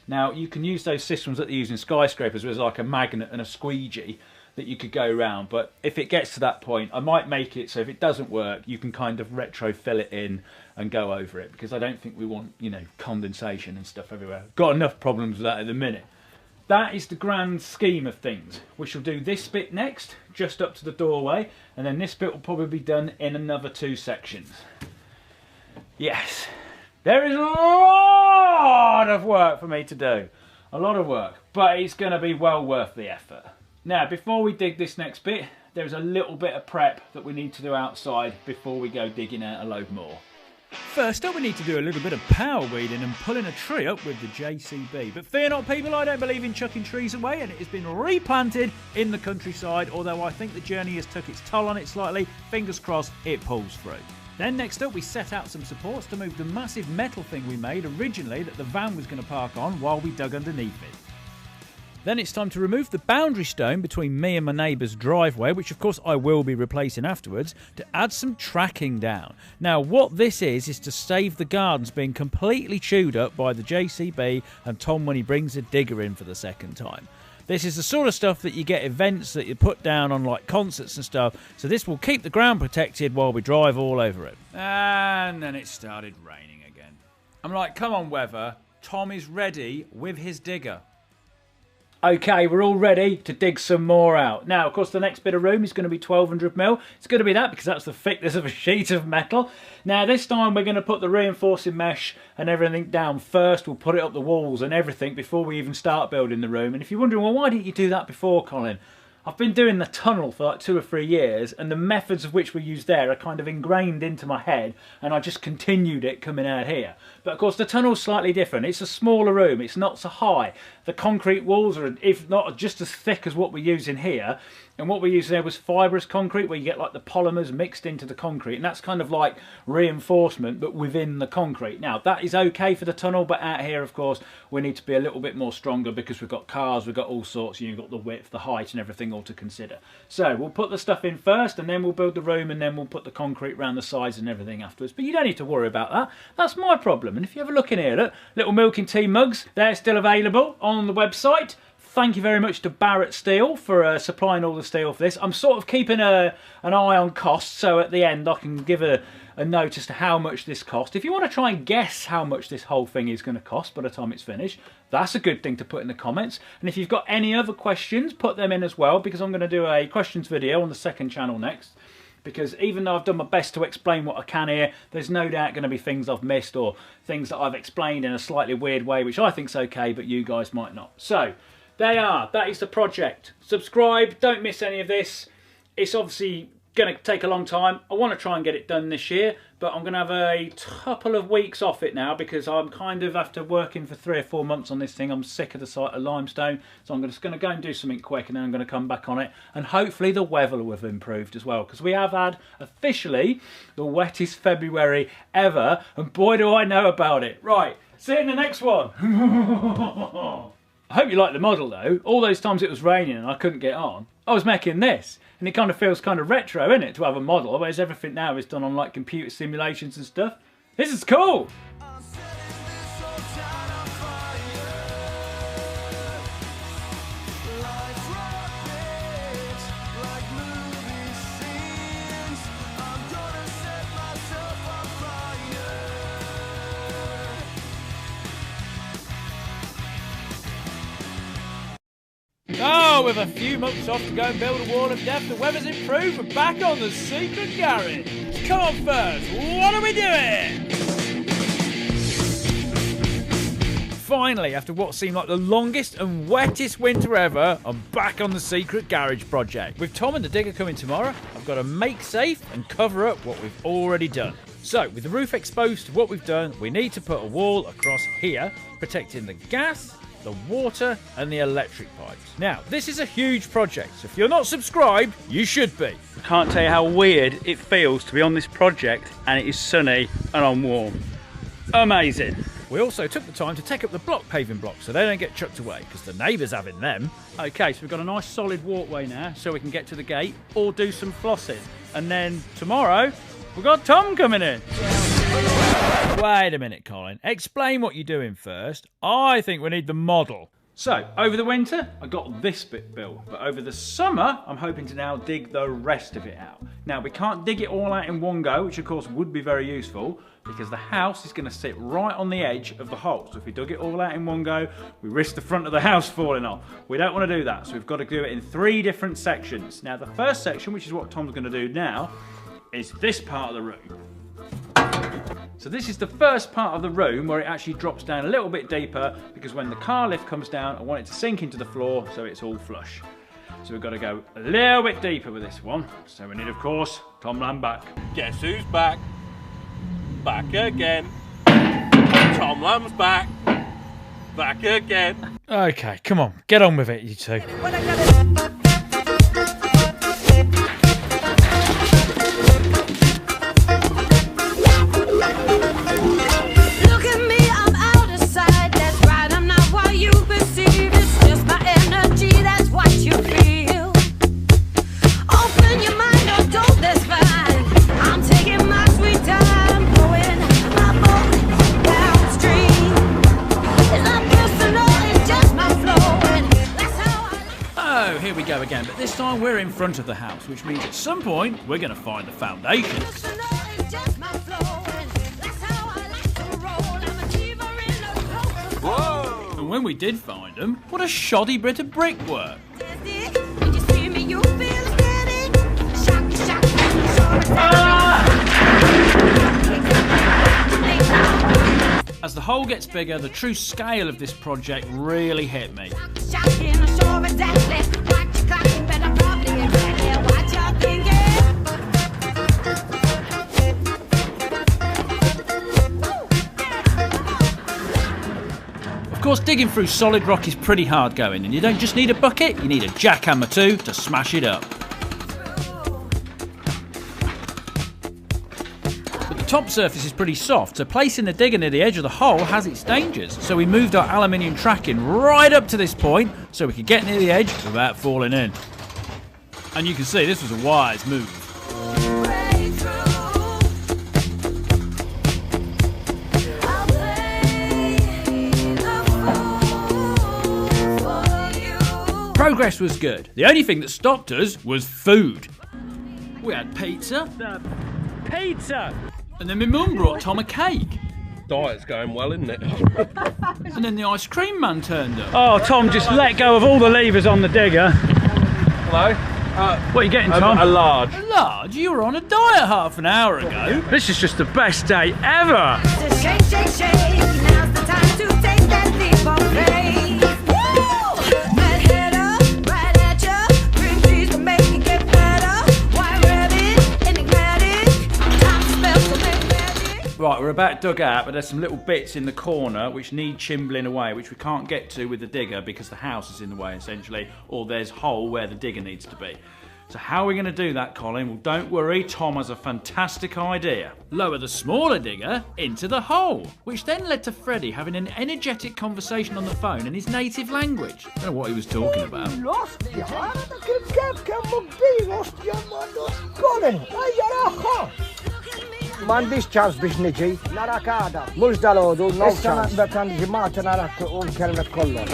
Now you can use those systems that they use in skyscrapers where there's like a magnet and a squeegee that you could go around, but if it gets to that point I might make it so if it doesn't work you can kind of retro fill it in and go over it, because I don't think we want, you know, condensation and stuff everywhere. Got enough problems with that at the minute. That is the grand scheme of things. We shall do this bit next, just up to the doorway, and then this bit will probably be done in another 2 sections. Yes, there is a lot of work for me to do. A lot of work, but it's going to be well worth the effort. Now, before we dig this next bit, there's a little bit of prep that we need to do outside before we go digging out a load more. First up, we need to do a little bit of power weeding and pulling a tree up with the JCB. But fear not, people, I don't believe in chucking trees away, and it has been replanted in the countryside, although I think the journey has took its toll on it slightly. Fingers crossed it pulls through. Then next up, we set out some supports to move the massive metal thing we made originally that the van was going to park on while we dug underneath it. Then it's time to remove the boundary stone between me and my neighbour's driveway, which of course I will be replacing afterwards, to add some tracking down. Now what this is to save the gardens being completely chewed up by the JCB and Tom when he brings the digger in for the second time. This is the sort of stuff that you get events that you put down on like concerts and stuff, so this will keep the ground protected while we drive all over it. And then it started raining again. I'm like, come on weather, Tom is ready with his digger. Okay, we're all ready to dig some more out. Now, of course, the next bit of room is going to be 1200mm. It's going to be that because that's the thickness of a sheet of metal. Now, this time we're going to put the reinforcing mesh and everything down first. We'll put it up the walls and everything before we even start building the room. And if you're wondering, well, why didn't you do that before, Colin? I've been doing the tunnel for like 2 or 3 years, and the methods of which we use there are kind of ingrained into my head, and I just continued it coming out here. But of course the tunnel's slightly different. It's a smaller room, it's not so high. The concrete walls are, if not just as thick as what we use in here, and what we used there was fibrous concrete, where you get like the polymers mixed into the concrete, and that's kind of like reinforcement but within the concrete. Now that is okay for the tunnel, but out here of course we need to be a little bit more stronger because we've got cars, we've got all sorts, you've got the width, the height and everything all to consider. So we'll put the stuff in first and then we'll build the room and then we'll put the concrete around the sides and everything afterwards. But you don't need to worry about that, that's my problem. And if you have a look in here, look, little milking tea mugs, they're still available on the website. Thank you very much to Barrett Steel for supplying all the steel for this. I'm sort of keeping an eye on costs, so at the end I can give a note as to how much this cost. If you want to try and guess how much this whole thing is going to cost by the time it's finished, that's a good thing to put in the comments. And if you've got any other questions, put them in as well, because I'm going to do a questions video on the second channel next. Because even though I've done my best to explain what I can here, there's no doubt going to be things I've missed or things that I've explained in a slightly weird way, which I think's okay, but you guys might not. So, they are. That is the project. Subscribe, don't miss any of this. It's obviously going to take a long time. I want to try and get it done this year, but I'm going to have a couple of weeks off it now because I'm kind of, after working for 3 or 4 months on this thing, I'm sick of the sight of limestone. So I'm just going to go and do something quick, and then I'm going to come back on it. And hopefully the weather will have improved as well, because we have had officially the wettest February ever, and boy do I know about it. Right, see you in the next one. I hope you like the model though. All those times it was raining and I couldn't get on, I was making this. And it kind of feels kind of retro, innit, to have a model, whereas everything now is done on like computer simulations and stuff. This is cool. Oh, with a few months off to go and build a wall of death, the weather's improved. We're back on the secret garage. Come on first, what are we doing? Finally, after what seemed like the longest and wettest winter ever, I'm back on the secret garage project. With Tom and the digger coming tomorrow, I've got to make safe and cover up what we've already done. So, with the roof exposed to what we've done, we need to put a wall across here, protecting the gas, the water and the electric pipes. Now, this is a huge project, so if you're not subscribed, you should be. I can't tell you how weird it feels to be on this project and it is sunny and I'm warm. Amazing. We also took the time to take up the block paving blocks so they don't get chucked away, because the neighbour's having them. Okay, so we've got a nice solid walkway now so we can get to the gate or do some flossing. And then tomorrow, we've got Tom coming in. Wait a minute, Colin. Explain what you're doing first. I think we need the model. So, over the winter, I got this bit built. But over the summer, I'm hoping to now dig the rest of it out. Now, we can't dig it all out in one go, which of course would be very useful, because the house is going to sit right on the edge of the hole. So if we dug it all out in one go, we risk the front of the house falling off. We don't want to do that, so we've got to do it in 3 different sections. Now, the first section, which is what Tom's going to do now, is this part of the room. So this is the first part of the room where it actually drops down a little bit deeper, because when the car lift comes down, I want it to sink into the floor so it's all flush. So we've got to go a little bit deeper with this one. So we need, of course, Tom Lamb back. Guess who's back? Back again. Tom Lamb's back. Back again. Okay, come on, get on with it, you two. Again, but this time we're in front of the house, which means at some point we're going to find the foundations. Whoa! And when we did find them, what a shoddy bit of brickwork. As the hole gets bigger, the true scale of this project really hit me. Of course, digging through solid rock is pretty hard going, and you don't just need a bucket, you need a jackhammer too to smash it up. But the top surface is pretty soft, so placing the digger near the edge of the hole has its dangers. So we moved our aluminium tracking right up to this point so we could get near the edge without falling in. And you can see this was a wise move. Progress was good. The only thing that stopped us was food. We had pizza. Pizza! And then my mum brought Tom a cake. Diet's going well, isn't it? And then the ice cream man turned up. Oh, Tom just let go of all the levers on the digger. Hello? What are you getting, Tom? A large. A large? You were on a diet half an hour ago. This is just the best day ever. Shake, shake, shake. Now's the time to take that leap of faith. Woo! about dug out, but there's some little bits in the corner which need chimbling away, which we can't get to with the digger because the house is in the way, essentially, or there's a hole where the digger needs to be. So how are we going to do that, Colin? Well, don't worry, Tom has a fantastic idea. Lower the smaller digger into the hole, which then led to Freddie having an energetic conversation on the phone in his native language. I don't know what he was talking about. M'għandix ċans biex niġi, narak għada. Mux dal-ħodu, no ċans. Issa naqbet ġimata narak kelmet kollha.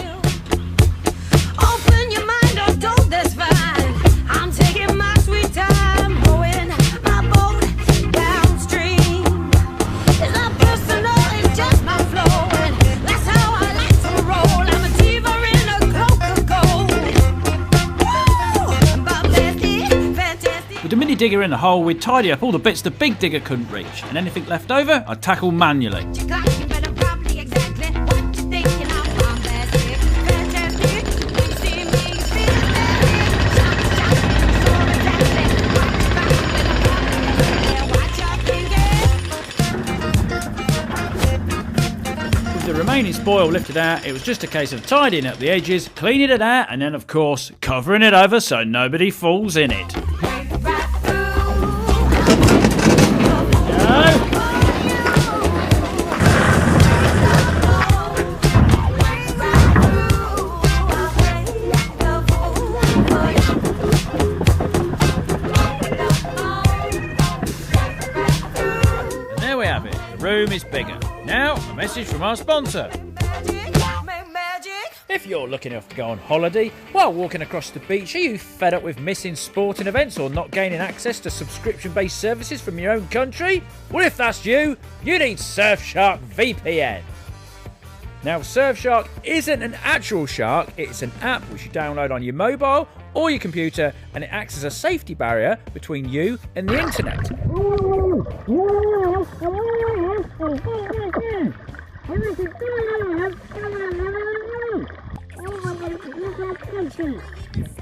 Open your mind, don't that's fine. I'm taking my sweet time, rowing my boat downstream. It's not personal, it's just my flow, and that's how I like to roll. I'm a diva in a Coca-Cola. With the mini digger in the hole, we'd tidy up all the bits the big digger couldn't reach, and anything left over, I'd tackle manually. The remaining spoil lifted out, it was just a case of tidying up the edges, cleaning it out, and then of course covering it over so nobody falls in it. And there we have it, the room is bigger. Now, a message from our sponsor. If you're lucky enough to go on holiday while walking across the beach, are you fed up with missing sporting events or not gaining access to subscription-based services from your own country? Well, if that's you, you need Surfshark VPN. Now, Surfshark isn't an actual shark, it's an app which you download on your mobile or your computer, and it acts as a safety barrier between you and the internet.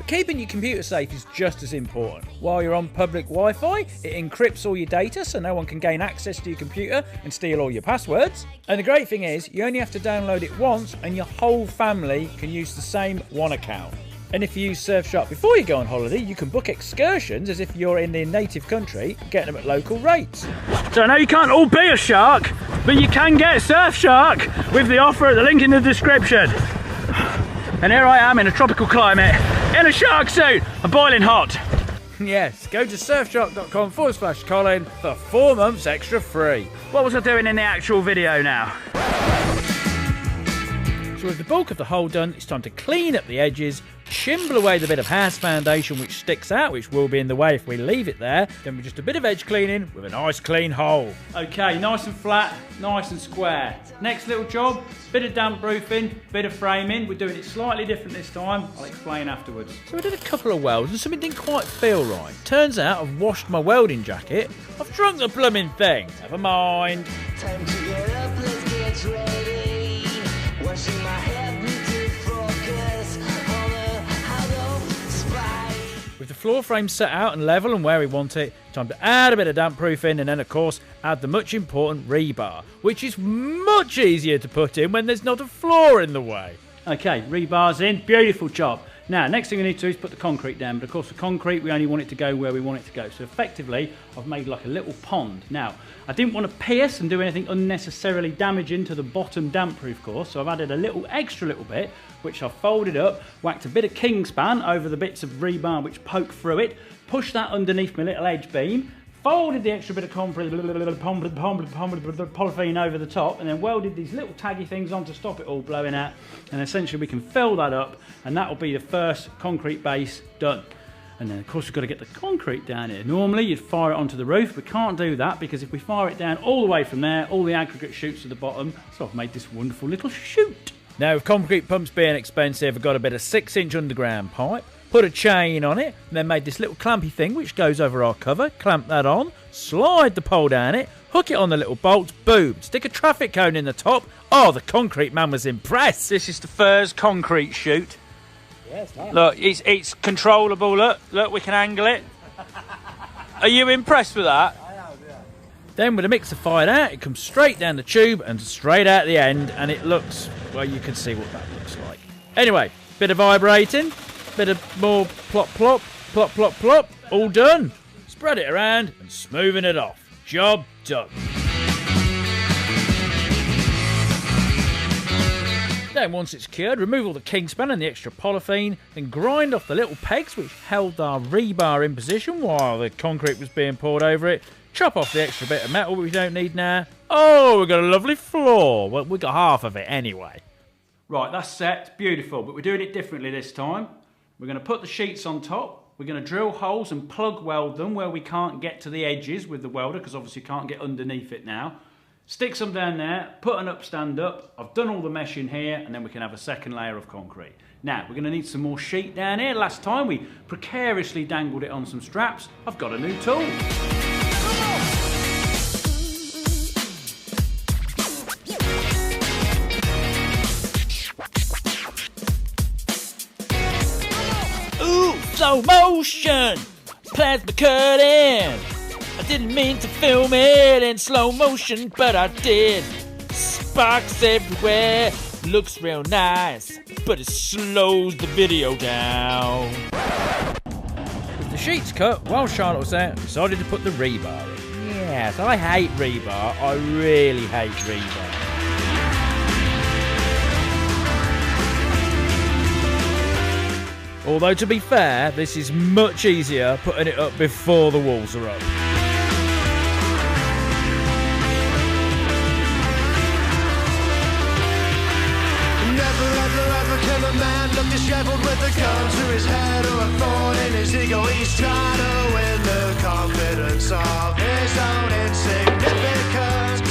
Keeping your computer safe is just as important. While you're on public Wi-Fi, it encrypts all your data so no one can gain access to your computer and steal all your passwords. And the great thing is, you only have to download it once and your whole family can use the same one account. And if you use Surfshark before you go on holiday, you can book excursions as if you're in their native country, getting them at local rates. So I know you can't all be a shark, but you can get Surfshark with the offer at the link in the description. And here I am in a tropical climate, in a shark suit, I'm boiling hot. Yes, go to surfshark.com/Colin for 4 months extra free. What was I doing in the actual video now? So with the bulk of the hole done, it's time to clean up the edges, chimble away the bit of house foundation which sticks out, which will be in the way if we leave it there. Then with just a bit of edge cleaning with a nice clean hole. Okay, nice and flat, nice and square. Next little job, bit of damp proofing, bit of framing. We're doing it slightly different this time. I'll explain afterwards. So I did a couple of welds and something didn't quite feel right. Turns out I've washed my welding jacket. I've drunk the plumbing thing. Never mind. Time to get up, let's get ready. Washing my head to focus on the hollow spine. With the floor frame set out and level and where we want it, time to add a bit of damp proofing and then of course add the much important rebar, which is much easier to put in when there's not a floor in the way. Okay, rebar's in, beautiful job. Now, next thing we need to do is put the concrete down, but of course the concrete, we only want it to go where we want it to go. So effectively, I've made like a little pond. Now, I didn't want to pierce and do anything unnecessarily damaging to the bottom damp-proof course, so I've added a little extra little bit, which I've folded up, whacked a bit of Kingspan over the bits of rebar which poke through it, pushed that underneath my little edge beam, folded the extra bit of polythene over the top, and then welded these little taggy things on to stop it all blowing out. And essentially we can fill that up, and that will be the first concrete base done. And then of course we've got to get the concrete down here. Normally you'd fire it onto the roof. We can't do that because if we fire it down all the way from there, all the aggregate shoots to the bottom. So I've made this wonderful little chute. Now with concrete pumps being expensive, I've got a bit of 6-inch underground pipe. Put a chain on it, and then made this little clampy thing which goes over our cover, clamp that on, slide the pole down it, hook it on the little bolts, boom, stick a traffic cone in the top. Oh, the concrete man was impressed. This is the Furze concrete chute. Yes, nice. Look, it's controllable, look, we can angle it. Are you impressed with that? I am, yeah. Then with the mixer fired out, it comes straight down the tube and straight out the end, and it looks, well, you can see what that looks like. Anyway, bit of vibrating, bit of more plop plop, plop plop plop, all done. Spread it around and smoothing it off. Job done. Then once it's cured, remove all the kingspan and the extra polythene, then grind off the little pegs which held our rebar in position while the concrete was being poured over it. Chop off the extra bit of metal we don't need now. Oh, we've got a lovely floor. Well, we got half of it anyway. Right, that's set, beautiful, but we're doing it differently this time. We're going to put the sheets on top. We're going to drill holes and plug weld them where we can't get to the edges with the welder, because obviously you can't get underneath it now. Stick some down there, put an upstand up. I've done all the mesh in here, and then we can have a second layer of concrete. Now, we're going to need some more sheet down here. Last time we precariously dangled it on some straps. I've got a new tool. Ooh, slow motion, plasma cutting. I didn't mean to film it in slow motion, but I did. Sparks everywhere, looks real nice, but it slows the video down. With the sheets cut, while Charlotte was out, I decided to put the rebar in. Yes, I hate rebar. I really hate rebar. Although, to be fair, this is much easier putting it up before the walls are up. A man look dishevelled with a gun to his head or a thorn in his ego. He's trying to win the confidence of his own insignificance.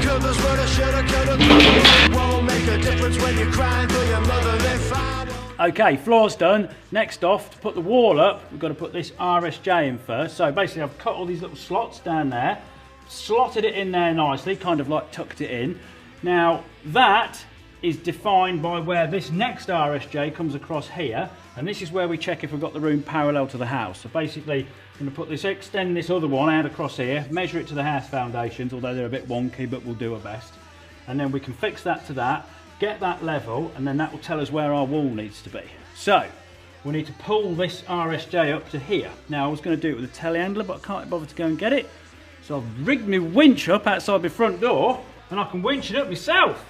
Covers what I should have, could have. Won't make a difference when you're crying for your mother. If I Okay, floor's done. Next off, to put the wall up, we've got to put this RSJ in first. So basically I've cut all these little slots down there, slotted it in there nicely, kind of like tucked it in. Now that is defined by where this next RSJ comes across here, and this is where we check if we've got the room parallel to the house. So basically I'm going to put this, extend this other one out across here, measure it to the house foundations, although they're a bit wonky, but we'll do our best. And then we can fix that to that, get that level, and then that will tell us where our wall needs to be. So we need to pull this RSJ up to here. Now I was going to do it with a telehandler, but I can't bother to go and get it. So I've rigged my winch up outside my front door, and I can winch it up myself.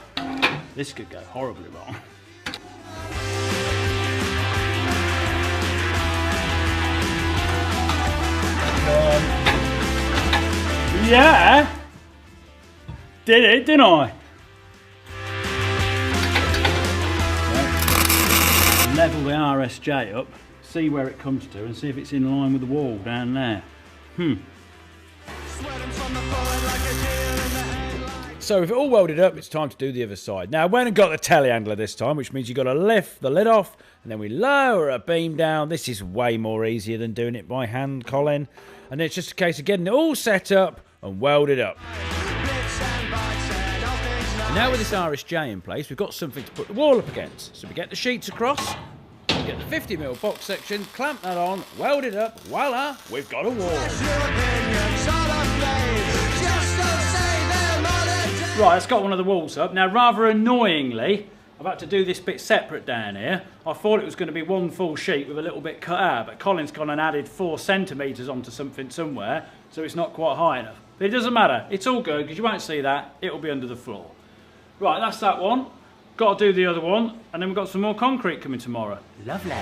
This could go horribly wrong. Yeah, did it, didn't I? Right. Level the RSJ up, see where it comes to, and see if it's in line with the wall down there. So with it all welded up, it's time to do the other side. Now I went and got the telehandler this time, which means you've got to lift the lid off, and then we lower a beam down. This is way more easier than doing it by hand, Colin. And it's just a case of getting it all set up and welded up. And now with this RSJ in place, we've got something to put the wall up against. So we get the sheets across, we get the 50mm box section, clamp that on, weld it up, voila, we've got a wall. Right, that's got one of the walls up. Now, rather annoyingly, I've had to do this bit separate down here. I thought it was going to be one full sheet with a little bit cut out, but Colin's gone and added 4 centimetres onto something somewhere, so it's not quite high enough. But it doesn't matter. It's all good, because you won't see that. It'll be under the floor. Right, that's that one. Got to do the other one, and then we've got some more concrete coming tomorrow. Lovely.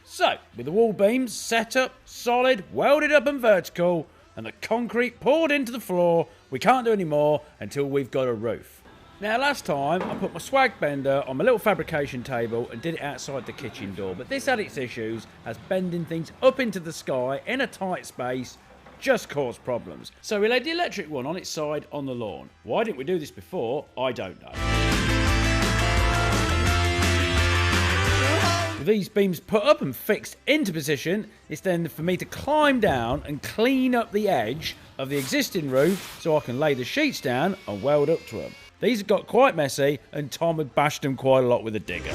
So, with the wall beams set up, solid, welded up and vertical, and the concrete poured into the floor, we can't do any more until we've got a roof. Now, last time I put my swag bender on my little fabrication table and did it outside the kitchen door, but this had its issues as bending things up into the sky in a tight space just caused problems. So we laid the electric one on its side on the lawn. Why didn't we do this before? I don't know. With these beams put up and fixed into position, it's then for me to climb down and clean up the edge of the existing roof so I can lay the sheets down and weld up to them. These have got quite messy, and Tom had bashed them quite a lot with a digger.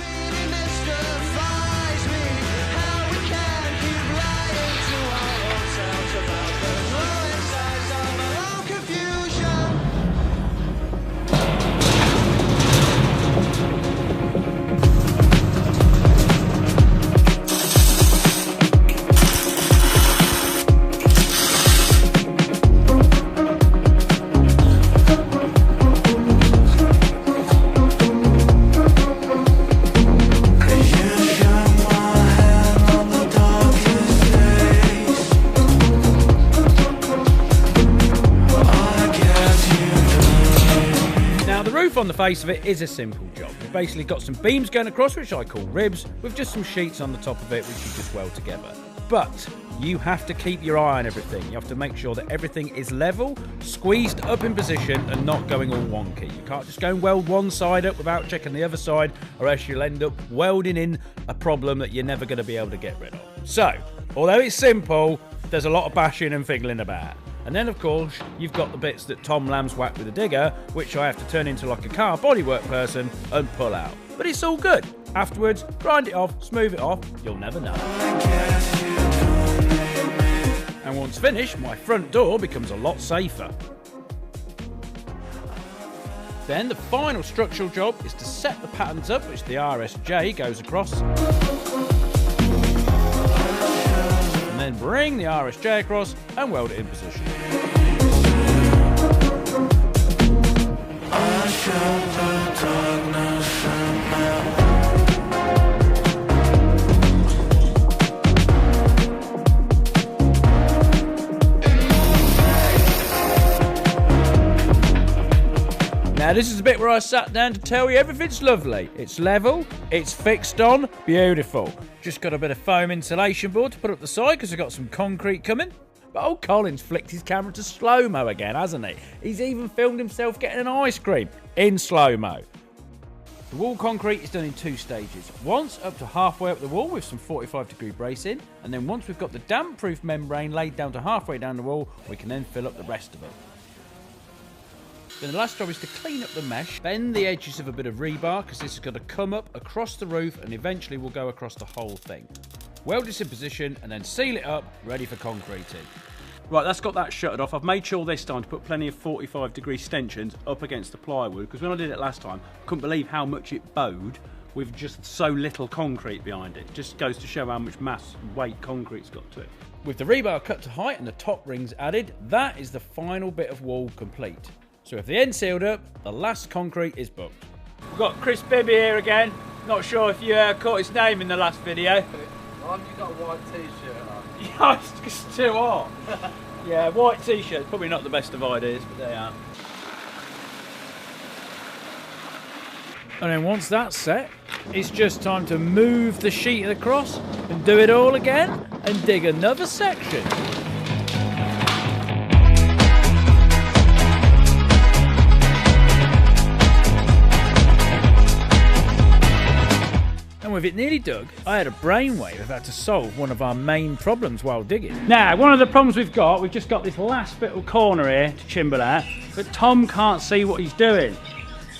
roof on the face of it is a simple job. We've basically got some beams going across, which I call ribs, with just some sheets on the top of it, which you just weld together. But you have to keep your eye on everything. You have to make sure that everything is level, squeezed up in position, and not going all wonky. You can't just go and weld one side up without checking the other side, or else you'll end up welding in a problem that you're never going to be able to get rid of. So, although it's simple, there's a lot of bashing and fiddling about. And then, of course, you've got the bits that Tom Lamb's whacked with a digger, which I have to turn into like a car bodywork person and pull out. But it's all good. Afterwards, grind it off, smooth it off, you'll never know. And once finished, my front door becomes a lot safer. Then the final structural job is to set the patterns up, which the RSJ goes across. And then bring the RSJ across and weld it in position. Now this is the bit where I sat down to tell you everything's lovely. It's level, it's fixed on, beautiful. Just got a bit of foam insulation board to put up the side because I've got some concrete coming. But old Colin's flicked his camera to slow-mo again, hasn't he? He's even filmed himself getting an ice cream in slow-mo. The wall concrete is done in 2 stages. Once up to halfway up the wall with some 45-degree bracing, and then once we've got the damp-proof membrane laid down to halfway down the wall, we can then fill up the rest of it. Then the last job is to clean up the mesh, bend the edges of a bit of rebar because this is going to come up across the roof and eventually will go across the whole thing. Weld this in position and then seal it up, ready for concreting. Right, that's got that shuttered off. I've made sure this time to put plenty of 45-degree stanchions up against the plywood because when I did it last time, I couldn't believe how much it bowed with just so little concrete behind it. Just goes to show how much mass and weight concrete's got to it. With the rebar cut to height and the top rings added, that is the final bit of wall complete. So if the end's sealed up, the last concrete is booked. We've got Chris Bibby here again. Not sure if you caught his name in the last video. Why have you got a white t-shirt on? Yeah, it's too hot. Yeah, white t-shirt, probably not the best of ideas, but they are. And then once that's set, it's just time to move the sheet across and do it all again and dig another section. With it nearly dug, I had a brainwave of how to solve one of our main problems while digging. Now, one of the problems we've just got this last bit of corner here to chimble out, but Tom can't see what he's doing.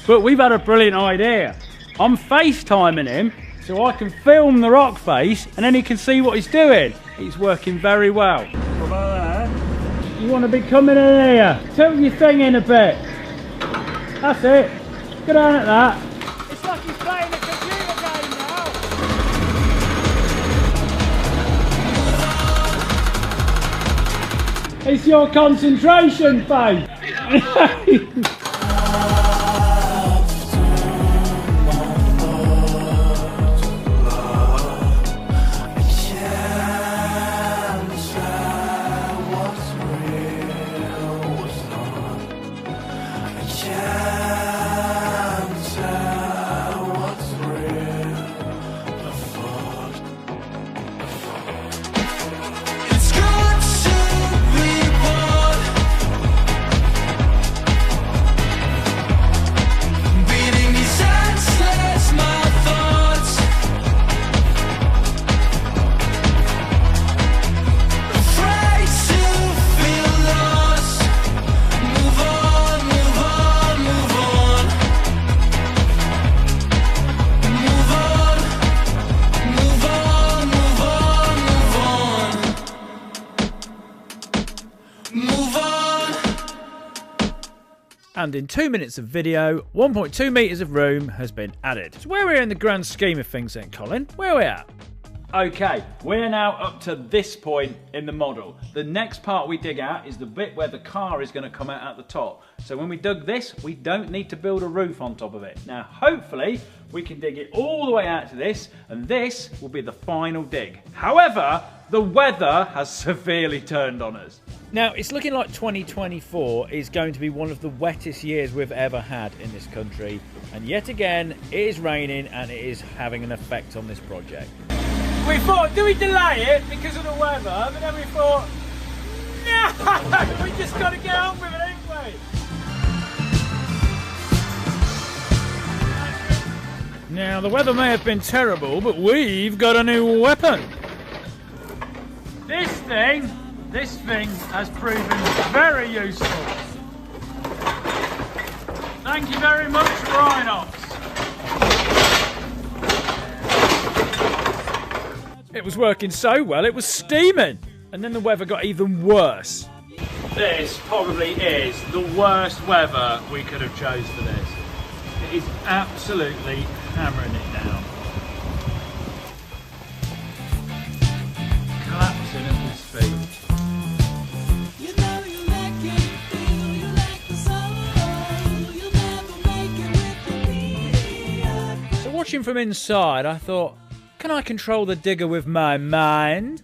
But we've had a brilliant idea. I'm FaceTiming him so I can film the rock face and then he can see what he's doing. It's working very well. What about that? You want to be coming in here? Tilt your thing in a bit. That's it. Go down at that. It's like he's playing a computer game now. It's your concentration, babe. And in 2 minutes of video, 1.2 metres of room has been added. So where are we in the grand scheme of things then, Colin? Where are we at? Okay, we're now up to this point in the model. The next part we dig out is the bit where the car is going to come out at the top. So when we dug this, we don't need to build a roof on top of it. Now, hopefully, we can dig it all the way out to this, and this will be the final dig. However, the weather has severely turned on us. Now, it's looking like 2024 is going to be one of the wettest years we've ever had in this country. And yet again, it is raining and it is having an effect on this project. We thought, do we delay it because of the weather? But then we thought, no, we just got to get on with it anyway. Now, the weather may have been terrible, but we've got a new weapon. This thing has proven very useful. Thank you very much, Rhinox. It was working so well, it was steaming. And then the weather got even worse. This probably is the worst weather we could have chose for this. It is absolutely hammering it down. Collapsing at his feet. So watching from inside, I thought, can I control the digger with my mind?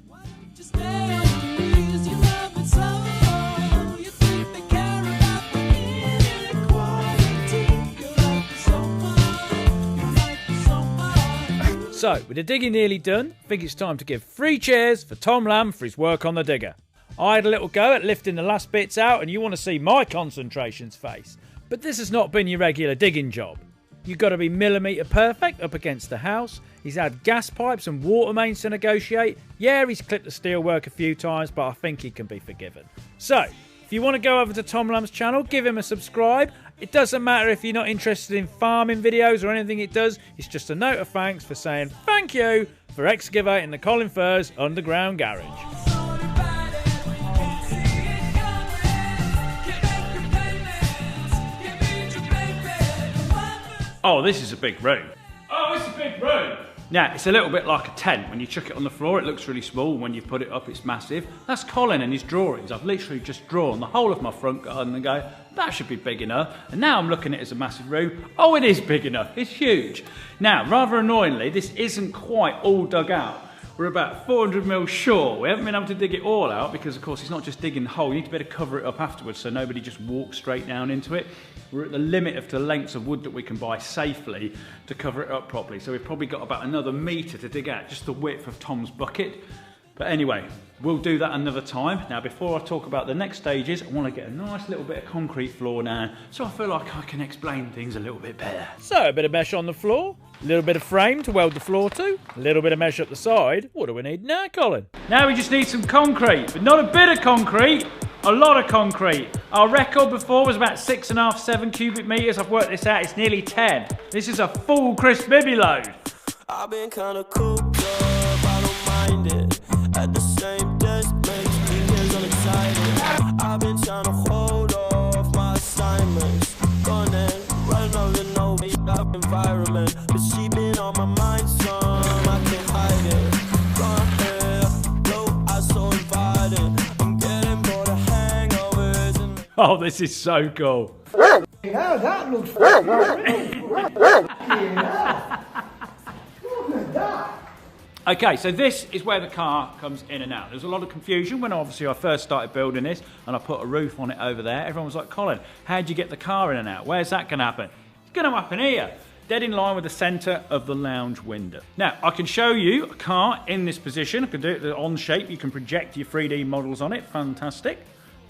So, with the digging nearly done, I think it's time to give 3 cheers for Tom Lamb for his work on the digger. I had a little go at lifting the last bits out and you want to see my concentration's face. But this has not been your regular digging job. You've got to be millimetre perfect up against the house. He's had gas pipes and water mains to negotiate. Yeah, he's clipped the steelwork a few times, but I think he can be forgiven. So, if you want to go over to Tom Lamb's channel, give him a subscribe. It doesn't matter if you're not interested in farming videos or anything it does. It's just a note of thanks for saying thank you for excavating the colinfurze underground garage. Oh, this is a big room. Oh, it's a big room. Now, it's a little bit like a tent. When you chuck it on the floor, it looks really small. When you put it up, it's massive. That's Colin and his drawings. I've literally just drawn the whole of my front garden and go, that should be big enough. And now I'm looking at it as a massive room. Oh, it is big enough. It's huge. Now, rather annoyingly, this isn't quite all dug out. We're about 400 mil short. We haven't been able to dig it all out because, of course, it's not just digging the hole. You need to be able to cover it up afterwards so nobody just walks straight down into it. We're at the limit of the lengths of wood that we can buy safely to cover it up properly. So we've probably got about another metre to dig out, just the width of Tom's bucket. But anyway, we'll do that another time. Now, before I talk about the next stages, I want to get a nice little bit of concrete floor now, so I feel like I can explain things a little bit better. So, a bit of mesh on the floor, a little bit of frame to weld the floor to, a little bit of mesh up the side. What do we need now, Colin? Now we just need some concrete, but not a bit of concrete, a lot of concrete. Our record before was about 6.5, 7 cubic metres. I've worked this out, it's nearly 10. This is a full Chris Bibby load. I've been kinda cooped up, I don't mind it. At the same desk makes me feel excited. I've been trying to hold off my assignments. Gone and run over no up environment. But she been on my mind, son, I can't hide it. Gone here, blow, I so invited. I'm getting bored of hangovers and Oh, this is so cool. Now that looks Okay, so this is where the car comes in and out. There's a lot of confusion when obviously I first started building this and I put a roof on it over there. Everyone was like, Colin, how'd you get the car in and out? Where's that going to happen? It's going to happen here, dead in line with the centre of the lounge window. Now, I can show you a car in this position. I can do it on shape. You can project your 3D models on it. Fantastic.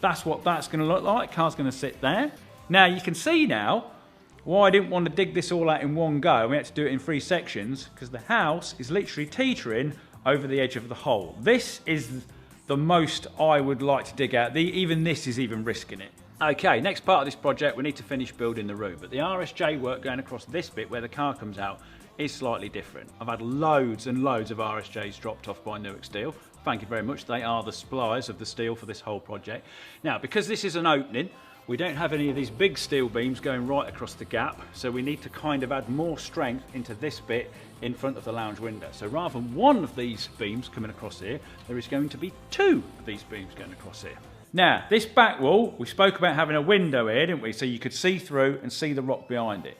That's what that's going to look like. Car's going to sit there. Now, you can see now why I didn't want to dig this all out in one go. We had to do it in 3 sections because the house is literally teetering over the edge of the hole. This is the most I would like to dig out. Even this is even risking it. Okay, next part of this project, we need to finish building the room. But the RSJ work going across this bit where the car comes out is slightly different. I've had loads and loads of RSJs dropped off by Newark Steel. Thank you very much. They are the suppliers of the steel for this whole project. Now, because this is an opening, we don't have any of these big steel beams going right across the gap, so we need to kind of add more strength into this bit in front of the lounge window. So rather than one of these beams coming across here, there is going to be 2 of these beams going across here. Now, this back wall, we spoke about having a window here, didn't we? So you could see through and see the rock behind it.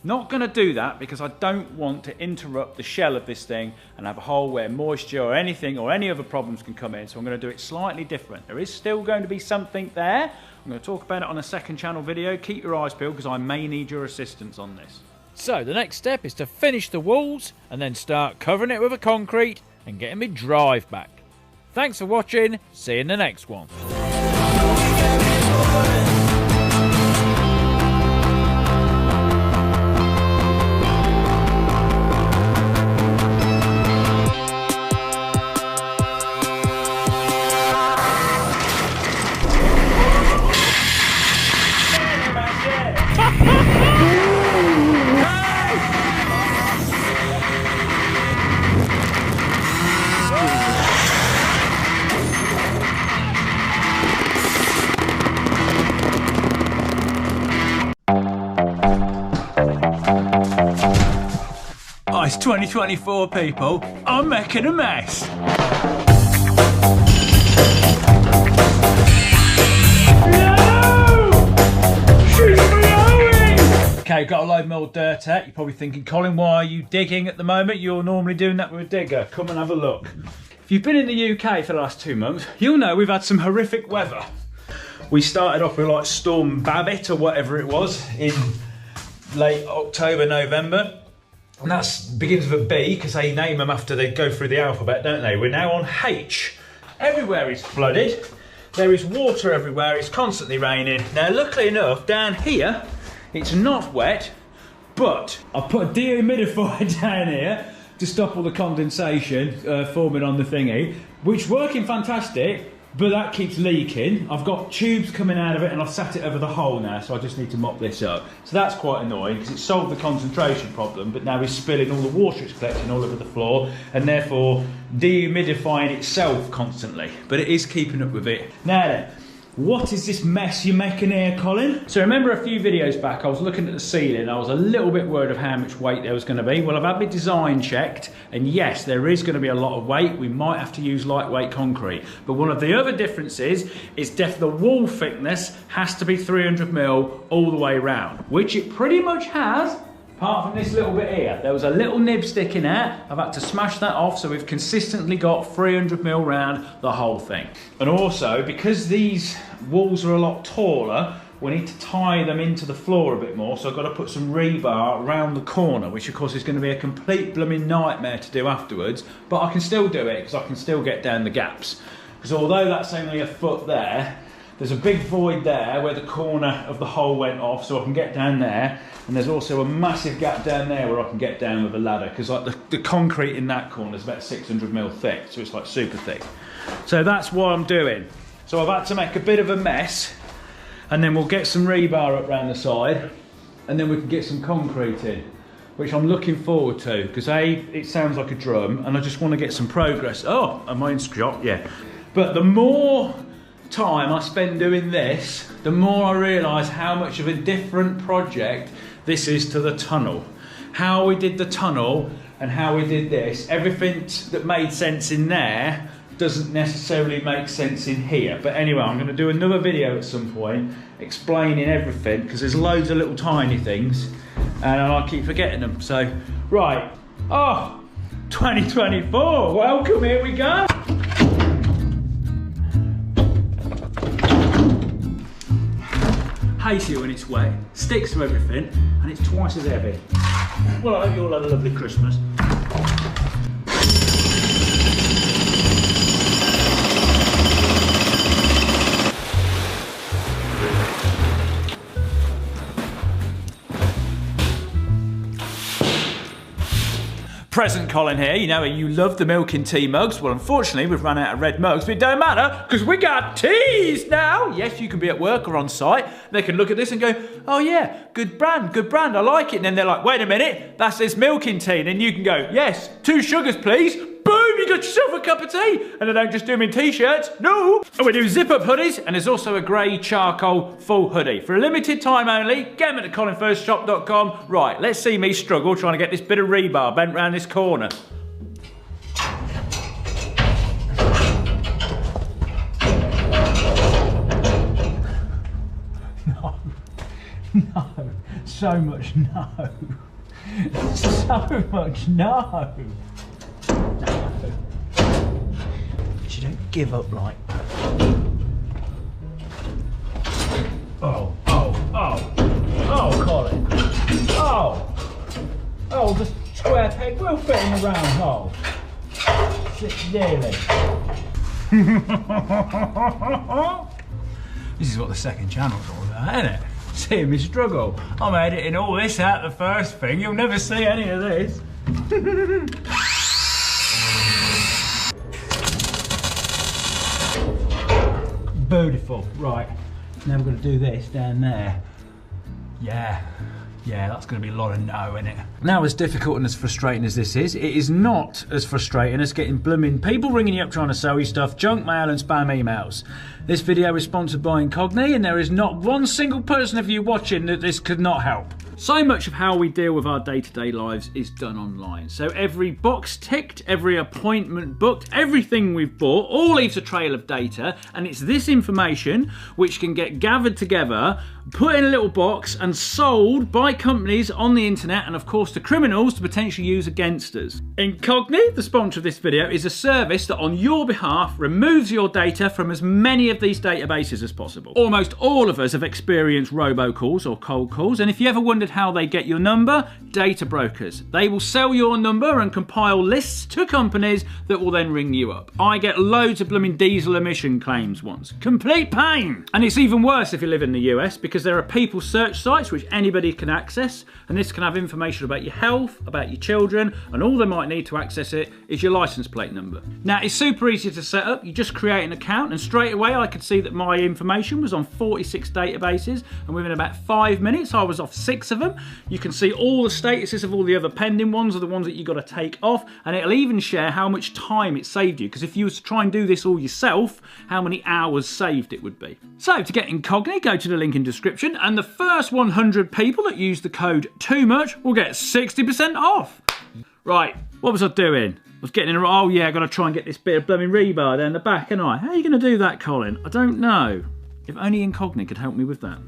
Not going to do that because I don't want to interrupt the shell of this thing and have a hole where moisture or anything or any other problems can come in. So I'm going to do it slightly different. There is still going to be something there. I'm going to talk about it on a second channel video. Keep your eyes peeled because I may need your assistance on this. So the next step is to finish the walls and then start covering it with a concrete and getting my drive back. Thanks for watching. See you in the next one. Oh, it's 2024, people. I'm making a mess. Okay, got a load more dirt out. You're probably thinking, Colin, why are you digging at the moment? You're normally doing that with a digger. Come and have a look. If you've been in the UK for the last 2 months, you'll know we've had some horrific weather. We started off with like Storm Babbitt or whatever it was in late October, November. And that begins with a B because they name them after they go through the alphabet, don't they? We're now on H. Everywhere is flooded. There is water everywhere. It's constantly raining. Now, luckily enough, down here, it's not wet, but I've put a dehumidifier down here to stop all the condensation forming on the thingy, which is working fantastic, but that keeps leaking. I've got tubes coming out of it and I've sat it over the hole now, so I just need to mop this up. So that's quite annoying because it solved the concentration problem, but now it's spilling all the water it's collecting all over the floor and therefore dehumidifying itself constantly. But it is keeping up with it. Now then, what is this mess you're making here, Colin? So remember a few videos back, I was looking at the ceiling. I was a little bit worried of how much weight there was going to be. Well, I've had my design checked, and yes, there is going to be a lot of weight. We might have to use lightweight concrete. But one of the other differences is the wall thickness has to be 300mm all the way around, which it pretty much has, apart from this little bit here. There was a little nib sticking out. I've had to smash that off, so we've consistently got 300mm round the whole thing. And also, because these walls are a lot taller, we need to tie them into the floor a bit more, so I've got to put some rebar around the corner, which of course is going to be a complete blooming nightmare to do afterwards, but I can still do it because I can still get down the gaps. Because although that's only a foot there, there's a big void there where the corner of the hole went off, so I can get down there. And there's also a massive gap down there where I can get down with a ladder, because like the concrete in that corner is about 600mm thick, so it's like super thick. So that's what I'm doing. So I've had to make a bit of a mess, and then we'll get some rebar up round the side, and then we can get some concrete in, which I'm looking forward to, because A, it sounds like a drum, and I just want to get some progress. Oh, am I in shot? Yeah. But the more time I spend doing this, the more I realise how much of a different project this is to the tunnel. How we did the tunnel and how we did this, everything that made sense in there doesn't necessarily make sense in here. But anyway, I'm going to do another video at some point explaining everything, because there's loads of little tiny things and I keep forgetting them. So, right, 2024, welcome, here we go. Hates it when it's wet, sticks to everything, and it's twice as heavy. Well, I hope you all had a lovely Christmas. Present Colin here. You know you love the milk and tea mugs. Well, unfortunately, we've run out of red mugs, but it don't matter because we got teas now. Yes, you can be at work or on site. They can look at this and go, oh yeah, good brand, I like it. And then they're like, wait a minute, that's this milk and tea. And then you can go, yes, 2 sugars, please. Boom, you got yourself a cup of tea. And I don't just do them in t-shirts, no. And we do zip-up hoodies, and there's also a grey charcoal full hoodie. For a limited time only, get them at colinfurzeshop.com. Right, let's see me struggle trying to get this bit of rebar bent round this corner. No, so much no. So much no. You don't give up like that. Oh, Colin. Oh, the square peg will fit in the round hole. Nearly. This is what the second channel's all about, isn't it? Seeing me struggle. I'm editing all this out the first thing. You'll never see any of this. Beautiful. Right. Now we're going to do this down there. Yeah, that's going to be a lot of no in it. Now, as difficult and as frustrating as this is, it is not as frustrating as getting blooming people ringing you up trying to sell you stuff, junk mail and spam emails. This video is sponsored by Incogni, and there is not one single person of you watching that this could not help. So much of how we deal with our day-to-day lives is done online. So every box ticked, every appointment booked, everything we've bought, all leaves a trail of data, and it's this information which can get gathered together, put in a little box and sold by companies on the internet, and of course to criminals to potentially use against us. Incogni, the sponsor of this video, is a service that on your behalf removes your data from as many of these databases as possible. Almost all of us have experienced robocalls or cold calls, and if you ever wondered how they get your number, data brokers. They will sell your number and compile lists to companies that will then ring you up. I get loads of blooming diesel emission claims once. Complete pain! And it's even worse if you live in the US, because there are people search sites which anybody can access, and this can have information about your health, about your children, and all they might need to access it is your license plate number. Now, it's super easy to set up. You just create an account, and straight away I could see that my information was on 46 databases, and within about 5 minutes I was off 6 of them. You can see all the statuses of all the other pending ones, or the ones that you've got to take off, and it'll even share how much time it saved you, because if you was to try and do this all yourself, how many hours saved it would be. So to get Incogni, go to the link in description, and the first 100 people that use the code TOOMUCH will get 60% off. Right, what was I doing? I was getting in a... Oh yeah, I've got to try and get this bit of blooming rebar down the back, haven't I? How are you going to do that, Colin? I don't know. If only Incogni could help me with that.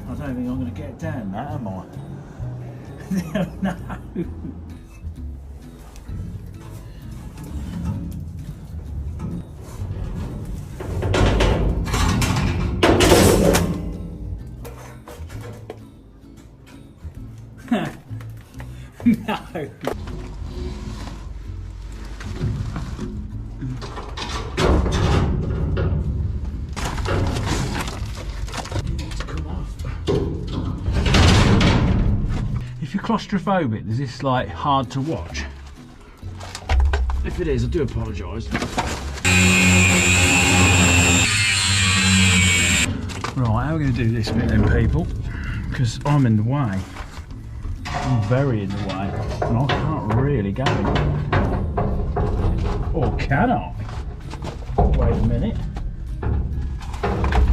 I don't think I'm going to get down that, am I? No. No. If you're claustrophobic, is this like hard to watch? If it is, I do apologise. Right, how are we going to do this bit then, people? Because I'm in the way. I'm very in the way, and I can't really go anywhere. Or can I? Wait a minute.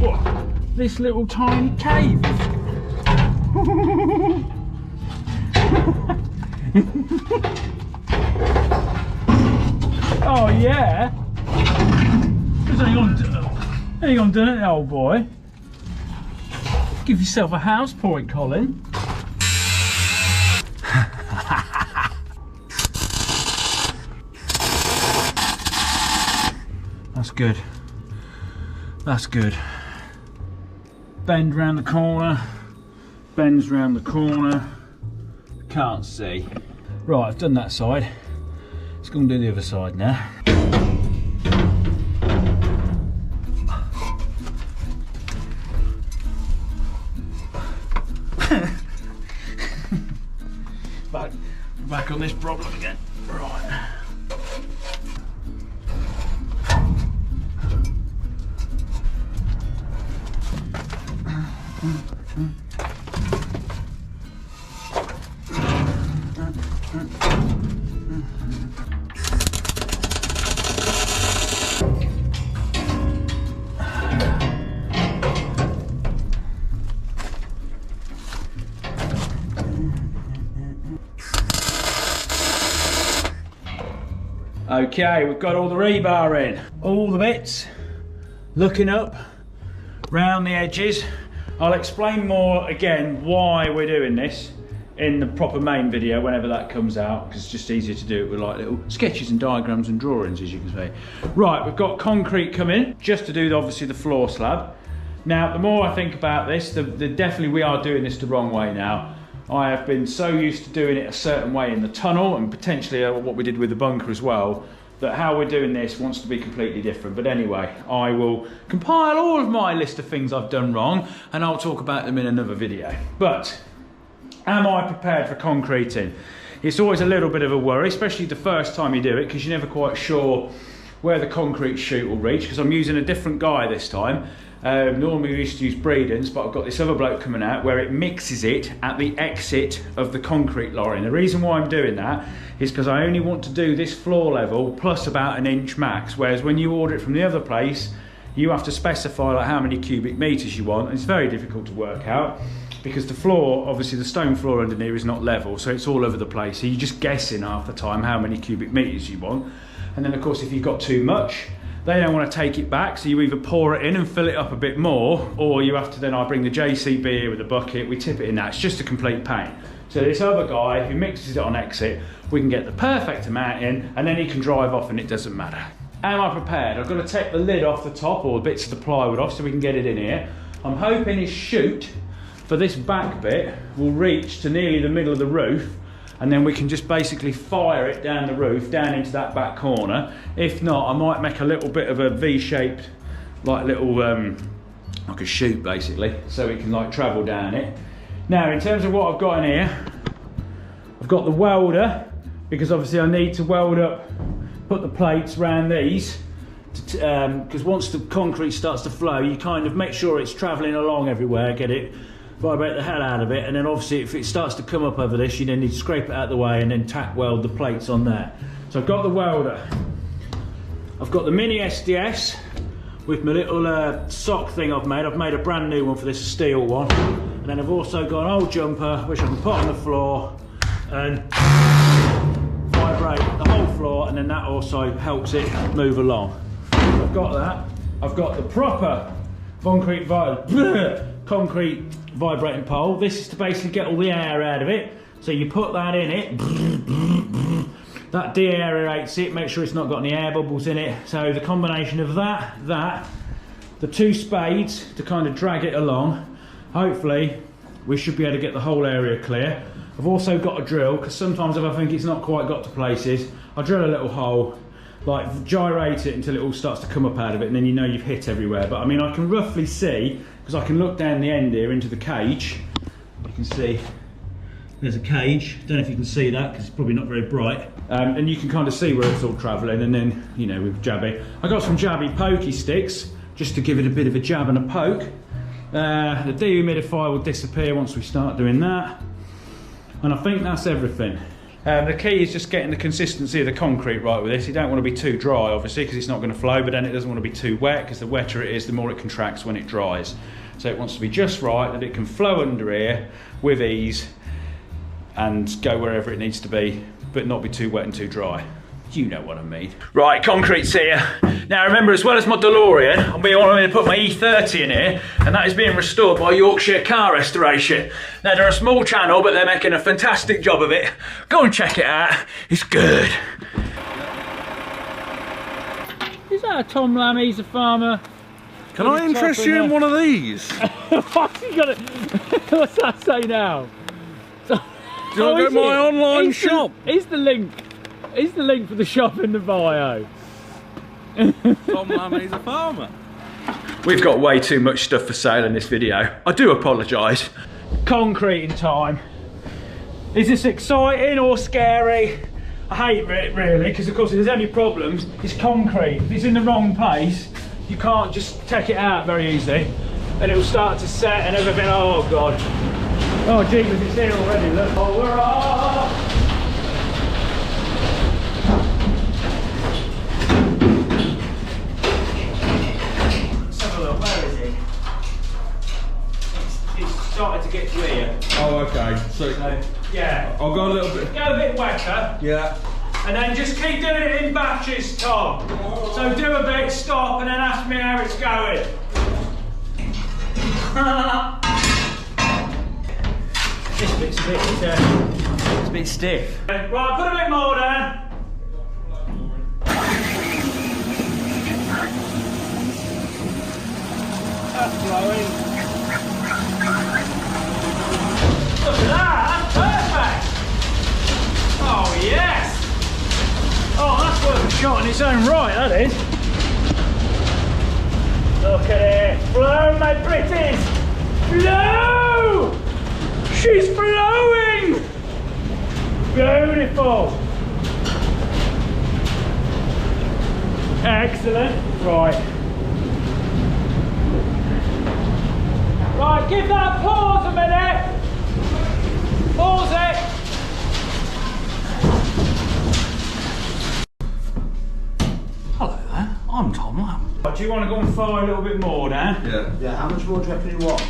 What? This little tiny cave. Oh yeah. Hang on, done it, old boy. Give yourself a house point, Colin. That's good. That's good. Bend round the corner. Bends round the corner. Can't see. Right, I've done that side. Let's go and do the other side now. Back on this problem again. Right. Okay, we've got all the rebar in. All the bits, looking up, round the edges. I'll explain more again why we're doing this in the proper main video whenever that comes out, because it's just easier to do it with like little sketches and diagrams and drawings, as you can see. Right, we've got concrete coming, just to do obviously the floor slab. Now, the more I think about this, the definitely we are doing this the wrong way now. I have been so used to doing it a certain way in the tunnel, and potentially what we did with the bunker as well, that how we're doing this wants to be completely different. But anyway, I will compile all of my list of things I've done wrong, and I'll talk about them in another video. But am I prepared for concreting? It's always a little bit of a worry, especially the first time you do it, because you're never quite sure where the concrete chute will reach, because I'm using a different guy this time. Normally we used to use Breedens, but I've got this other bloke coming out where it mixes it at the exit of the concrete lorry. And the reason why I'm doing that is because I only want to do this floor level plus about an inch max, whereas when you order it from the other place, you have to specify like how many cubic meters you want, and it's very difficult to work out because the floor, obviously the stone floor underneath is not level, so it's all over the place. So you're just guessing half the time how many cubic meters you want. And then of course if you've got too much, they don't want to take it back, so you either pour it in and fill it up a bit more, or you have to then, I bring the JCB here with a bucket, we tip it in that. It's just a complete pain. So this other guy who mixes it on exit, we can get the perfect amount in, and then he can drive off and it doesn't matter. Am I prepared? I've got to take the lid off the top, or bits of the plywood off, so we can get it in here. I'm hoping his chute for this back bit will reach to nearly the middle of the roof, and then we can just basically fire it down the roof, down into that back corner. If not, I might make a little bit of a V-shaped, like little, like a chute basically, so it can like travel down it. Now, in terms of what I've got in here, I've got the welder, because obviously I need to weld up, put the plates around these, because once the concrete starts to flow, you kind of make sure it's travelling along everywhere, get it, vibrate the hell out of it, and then obviously if it starts to come up over this, you then need to scrape it out of the way and then tack weld the plates on there. So I've got the welder, I've got the mini SDS with my little sock thing I've made a brand new one for this steel one, and then I've also got an old jumper which I can put on the floor and vibrate the whole floor, and then that also helps it move along. I've got that. I've got the proper concrete vibrating pole. This is to basically get all the air out of it. So you put that in it, that deaerates it, make sure it's not got any air bubbles in it. So the combination of that, the two spades to kind of drag it along, hopefully we should be able to get the whole area clear. I've also got a drill, because sometimes if I think it's not quite got to places, I drill a little hole, like gyrate it until it all starts to come up out of it, and then you know you've hit everywhere. But I mean, I can roughly see, because I can look down the end here into the cage. You can see there's a cage. Don't know if you can see that because it's probably not very bright. And you can kind of see where it's all travelling, and then, you know, with jabby. I got some jabby pokey sticks just to give it a bit of a jab and a poke. The dehumidifier will disappear once we start doing that. And I think that's everything. The key is just getting the consistency of the concrete right with this. You don't want to be too dry, obviously, because it's not going to flow, but then it doesn't want to be too wet, because the wetter it is, the more it contracts when it dries. So it wants to be just right, that it can flow under here with ease and go wherever it needs to be, but not be too wet and too dry. You know what I mean. Right, concrete's here. Now remember, as well as my DeLorean, I'm going to put my E30 in here, and that is being restored by Yorkshire Car Restoration. Now they're a small channel, but they're making a fantastic job of it. Go and check it out, it's good. Is that a Tom Lammy's a farmer? Can I interest you in one of these? What's that say now? Do you want to get my online shop? Is the link for the shop in the bio? Tom Lammy's a farmer. We've got way too much stuff for sale in this video. I do apologise. Concreting time. Is this exciting or scary? I hate it really, because of course if there's any problems, it's concrete. If it's in the wrong place, you can't just take it out very easily, and it'll start to set and everything. Oh god. Oh jeepers, it's here already, look. Oh, we're off! Let's have a look, where is it? It's started to get to here. Oh, okay. So yeah. I'll go a little bit. Go a bit wetter. Yeah. And then just keep doing it in batches, Tom. So do a bit, stop, and then ask me how it's going. This bit's a bit stiff. Right, put a bit more down. That's flowing. Look at that, that's perfect. Oh yes. Oh, that's worth a shot in its own right, that is. Look at it. Flow, my pretties. Flow! She's flowing! Beautiful. Excellent. Right. Right, give that pause a minute. Pause it. Hello there, I'm Tom Lamb. Do you want to go and fire a little bit more now? Yeah. Yeah, how much more do you reckon you want?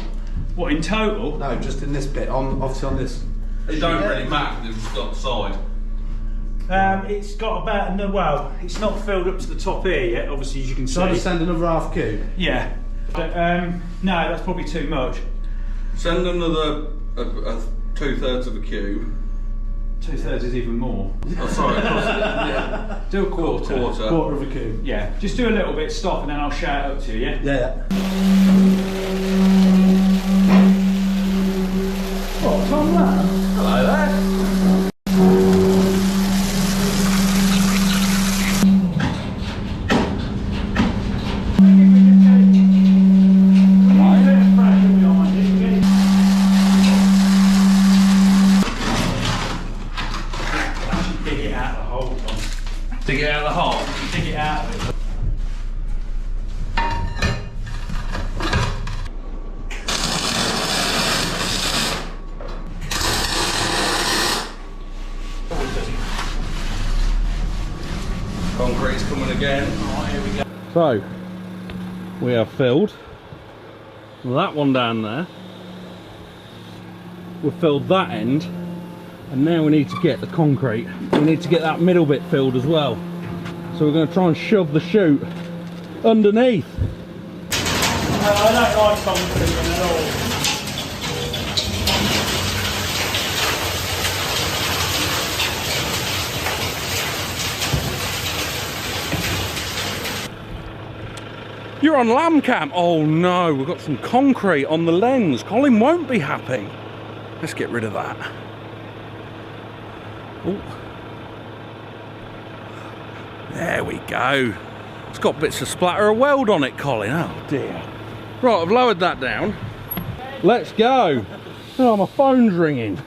What, in total? No, just in this bit, obviously on this. It don't really matter if it's got the side. It's got about, well, it's not filled up to the top here yet, obviously, as you can see. So I just send another half cube? Yeah. But, no, that's probably too much. Send another 2/3 of a cube. 2/3 is even more. Oh, sorry. Yeah. Do a quarter. Quarter of a cube. Yeah. Just do a little bit, stop, and then I'll shout up to you, yeah? Yeah. Oh, Tom Lamb. Hello there. Dig it out of the hole? Dig it out of it. Concrete's coming again. Right, here we go. So, we have filled that one down there. We've filled that end. And now we need to get the concrete. We need to get that middle bit filled as well. So we're going to try and shove the chute underneath. I don't like concrete at all. You're on lamb cam. Oh no, we've got some concrete on the lens. Colin won't be happy. Let's get rid of that. Ooh. There we go. It's got bits of splatter of weld on it, Colin. Oh dear. Right, I've lowered that down. Let's go. Oh, my phone's ringing.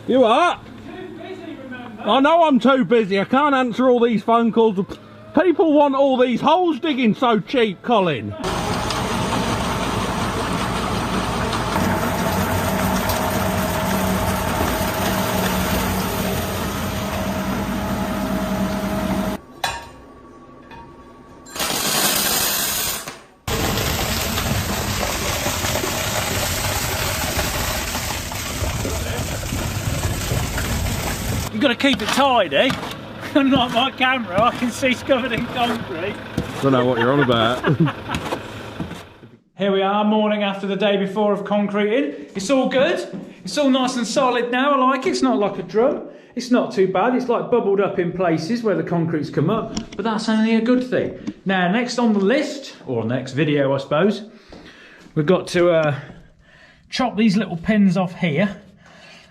You are? I know I'm too busy. I can't answer all these phone calls. People want all these holes digging so cheap, Colin. You've got to keep it tidy. Unlike my camera, I can see it's covered in concrete. Don't know what you're on about. Here we are, morning after the day before of concreting. It's all good. It's all nice and solid now. I like it. It's not like a drum. It's not too bad. It's like bubbled up in places where the concrete's come up, but that's only a good thing. Now, next on the list, or next video, I suppose, we've got to chop these little pins off here.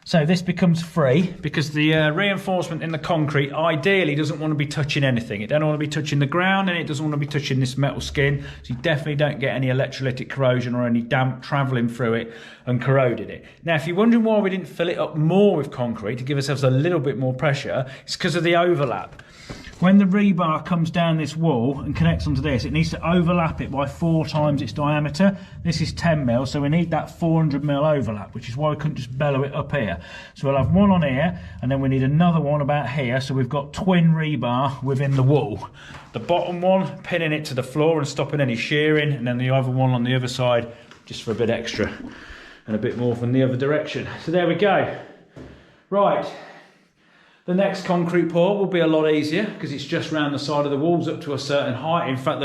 So this becomes free because the reinforcement in the concrete ideally doesn't want to be touching anything. It don't want to be touching the ground and it doesn't want to be touching this metal skin. So you definitely don't get any electrolytic corrosion or any damp travelling through it and corroding it. Now, if you're wondering why we didn't fill it up more with concrete to give ourselves a little bit more pressure, it's because of the overlap. When the rebar comes down this wall and connects onto this, it needs to overlap it by 4 times its diameter. This is 10 mil, so we need that 400 mil overlap, which is why we couldn't just bellow it up here. So we'll have one on here, and then we need another one about here, so we've got twin rebar within the wall. The bottom one, pinning it to the floor and stopping any shearing, and then the other one on the other side, just for a bit extra, and a bit more from the other direction. So there we go. Right. The next concrete pour will be a lot easier because it's just round the side of the walls up to a certain height. In fact,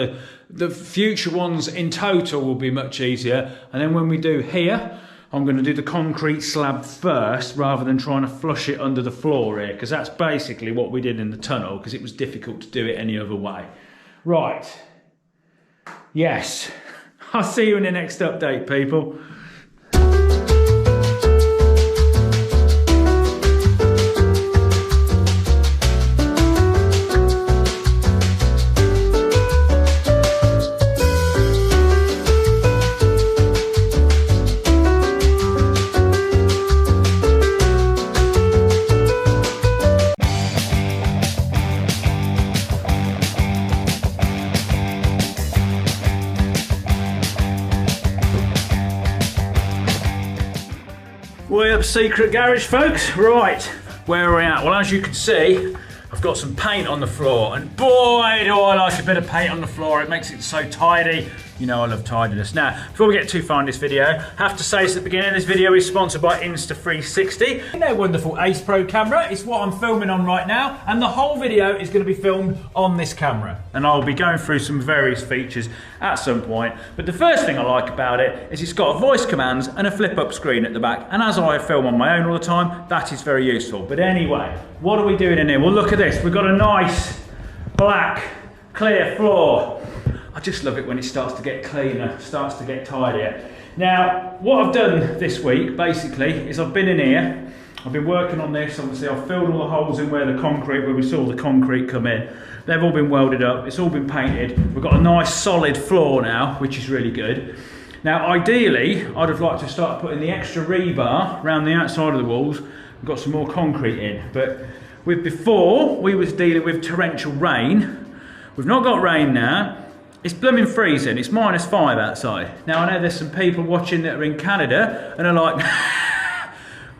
the future ones in total will be much easier. And then when we do here, I'm going to do the concrete slab first rather than trying to flush it under the floor here, because that's basically what we did in the tunnel because it was difficult to do it any other way. Right. Yes. I'll see you in the next update, people. Way up secret garage, folks. Right, where are we at? Well, as you can see, I've got some paint on the floor, and boy, do I like a bit of paint on the floor. It makes it so tidy. You know I love tidiness. Now, before we get too far in this video, I have to say at the beginning, this video is sponsored by Insta360. Their wonderful Ace Pro camera. It's what I'm filming on right now, and the whole video is going to be filmed on this camera. And I'll be going through some various features at some point. But the first thing I like about it is it's got voice commands and a flip-up screen at the back. And as I film on my own all the time, that is very useful. But anyway, what are we doing in here? Well, look at this. We've got a nice black clear floor. I just love it when it starts to get cleaner, starts to get tidier. Now, what I've done this week, basically, is I've been in here, I've been working on this. Obviously, I've filled all the holes in where we saw the concrete come in. They've all been welded up, it's all been painted. We've got a nice solid floor now, which is really good. Now, ideally, I'd have liked to start putting the extra rebar around the outside of the walls. We've got some more concrete in, but before, we was dealing with torrential rain. We've not got rain now. It's blooming freezing, it's -5 outside. Now I know there's some people watching that are in Canada and are like,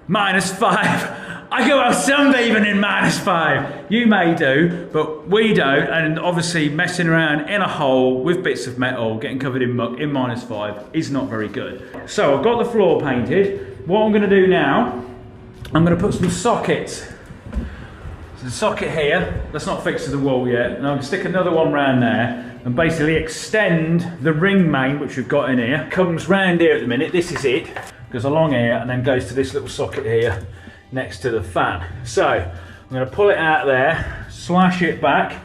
-5, I go out sunbathing in -5. You may do, but we don't, and obviously messing around in a hole with bits of metal, getting covered in muck in -5 is not very good. So I've got the floor painted. What I'm gonna do now, I'm gonna put some sockets. There's a socket here, that's not fixed to the wall yet, and I'm gonna stick another one round there and basically extend the ring main which we've got in here. Comes round here at the minute, this is it, goes along here and then goes to this little socket here next to the fan. So I'm going to pull it out there, slash it back,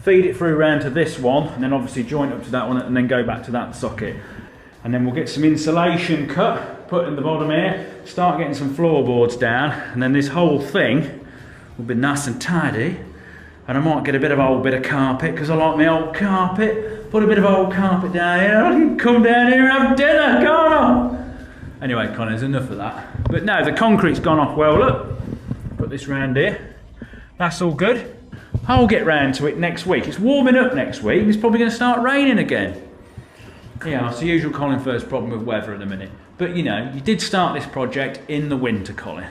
feed it through round to this one, and then obviously joint up to that one and then go back to that socket. And then we'll get some insulation cut, put in the bottom here, start getting some floorboards down, and then this whole thing will be nice and tidy. And I might get a bit of carpet, because I like my old carpet. Put a bit of old carpet down here. I can come down here and have dinner, can't I? Anyway, Connor, there's enough of that. But no, the concrete's gone off well, look. Put this round here. That's all good. I'll get round to it next week. It's warming up next week. It's probably going to start raining again. Yeah, it's the usual colinfurze problem with weather at the minute. But you know, you did start this project in the winter, Colin.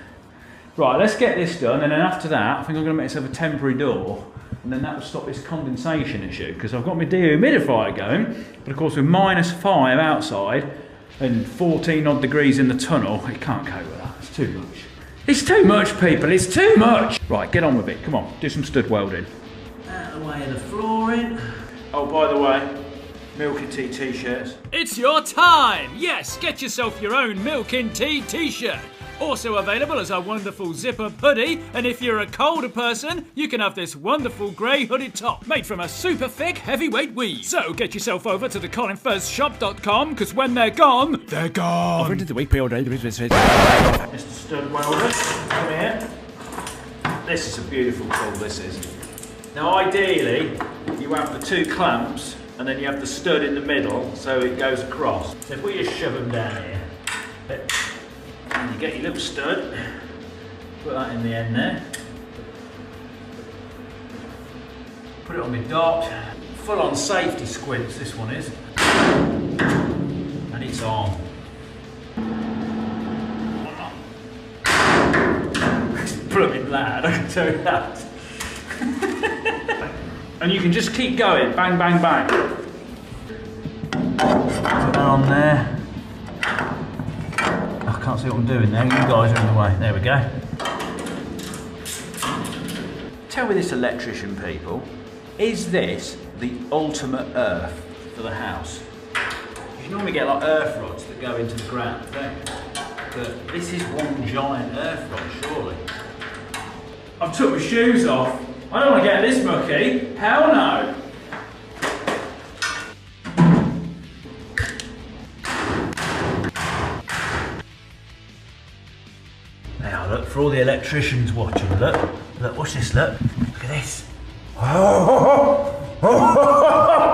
Right, let's get this done, and then after that, I think I'm going to make myself a temporary door, and then that will stop this condensation issue, because I've got my dehumidifier going, but of course with -5 outside and 14 odd degrees in the tunnel, it can't cope with that. It's too much. It's too much, people, it's too much! Right, get on with it, come on, do some stud welding. Out of the way of the flooring. Oh, by the way, Milk and Tea t-shirts. It's your time! Yes, get yourself your own Milk and Tea t-shirt. Also available as a wonderful zipper hoodie, and if you're a colder person, you can have this wonderful grey hooded top made from a super thick heavyweight weave. So get yourself over to the colinfurzeshop.com, because when they're gone, they're gone. Over to the week pre-order. Mr. Stud Welder, come here. This is a beautiful tool, this is. Now ideally, you have the 2 clamps, and then you have the stud in the middle, so it goes across. So if we just shove them down here, and you get your little stud, put that in the end there, put it on my dot, full on safety squints this one is, and it's on. It's blooming loud, I can tell you that. And you can just keep going, bang, bang, bang. Put that on there. I can't see what I'm doing there, you guys are in the way. There we go. tell me this, electrician people, is this the ultimate earth for the house? You normally get like earth rods that go into the ground, don't you? But this is one giant earth rod, surely. I've took my shoes off. I don't want to get this mucky. Hell no. Now look, for all the electricians watching, look, watch this, look at this.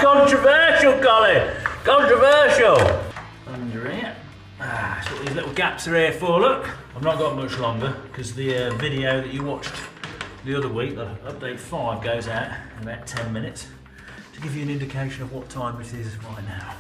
Controversial, Colin, controversial. Under here, that's what these little gaps are here for, look. I've not got much longer, because the video that you watched the other week, the update 5, goes out in about 10 minutes, to give you an indication of what time it is right now.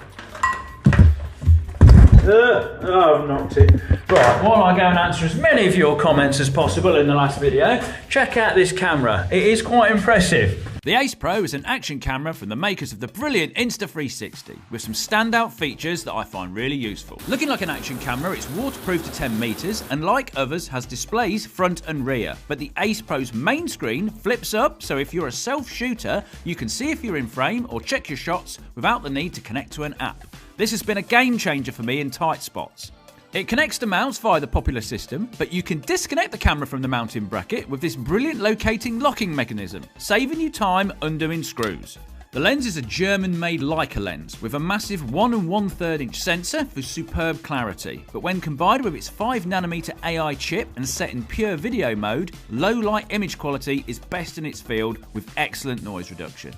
Oh, I've knocked it. Right, while I go and answer as many of your comments as possible in the last video, check out this camera. It is quite impressive. The Ace Pro is an action camera from the makers of the brilliant Insta360, with some standout features that I find really useful. Looking like an action camera, it's waterproof to 10 meters, and like others, has displays front and rear. But the Ace Pro's main screen flips up, so if you're a self-shooter, you can see if you're in frame or check your shots without the need to connect to an app. This has been a game changer for me in tight spots. It connects to mounts via the popular system, but you can disconnect the camera from the mounting bracket with this brilliant locating locking mechanism, saving you time undoing screws. The lens is a German-made Leica lens with a massive 1 1/3 inch sensor for superb clarity, but when combined with its 5nm AI chip and set in pure video mode, low light image quality is best in its field with excellent noise reduction.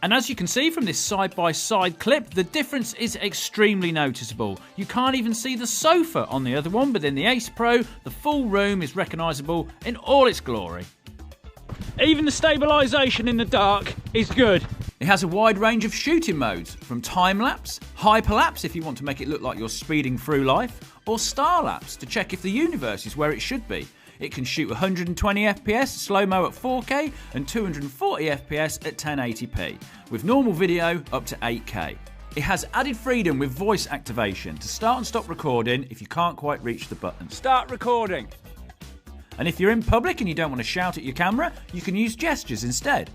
And as you can see from this side-by-side clip, the difference is extremely noticeable. You can't even see the sofa on the other one, but in the Ace Pro, the full room is recognisable in all its glory. Even the stabilisation in the dark is good. It has a wide range of shooting modes, from time-lapse, hyperlapse if you want to make it look like you're speeding through life, or star-lapse to check if the universe is where it should be. It can shoot 120 FPS slow-mo at 4K and 240 FPS at 1080p, with normal video up to 8K. It has added freedom with voice activation to start and stop recording if you can't quite reach the button. Start recording! And if you're in public and you don't want to shout at your camera, you can use gestures instead.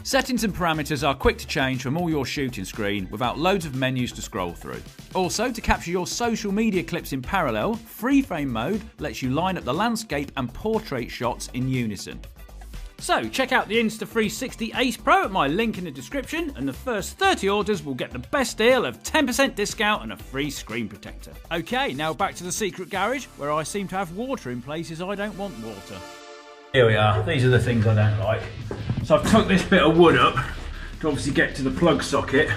Settings and parameters are quick to change from all your shooting screen without loads of menus to scroll through. Also, to capture your social media clips in parallel, free frame mode lets you line up the landscape and portrait shots in unison. So check out the Insta360 Ace Pro at my link in the description, and the first 30 orders will get the best deal of 10% discount and a free screen protector. Okay, now back to the secret garage, where I seem to have water in places I don't want water. Here we are, these are the things I don't like. So I've took this bit of wood up to obviously get to the plug socket,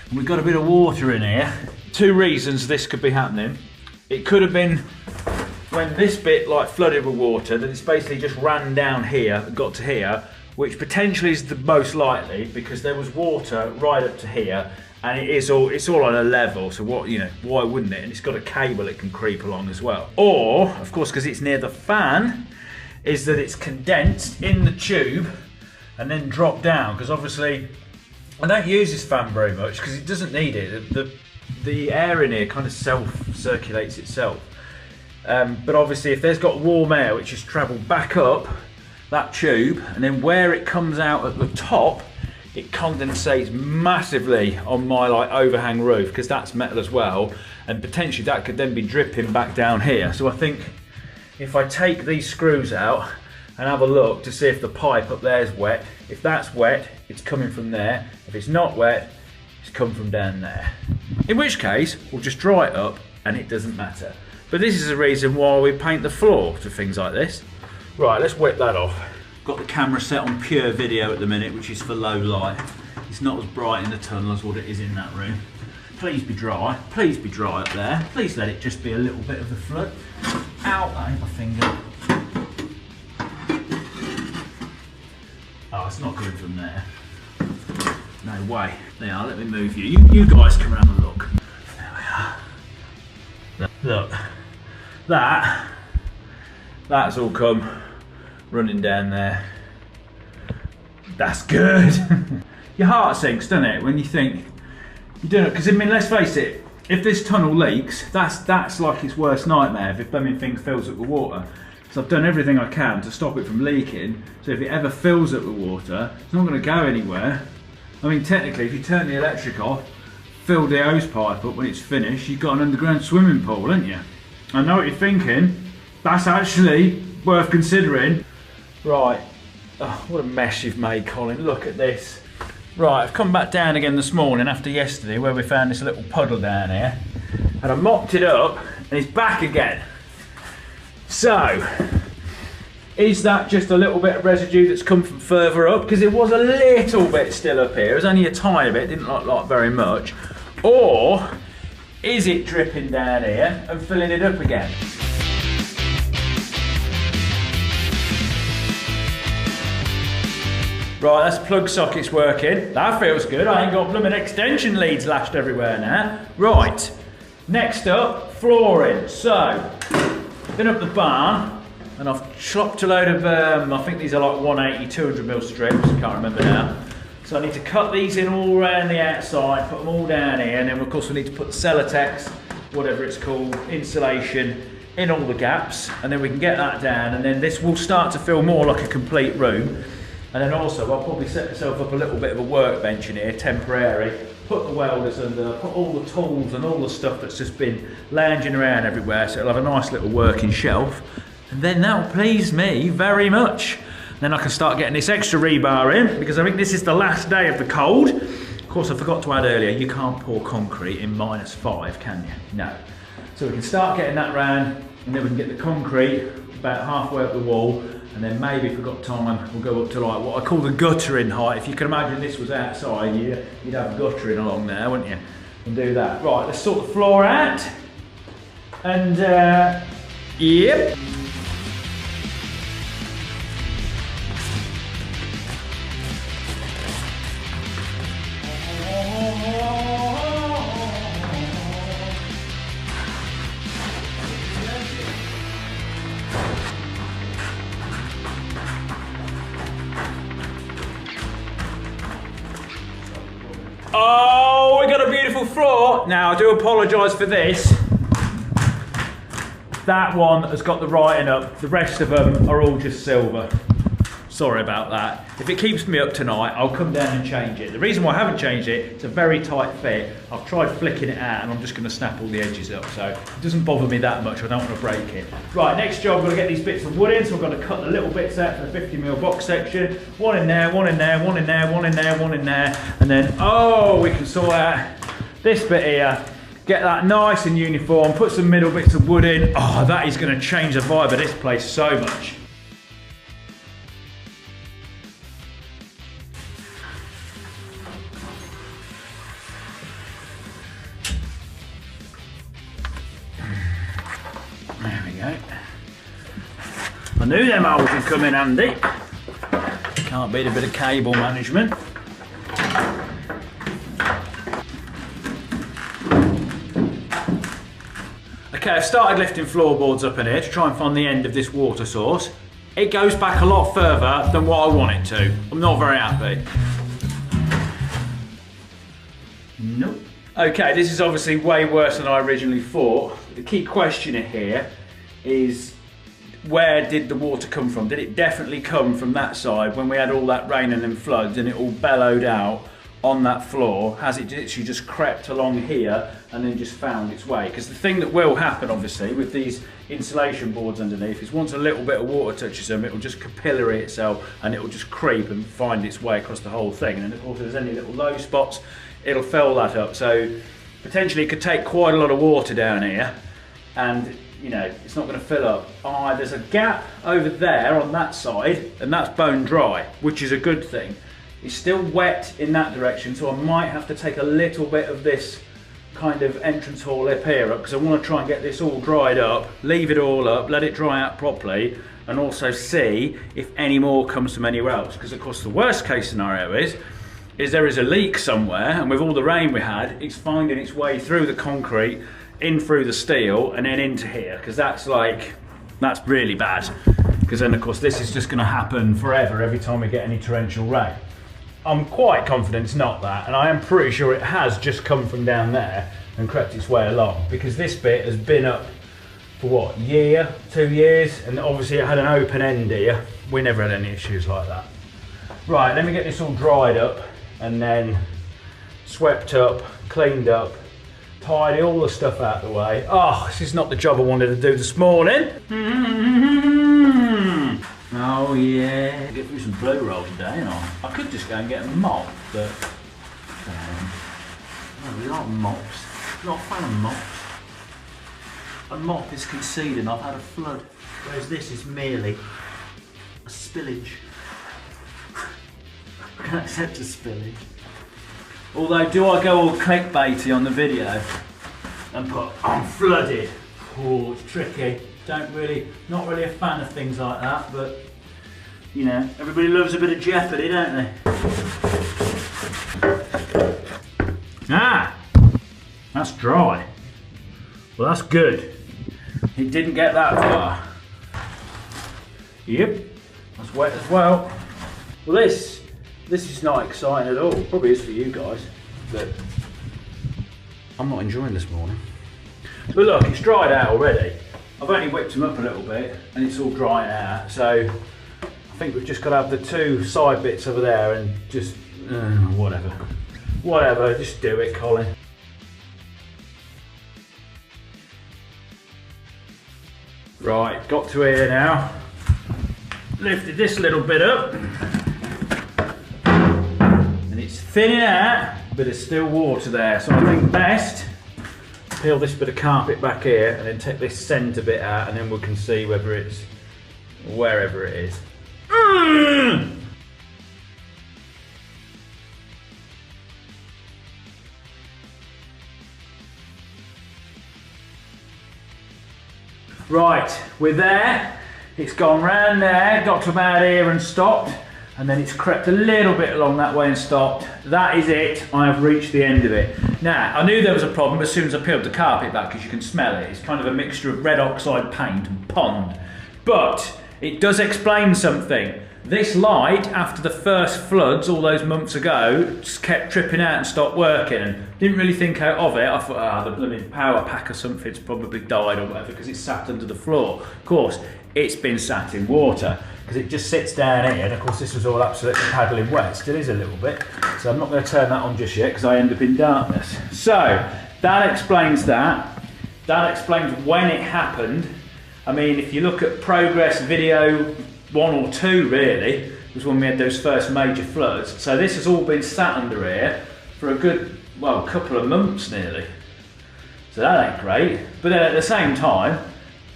and we've got a bit of water in here. 2 reasons this could be happening. It could have been when this bit like flooded with water, that it's basically just ran down here and got to here, which potentially is the most likely because there was water right up to here, and it's all on a level, so why wouldn't it? And it's got a cable it can creep along as well. Or, of course, because it's near the fan, is that it's condensed in the tube and then dropped down, because obviously I don't use this fan very much because it doesn't need it. The air in here kind of self-circulates itself. But obviously if there's got warm air which has travelled back up that tube, and then where it comes out at the top, it condensates massively on my overhang roof, because that's metal as well, and potentially that could then be dripping back down here. So I think if I take these screws out and have a look to see if the pipe up there is wet, if that's wet, it's coming from there. If it's not wet, it's come from down there. In which case, we'll just dry it up and it doesn't matter. But this is the reason why we paint the floor to things like this. Right, let's whip that off. Got the camera set on pure video at the minute, which is for low light. It's not as bright in the tunnel as what it is in that room. Please be dry up there. Please let it just be a little bit of the flood. Ow, that ain't my finger. Oh, it's not coming from there. No way. There, let me move you. You guys come and have a look. There we are. Look. That's all come running down there. That's good. Your heart sinks, doesn't it, when you think you don't know? Because I mean, let's face it, if this tunnel leaks, that's like its worst nightmare. If thing fills up with water. So I've done everything I can to stop it from leaking. So if it ever fills up with water, it's not going to go anywhere. I mean, technically, if you turn the electric off, fill the hose pipe up when it's finished, you've got an underground swimming pool, haven't you? I know what you're thinking. That's actually worth considering. Right. Oh, what a mess you've made, Colin. Look at this. Right, I've come back down again this morning after yesterday where we found this little puddle down here. And I mopped it up and it's back again. So, is that just a little bit of residue that's come from further up? Because it was a little bit still up here. It was only a tiny bit, didn't look like very much. Or is it dripping down here and filling it up again? Right, that's plug sockets working. That feels good. I ain't got blooming extension leads lashed everywhere now. Right, next up, flooring. So, been up the barn and I've chopped a load of, I think these are like 180, 200mm strips, can't remember now. So I need to cut these in all around the outside, put them all down here, and then of course we need to put the Celotex, whatever it's called, insulation in all the gaps, and then we can get that down, and then this will start to feel more like a complete room. And then also I'll probably set myself up a little bit of a workbench in here, temporary, put the welders under, put all the tools and all the stuff that's just been lounging around everywhere, so it'll have a nice little working shelf. And then that'll please me very much. Then I can start getting this extra rebar in, because I think this is the last day of the cold. Of course, I forgot to add earlier, you can't pour concrete in -5, can you? No. So we can start getting that round, and then we can get the concrete about halfway up the wall, and then maybe if we've got time, we'll go up to like what I call the guttering height. If you can imagine this was outside, you'd have guttering along there, wouldn't you? And do that. Right, let's sort the floor out. And, yep. Oh, we got a beautiful floor. Now, I do apologise for this. That one has got the writing up. The rest of them are all just silver. Sorry about that. If it keeps me up tonight, I'll come down and change it. The reason why I haven't changed it, it's a very tight fit. I've tried flicking it out and I'm just going to snap all the edges up. So it doesn't bother me that much. I don't want to break it. Right, next job, we're going to get these bits of wood in. So we're going to cut the little bits out for the 50mm box section. One in there, one in there, one in there, one in there, one in there. And then, oh, we can sort out this bit here. Get that nice and uniform. Put some middle bits of wood in. Oh, that is going to change the vibe of this place so much. There we go. I knew them holes would come in handy. Can't beat a bit of cable management. Okay, I've started lifting floorboards up in here to try and find the end of this water source. It goes back a lot further than what I want it to. I'm not very happy. Nope. Okay, this is obviously way worse than I originally thought. The key question here is, where did the water come from? Did it definitely come from that side when we had all that rain and then floods and it all bellowed out on that floor? Has it literally just crept along here and then just found its way? Because the thing that will happen obviously with these insulation boards underneath is once a little bit of water touches them, it will just capillary itself and it will just creep and find its way across the whole thing. And then of course if there's any little low spots, it'll fill that up. So potentially it could take quite a lot of water down here and you know, it's not going to fill up. There's a gap over there on that side and that's bone dry, which is a good thing. It's still wet in that direction, so I might have to take a little bit of this kind of entrance hall lip here up because I want to try and get this all dried up, leave it all up, let it dry out properly, and also see if any more comes from anywhere else. Because of course the worst case scenario is there is a leak somewhere, and with all the rain we had, it's finding its way through the concrete, in through the steel, and then into here, because that's really bad. Because then of course this is just going to happen forever every time we get any torrential rain. I'm quite confident it's not that, and I am pretty sure it has just come from down there and crept its way along, because this bit has been up for what, year, 2 years, and obviously it had an open end here. We never had any issues like that. Right, let me get this all dried up and then swept up, cleaned up, tidy all the stuff out of the way. Oh, this is not the job I wanted to do this morning. Oh yeah. Get through some blue rolls today, you know. I could just go and get a mop, but we like mops. Not a fan of mops. A mop is conceding I've had a flood, whereas this is merely a spillage. I can accept a spillage. Although, do I go all clickbaity on the video and put I'm flooded? Oh, it's tricky. Not really a fan of things like that, but you know, everybody loves a bit of jeopardy, don't they? Ah, that's dry. Well, that's good. It didn't get that far. Yep, that's wet as well. Well, this is not exciting at all. Probably is for you guys, but I'm not enjoying this morning. But look, it's dried out already. I've only whipped them up a little bit and it's all drying out. So I think we've just got to have the 2 side bits over there and just, whatever. Whatever, just do it, Colin. Right, got to here now. Lifted this little bit up. And it's thinning out, but there's still water there. So I think best, peel this bit of carpet back here and then take this centre bit out and then we can see whether it's, wherever it is. Right, we're there. It's gone round there, got to about here and stopped, and then it's crept a little bit along that way and stopped. That is it. I have reached the end of it. Now, I knew there was a problem as soon as I peeled the carpet back because you can smell it. It's kind of a mixture of red oxide paint and pond. But it does explain something. This light, after the first floods all those months ago, just kept tripping out and stopped working. And didn't really think out of it. I thought, the blooming power pack or something's probably died or whatever because it's sat under the floor. Of course, it's been sat in water because it just sits down here. And of course, this was all absolutely paddling wet. Still is a little bit. So I'm not going to turn that on just yet because I end up in darkness. So that explains that. That explains when it happened. I mean, if you look at progress video 1 or 2 really, was when we had those first major floods. So this has all been sat under here for a good, well, couple of months nearly. So that ain't great. But then at the same time,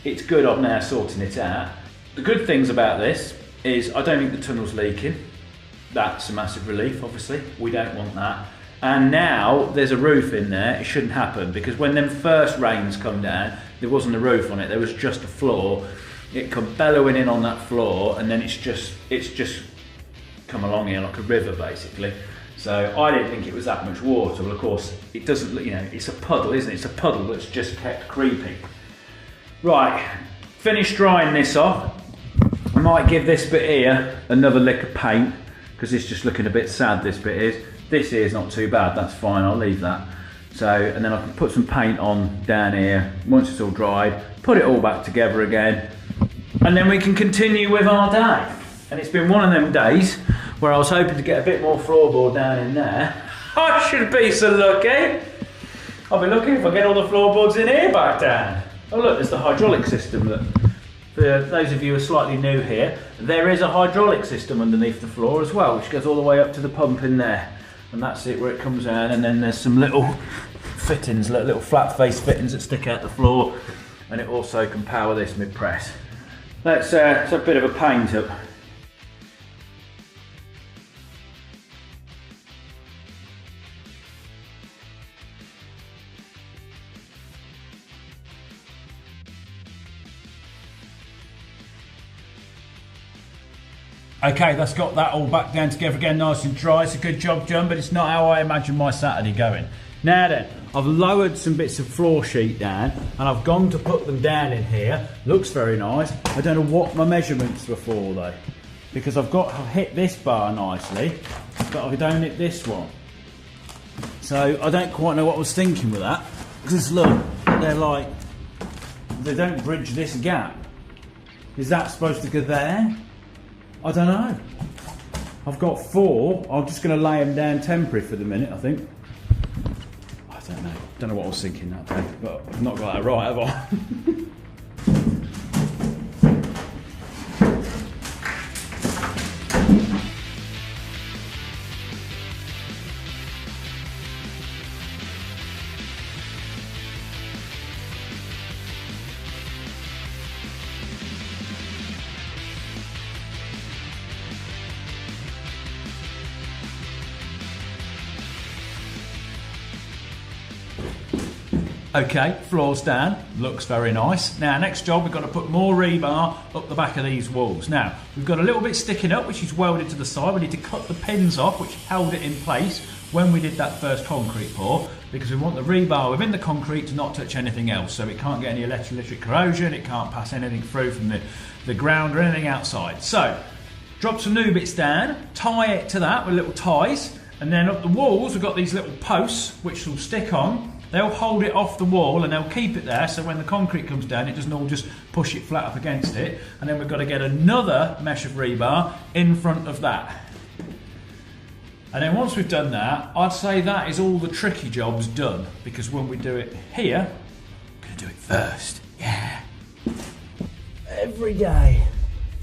it's good I'm now sorting it out. The good things about this is I don't think the tunnel's leaking. That's a massive relief, obviously. We don't want that. And now there's a roof in there. It shouldn't happen because when them first rains come down, there wasn't a roof on it, there was just a floor. It come bellowing in on that floor and then it's just come along here like a river basically. So I didn't think it was that much water. Well, of course, it doesn't look, you know, it's a puddle, isn't it? It's a puddle that's just kept creeping. Right, finished drying this off. I might give this bit here another lick of paint because it's just looking a bit sad, this bit is. This here is not too bad, that's fine, I'll leave that. So, and then I can put some paint on down here once it's all dried, put it all back together again, and then we can continue with our day. And it's been one of them days where I was hoping to get a bit more floorboard down in there. I should be so lucky. I'll be lucky if I get all the floorboards in here back down. Oh look, there's the hydraulic system. Look. For those of you who are slightly new here, there is a hydraulic system underneath the floor as well, which goes all the way up to the pump in there. And that's it where it comes down, and then there's some little fittings, little flat face fittings that stick out the floor, and it also can power this mid-press. Let's have a bit of a paint up. Okay, that's got that all back down together again, nice and dry. It's a good job done, but it's not how I imagine my Saturday going. Now then, I've lowered some bits of floor sheet down, and I've gone to put them down in here. Looks very nice. I don't know what my measurements were for though, because I've hit this bar nicely, but I don't hit this one. So I don't quite know what I was thinking with that, because look, they're like they don't bridge this gap. Is that supposed to go there? I don't know. I've got 4. I'm just going to lay them down temporary for the minute, I think. I don't know. Don't know what I was thinking that day, but I've not got that right, have I? Okay, floor's down, looks very nice. Now, next job, we've got to put more rebar up the back of these walls. Now, we've got a little bit sticking up, which is welded to the side. We need to cut the pins off, which held it in place when we did that first concrete pour, because we want the rebar within the concrete to not touch anything else. So it can't get any electric corrosion, it can't pass anything through from the ground or anything outside. So, drop some new bits down, tie it to that with little ties, and then up the walls, we've got these little posts, which will stick on. They'll hold it off the wall and they'll keep it there, so when the concrete comes down, it doesn't all just push it flat up against it. And then we've got to get another mesh of rebar in front of that. And then once we've done that, I'd say that is all the tricky jobs done, because when we do it here, we're going to do it first. Yeah. Every day,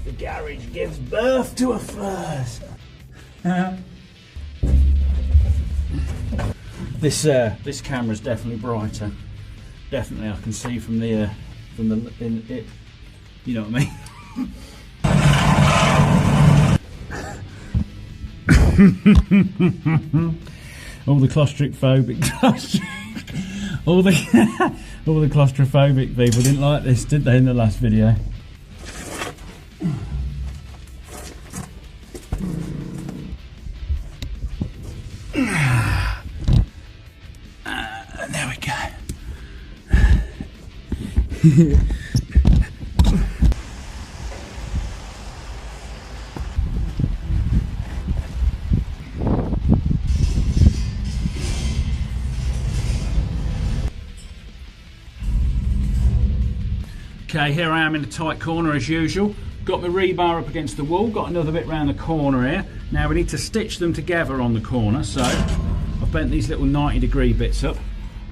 the garage gives birth to a first. This camera's definitely brighter. Definitely, I can see from the it. You know what I mean? All the claustrophobic, all the claustrophobic people didn't like this, did they, in the last video? There we go. Okay, here I am in a tight corner as usual. Got my rebar up against the wall, got another bit round the corner here. Now we need to stitch them together on the corner, so I've bent these little 90-degree bits up,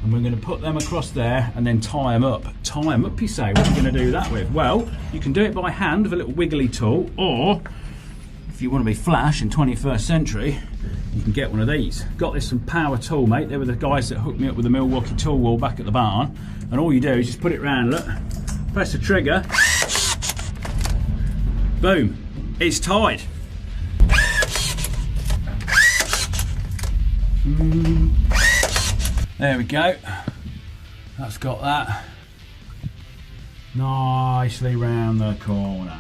and we're going to put them across there and then tie them up. Tie them up, you say? What are you going to do that with? Well, you can do it by hand with a little wiggly tool, or if you want to be flash in 21st century, you can get one of these. Got this from Power Tool, mate. They were the guys that hooked me up with the Milwaukee tool wall back at the barn. And all you do is just put it round, look, press the trigger, boom, it's tied. There we go. That's got that nicely round the corner.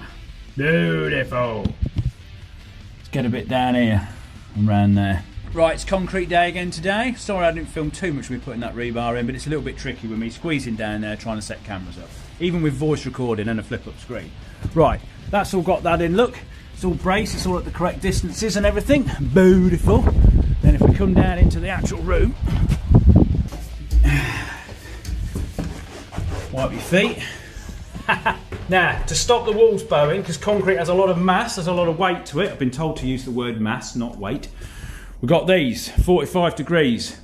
Beautiful. Let's get a bit down here and round there. Right, it's concrete day again today. Sorry I didn't film too much of me putting that rebar in, but it's a little bit tricky with me squeezing down there trying to set cameras up, even with voice recording and a flip-up screen. Right, that's all got that in. Look, it's all braced, it's all at the correct distances and everything. Beautiful. Then if we come down into the actual room, wipe your feet. Now, to stop the walls bowing, because concrete has a lot of mass, there's a lot of weight to it. I've been told to use the word mass, not weight. We've got these, 45 degrees.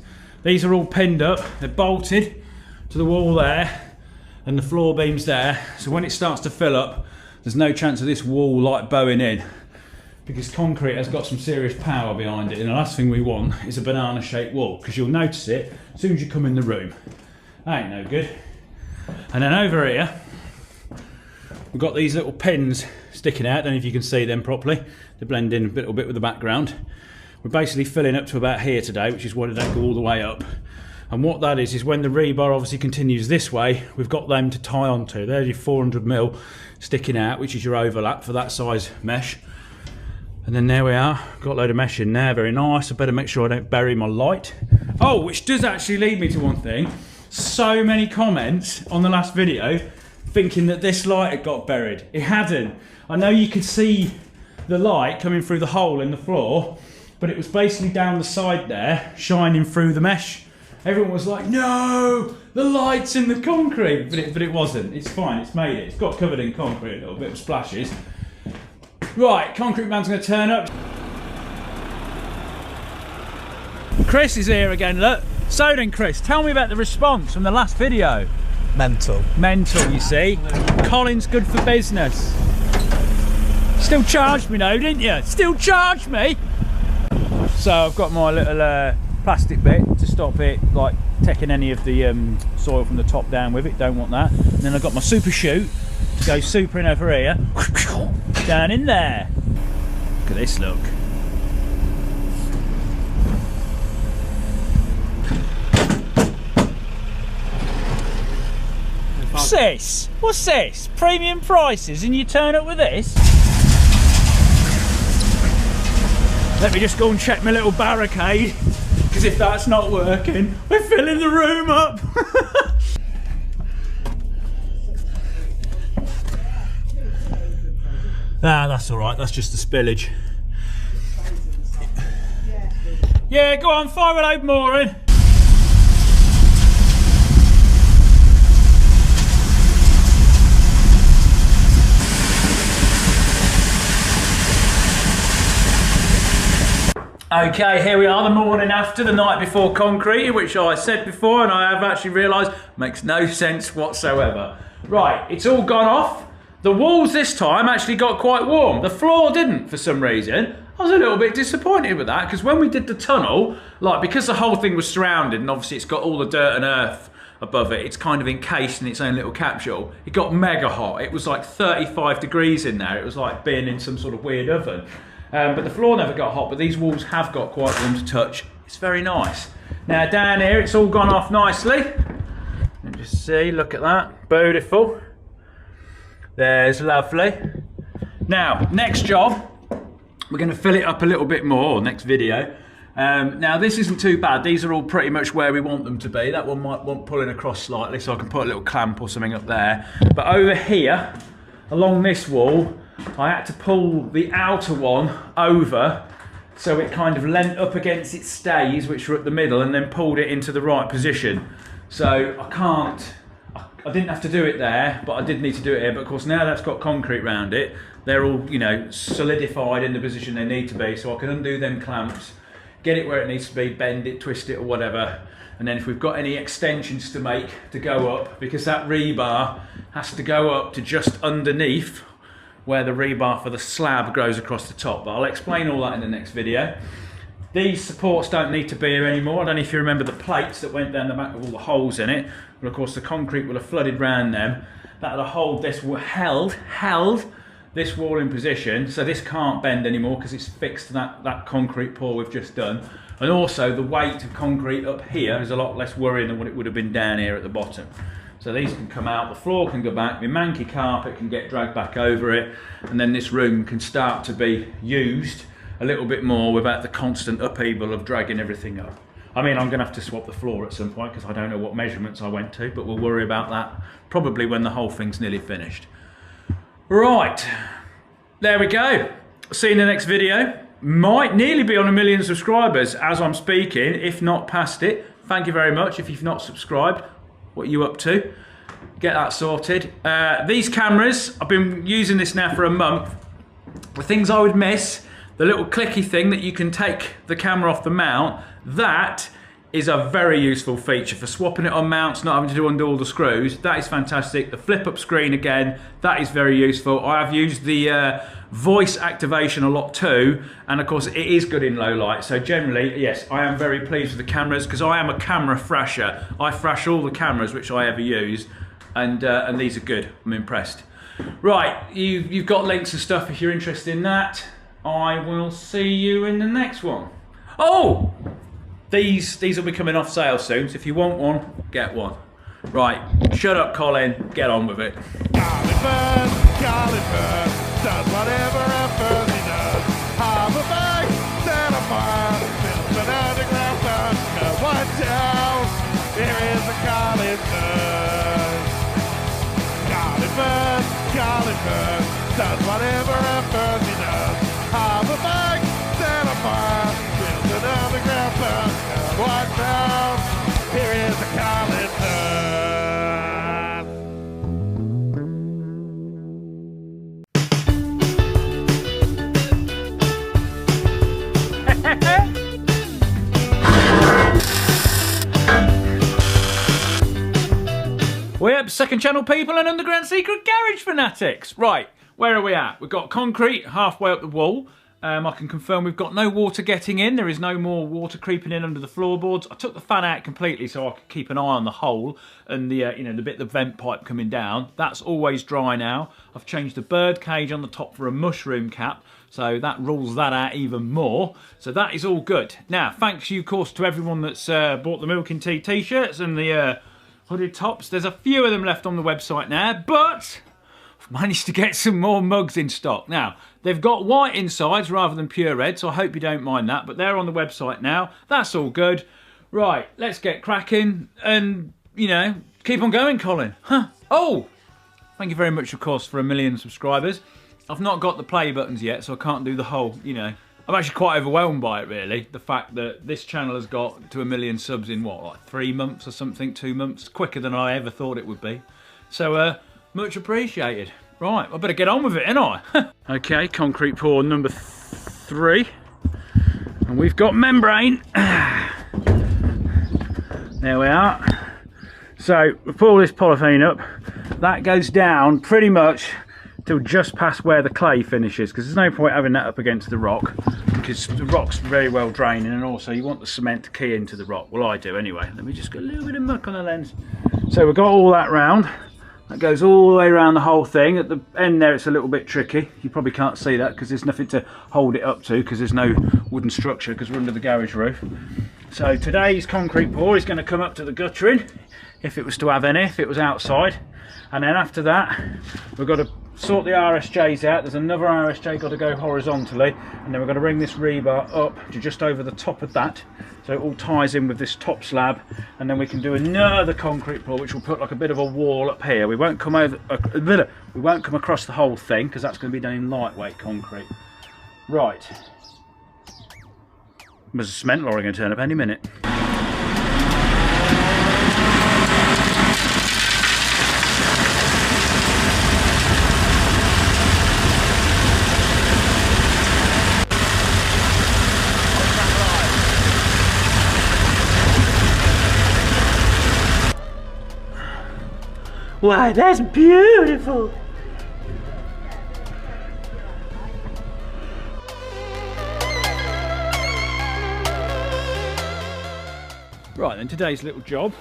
These are all pinned up, they're bolted to the wall there, and the floor beams there. So when it starts to fill up, there's no chance of this wall like bowing in, because concrete has got some serious power behind it, and the last thing we want is a banana shaped wall, because you'll notice it as soon as you come in the room. That ain't no good. And then over here, we've got these little pins sticking out. I don't know if you can see them properly. They blend in a little bit with the background. We're basically filling up to about here today, which is why they don't go all the way up. And what that is when the rebar obviously continues this way, we've got them to tie onto. There's your 400mm sticking out, which is your overlap for that size mesh. And then there we are, got a load of mesh in there, very nice. I better make sure I don't bury my light. Oh, which does actually lead me to one thing. So many comments on the last video thinking that this light had got buried. It hadn't. I know you could see the light coming through the hole in the floor, but it was basically down the side there, shining through the mesh Everyone was like, no, the light's in the concrete. But it wasn't. It's fine, it's made it. It's got covered in concrete, a little bit of splashes. Right, concrete man's going to turn up. Chris is here again, look. So then, Chris, tell me about the response from the last video. Mental. Mental, you see. Colin's good for business. Still charged me though, didn't you? Still charged me. So I've got my little plastic bit to stop it like taking any of the soil from the top down with it. Don't want that. And then I've got my super chute to go super in over here. Down in there. Look at this, look. What's this? What's this? Premium prices and you turn up with this? Let me just go and check my little barricade, because if that's not working, we're filling the room up. Ah, that's all right, that's just the spillage. Yeah, go on, fire a load more in. Okay, here we are, the morning after, the night before concrete, which I said before and I have actually realised makes no sense whatsoever. Right, it's all gone off. The walls this time actually got quite warm. The floor didn't for some reason. I was a little bit disappointed with that because when we did the tunnel, like because the whole thing was surrounded and obviously it's got all the dirt and earth above it, it's kind of encased in its own little capsule. It got mega hot. It was like 35 degrees in there. It was like being in some sort of weird oven. But the floor never got hot, but these walls have got quite warm to touch. It's very nice. Now down here, it's all gone off nicely. And just see, look at that, beautiful. There's lovely. Now, next job, we're going to fill it up a little bit more, next video. Now this isn't too bad, these are all pretty much where we want them to be. That one might want pulling across slightly, so I can put a little clamp or something up there. But over here, along this wall, I had to pull the outer one over so it kind of leant up against its stays, which were at the middle, and then pulled it into the right position. So I didn't have to do it there, but I did need to do it here. But of course now that's got concrete around it, they're all, you know, solidified in the position they need to be, so I can undo them clamps, get it where it needs to be, bend it, twist it or whatever. And then if we've got any extensions to make to go up, because that rebar has to go up to just underneath where the rebar for the slab goes across the top. But I'll explain all that in the next video. These supports don't need to be here anymore. I don't know if you remember the plates that went down the back with all the holes in it. But of course the concrete will have flooded round them. That'll hold this, held this wall in position, so this can't bend anymore because it's fixed to that concrete pour we've just done. And also the weight of concrete up here is a lot less worrying than what it would have been down here at the bottom. So these can come out, the floor can go back, the manky carpet can get dragged back over it, and then this room can start to be used a little bit more without the constant upheaval of dragging everything up. I mean, I'm going to have to swap the floor at some point because I don't know what measurements I went to, but we'll worry about that probably when the whole thing's nearly finished. Right, there we go. See you in the next video. Might nearly be on 1 million subscribers as I'm speaking, if not past it. Thank you very much. If you've not subscribed, what are you up to? Get that sorted. These cameras, I've been using this now for a month. The things I would miss, the little clicky thing that you can take the camera off the mount, that is a very useful feature for swapping it on mounts, not having to undo all the screws. That is fantastic. The flip up screen again, that is very useful. I have used the voice activation a lot too, and of course it is good in low light. So generally, yes, I am very pleased with the cameras because I am a camera thrasher. I thrash all the cameras which I ever use, and these are good. I'm impressed. Right, you've got links and stuff if you're interested in that. I will see you in the next one. Oh! These will be coming off sale soon, so if you want one, get one. Right, shut up, Colin. Get on with it. Colinfurze does whatever a fuzzy does. Have a bag, set a fire, build an underground bunker. Watch out, there is a Colinfurze. Colinfurze does whatever a fuzzy does. Have a bag, set a fire, build an underground bunker. Watch out, second channel people and underground secret garage fanatics. Right, where are we at? We've got concrete halfway up the wall. I can confirm we've got no water getting in. There is no more water creeping in under the floorboards. I took the fan out completely so I could keep an eye on the hole and the you know, the bit of the vent pipe coming down. That's always dry now. I've changed the bird cage on the top for a mushroom cap, so that rules that out even more. So that is all good. Now, thanks you, of course, to everyone that's bought the Milk and Tea t-shirts and the hooded tops. There's a few of them left on the website now, but I've managed to get some more mugs in stock. Now, they've got white insides rather than pure red, so I hope you don't mind that, but they're on the website now. That's all good. Right, let's get cracking and, you know, keep on going, Colin. Huh. Oh, thank you very much, of course, for 1 million subscribers. I've not got the play buttons yet, so I can't do the whole, you know. I'm actually quite overwhelmed by it, really. The fact that this channel has got to 1 million subs in, what, like 3 months or something, 2 months? Quicker than I ever thought it would be. So, much appreciated. Right, I better get on with it, ain't I? Okay, concrete pour number 3. And we've got membrane. There we are. So, we pull this polythene up. That goes down pretty much till just past where the clay finishes, because there's no point having that up against the rock, because the rock's very well draining, and also you want the cement to key into the rock. Well, I do anyway. Let me just get a little bit of muck on the lens. So we've got all that round. That goes all the way around the whole thing. At the end there it's a little bit tricky. You probably can't see that because there's nothing to hold it up to, because there's no wooden structure because we're under the garage roof. So today's concrete pour is going to come up to the guttering, if it was to have any, if it was outside. And then after that we've got to sort the RSJs out. There's another RSJ got to go horizontally, and then we're going to bring this rebar up to just over the top of that, so it all ties in with this top slab, and then we can do another concrete pour which will put like a bit of a wall up here. We won't come over, we won't come across the whole thing because that's going to be done in lightweight concrete. Right, there's a cement lorry going to turn up any minute. Why, that's beautiful. Right then, today's little job,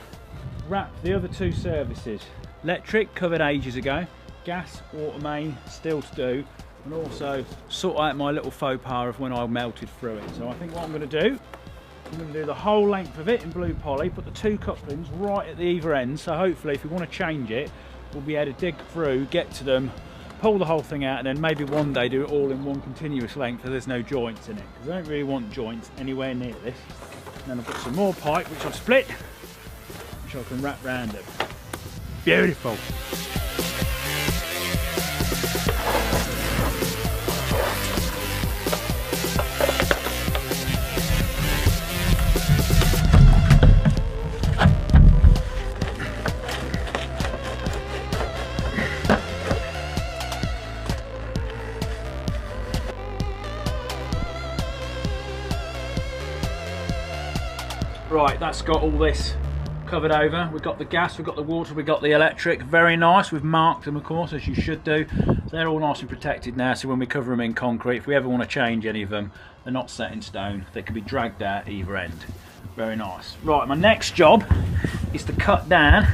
wrap the other 2 services. Electric, covered ages ago. Gas, water main, still to do. And also sort out my little faux pas of when I melted through it. So I think what I'm going to do, I'm going to do the whole length of it in blue poly, put the 2 couplings right at the either end, so hopefully if we want to change it, we'll be able to dig through, get to them, pull the whole thing out, and then maybe one day do it all in one continuous length so there's no joints in it, because I don't really want joints anywhere near this. And then I've got some more pipe which I've split, which I can wrap round it. Beautiful. Right, that's got all this covered over. We've got the gas, we've got the water, we've got the electric. Very nice. We've marked them, of course, as you should do. They're all nice and protected now, so when we cover them in concrete, if we ever want to change any of them, they're not set in stone. They can be dragged out either end. Very nice. Right, my next job is to cut down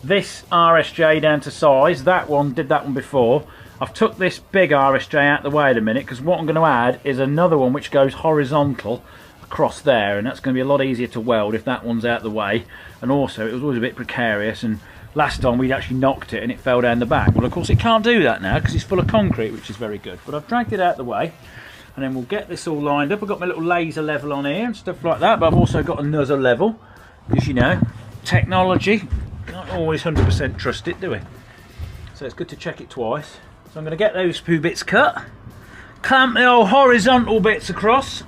this RSJ down to size. That one, did that one before. I've took this big RSJ out of the way at a minute, because what I'm going to add is another one which goes horizontal across there, and that's going to be a lot easier to weld if that one's out of the way. And also it was always a bit precarious, and last time we'd actually knocked it and it fell down the back. Well, of course it can't do that now because it's full of concrete, which is very good. But I've dragged it out of the way, and then we'll get this all lined up. I've got my little laser level on here and stuff like that, but I've also got another level, because you know, technology, can't always 100% trust it, do we? So it's good to check it twice. So I'm going to get those 2 bits cut, clamp the old horizontal bits across,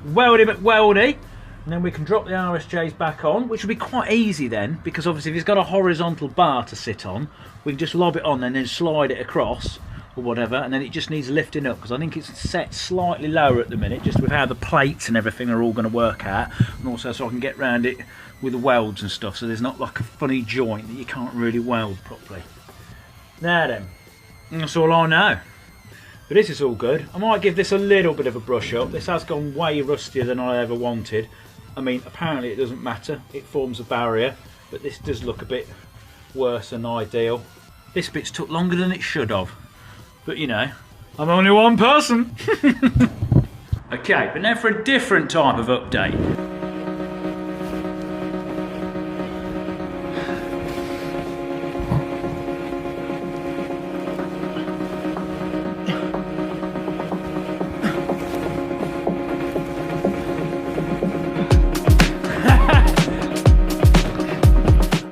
weldy but weldy, and then we can drop the RSJs back on, which will be quite easy then, because obviously if it's got a horizontal bar to sit on, we can just lob it on and then slide it across or whatever, and then it just needs lifting up because I think it's set slightly lower at the minute, just with how the plates and everything are all going to work out, and also so I can get round it with the welds and stuff, so there's not like a funny joint that you can't really weld properly. Now then, that's all I know. But this is all good. I might give this a little bit of a brush up. This has gone way rustier than I ever wanted. I mean, apparently it doesn't matter. It forms a barrier, but this does look a bit worse than ideal. This bit's took longer than it should have. But you know, I'm only one person. Okay, but now for a different type of update.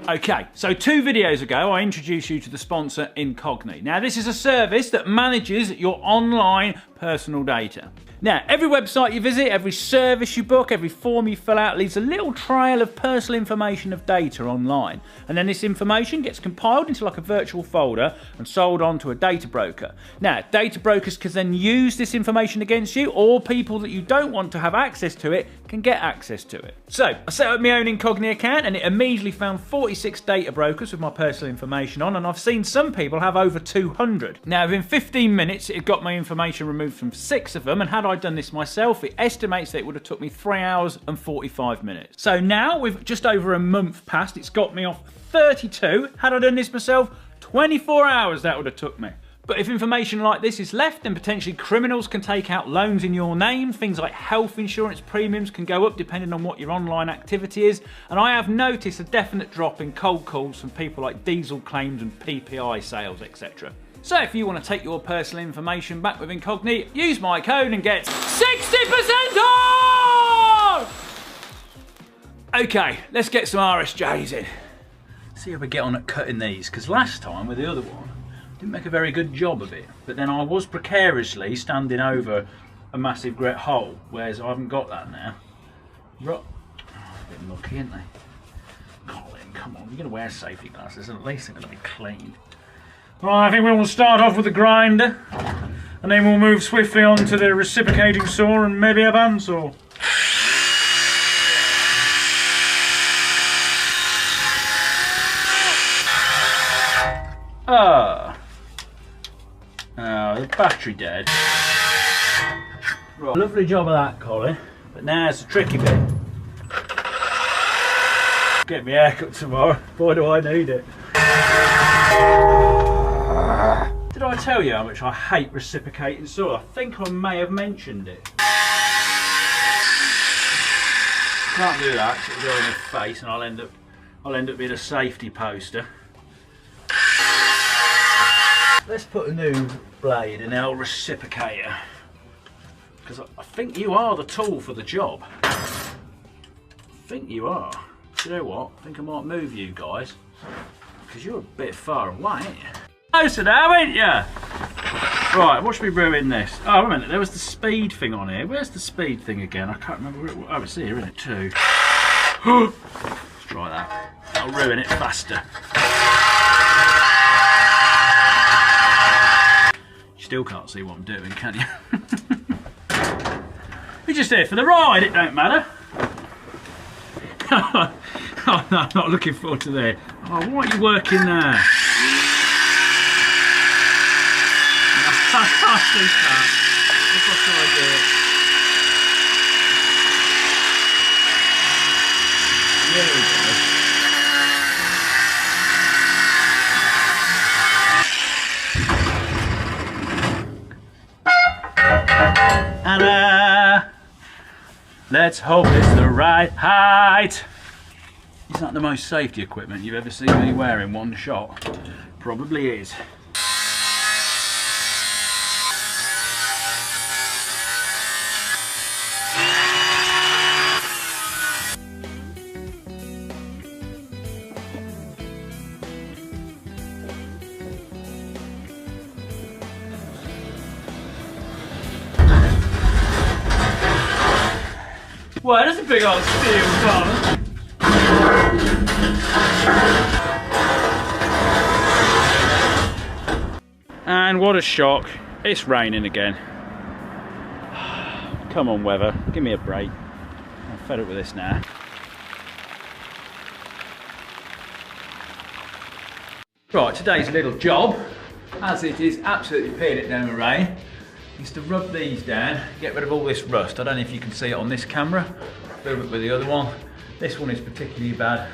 Okay, so 2 videos ago I introduced you to the sponsor Incogni. Now this is a service that manages your online personal data. Now, every website you visit, every service you book, every form you fill out leaves a little trail of personal information of data online. And then this information gets compiled into like a virtual folder and sold on to a data broker. Now, data brokers can then use this information against you, or people that you don't want to have access to it can get access to it. So, I set up my own Incogni account and it immediately found 46 data brokers with my personal information on, and I've seen some people have over 200. Now, within 15 minutes, it got my information removed from 6 of them, and had I done this myself, it estimates that it would have took me 3 hours and 45 minutes. So now, with just over a month past, it's got me off 32. Had I done this myself, 24 hours that would have took me. But if information like this is left, then potentially criminals can take out loans in your name. Things like health insurance premiums can go up depending on what your online activity is. And I have noticed a definite drop in cold calls from people like diesel claims and PPI sales, etc. So if you want to take your personal information back with Incogni, use my code and get 60% off! Okay, let's get some RSJs in. See how we get on at cutting these, because last time with the other one, I didn't make a very good job of it. But then I was precariously standing over a massive great hole, whereas I haven't got that now. Right. Oh, a bit mucky, aren't they? Colin, come on, you're going to wear safety glasses and at least they're going to be clean. Right, I think we'll start off with the grinder, and then we'll move swiftly on to the reciprocating saw and maybe a bandsaw. Oh, the battery dead. Right. Lovely job of that, Colin, but now it's the tricky bit. Get my haircut tomorrow, boy do I need it. Did I tell you how much I hate reciprocating saw? I think I may have mentioned it. Can't do that, it'll go in my face and I'll end up being a safety poster. Let's put a new blade in our reciprocator, because I think you are the tool for the job. I think you are. You know what? I think I might move you guys, because you're a bit far away, ain't you? Closer now, ain't you? Right, what should we ruin this? Oh, wait a minute, there was the speed thing on here. Where's the speed thing again? I can't remember where it was. Oh, it's here, isn't it? 2. Let's try that. That'll ruin it faster. You still can't see what I'm doing, can you? We're just here for the ride, it don't matter. Oh no, I'm not looking forward to that. Oh, what are you working there? I can't see that. Look what I do. There we go. And let's hope it's the right height. Is that the most safety equipment you've ever seen me wear in one shot? Probably is. Well, that's a big old steel gun. And what a shock, it's raining again. Come on, weather, give me a break. I'm fed up with this now. Right, today's little job, as it is absolutely peeing it down with rain, is to rub these down, get rid of all this rust. I don't know if you can see it on this camera, fill it with the other one. This one is particularly bad,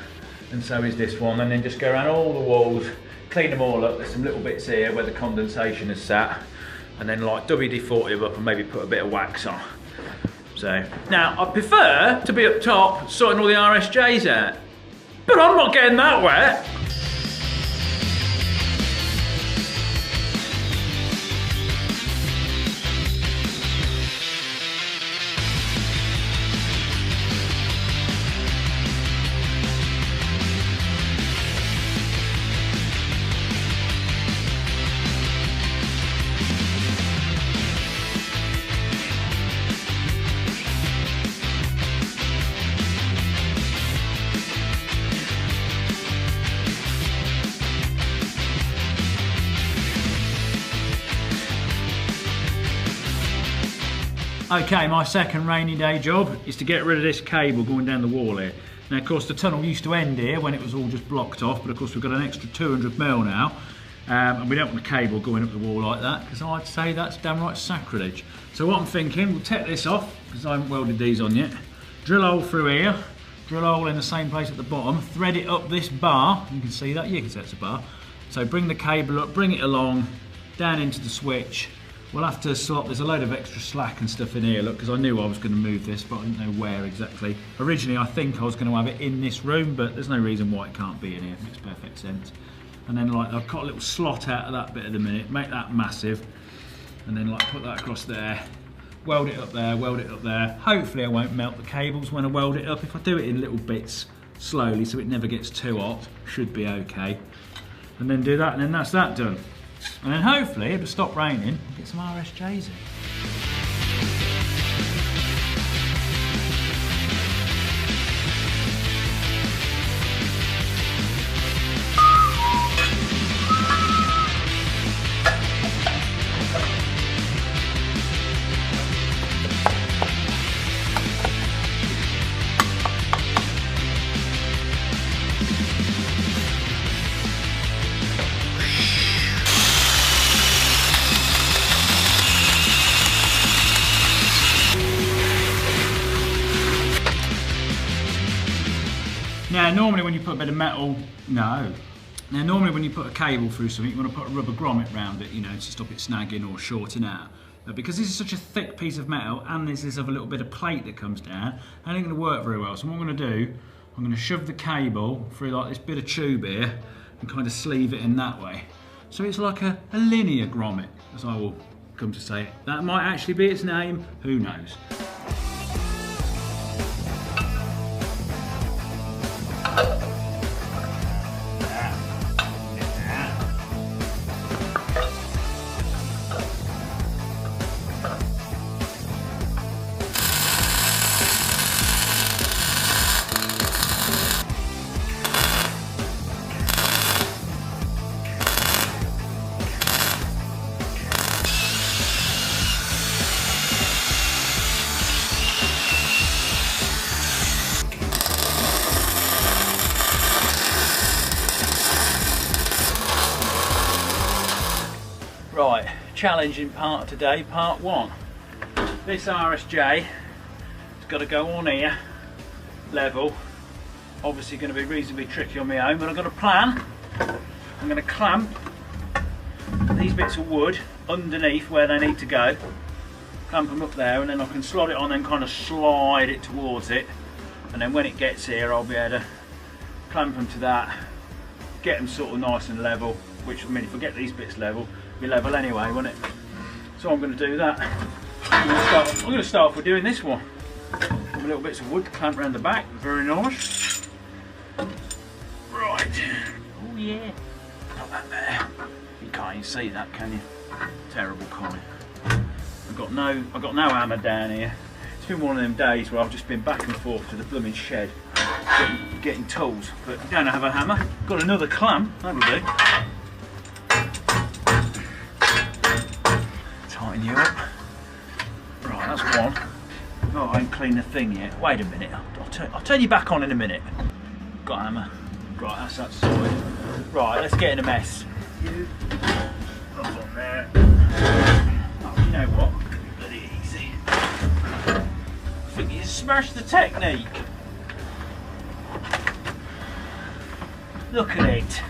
and so is this one. And then just go around all the walls, clean them all up. There's some little bits here where the condensation has sat, and then like WD-40 them up and maybe put a bit of wax on. So, now I prefer to be up top sorting all the RSJs out, but I'm not getting that wet. Okay, my second rainy day job is to get rid of this cable going down the wall here. Now, of course, the tunnel used to end here when it was all just blocked off, but of course we've got an extra 200 mil now, and we don't want the cable going up the wall like that, because I'd say that's downright sacrilege. So what I'm thinking, we'll take this off, because I haven't welded these on yet, drill a hole through here, drill a hole in the same place at the bottom, thread it up this bar, you can see that, you can see it's a bar. So bring the cable up, bring it along, down into the switch. We'll have to slot, there's a load of extra slack and stuff in here, look, because I knew I was going to move this, but I didn't know where exactly. Originally, I think I was going to have it in this room, but there's no reason why it can't be in here. It makes perfect sense. And then, like, I've cut a little slot out of that bit at the minute, make that massive, and then, like, put that across there, weld it up there, weld it up there. Hopefully, I won't melt the cables when I weld it up. If I do it in little bits, slowly, so it never gets too hot, should be okay. And then do that, and then that's that done. And then hopefully it'll stop raining and get some RSJs in. Now, normally when you put a bit of metal, normally when you put a cable through something, you want to put a rubber grommet around it, you know, to stop it snagging or shorting out. But because this is such a thick piece of metal and there's this other little bit of plate that comes down, it ain't going to work very well. So what I'm going to do, I'm going to shove the cable through like this bit of tube here and kind of sleeve it in that way. So it's like a linear grommet, as I will come to say it. That might actually be its name, who knows. Right, challenging part of today, part one. This RSJ has got to go on here, level. Obviously going to be reasonably tricky on my own, but I've got a plan. I'm going to clamp these bits of wood underneath where they need to go. Clamp them up there, and then I can slot it on and kind of slide it towards it. And then when it gets here, I'll be able to clamp them to that, get them sort of nice and level, which, I mean, if I get these bits level, be level anyway, won't it? So I'm going to do that. I'm going to start off with doing this one. Some little bits of wood to clamp around the back, very nice. Right. Oh yeah. Got that there. You can't even see that, can you? Terrible comment. I've got no hammer down here. It's been one of them days where I've just been back and forth to the blooming shed, getting tools, but don't have a hammer. Got another clamp, that'll do. Tighten you up. Right, that's one. Oh, I ain't cleaned the thing yet. Wait a minute. I'll turn you back on in a minute. Got a hammer. Right, that's that sorted. Right, let's get in a mess. You up on there. Oh, you know what? Bloody easy. I think you smashed the technique. Look at it.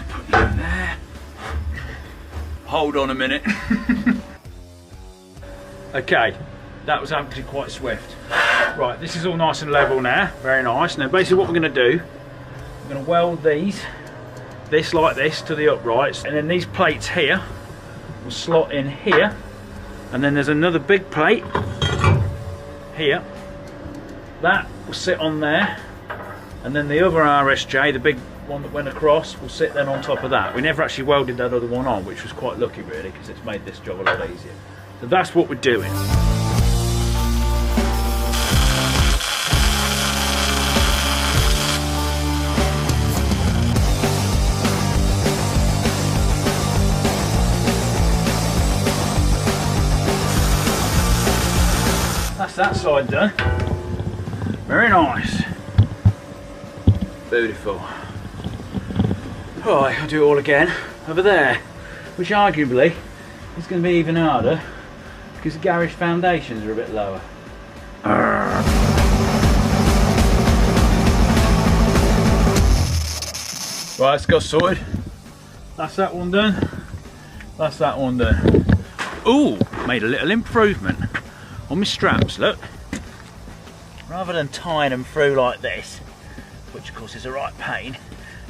Put you in there. Hold on a minute. Okay, that was actually quite swift. Right, this is all nice and level now. Very nice. Now basically what we're going to do, we're going to weld this like this to the uprights, and then these plates here will slot in here, and then there's another big plate here that will sit on there, and then the other RSJ, the big one that went across, will sit then on top of that. We never actually welded that other one on, which was quite lucky really, because it's made this job a lot easier. So that's what we're doing. That's that side done. Very nice. Beautiful. Right, I'll do it all again over there, which arguably is going to be even harder because the garage foundations are a bit lower. Right, it's got sorted. That's that one done. That's that one done. Ooh, made a little improvement on my straps, look. Rather than tying them through like this, which of course is a right pain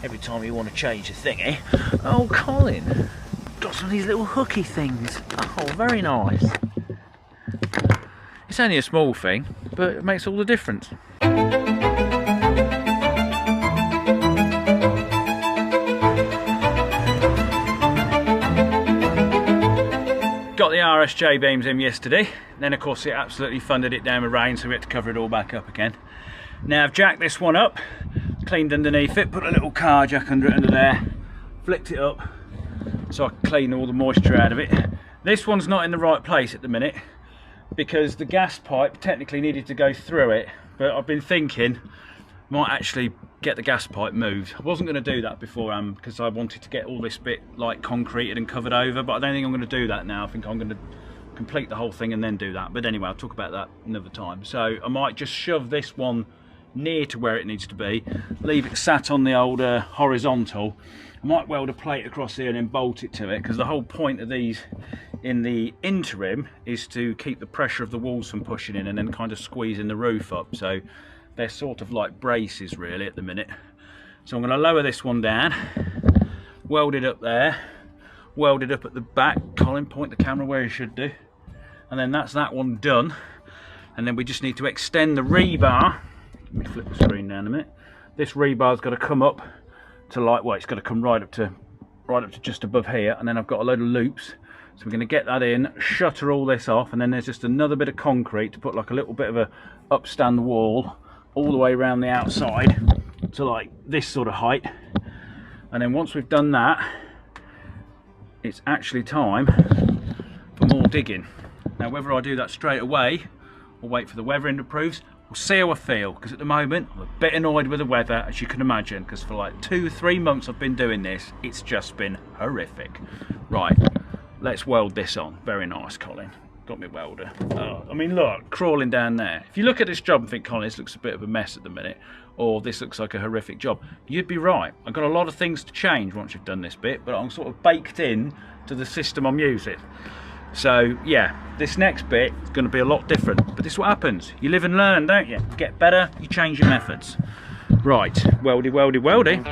every time you want to change the thingy. Oh, Colin, got some of these little hooky things. Oh, very nice. It's only a small thing, but it makes all the difference. Got the RSJ beams in yesterday, then of course it absolutely thundered it down with rain, so we had to cover it all back up again. Now I've jacked this one up, cleaned underneath it, put a little car jack under there, flicked it up so I can clean all the moisture out of it. This one's not in the right place at the minute because the gas pipe technically needed to go through it, but I've been thinking might actually get the gas pipe moved. I wasn't going to do that beforehand because I wanted to get all this bit like concreted and covered over, but I don't think I'm going to do that now. I think I'm going to complete the whole thing and then do that. But anyway, I'll talk about that another time. So I might just shove this one near to where it needs to be, leave it sat on the old horizontal. I might weld a plate across here and then bolt it to it, because the whole point of these in the interim is to keep the pressure of the walls from pushing in and then kind of squeezing the roof up. So they're sort of like braces really at the minute. So I'm going to lower this one down, weld it up there, weld it up at the back. Colin, point the camera where you should do. And then that's that one done. And then we just need to extend the rebar. Let me flip the screen down a minute. This rebar's got to come up to like, well, it's got to come right up to just above here. And then I've got a load of loops. So we're going to get that in, shutter all this off, and then there's just another bit of concrete to put like a little bit of a upstand wall all the way around the outside to like this sort of height. And then once we've done that, it's actually time for more digging. Now whether I do that straight away or wait for the weather improves, we'll see how I feel, because at the moment I'm a bit annoyed with the weather, as you can imagine, because for like 2-3 months I've been doing this, it's just been horrific. Right, let's weld this on. Very nice, Colin. Got me welder. Oh, I mean, look, crawling down there. If you look at this job and think, Colin, this looks a bit of a mess at the minute, or this looks like a horrific job, you'd be right. I've got a lot of things to change once you've done this bit, but I'm sort of baked in to the system I'm using. So yeah, this next bit is going to be a lot different, but this is what happens. You live and learn, don't you? You get better, you change your methods. Right, weldy, weldy, weldy.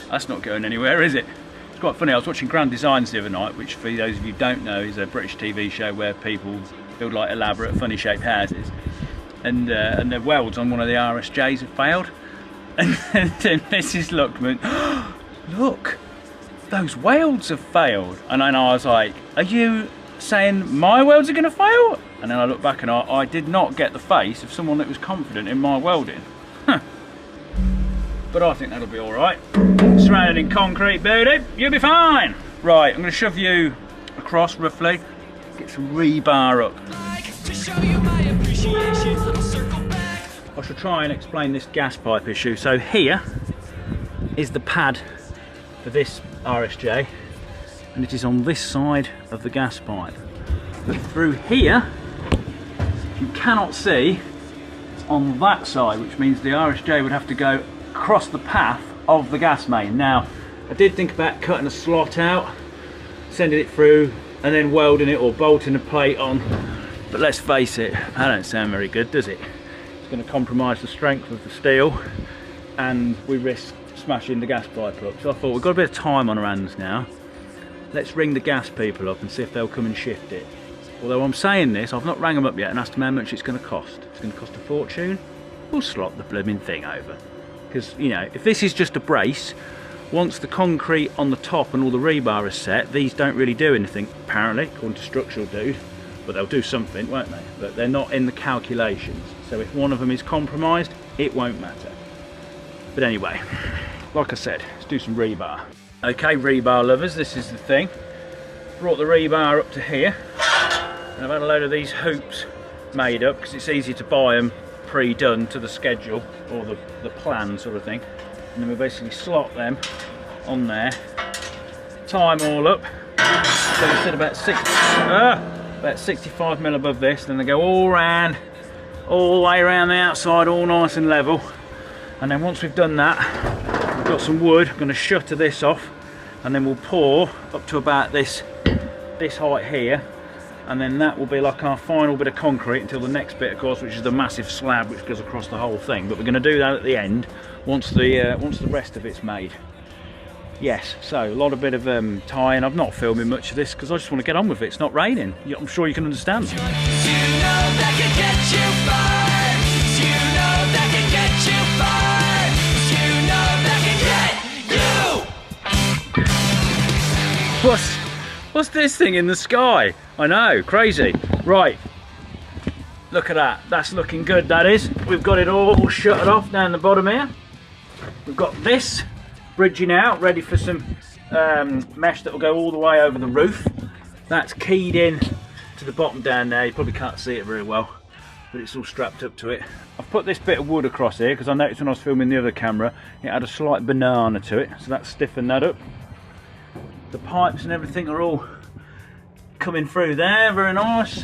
That's not going anywhere, is it? It's quite funny, I was watching Grand Designs the other night, which for those of you who don't know is a British TV show where people build like elaborate funny shaped houses, and their welds on one of the RSJs have failed, and then Mrs. Luckman, look, those welds have failed. And then I was like, are you saying my welds are going to fail? And then I looked back and I did not get the face of someone that was confident in my welding. Huh. But I think that'll be all right. Surrounded in concrete, baby, you'll be fine. Right, I'm going to shove you across roughly, get some rebar up. I shall try and explain this gas pipe issue. So here is the pad for this RSJ, and it is on this side of the gas pipe. But through here, you cannot see on that side, which means the RSJ would have to go across the path of the gas main. Now, I did think about cutting a slot out, sending it through, and then welding it or bolting a plate on. But let's face it, that don't sound very good, does it? It's going to compromise the strength of the steel, and we risk smashing the gas pipe up. So I thought, we've got a bit of time on our hands now. Let's ring the gas people up and see if they'll come and shift it. Although I'm saying this, I've not rang them up yet and asked them how much it's going to cost. It's going to cost a fortune. We'll slot the blooming thing over. Because, you know, if this is just a brace, once the concrete on the top and all the rebar is set, these don't really do anything, apparently, according to Structural Dude. But they'll do something, won't they? But they're not in the calculations. So if one of them is compromised, it won't matter. But anyway, like I said, let's do some rebar. Okay, rebar lovers, this is the thing. Brought the rebar up to here. And I've had a load of these hoops made up because it's easy to buy them pre-done to the schedule or the plan sort of thing. And then we basically slot them on there, tie them all up. So we said about 65 mil above this, then they go all round, all the way around the outside, all nice and level. And then once we've done that, we've got some wood. I'm going to shutter this off, and then we'll pour up to about this height here, and then that will be like our final bit of concrete until the next bit, of course, which is the massive slab which goes across the whole thing. But we're going to do that at the end once the rest of it's made. Yes, so a lot of bit of tying. I'm not filming much of this because I just want to get on with it. It's not raining. I'm sure you can understand. What's this thing in the sky? I know, crazy. Right, look at that. That's looking good, that is. We've got it all shuttered off down the bottom here. We've got this bridging out, ready for some mesh that will go all the way over the roof. That's keyed in to the bottom down there. You probably can't see it very well, but it's all strapped up to it. I've put this bit of wood across here because I noticed when I was filming the other camera, it had a slight banana to it, so that's stiffened that up. The pipes and everything are all coming through there, very nice.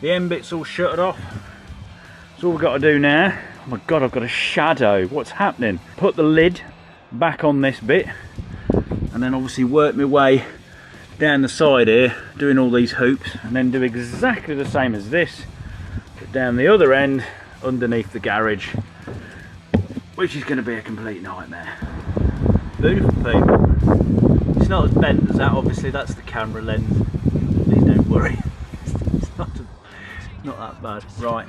The end bit's all shuttered off. So all we've got to do now, oh my god, I've got a shadow, what's happening? Put the lid back on this bit, and then obviously work my way down the side here, doing all these hoops, and then do exactly the same as this, but down the other end, underneath the garage, which is going to be a complete nightmare. Beautiful people. It's not as bent as that, obviously, that's the camera lens. Please don't worry. It's not that bad. Right,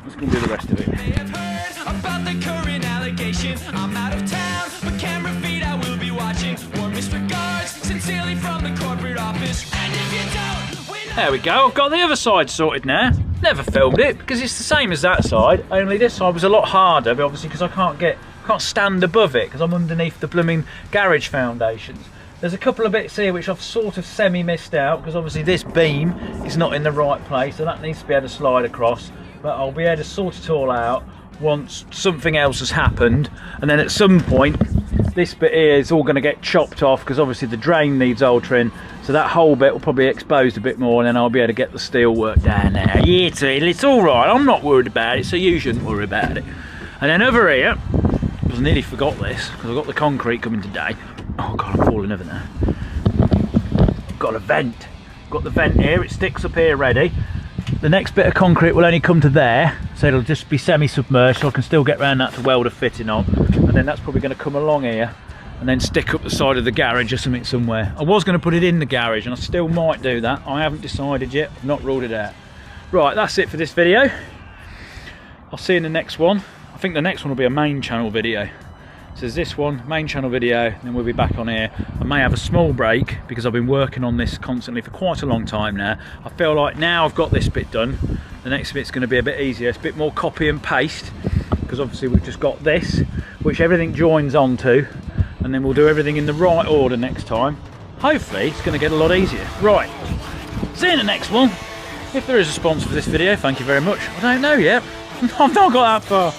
let's go and do the rest of it. About the current allegations, I'm out of town, but camera feed I will be watching. Warmest regards, sincerely from the corporate office. And if you don't, there we go, I've got the other side sorted now. Never filmed it because it's the same as that side, only this side was a lot harder, but obviously because I can't stand above it because I'm underneath the blooming garage foundations. There's a couple of bits here which I've sort of semi-missed out because obviously this beam is not in the right place, so that needs to be able to slide across. But I'll be able to sort it all out once something else has happened, and then at some point this bit here is all going to get chopped off because obviously the drain needs altering, so that whole bit will probably be exposed a bit more, and then I'll be able to get the steel work down there. Yeah, it's all right, I'm not worried about it, so you shouldn't worry about it. And then over here, I nearly forgot this because I've got the concrete coming today. Oh god, I'm falling over now. Got a vent. Got the vent here, it sticks up here ready. The next bit of concrete will only come to there, so it'll just be semi-submerged, so I can still get around that to weld a fitting on. And then that's probably going to come along here and then stick up the side of the garage or something somewhere. I was going to put it in the garage and I still might do that. I haven't decided yet, I've not ruled it out. Right, that's it for this video. I'll see you in the next one. I think the next one will be a main channel video. So there's this one, main channel video, and then we'll be back on here. I may have a small break because I've been working on this constantly for quite a long time now. I feel like now I've got this bit done, the next bit's going to be a bit easier. It's a bit more copy and paste because obviously we've just got this, which everything joins onto, and then we'll do everything in the right order next time. Hopefully it's going to get a lot easier. Right, see you in the next one. If there is a sponsor for this video, thank you very much. I don't know yet. I've not got that far.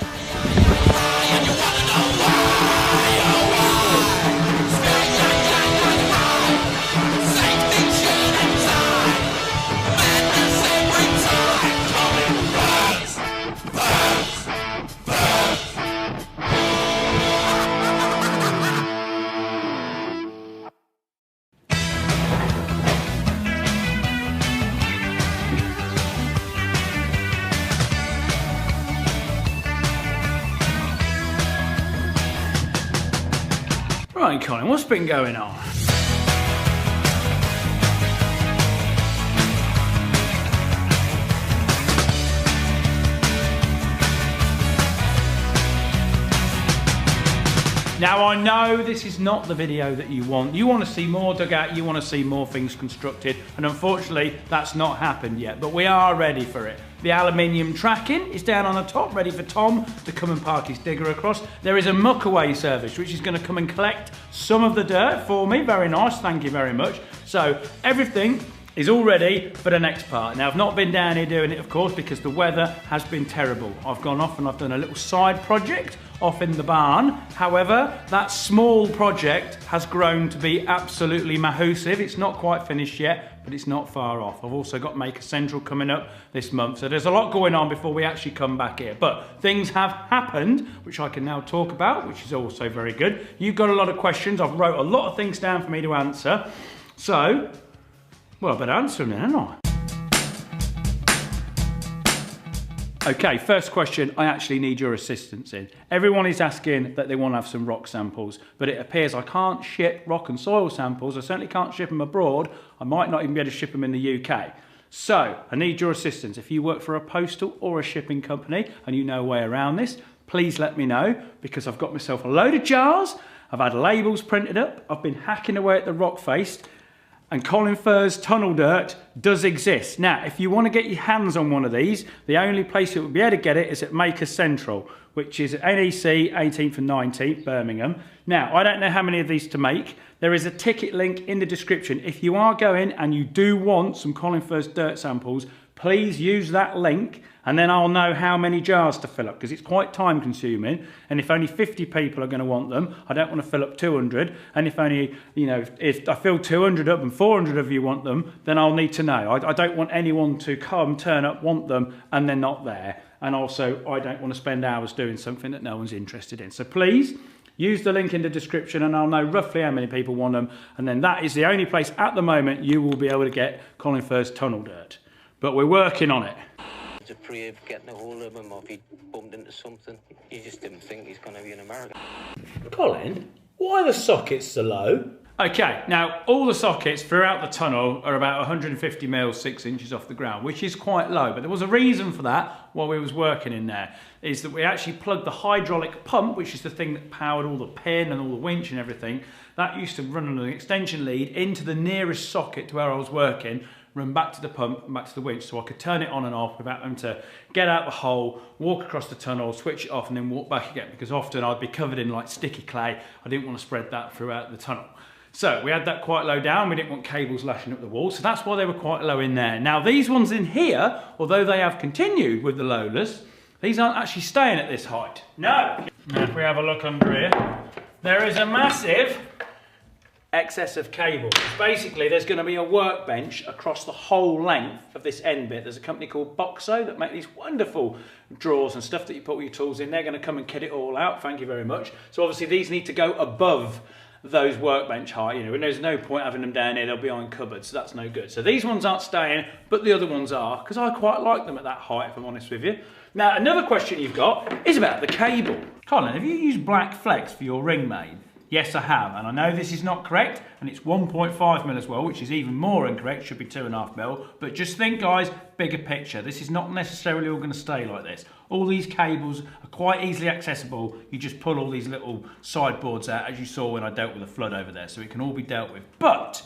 Right, Colin, what's been going on? Now I know this is not the video that you want. You want to see more dugout, you want to see more things constructed, and unfortunately that's not happened yet, but we are ready for it. The aluminium tracking is down on the top, ready for Tom to come and park his digger across. There is a muck away service which is going to come and collect some of the dirt for me. Very nice, thank you very much. So everything is all ready for the next part. Now I've not been down here doing it, of course, because the weather has been terrible. I've gone off and I've done a little side project off in the barn. However, that small project has grown to be absolutely massive. It's not quite finished yet, but it's not far off. I've also got Maker Central coming up this month, so there's a lot going on before we actually come back here. But things have happened, which I can now talk about, which is also very good. You've got a lot of questions. I've wrote a lot of things down for me to answer. So, well, I better answer them then, haven't I? Okay, first question I actually need your assistance in. Everyone is asking that they want to have some rock samples, but it appears I can't ship rock and soil samples. I certainly can't ship them abroad. I might not even be able to ship them in the UK. So, I need your assistance. If you work for a postal or a shipping company and you know a way around this, please let me know, because I've got myself a load of jars, I've had labels printed up, I've been hacking away at the rock face, and colinfurze tunnel dirt does exist. Now, if you want to get your hands on one of these, the only place you will be able to get it is at Maker Central, which is at NEC 18th and 19th, Birmingham. Now, I don't know how many of these to make. There is a ticket link in the description. If you are going and you do want some colinfurze dirt samples, please use that link, and then I'll know how many jars to fill up, because it's quite time consuming. And if only 50 people are going to want them, I don't want to fill up 200. And if only, you know, if I fill 200 up and 400 of you want them, then I'll need to know. I don't want anyone to come, turn up, want them, and they're not there. And also, I don't want to spend hours doing something that no one's interested in. So please, use the link in the description and I'll know roughly how many people want them. And then that is the only place at the moment you will be able to get colinfurze tunnel dirt. But we're working on it. To pray of getting a hold of him, or if he bumped into something. You just didn't think he's going to be in America. Colin, why are the sockets so low? Okay, now all the sockets throughout the tunnel are about 150 mils, 6 inches off the ground, which is quite low. But there was a reason for that while we was working in there, is that we actually plugged the hydraulic pump, which is the thing that powered all the pin and all the winch and everything. That used to run on an extension lead into the nearest socket to where I was working, run back to the pump and back to the winch, so I could turn it on and off without having to get out the hole, walk across the tunnel, switch it off and then walk back again, because often I'd be covered in like sticky clay. I didn't want to spread that throughout the tunnel. So we had that quite low down. We didn't want cables lashing up the wall, so that's why they were quite low in there. Now these ones in here, although they have continued with the loaders, these aren't actually staying at this height. No! Now if we have a look under here, there is a massive excess of cable. Basically, there's going to be a workbench across the whole length of this end bit. There's a company called Boxo that make these wonderful drawers and stuff that you put all your tools in. They're going to come and kit it all out. Thank you very much. So obviously these need to go above those workbench height, you know, and there's no point having them down here. They'll be on cupboards, so that's no good. So these ones aren't staying, but the other ones are, because I quite like them at that height, if I'm honest with you. Now, another question you've got is about the cable. Colin, have you used black flex for your ring main? Yes, I have, and I know this is not correct, and it's 1.5 mil as well, which is even more incorrect, should be 2.5 mil. But just think, guys, bigger picture. This is not necessarily all going to stay like this. All these cables are quite easily accessible. You just pull all these little sideboards out, as you saw when I dealt with the flood over there, so it can all be dealt with. But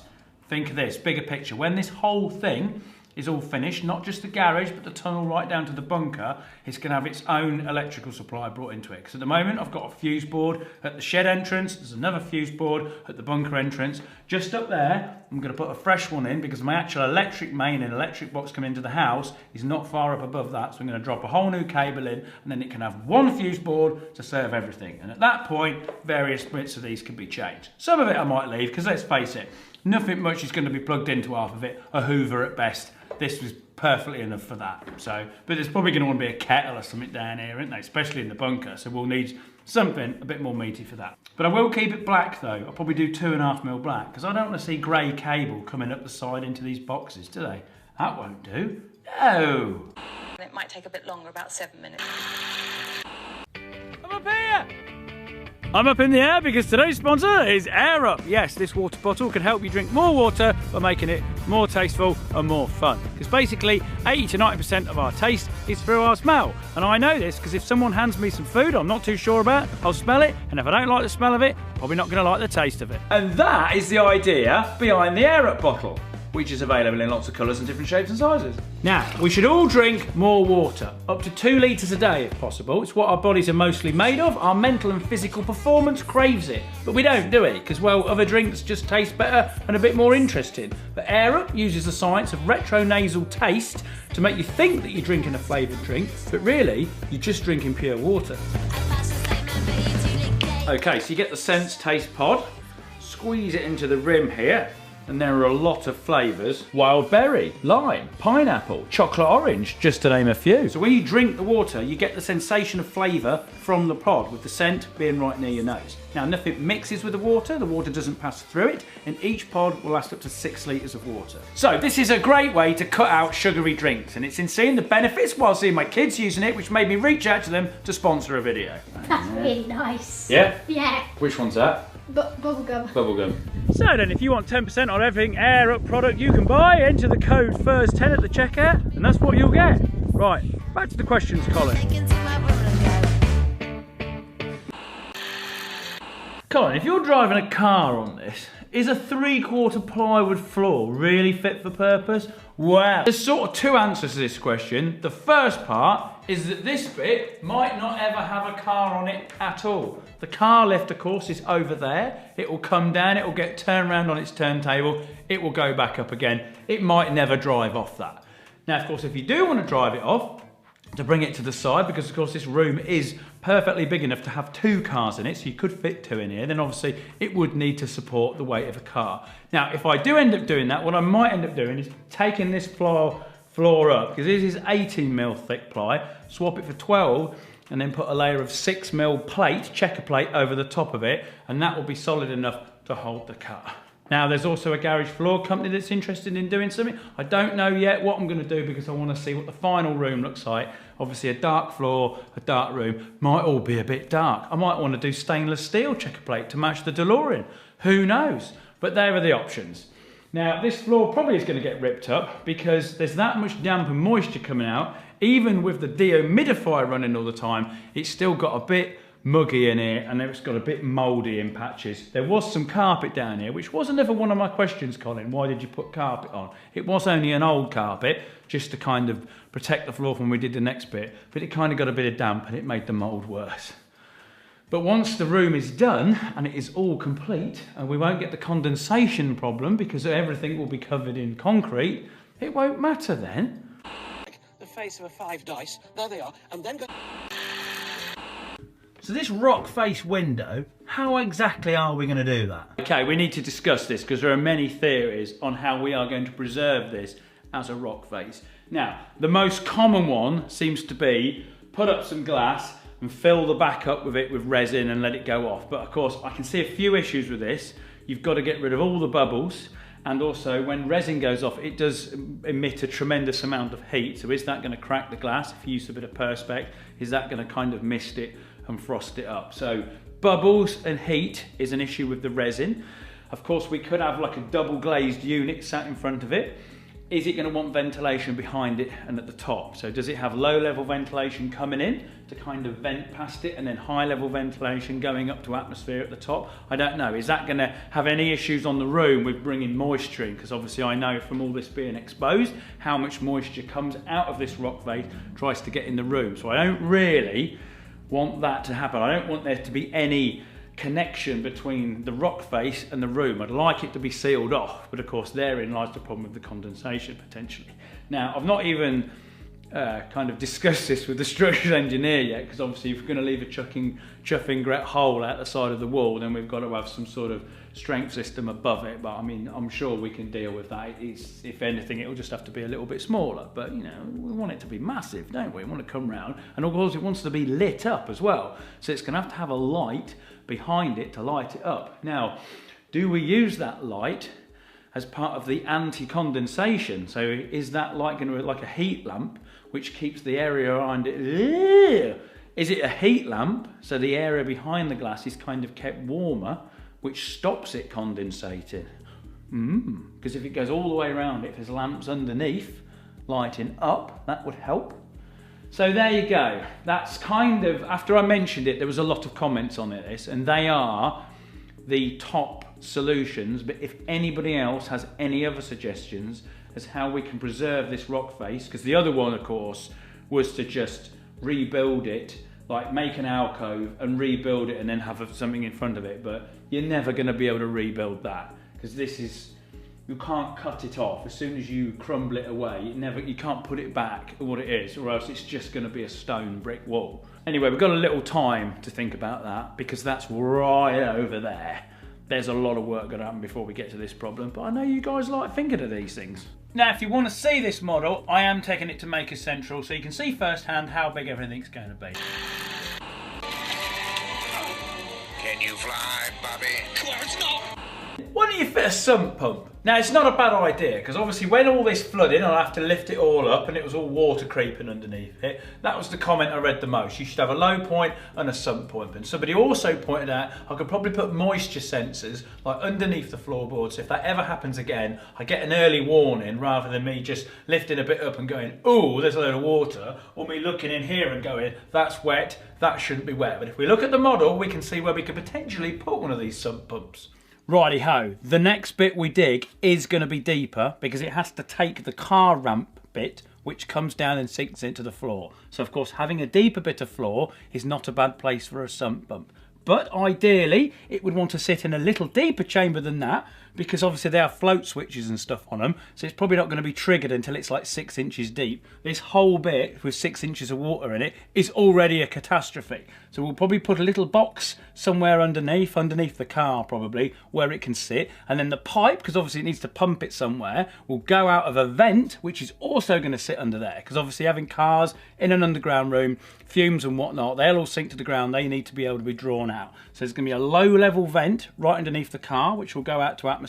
think of this, bigger picture. When this whole thing is all finished, not just the garage, but the tunnel right down to the bunker, it's going to have its own electrical supply brought into it. Because at the moment, I've got a fuse board at the shed entrance, there's another fuse board at the bunker entrance. Just up there, I'm going to put a fresh one in because my actual electric main and electric box coming into the house is not far up above that. So I'm going to drop a whole new cable in, and then it can have one fuse board to serve everything. And at that point, various bits of these can be changed. Some of it I might leave, because let's face it, nothing much is going to be plugged into half of it, a Hoover at best. This was perfectly enough for that. So, but there's probably going to want to be a kettle or something down here, isn't there? Especially in the bunker. So we'll need something a bit more meaty for that. But I will keep it black though. I'll probably do 2.5 mil black because I don't want to see grey cable coming up the side into these boxes, do they? That won't do. No. It might take a bit longer, about 7 minutes. I'm up here! I'm up in the air because today's sponsor is Air Up. Yes, this water bottle can help you drink more water by making it more tasteful and more fun. Because basically 80 to 90% of our taste is through our smell. And I know this because if someone hands me some food I'm not too sure about, I'll smell it, and if I don't like the smell of it, probably not going to like the taste of it. And that is the idea behind the Air Up bottle, which is available in lots of colours and different shapes and sizes. Now, we should all drink more water, up to 2 litres a day if possible. It's what our bodies are mostly made of. Our mental and physical performance craves it, but we don't, do it? Because, well, other drinks just taste better and a bit more interesting. But Air Up uses the science of retronasal taste to make you think that you're drinking a flavoured drink, but really, you're just drinking pure water. Okay, so you get the Sense Taste Pod, squeeze it into the rim here, and there are a lot of flavours. Wild berry, lime, pineapple, chocolate orange, just to name a few. So when you drink the water, you get the sensation of flavour from the pod, with the scent being right near your nose. Now, nothing mixes with the water doesn't pass through it, and each pod will last up to 6 litres of water. So this is a great way to cut out sugary drinks, and it's in seeing the benefits while seeing my kids using it, which made me reach out to them to sponsor a video. That's really nice. Yeah? Yeah. Which one's that? Bubblegum. Bubblegum. So then, if you want 10% on everything Air Up product you can buy, enter the code FURZE10 at the checkout, and that's what you'll get. Right, back to the questions, Colin. Colin, if you're driving a car on this, is a 3/4 plywood floor really fit for purpose? Well, there's sort of 2 answers to this question. The first part is that this bit might not ever have a car on it at all. The car lift, of course, is over there. It will come down, it will get turned around on its turntable, it will go back up again. It might never drive off that. Now, of course, if you do want to drive it off, to bring it to the side, because of course this room is perfectly big enough to have 2 cars in it, so you could fit 2 in here, then obviously it would need to support the weight of a car. Now, if I do end up doing that, what I might end up doing is taking this floor up, because this is 18mm thick ply, swap it for 12, and then put a layer of 6mm plate, checker plate, over the top of it, and that will be solid enough to hold the car. Now, there's also a garage floor company that's interested in doing something. I don't know yet what I'm going to do because I want to see what the final room looks like. Obviously, a dark floor, a dark room, might all be a bit dark. I might want to do stainless steel checker plate to match the DeLorean. Who knows? But there are the options. Now, this floor probably is going to get ripped up because there's that much damp and moisture coming out. Even with the dehumidifier running all the time, it's still got a bit muggy in here, and it's got a bit mouldy in patches. There was some carpet down here, which was another one of my questions, Colin. Why did you put carpet on? It was only an old carpet, just to kind of protect the floor when we did the next bit, but it kind of got a bit of damp and it made the mould worse. But once the room is done and it is all complete, and we won't get the condensation problem because everything will be covered in concrete, it won't matter then. The face of a 5 dice, there they are, and then go... So this rock face window, how exactly are we going to do that? Okay, we need to discuss this because there are many theories on how we are going to preserve this as a rock face. Now, the most common one seems to be put up some glass and fill the back up with it with resin and let it go off. But of course, I can see a few issues with this. You've got to get rid of all the bubbles. And also, when resin goes off, it does emit a tremendous amount of heat. So is that going to crack the glass if you use a bit of Perspex? Is that going to kind of mist it and frost it up. So bubbles and heat is an issue with the resin. Of course, we could have like a double glazed unit sat in front of it. Is it going to want ventilation behind it and at the top? So does it have low level ventilation coming in to kind of vent past it, and then high level ventilation going up to atmosphere at the top? I don't know. Is that going to have any issues on the room with bringing moisture in? Because obviously I know from all this being exposed how much moisture comes out of this rock face, tries to get in the room. So I don't really want that to happen. I don't want there to be any connection between the rock face and the room. I'd like it to be sealed off, but of course therein lies the problem with the condensation potentially. Now, I've not even kind of discussed this with the structural engineer yet, because obviously if we're going to leave a chuffing gret hole out the side of the wall, then we've got to have some sort of strength system above it. But I mean, I'm sure we can deal with that. It's, if anything, it'll just have to be a little bit smaller, but you know, we want it to be massive, don't we? We want to come round, and of course it wants to be lit up as well, so it's going to have a light behind it to light it up. Now, do we use that light as part of the anti-condensation? So is that light going to be like a heat lamp which keeps the area around it? Is it a heat lamp so the area behind the glass is kind of kept warmer, which stops it condensating? Because if it goes all the way around it, if there's lamps underneath lighting up, that would help. So there you go. That's kind of, after I mentioned it, there was a lot of comments on this, and they are the top solutions. But if anybody else has any other suggestions as how we can preserve this rock face, because the other one, of course, was to just rebuild it, like make an alcove and rebuild it and then have something in front of it. But you're never going to be able to rebuild that, because this is, you can't cut it off. As soon as you crumble it away, you can't put it back what it is, or else it's just going to be a stone brick wall. Anyway, we've got a little time to think about that, because that's right over there. There's a lot of work going to happen before we get to this problem, but I know you guys like thinking of these things. Now, if you want to see this model, I am taking it to Maker Central, so you can see firsthand how big everything's going to be. Can you fly, Bobby? Clarence, no! Why don't you fit a sump pump? Now, it's not a bad idea, because obviously when all this flooded, I'll have to lift it all up and it was all water creeping underneath it. That was the comment I read the most. You should have a low point and a sump point. And somebody also pointed out I could probably put moisture sensors like underneath the floorboard, so if that ever happens again, I get an early warning rather than me just lifting a bit up and going, oh, there's a load of water, or me looking in here and going, that's wet, that shouldn't be wet. But if we look at the model, we can see where we could potentially put one of these sump pumps. Righty ho, the next bit we dig is going to be deeper, because it has to take the car ramp bit which comes down and sinks into the floor. So of course having a deeper bit of floor is not a bad place for a sump pump. But ideally it would want to sit in a little deeper chamber than that, because obviously they have float switches and stuff on them, so it's probably not going to be triggered until it's like 6 inches deep. This whole bit with 6 inches of water in it is already a catastrophe. So we'll probably put a little box somewhere underneath the car probably, where it can sit, and then the pipe, because obviously it needs to pump it somewhere, will go out of a vent which is also going to sit under there, because obviously having cars in an underground room, fumes and whatnot, they'll all sink to the ground, they need to be able to be drawn out. So there's going to be a low level vent right underneath the car which will go out to atmosphere.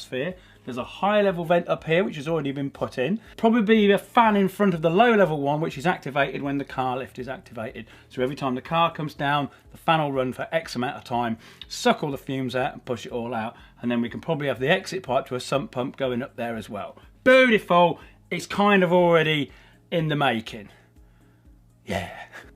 There's a high level vent up here which has already been put in. Probably a fan in front of the low level one which is activated when the car lift is activated. So every time the car comes down, the fan will run for X amount of time, suck all the fumes out and push it all out. And then we can probably have the exit pipe to a sump pump going up there as well. Beautiful. It's kind of already in the making. Yeah.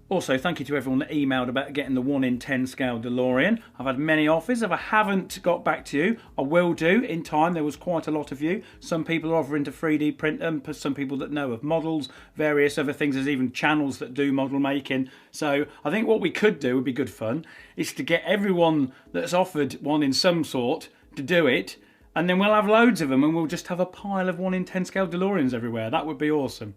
Also, thank you to everyone that emailed about getting the 1 in 10 scale DeLorean. I've had many offers. If I haven't got back to you, I will do in time. There was quite a lot of you. Some people are offering to 3D print them, some people that know of models, various other things. There's even channels that do model making. So I think what we could do would be good fun, is to get everyone that's offered one in some sort to do it, and then we'll have loads of them and we'll just have a pile of 1 in 10 scale DeLoreans everywhere. That would be awesome.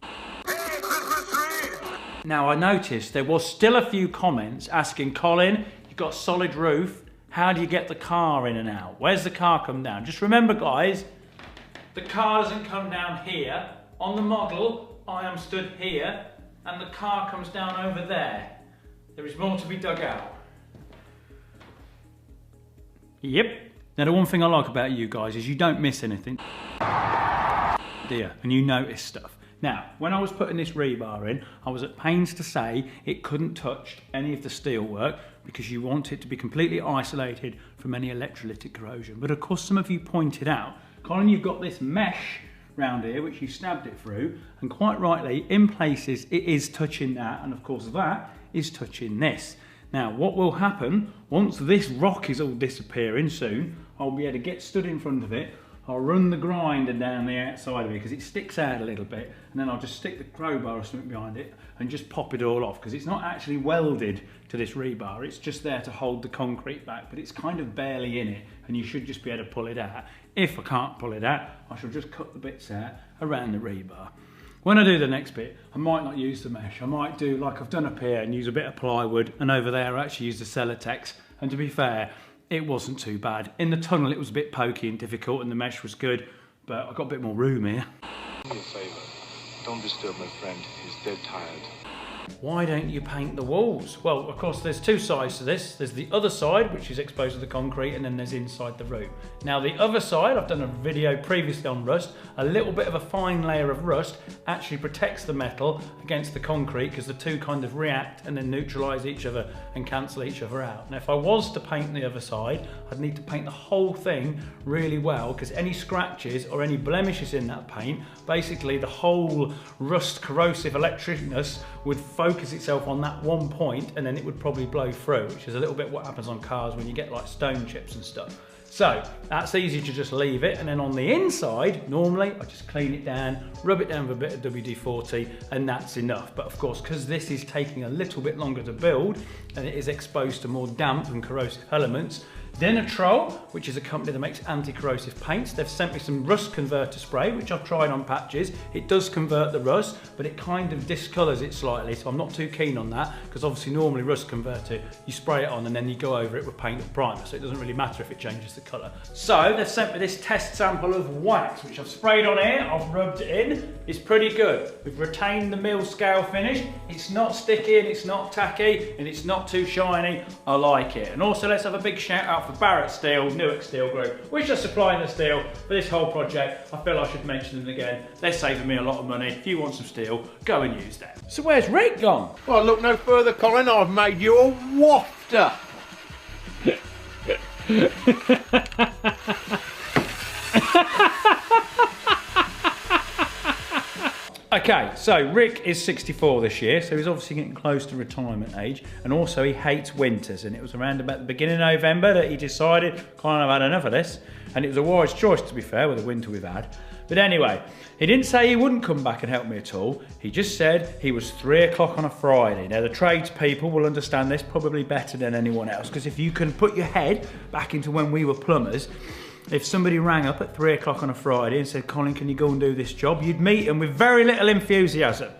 Now, I noticed there was still a few comments asking, Colin, you've got a solid roof, how do you get the car in and out? Where's the car come down? Just remember, guys, the car doesn't come down here. On the model, I am stood here, and the car comes down over there. There is more to be dug out. Yep. Now, the one thing I like about you guys is you don't miss anything, dear, and you notice stuff. Now, when I was putting this rebar in, I was at pains to say it couldn't touch any of the steel work, because you want it to be completely isolated from any electrolytic corrosion. But of course, some of you pointed out, Colin, you've got this mesh round here which you stabbed it through, and quite rightly, in places it is touching that, and of course that is touching this. Now what will happen, once this rock is all disappearing soon, I'll be able to get stood in front of it, I'll run the grinder down the outside of it because it sticks out a little bit, and then I'll just stick the crowbar or something behind it and just pop it all off, because it's not actually welded to this rebar, it's just there to hold the concrete back, but it's kind of barely in it, and you should just be able to pull it out. If I can't pull it out, I shall just cut the bits out around the rebar. When I do the next bit, I might not use the mesh. I might do like I've done up here and use a bit of plywood, and over there I actually use the Celotex, and to be fair, it wasn't too bad. In the tunnel it was a bit pokey and difficult, and the mesh was good, but I got a bit more room here. Do me a favour, don't disturb my friend, he's dead tired. Why don't you paint the walls? Well, of course, there's two sides to this. There's the other side, which is exposed to the concrete, and then there's inside the room. Now, the other side, I've done a video previously on rust. A little bit of a fine layer of rust actually protects the metal against the concrete, because the two kind of react and then neutralise each other and cancel each other out. Now, if I was to paint the other side, I'd need to paint the whole thing really well, because any scratches or any blemishes in that paint, basically the whole rust corrosive electricness would focus itself on that one point, and then it would probably blow through, which is a little bit what happens on cars when you get like stone chips and stuff. So that's easy to just leave it, and then on the inside, normally I just clean it down, rub it down with a bit of WD-40, and that's enough. But of course, because this is taking a little bit longer to build, and it is exposed to more damp and corrosive elements, Denitrol, which is a company that makes anti-corrosive paints, they've sent me some rust converter spray, which I've tried on patches. It does convert the rust, but it kind of discolours it slightly, so I'm not too keen on that, because obviously normally rust converter, you spray it on and then you go over it with paint and primer, so it doesn't really matter if it changes the colour. So they've sent me this test sample of wax, which I've sprayed on here, I've rubbed it in. It's pretty good. We've retained the mill scale finish. It's not sticky and it's not tacky and it's not too shiny. I like it. And also let's have a big shout out for Barrett Steel, Newark Steel Group, which are supplying the steel for this whole project. I feel I should mention them again. They're saving me a lot of money. If you want some steel, go and use them. So where's Rick gone? Well, look no further, Colin. I've made you a wafter. Okay, so Rick is 64 this year, so he's obviously getting close to retirement age, and also he hates winters, and it was around about the beginning of November that he decided, kind of had enough of this, and it was a wise choice, to be fair, with the winter we've had. But anyway, he didn't say he wouldn't come back and help me at all. He just said he was 3 o'clock on a Friday. Now, the tradespeople will understand this probably better than anyone else, because if you can put your head back into when we were plumbers, if somebody rang up at 3 o'clock on a Friday and said, Colin, can you go and do this job? You'd meet them with very little enthusiasm.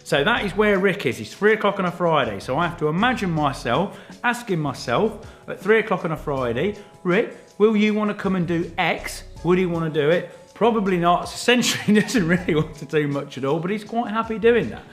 So that is where Rick is. He's 3 o'clock on a Friday. So I have to imagine myself asking myself at 3 o'clock on a Friday, Rick, will you want to come and do X? Would he want to do it? Probably not. Essentially, he doesn't really want to do much at all, but he's quite happy doing that.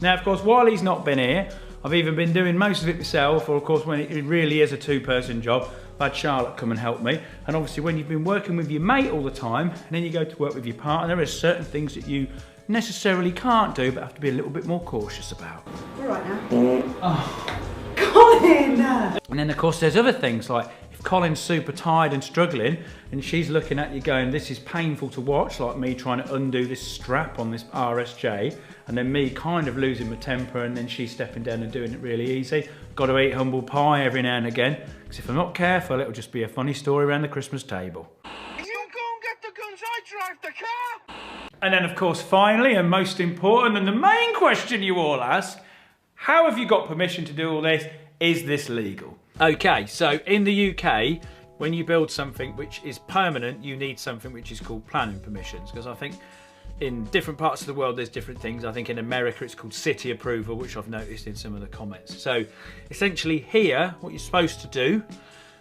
Now, of course, while he's not been here, I've either been doing most of it myself, or of course, when it really is a two-person job, I've had Charlotte come and help me. And obviously, when you've been working with your mate all the time, and then you go to work with your partner, there are certain things that you necessarily can't do, but have to be a little bit more cautious about. All right now. Oh. Colin! And then, of course, there's other things like if Colin's super tired and struggling, and she's looking at you going, this is painful to watch, like me trying to undo this strap on this RSJ, and then me kind of losing my temper, and then she stepping down and doing it really easy. Got to eat humble pie every now and again, because if I'm not careful, it'll just be a funny story around the Christmas table. If you go and get the guns, I drive the car. And then, of course, finally, and most important, and the main question you all ask, how have you got permission to do all this? Is this legal? Okay, so in the UK, when you build something which is permanent, you need something which is called planning permissions, because I think in different parts of the world there's different things. I think in America it's called city approval, which I've noticed in some of the comments. So essentially here, what you're supposed to do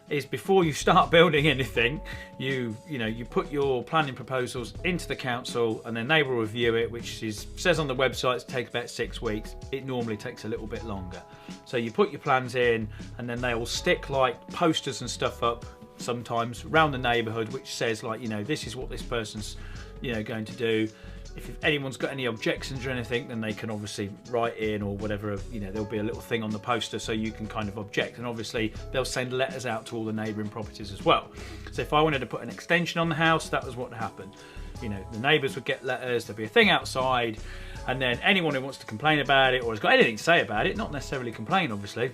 is before you start building anything, you put your planning proposals into the council, and then they will review it, which says on the website it takes about 6 weeks. It normally takes a little bit longer. So you put your plans in, and then they will stick like posters and stuff up sometimes around the neighbourhood, which says like, you know, this is what this person's, you know, going to do. If anyone's got any objections or anything, then they can obviously write in or whatever, you know, there'll be a little thing on the poster so you can kind of object, and obviously they'll send letters out to all the neighbouring properties as well. So if I wanted to put an extension on the house, that was what happened. You know, the neighbours would get letters, there'd be a thing outside, and then anyone who wants to complain about it or has got anything to say about it, not necessarily complain obviously,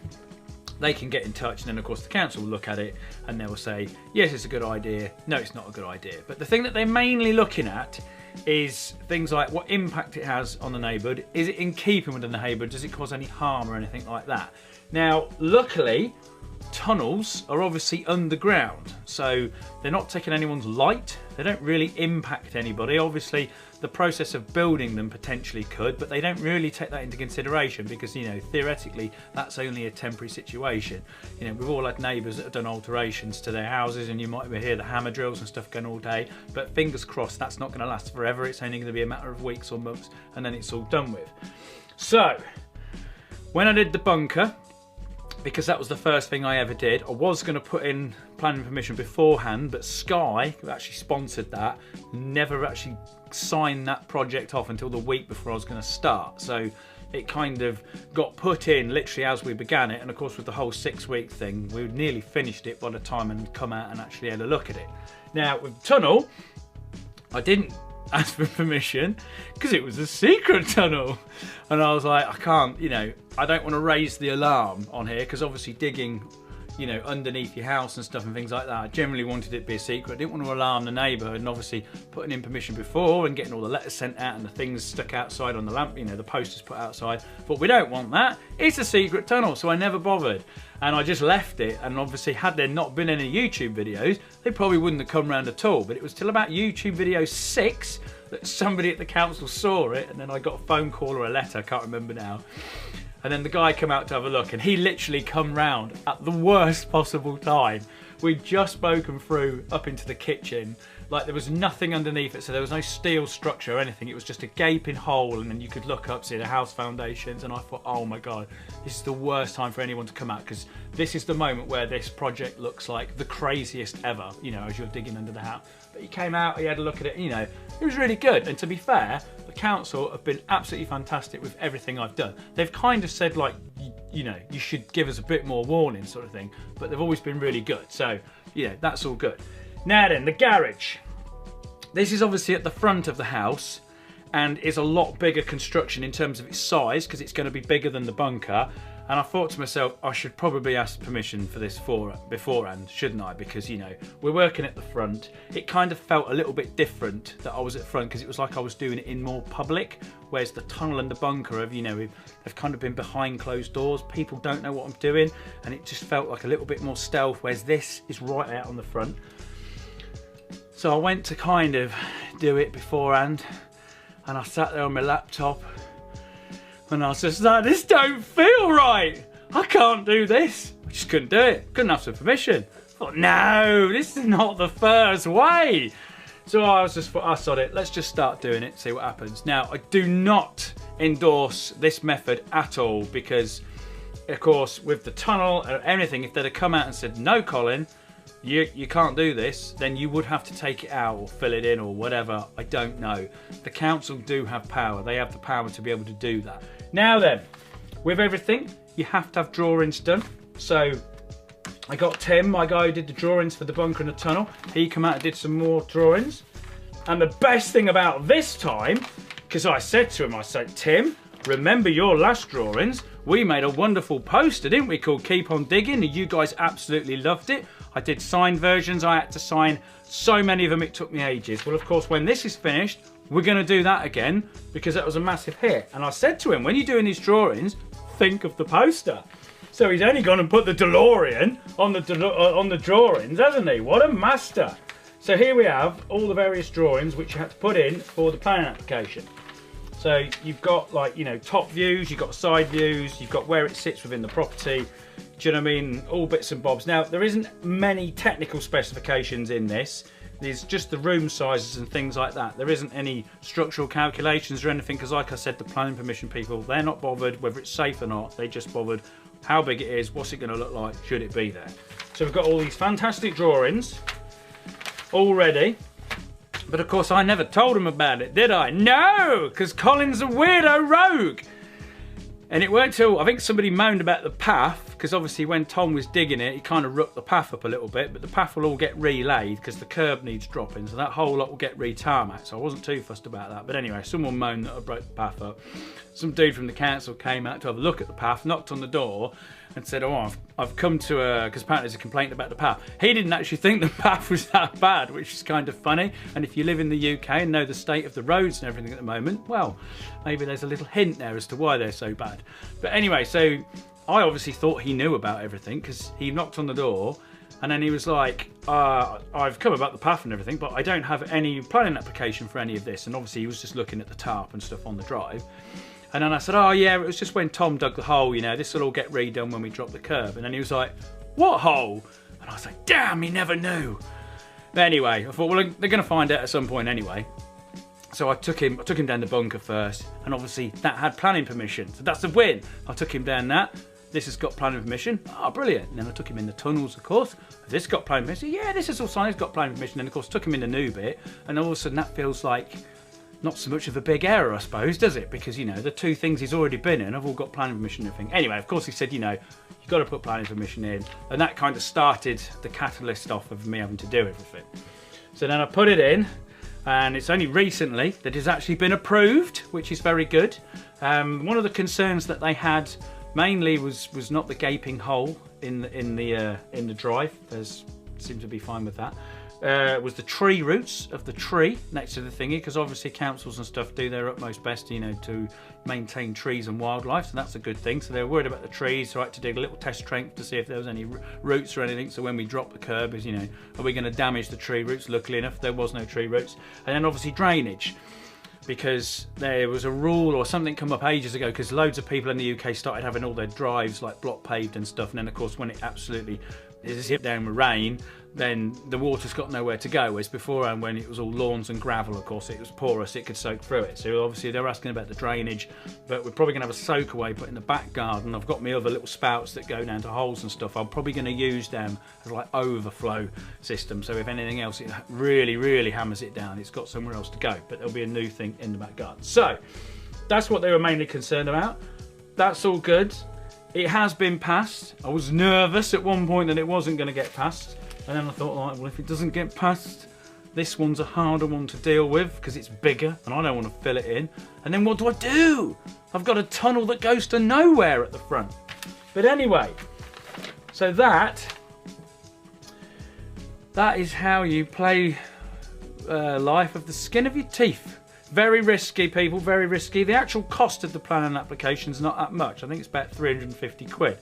they can get in touch, and then of course the council will look at it and they will say, yes, it's a good idea, no, it's not a good idea. But the thing that they're mainly looking at is things like what impact it has on the neighbourhood. Is it in keeping with the neighbourhood? Does it cause any harm or anything like that? Now, luckily, tunnels are obviously underground, so they're not taking anyone's light. They don't really impact anybody. Obviously, the process of building them potentially could, but they don't really take that into consideration because, you know, theoretically, that's only a temporary situation. You know, we've all had neighbours that have done alterations to their houses, and you might hear the hammer drills and stuff going all day, but fingers crossed, that's not going to last forever. It's only going to be a matter of weeks or months, and then it's all done with. So, when I did the bunker, because that was the first thing I ever did, I was going to put in planning permission beforehand, but Sky, who actually sponsored that, never actually signed that project off until the week before I was going to start. So it kind of got put in literally as we began it, and of course with the whole 6-week thing, we nearly finished it by the time I'd come out and actually had a look at it. Now with the tunnel, I didn't ask for permission because it was a secret tunnel, and I was like, I can't, you know, I don't want to raise the alarm on here because obviously digging, you know, underneath your house and stuff and things like that, I generally wanted it to be a secret. I didn't want to alarm the neighbourhood, and obviously putting in permission before and getting all the letters sent out and the things stuck outside on the lamp, you know, the posters put outside, but we don't want that. It's a secret tunnel, so I never bothered, and I just left it. And obviously had there not been any YouTube videos, they probably wouldn't have come round at all. But it was till about YouTube video 6 that somebody at the council saw it, and then I got a phone call or a letter, I can't remember now. And then the guy came out to have a look, and he literally come round at the worst possible time. We'd just spoken through up into the kitchen, like there was nothing underneath it, so there was no steel structure or anything. It was just a gaping hole, and then you could look up, see the house foundations, and I thought, oh my God, this is the worst time for anyone to come out, because this is the moment where this project looks like the craziest ever, you know, as you're digging under the house. But he came out, he had a look at it, you know, it was really good. And to be fair, the council have been absolutely fantastic with everything I've done. They've kind of said like, you know, you should give us a bit more warning sort of thing, but they've always been really good. So, you know, that's all good. Now then, the garage. This is obviously at the front of the house and is a lot bigger construction in terms of its size because it's going to be bigger than the bunker. And I thought to myself, I should probably ask permission for this beforehand, shouldn't I? Because, you know, we're working at the front. It kind of felt a little bit different that I was at front because it was like I was doing it in more public, whereas the tunnel and the bunker have, you know, they've kind of been behind closed doors. People don't know what I'm doing, and it just felt like a little bit more stealth, whereas this is right out on the front. So I went to kind of do it beforehand, and I sat there on my laptop, and I was just like, this don't feel right. I can't do this. I just couldn't do it. Couldn't ask for permission. I thought, no, this is not the first way. So I was just, I sod it. Let's just start doing it, see what happens. Now, I do not endorse this method at all because, of course, with the tunnel or anything, if they'd have come out and said, no, Colin, you can't do this, then you would have to take it out or fill it in or whatever. I don't know. The council do have power. They have the power to be able to do that. Now then, with everything, you have to have drawings done. So I got Tim, my guy who did the drawings for the bunker and the tunnel. He came out and did some more drawings. And the best thing about this time, because I said to him, I said, Tim, remember your last drawings? We made a wonderful poster, didn't we, called Keep On Digging, and you guys absolutely loved it. I did signed versions. I had to sign so many of them, it took me ages. Well, of course, when this is finished, we're going to do that again because that was a massive hit. And I said to him, when you're doing these drawings, think of the poster. So he's only gone and put the DeLorean on the drawings, hasn't he? What a master. So here we have all the various drawings which you had to put in for the planning application. So you've got, like, you know, top views, you've got side views, you've got where it sits within the property. Do you know what I mean? All bits and bobs. Now, there isn't many technical specifications in this. There's just the room sizes and things like that. There isn't any structural calculations or anything because, like I said, the planning permission people, they're not bothered whether it's safe or not. They just bothered how big it is, what's it going to look like, should it be there. So we've got all these fantastic drawings all ready. But of course I never told him about it, did I? No, because Colin's a weirdo rogue. And it weren't till, I think somebody moaned about the path, because obviously when Tom was digging it, he kind of rooked the path up a little bit, but the path will all get relaid because the curb needs dropping, so that whole lot will get re-tarmac, so I wasn't too fussed about that. But anyway, someone moaned that I broke the path up. Some dude from the council came out to have a look at the path, knocked on the door, and said, oh, I've come to because apparently there's a complaint about the path. He didn't actually think the path was that bad, which is kind of funny. And if you live in the UK and know the state of the roads and everything at the moment, well, maybe there's a little hint there as to why they're so bad. But anyway, so I obviously thought he knew about everything because he knocked on the door and then he was like, I've come about the path and everything, but I don't have any planning application for any of this. And obviously he was just looking at the tarp and stuff on the drive. And then I said, oh yeah, it was just when Tom dug the hole, you know, this will all get redone when we drop the curb. And then he was like, what hole? And I was like, damn, he never knew. But anyway, I thought, well, they're going to find out at some point anyway. So I took him down the bunker first, and obviously that had planning permission. So that's a win. I took him down that. This has got planning permission. Oh, brilliant. And then I took him in the tunnels, of course. This got planning permission. Yeah, this is all signed, it's got planning permission. And of course, took him in the new bit. And all of a sudden that feels like not so much of a big error, I suppose, does it? Because, you know, the two things he's already been in have all got planning permission and everything. Anyway, of course, he said, you know, you've got to put planning permission in. And that kind of started the catalyst off of me having to do everything. So then I put it in, and it's only recently that it's actually been approved, which is very good. One of the concerns that they had mainly was not the gaping hole in the drive. There's seemed to be fine with that. Was the tree roots of the tree next to the thingy, because obviously councils and stuff do their utmost best, you know, to maintain trees and wildlife, so that's a good thing. So they're worried about the trees, so I had to dig a little test trench to see if there was any roots or anything, so when we drop the curb, is, you know, are we going to damage the tree roots? Luckily enough, there was no tree roots. And then obviously drainage, because there was a rule or something come up ages ago, because loads of people in the UK started having all their drives like block paved and stuff, and then of course when it absolutely is hit down with rain, then the water's got nowhere to go. Whereas beforehand, when it was all lawns and gravel, of course, it was porous, it could soak through it. So obviously they're asking about the drainage, but we're probably going to have a soak away put in the back garden. I've got my other little spouts that go down to holes and stuff. I'm probably going to use them as like overflow system. So if anything else, it really, really hammers it down, it's got somewhere else to go. But there'll be a new thing in the back garden. So that's what they were mainly concerned about. That's all good. It has been passed. I was nervous at one point that it wasn't going to get passed. And then I thought, like, well, if it doesn't get past, this one's a harder one to deal with because it's bigger and I don't want to fill it in. And then what do? I've got a tunnel that goes to nowhere at the front. But anyway, so that is how you play life of the skin of your teeth. Very risky, people, very risky. The actual cost of the planning application is not that much. I think it's about 350 quid.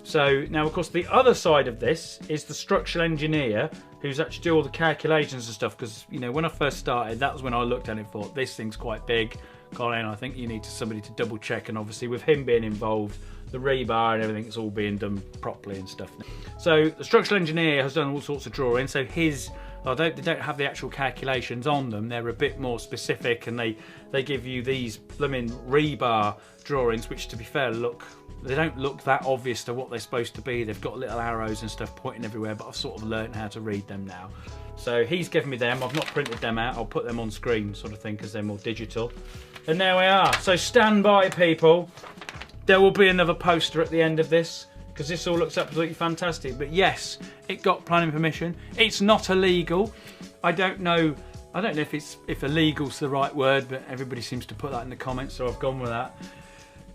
So now, of course, the other side of this is the structural engineer who's actually do all the calculations and stuff. Because, you know, when I first started, that was when I looked at it and thought, this thing's quite big. Colin, I think you need somebody to double check. And obviously with him being involved, the rebar and everything, it's all being done properly and stuff. So the structural engineer has done all sorts of drawings. So his, although they don't have the actual calculations on them, they're a bit more specific, and they give you these blooming rebar drawings, which to be fair they don't look that obvious to what they're supposed to be. They've got little arrows and stuff pointing everywhere, but I've sort of learned how to read them now. So he's given me them. I've not printed them out. I'll put them on screen sort of thing because they're more digital. And there we are. So stand by, people. There will be another poster at the end of this because this all looks absolutely fantastic. But yes, it got planning permission. It's not illegal. I don't know if illegal's the right word, but everybody seems to put that in the comments, so I've gone with that.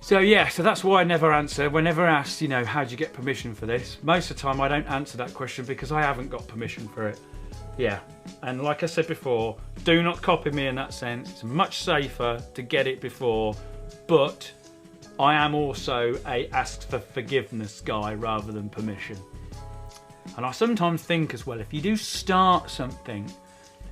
So yeah, so that's why I never answer. We're never asked, you know, how'd you get permission for this? Most of the time I don't answer that question because I haven't got permission for it. Yeah, and like I said before, do not copy me in that sense. It's much safer to get it before, but I am also a ask for forgiveness guy rather than permission. And I sometimes think as well, if you do start something,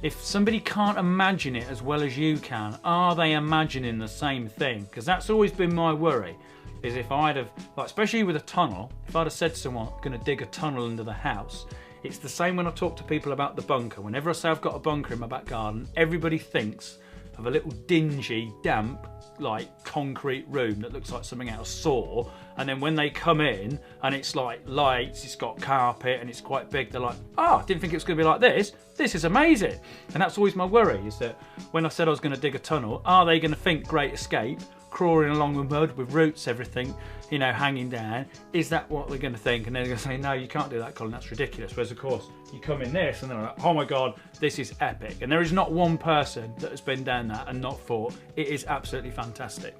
if somebody can't imagine it as well as you can, are they imagining the same thing? Because that's always been my worry, is if I'd have, like, especially with a tunnel, if I'd have said to someone, I'm going to dig a tunnel under the house, it's the same when I talk to people about the bunker. Whenever I say I've got a bunker in my back garden, everybody thinks of a little dingy, damp, like concrete room that looks like something out of Saw, and then when they come in and it's like lights, it's got carpet and it's quite big, they're like, oh, I didn't think it was going to be like this. This is amazing. And that's always my worry, is that when I said I was going to dig a tunnel, are they going to think Great Escape, crawling along the mud with roots, everything, you know, hanging down? Is that what they're going to think? And they're going to say, no, you can't do that, Colin, that's ridiculous. Whereas, of course, you come in this and they're like, oh my God, this is epic. And there is not one person that has been down that and not thought it is absolutely fantastic.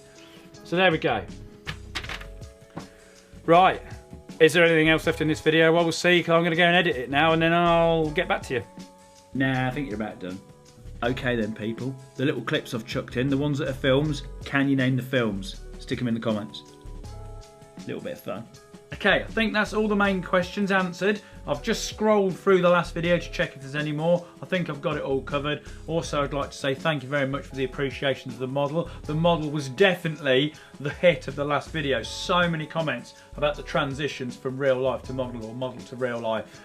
So there we go. Right, is there anything else left in this video? Well, we'll see. I'm going to go and edit it now and then I'll get back to you. Nah, I think you're about done. Okay then, people. The little clips I've chucked in, the ones that are films, can you name the films? Stick them in the comments. Little bit of fun. Okay, I think that's all the main questions answered. I've just scrolled through the last video to check if there's any more. I think I've got it all covered. Also, I'd like to say thank you very much for the appreciation of the model. The model was definitely the hit of the last video. So many comments about the transitions from real life to model or model to real life.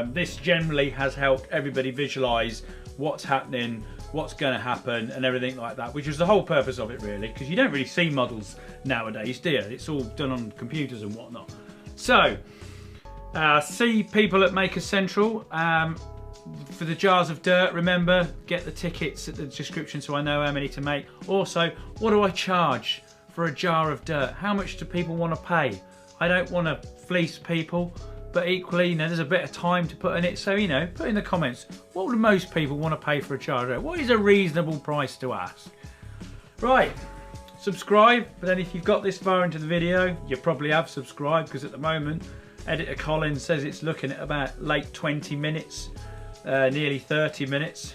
This generally has helped everybody visualise what's happening, what's going to happen and everything like that, which is the whole purpose of it really, because you don't really see models nowadays, do you? It's all done on computers and whatnot. So, see people at Makers Central. For the jars of dirt, remember, get the tickets at the description so I know how many to make. Also, what do I charge for a jar of dirt? How much do people want to pay? I don't want to fleece people, but equally, you know, there's a bit of time to put in it. So, you know, put in the comments, what would most people want to pay for a jar of dirt? What is a reasonable price to ask? Right. Subscribe, but then if you've got this far into the video, you probably have subscribed, because at the moment, Editor Colin says it's looking at about late 20 minutes, nearly 30 minutes.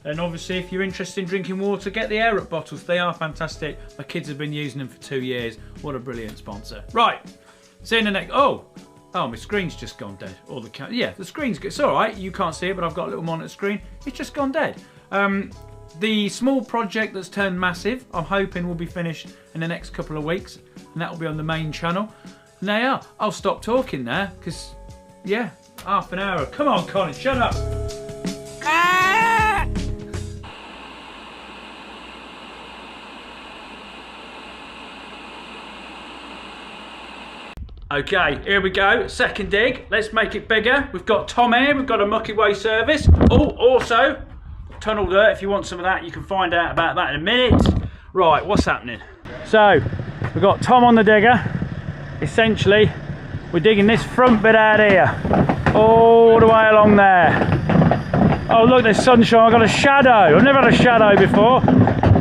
And obviously, if you're interested in drinking water, get the Air Up bottles. They are fantastic. My kids have been using them for 2 years. What a brilliant sponsor. Right, see you in the next... Oh, my screen's just gone dead. Or the yeah, the screen's good. It's all right. You can't see it, but I've got a little monitor screen. It's just gone dead. The small project that's turned massive, I'm hoping will be finished in the next couple of weeks, and that will be on the main channel. And they are. I'll stop talking there, because, yeah, half an hour. Come on, Colin, shut up. Ah! Okay, here we go. Second dig. Let's make it bigger. We've got Tom here. We've got a mucky way service. Oh, also, tunnel dirt. If you want some of that, you can find out about that in a minute. Right, what's happening? So, we've got Tom on the digger. Essentially, we're digging this front bit out here, all the way along there. Oh look, there's sunshine. I've got a shadow. I've never had a shadow before.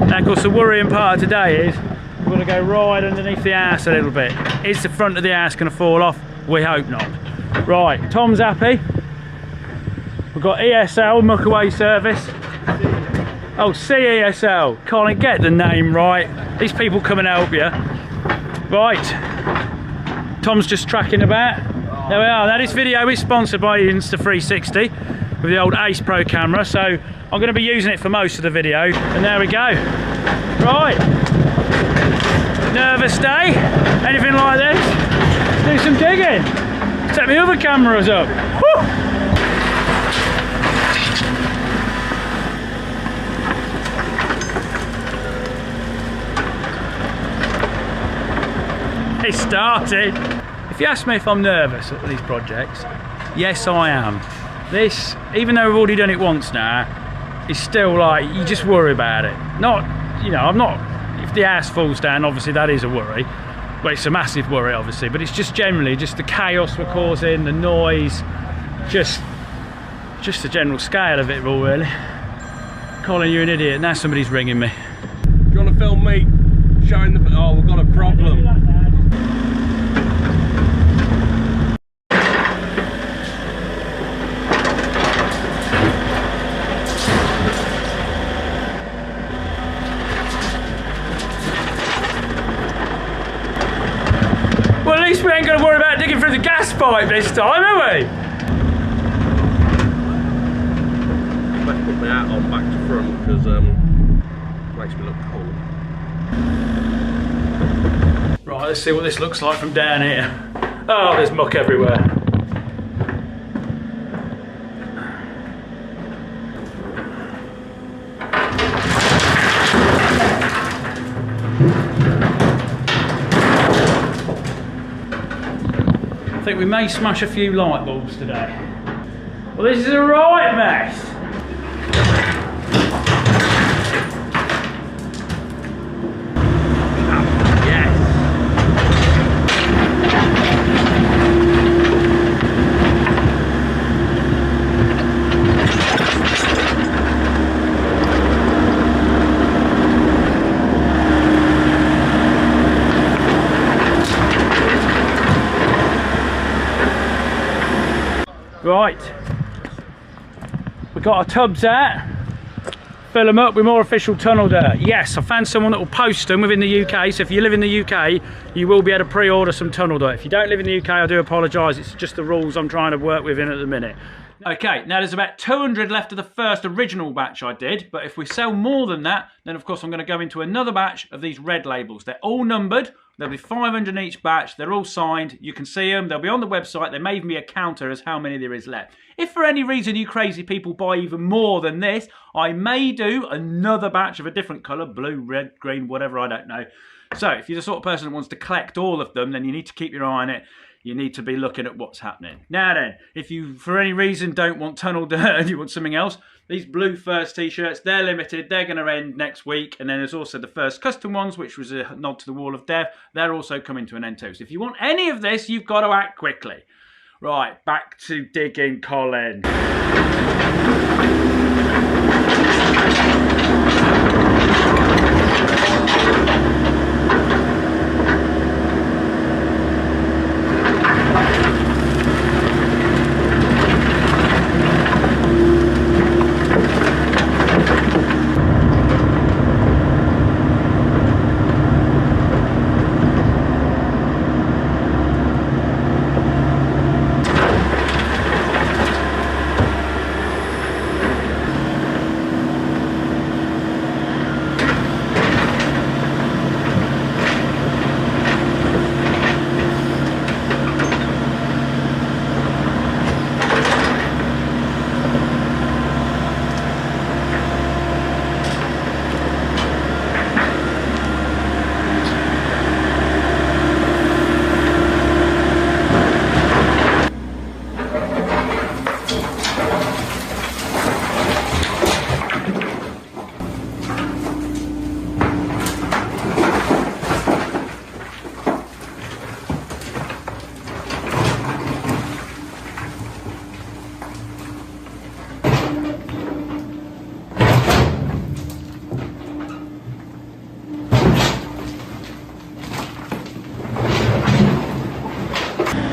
Now, of course, the worrying part of today is we're going to go right underneath the house a little bit. Is the front of the house going to fall off? We hope not. Right, Tom's happy. We've got ESL, Muckaway Service. Oh, CESL. Colin, get the name right. These people come and help you. Right, Tom's just tracking about. There we are. Now this video is sponsored by Insta360 with the old Ace Pro camera, so I'm going to be using it for most of the video. And there we go. Right. Nervous day? Anything like this? Let's do some digging. Set my other cameras up. Woo! It started. If you ask me if I'm nervous at these projects, yes I am. This, even though we've already done it once now, is still like, you just worry about it. Not, you know, I'm not, if the house falls down, obviously that is a worry. Well, it's a massive worry obviously, but it's just generally just the chaos we're causing, the noise, just the general scale of it all really. Colin, you're an idiot. Now somebody's ringing me. Do you want to film me showing the... Oh, we've got a problem. Well, at least we ain't going to worry about digging through the gas pipe this time, are we? Let's put my hat on back to front because it makes me look cool. Right, let's see what this looks like from down here. Oh, there's muck everywhere. think we may smash a few light bulbs today. Well, this is a right mess. Right, we've got our tubs out, fill them up with more official tunnel dirt. Yes, I found someone that will post them within the UK, so if you live in the UK, you will be able to pre-order some tunnel dirt. If you don't live in the UK, I do apologise, it's just the rules I'm trying to work within at the minute. Okay, now there's about 200 left of the first original batch I did, but if we sell more than that, then of course I'm going to go into another batch of these red labels. They're all numbered. There'll be 500 in each batch. They're all signed. You can see them. They'll be on the website. There may even be a counter as how many there is left. If for any reason you crazy people buy even more than this, I may do another batch of a different colour, blue, red, green, whatever, I don't know. So if you're the sort of person that wants to collect all of them, then you need to keep your eye on it. You need to be looking at what's happening. Now then, if you for any reason don't want tunnel dirt and you want something else, these blue first t-shirts, they're limited, they're going to end next week. And then there's also the first custom ones, which was a nod to the Wall of Death. They're also coming to an end too. So if you want any of this, you've got to act quickly. Right, back to digging, Colin.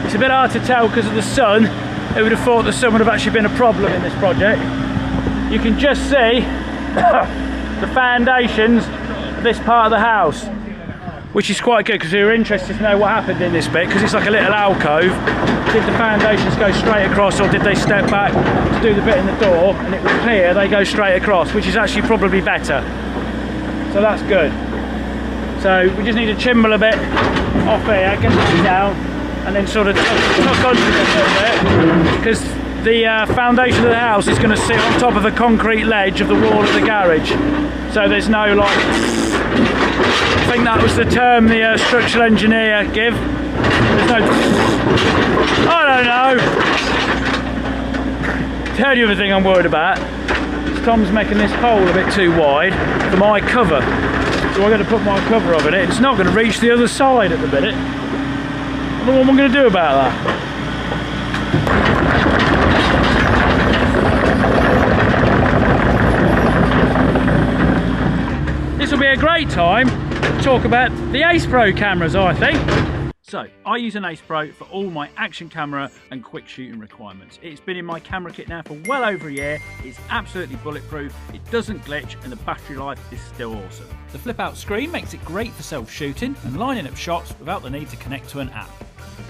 It's a bit hard to tell because of the sun. Who would have thought the sun would have actually been a problem in this project? You can just see the foundations of this part of the house, which is quite good because we were interested to know what happened in this bit, because it's like a little alcove. Did the foundations go straight across, or did they step back to do the bit in the door? And it was clear they go straight across, which is actually probably better. So that's good. So we just need to chimble a bit off here, get it down, and then sort of tuck onto it a little bit, because the foundation of the house is going to sit on top of the concrete ledge of the wall of the garage. So there's no like, I think that was the term the structural engineer gave. There's no, I don't know. The only other thing I'm worried about is Tom's making this hole a bit too wide for my cover. So I'm going to put my cover over it. It's not going to reach the other side at the minute. I don't know what I'm going to do about that. This will be a great time to talk about the Ace Pro cameras, I think. So, I use an Ace Pro for all my action camera and quick shooting requirements. It's been in my camera kit now for well over a year. It's absolutely bulletproof, it doesn't glitch, and the battery life is still awesome. The flip out screen makes it great for self-shooting and lining up shots without the need to connect to an app.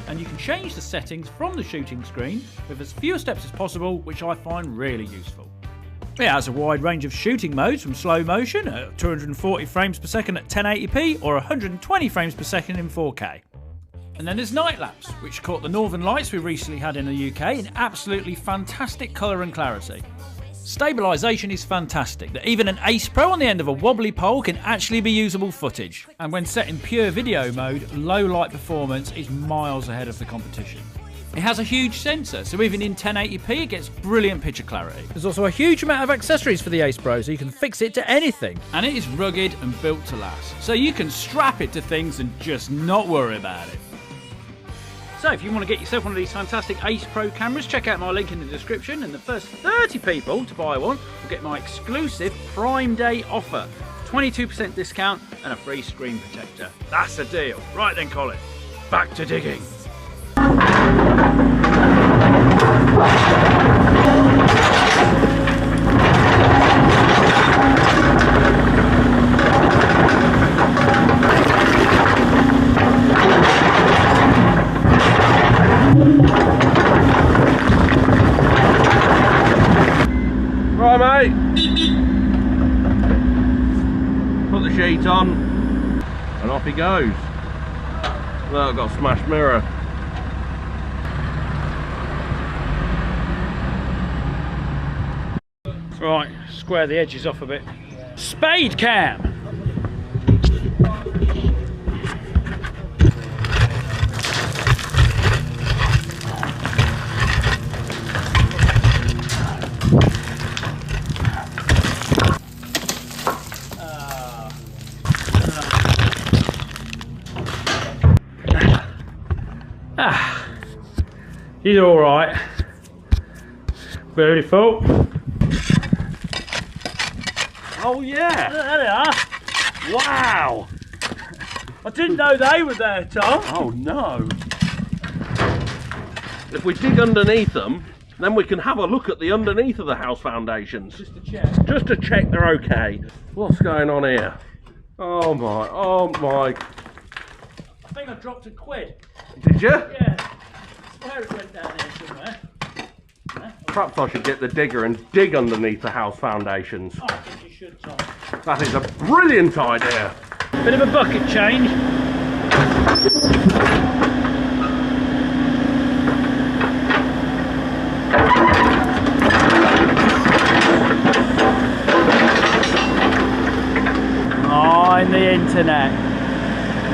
And you can change the settings from the shooting screen with as few steps as possible, which I find really useful. It has a wide range of shooting modes, from slow motion at 240 frames per second at 1080p or 120 frames per second in 4K. And then there's night lapse, which caught the northern lights we recently had in the UK in absolutely fantastic colour and clarity. Stabilisation is fantastic, that even an Ace Pro on the end of a wobbly pole can actually be usable footage. And when set in pure video mode, low light performance is miles ahead of the competition. It has a huge sensor, so even in 1080p it gets brilliant picture clarity. There's also a huge amount of accessories for the Ace Pro, so you can fix it to anything. And it is rugged and built to last, so you can strap it to things and just not worry about it. So if you want to get yourself one of these fantastic Ace Pro cameras, check out my link in the description, and the first 30 people to buy one will get my exclusive Prime Day offer. 22% discount and a free screen protector. That's a deal. Right then, Colin, back to digging. Right, mate. Put the sheet on and off he goes. Well, I've got a smashed mirror. Right, square the edges off a bit. Spade cam. He's all right. Beautiful. Oh yeah! There they are. Wow! I didn't know they were there, Tom. Oh no! If we dig underneath them, then we can have a look at the underneath of the house foundations. Just to check. Just to check they're okay. What's going on here? Oh my, oh my. I think I dropped £1. Did you? Yeah. I swear it went down here somewhere. Perhaps I should get the digger and dig underneath the house foundations. I think you should, Tom. That is a brilliant idea. Bit of a bucket change. Mind the internet.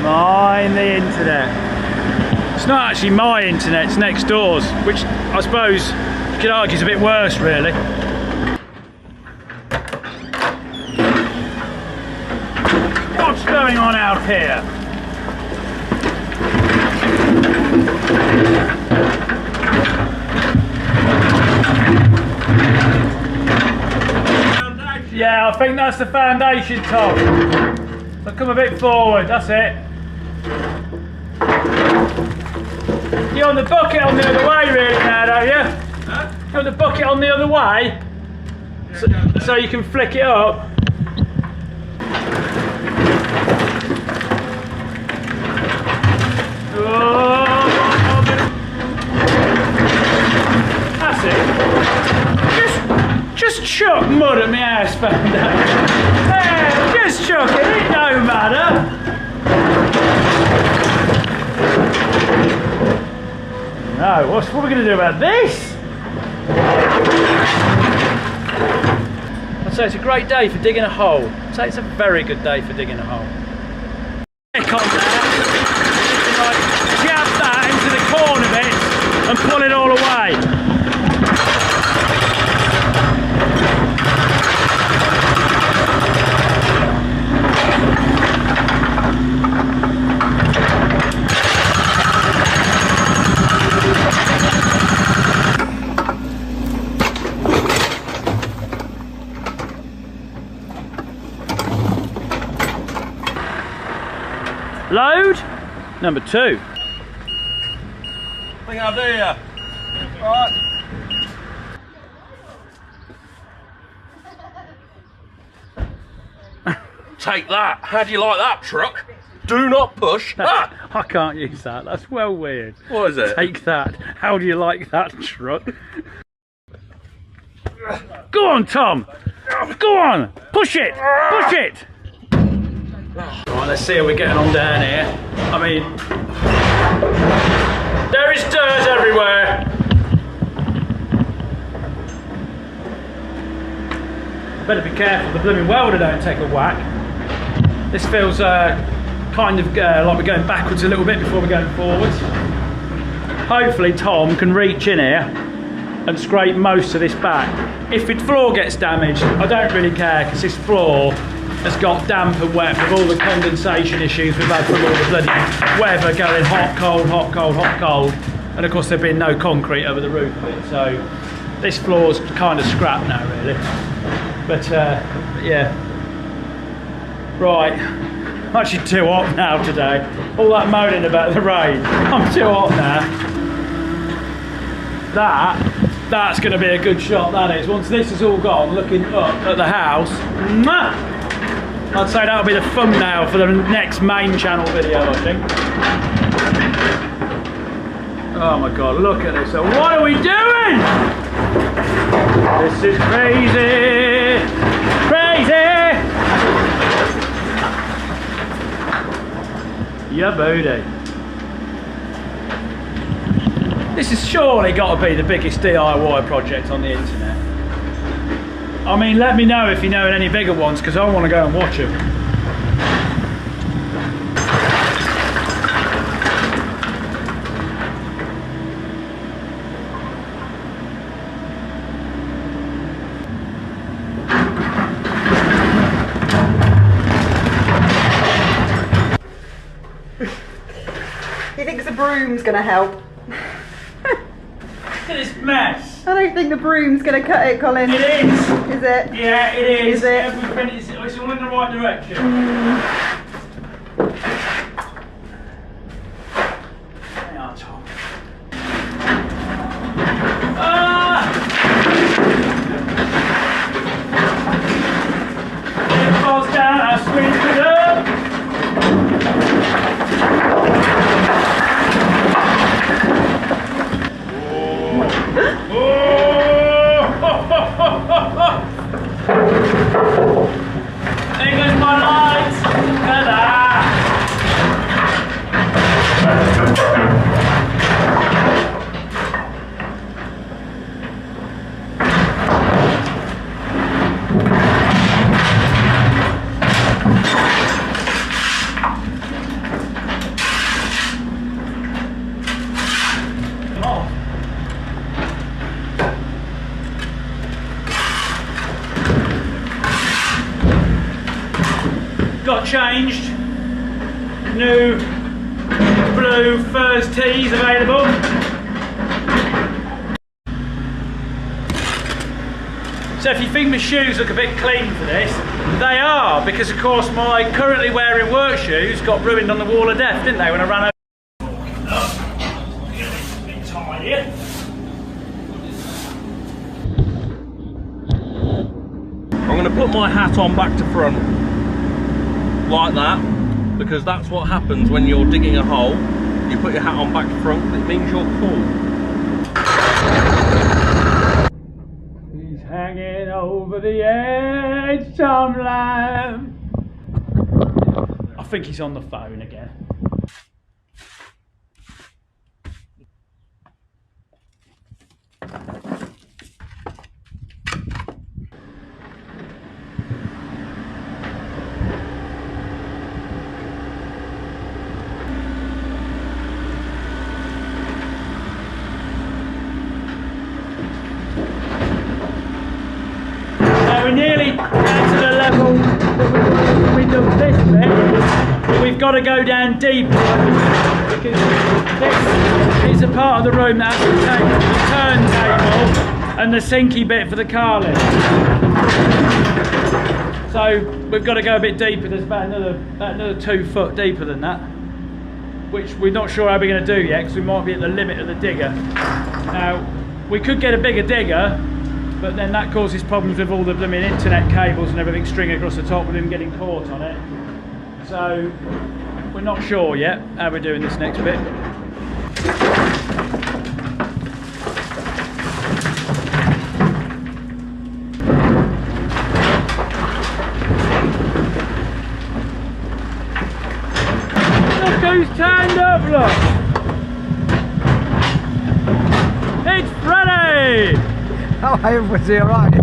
Mind the internet. It's not actually my internet, it's next door's, which I suppose you could argue is a bit worse, really. What's going on out here? Yeah, I think that's the foundation, Tom. So come a bit forward, that's it. You're on the bucket on the other way really now, don't you? Huh? You're on the bucket on the other way? So you can flick it up. That's it. Just chuck mud at my house foundation. Hey, just chuck it, it don't matter. No, what are we going to do about this? I'd say it's a great day for digging a hole. I'd say it's a very good day for digging a hole. Pick on that. Like, jab that into the corner bit and pull it all away. Load number 2. I think I'll do ya. Right. Take that. How do you like that, truck? Do not push. Ah! I can't use that. That's well weird. What is it? Take that. How do you like that, truck? Go on, Tom. Go on. Push it. Push it. Right, let's see how we're getting on down here. I mean, there is dirt everywhere. Better be careful, the blooming welder don't take a whack. This feels kind of like we're going backwards a little bit before we're going forwards. hopefully Tom can reach in here and scrape most of this back. If the floor gets damaged, I don't really care, because this floor has got damp and wet with all the condensation issues we've had from all the bloody weather going hot, cold, hot, cold, hot, cold. And of course there's been no concrete over the roof of it, so this floor's kind of scrapped now really. But yeah. Right, I'm actually too hot now today. All that moaning about the rain, I'm too hot now. That's going to be a good shot, that is. Once this is all gone, looking up at the house, I'd say that'll be the thumbnail for the next main channel video, I think. Oh my God, look at this. So what are we doing? This is crazy. Crazy. Yeah, booty. This has surely got to be the biggest DIY project on the internet. I mean, let me know if you know any bigger ones, because I want to go and watch them. He thinks the broom's going to help. Look at this mess. I don't think the broom's going to cut it, Colin. It is. Is it? Yeah, it is. Is it? Everything is, it's all in the right direction. They are, Tom. It falls down, I squeeze it up. There goes my lights! Ta-da! Got changed. New blue furze tees available. So if you think my shoes look a bit clean for this, they are, because of course my currently wearing work shoes got ruined on the wall of death, didn't they, when I ran over. A bit tight here. I'm going to put my hat on back to front. Like that, because that's what happens when you're digging a hole. You put your hat on back to front, it means you're cool. He's hanging over the edge, Tom Lamb. I think he's on the phone again. We're nearly down to the level that we've done this bit, but we've got to go down deeper, because this is a part of the room that has the turntable and the sinky bit for the car lift. So we've got to go a bit deeper. There's about another 2 foot deeper than that, which we're not sure how we're going to do yet, because we might be at the limit of the digger. Now, we could get a bigger digger, but then that causes problems with all the blooming internet cables and everything stringing across the top with them getting caught on it. So we're not sure yet how we're doing this next bit. Look who's turned up, look! It's Freddie! Oh, I was here, right?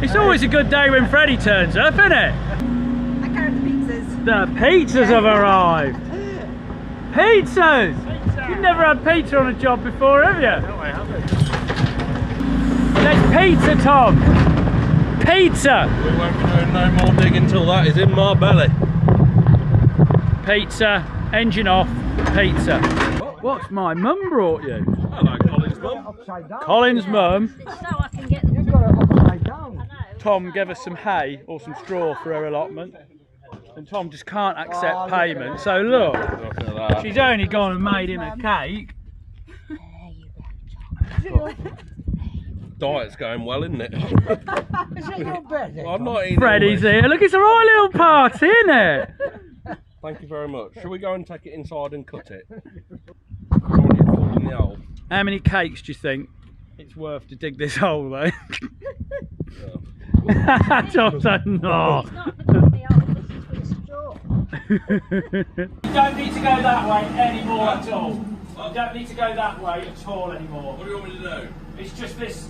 It's always a good day when Freddie turns up, isn't it? I carried the pizzas. The pizzas have arrived. Pizzas! You've never had pizza on a job before, have you? No, I haven't. There's pizza, Tom! Pizza! We won't be doing no more digging until that is in my belly. Pizza, engine off, pizza. What's my mum brought you? Hello, Colin's mum. Colin's mum. So I can get You've got it upside down. Tom gave us some hay or some straw for her allotment. And Tom just can't accept payment. So look, Look at that. she's only gone and made him a cake. Diet's going well, isn't it? Is it your bed? Well, I'm not eating Freddie's all this. here. Look, it's a right little party, isn't it? Thank you very much. Shall we go and take it inside and cut it? I want it full in the hole. How many cakes do you think it's worth to dig this hole, though? Tom said no. You don't need to go that way anymore at all. You don't need to go that way at all anymore. What do you want me to do? It's just this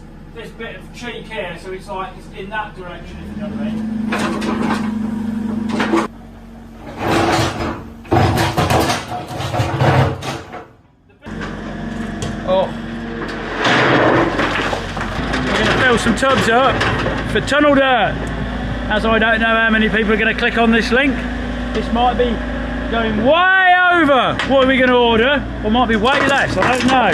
bit of cheek here, so it's like it's in that direction, if you know what I mean. Oh. We're going to fill some tubs up for tunnel dirt. As I don't know how many people are going to click on this link. This might be going way over what are we going to order, or might be way less, I don't know.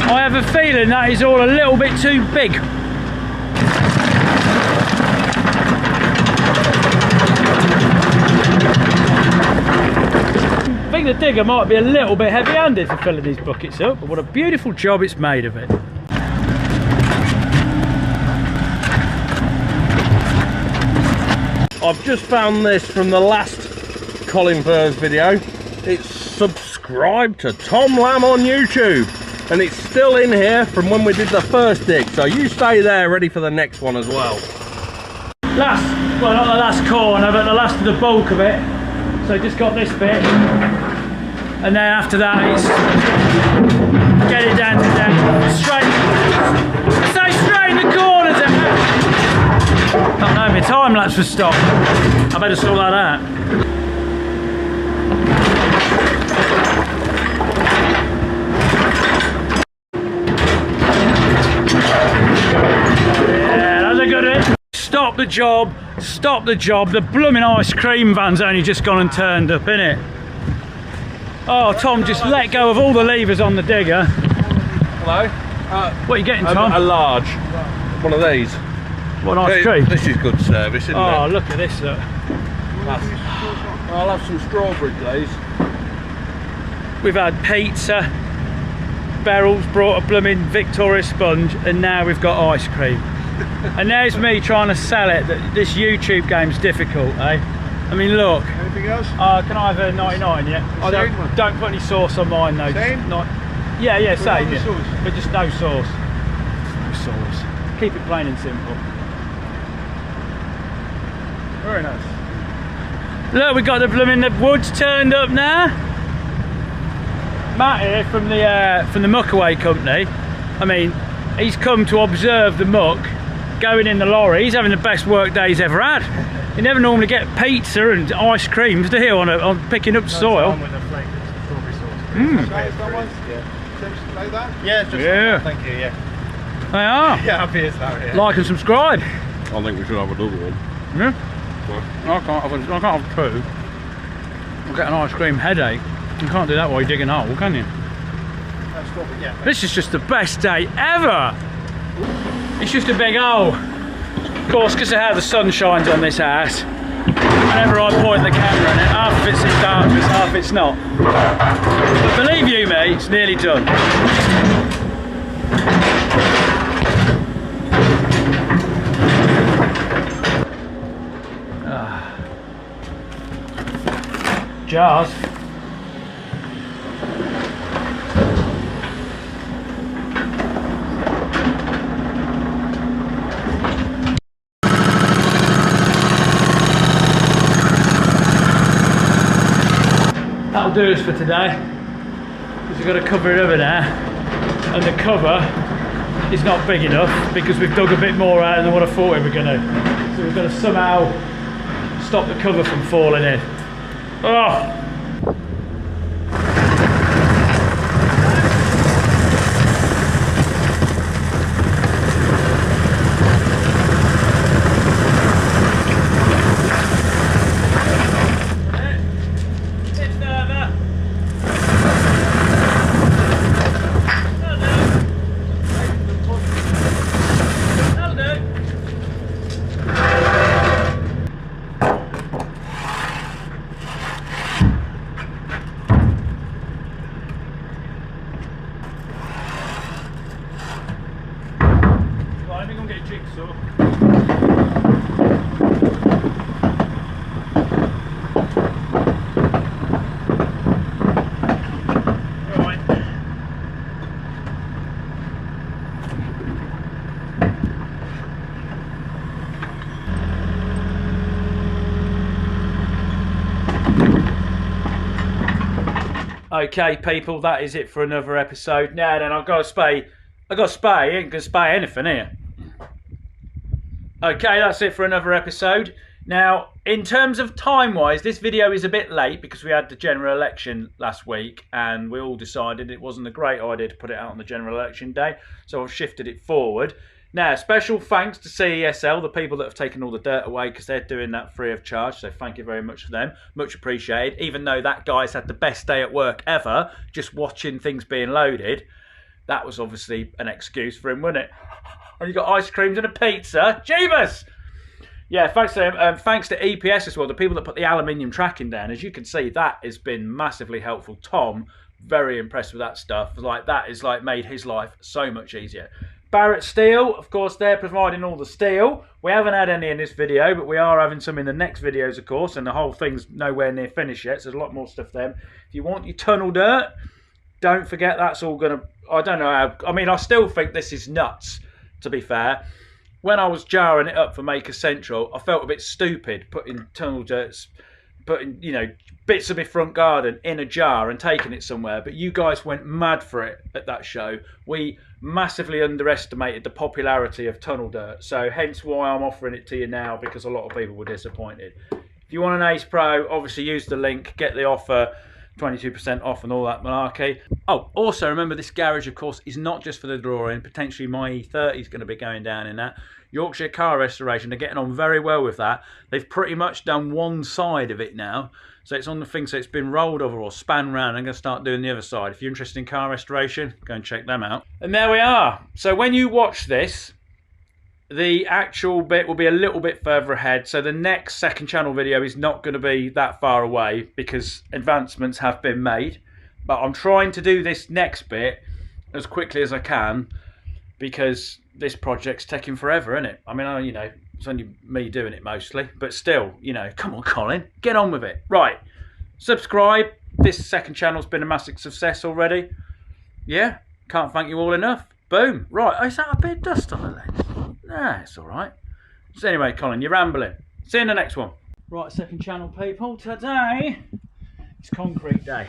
I have a feeling that is all a little bit too big. I think the digger might be a little bit heavy-handed for filling these buckets up, but what a beautiful job it's made of it. I've just found this from the last colinfurze video. It's subscribed to Tom Lamb on YouTube, and it's still in here from when we did the first dig, so you stay there ready for the next one as well. Last, well not the last corner, but the last of the bulk of it. So just got this bit, and then after that it's get it down to straight in the corners. Oh no, my time lapse was stopped. I better sort that out. Yeah, that's a good one. Stop the job, stop the job. The blooming ice cream van's only just gone and turned up, innit? Oh, Tom just let go of all the levers on the digger. Hello? What are you getting, Tom? A large. One of these. What an ice cream? This is good service, isn't it? Oh, look at this, look. I'll have some strawberry, please. We've had pizza, Beryl's brought a blooming Victoria sponge, and now we've got ice cream. And there's me trying to sell it that this YouTube game's difficult, eh? I mean, look. Anything else? Can I have a 99, yeah? Don't put any sauce on mine, though. Same? Yeah, same, yeah. Sauce. But just no sauce. No sauce. Keep it plain and simple. Very nice. Look, we've got the blooming woods turned up now. Matt here from the Muckaway company. I mean, he's come to observe the muck going in the lorry. He's having the best work day he's ever had. You never normally get pizza and ice creams, do you, on picking up soil? With a flake of strawberry sauce. Mm. Like that? Yeah, Thank you, yeah. They are. Yeah, happy as that, yeah. Like and subscribe. I think we should have another one. Yeah. I can't have two. I'll get an ice cream headache. You can't do that while you're digging a hole, can you? Yeah. This is just the best day ever. It's just a big hole. Of course, because of how the sun shines on this house, whenever I point the camera in it, half of it's in darkness, half it's not. But believe you me, it's nearly done. Jars. That'll do us for today. we've got to cover it over now, and the cover is not big enough because we've dug a bit more out than what I thought we were going to. So we've got to somehow stop the cover from falling in. Oh! Okay, people, that is it for another episode. Now then, I've got to spay. I ain't gonna spay anything here. Okay, that's it for another episode. Now, in terms of time-wise, this video is a bit late because we had the general election last week and we all decided it wasn't a great idea to put it out on the general election day, so I've shifted it forward. Now, special thanks to CESL, the people that have taken all the dirt away, because they're doing that free of charge, so thank you very much for them. Much appreciated, even though that guy's had the best day at work ever, just watching things being loaded. That was obviously an excuse for him, wasn't it? And you got ice creams and a pizza. Jeebus! Yeah, thanks to them. Thanks to EPS as well, the people that put the aluminium tracking down. As you can see, that has been massively helpful. Tom, very impressed with that stuff. Like, that has like made his life so much easier. Barrett Steel, of course, they're providing all the steel. We haven't had any in this video, but we are having some in the next videos, of course, and the whole thing's nowhere near finished yet, so there's a lot more stuff there. If you want your tunnel dirt, don't forget that's all going to... I don't know how... I mean, I still think this is nuts, to be fair. When I was jarring it up for Maker Central, I felt a bit stupid putting tunnel dirt, putting, you know, bits of my front garden in a jar and taking it somewhere, but you guys went mad for it at that show. We massively underestimated the popularity of tunnel dirt, so hence why I'm offering it to you now, because a lot of people were disappointed. If you want an Ace Pro, obviously use the link, get the offer, 22% off and all that malarkey. Oh, also remember this garage, of course, is not just for the drawing. Potentially my E30 is going to be going down in that. Yorkshire Car Restoration, they're getting on very well with that. They've pretty much done one side of it now. So it's on the thing, so it's been rolled over or span round. I'm going to start doing the other side. If you're interested in car restoration, go and check them out. And there we are. So when you watch this, the actual bit will be a little bit further ahead. So the next second channel video is not going to be that far away because advancements have been made. But I'm trying to do this next bit as quickly as I can because this project's taking forever, isn't it? I mean, you know, it's only me doing it mostly, but still, you know, come on, Colin, get on with it. Right, subscribe. This second channel's been a massive success already. Yeah, can't thank you all enough. Boom. Right, is that a bit of dust on the lens? Nah, it's all right. So anyway, Colin, you're rambling. See you in the next one. Right, second channel people, today it's concrete day.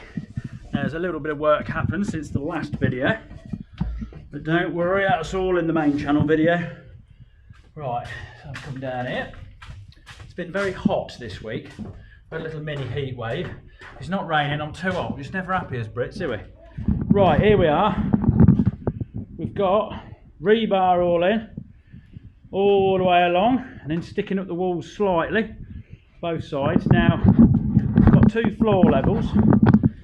Now, there's a little bit of work happened since the last video, but don't worry, that's all in the main channel video. Right, so I've come down here. It's been very hot this week. Had a little mini heat wave. It's not raining, I'm too old. We're just never happy as Brits, are we? Right, here we are. We've got rebar all in, all the way along, and then sticking up the walls slightly, both sides. Now, we've got two floor levels,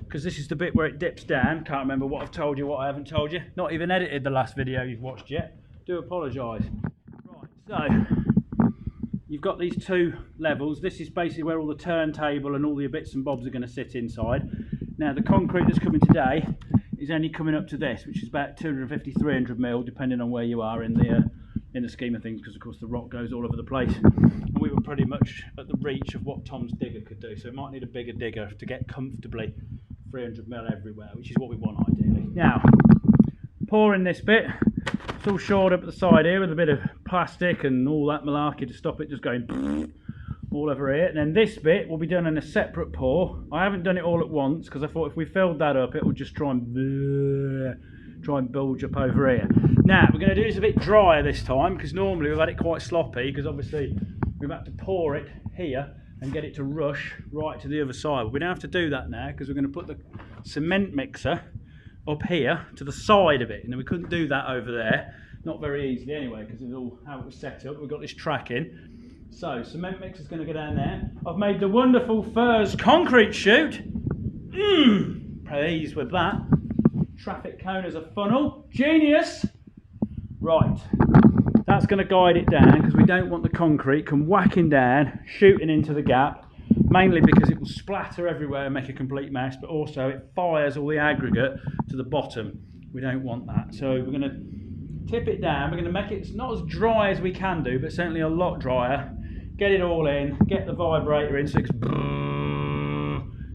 because this is the bit where it dips down. Can't remember what I've told you, what I haven't told you. Not even edited the last video you've watched yet. Do apologise. So, you've got these two levels. This is basically where all the turntable and all the bits and bobs are going to sit inside. Now, the concrete that's coming today is only coming up to this, which is about 250, 300 mil, depending on where you are in the scheme of things, because of course the rock goes all over the place. And we were pretty much at the reach of what Tom's digger could do, so it might need a bigger digger to get comfortably 300 mil everywhere, which is what we want ideally. Now, pouring this bit. It's all shored up at the side here with a bit of plastic and all that malarkey to stop it just going all over here. And then this bit will be done in a separate pour. I haven't done it all at once because I thought if we filled that up, it will just try and bulge up over here. Now, we're going to do this a bit drier this time because normally we've had it quite sloppy because obviously we've had to pour it here and get it to rush right to the other side. But we don't have to do that now because we're going to put the cement mixer up here to the side of it. And we couldn't do that over there. Not very easily anyway because of all how it was set up. We've got this track in. So, cement mixer's going to go down there. I've made the wonderful Furze concrete chute. Pleased with that. Traffic cone as a funnel. Genius! Right. That's going to guide it down because we don't want the concrete come whacking down, shooting into the gap. Mainly because it will splatter everywhere and make a complete mess, but also it fires all the aggregate to the bottom. We don't want that. So we're going to tip it down. We're going to make it not as dry as we can do, but certainly a lot drier. Get it all in, get the vibrator in so it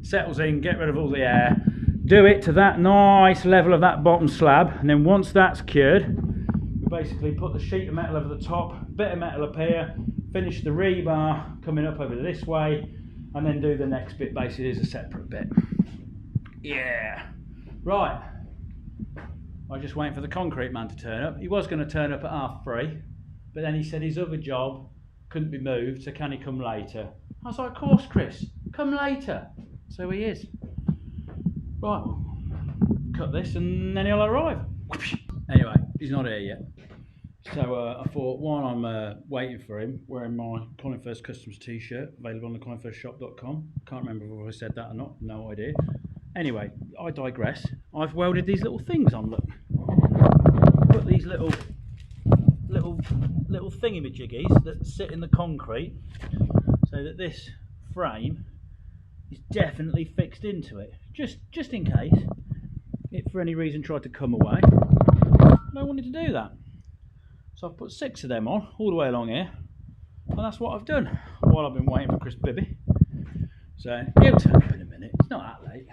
settles in, get rid of all the air. Do it to that nice level of that bottom slab, and then once that's cured, we basically put the sheet of metal over the top, bit of metal up here, finish the rebar coming up over this way, and then do the next bit basically as a separate bit. Yeah. Right. I'm just waiting for the concrete man to turn up. He was going to turn up at 3:30, but then he said his other job couldn't be moved, so can he come later? I was like, of course, Chris, come later. So he is. Right, we'll cut this and then he'll arrive. Anyway, he's not here yet. So I thought, while I'm waiting for him, wearing my Colinfurze Customs t-shirt, available on the colinfurzeshop.com. Can't remember if I said that or not, no idea. Anyway, I digress. I've welded these little things on, look. Put these little thingamajiggies that sit in the concrete so that this frame is definitely fixed into it. Just in case it for any reason tried to come away. I don't want it to do that. So I've put 6 of them on all the way along here, and that's what I've done while I've been waiting for Chris Bibby. So he'll turn up in a minute. It's not that late,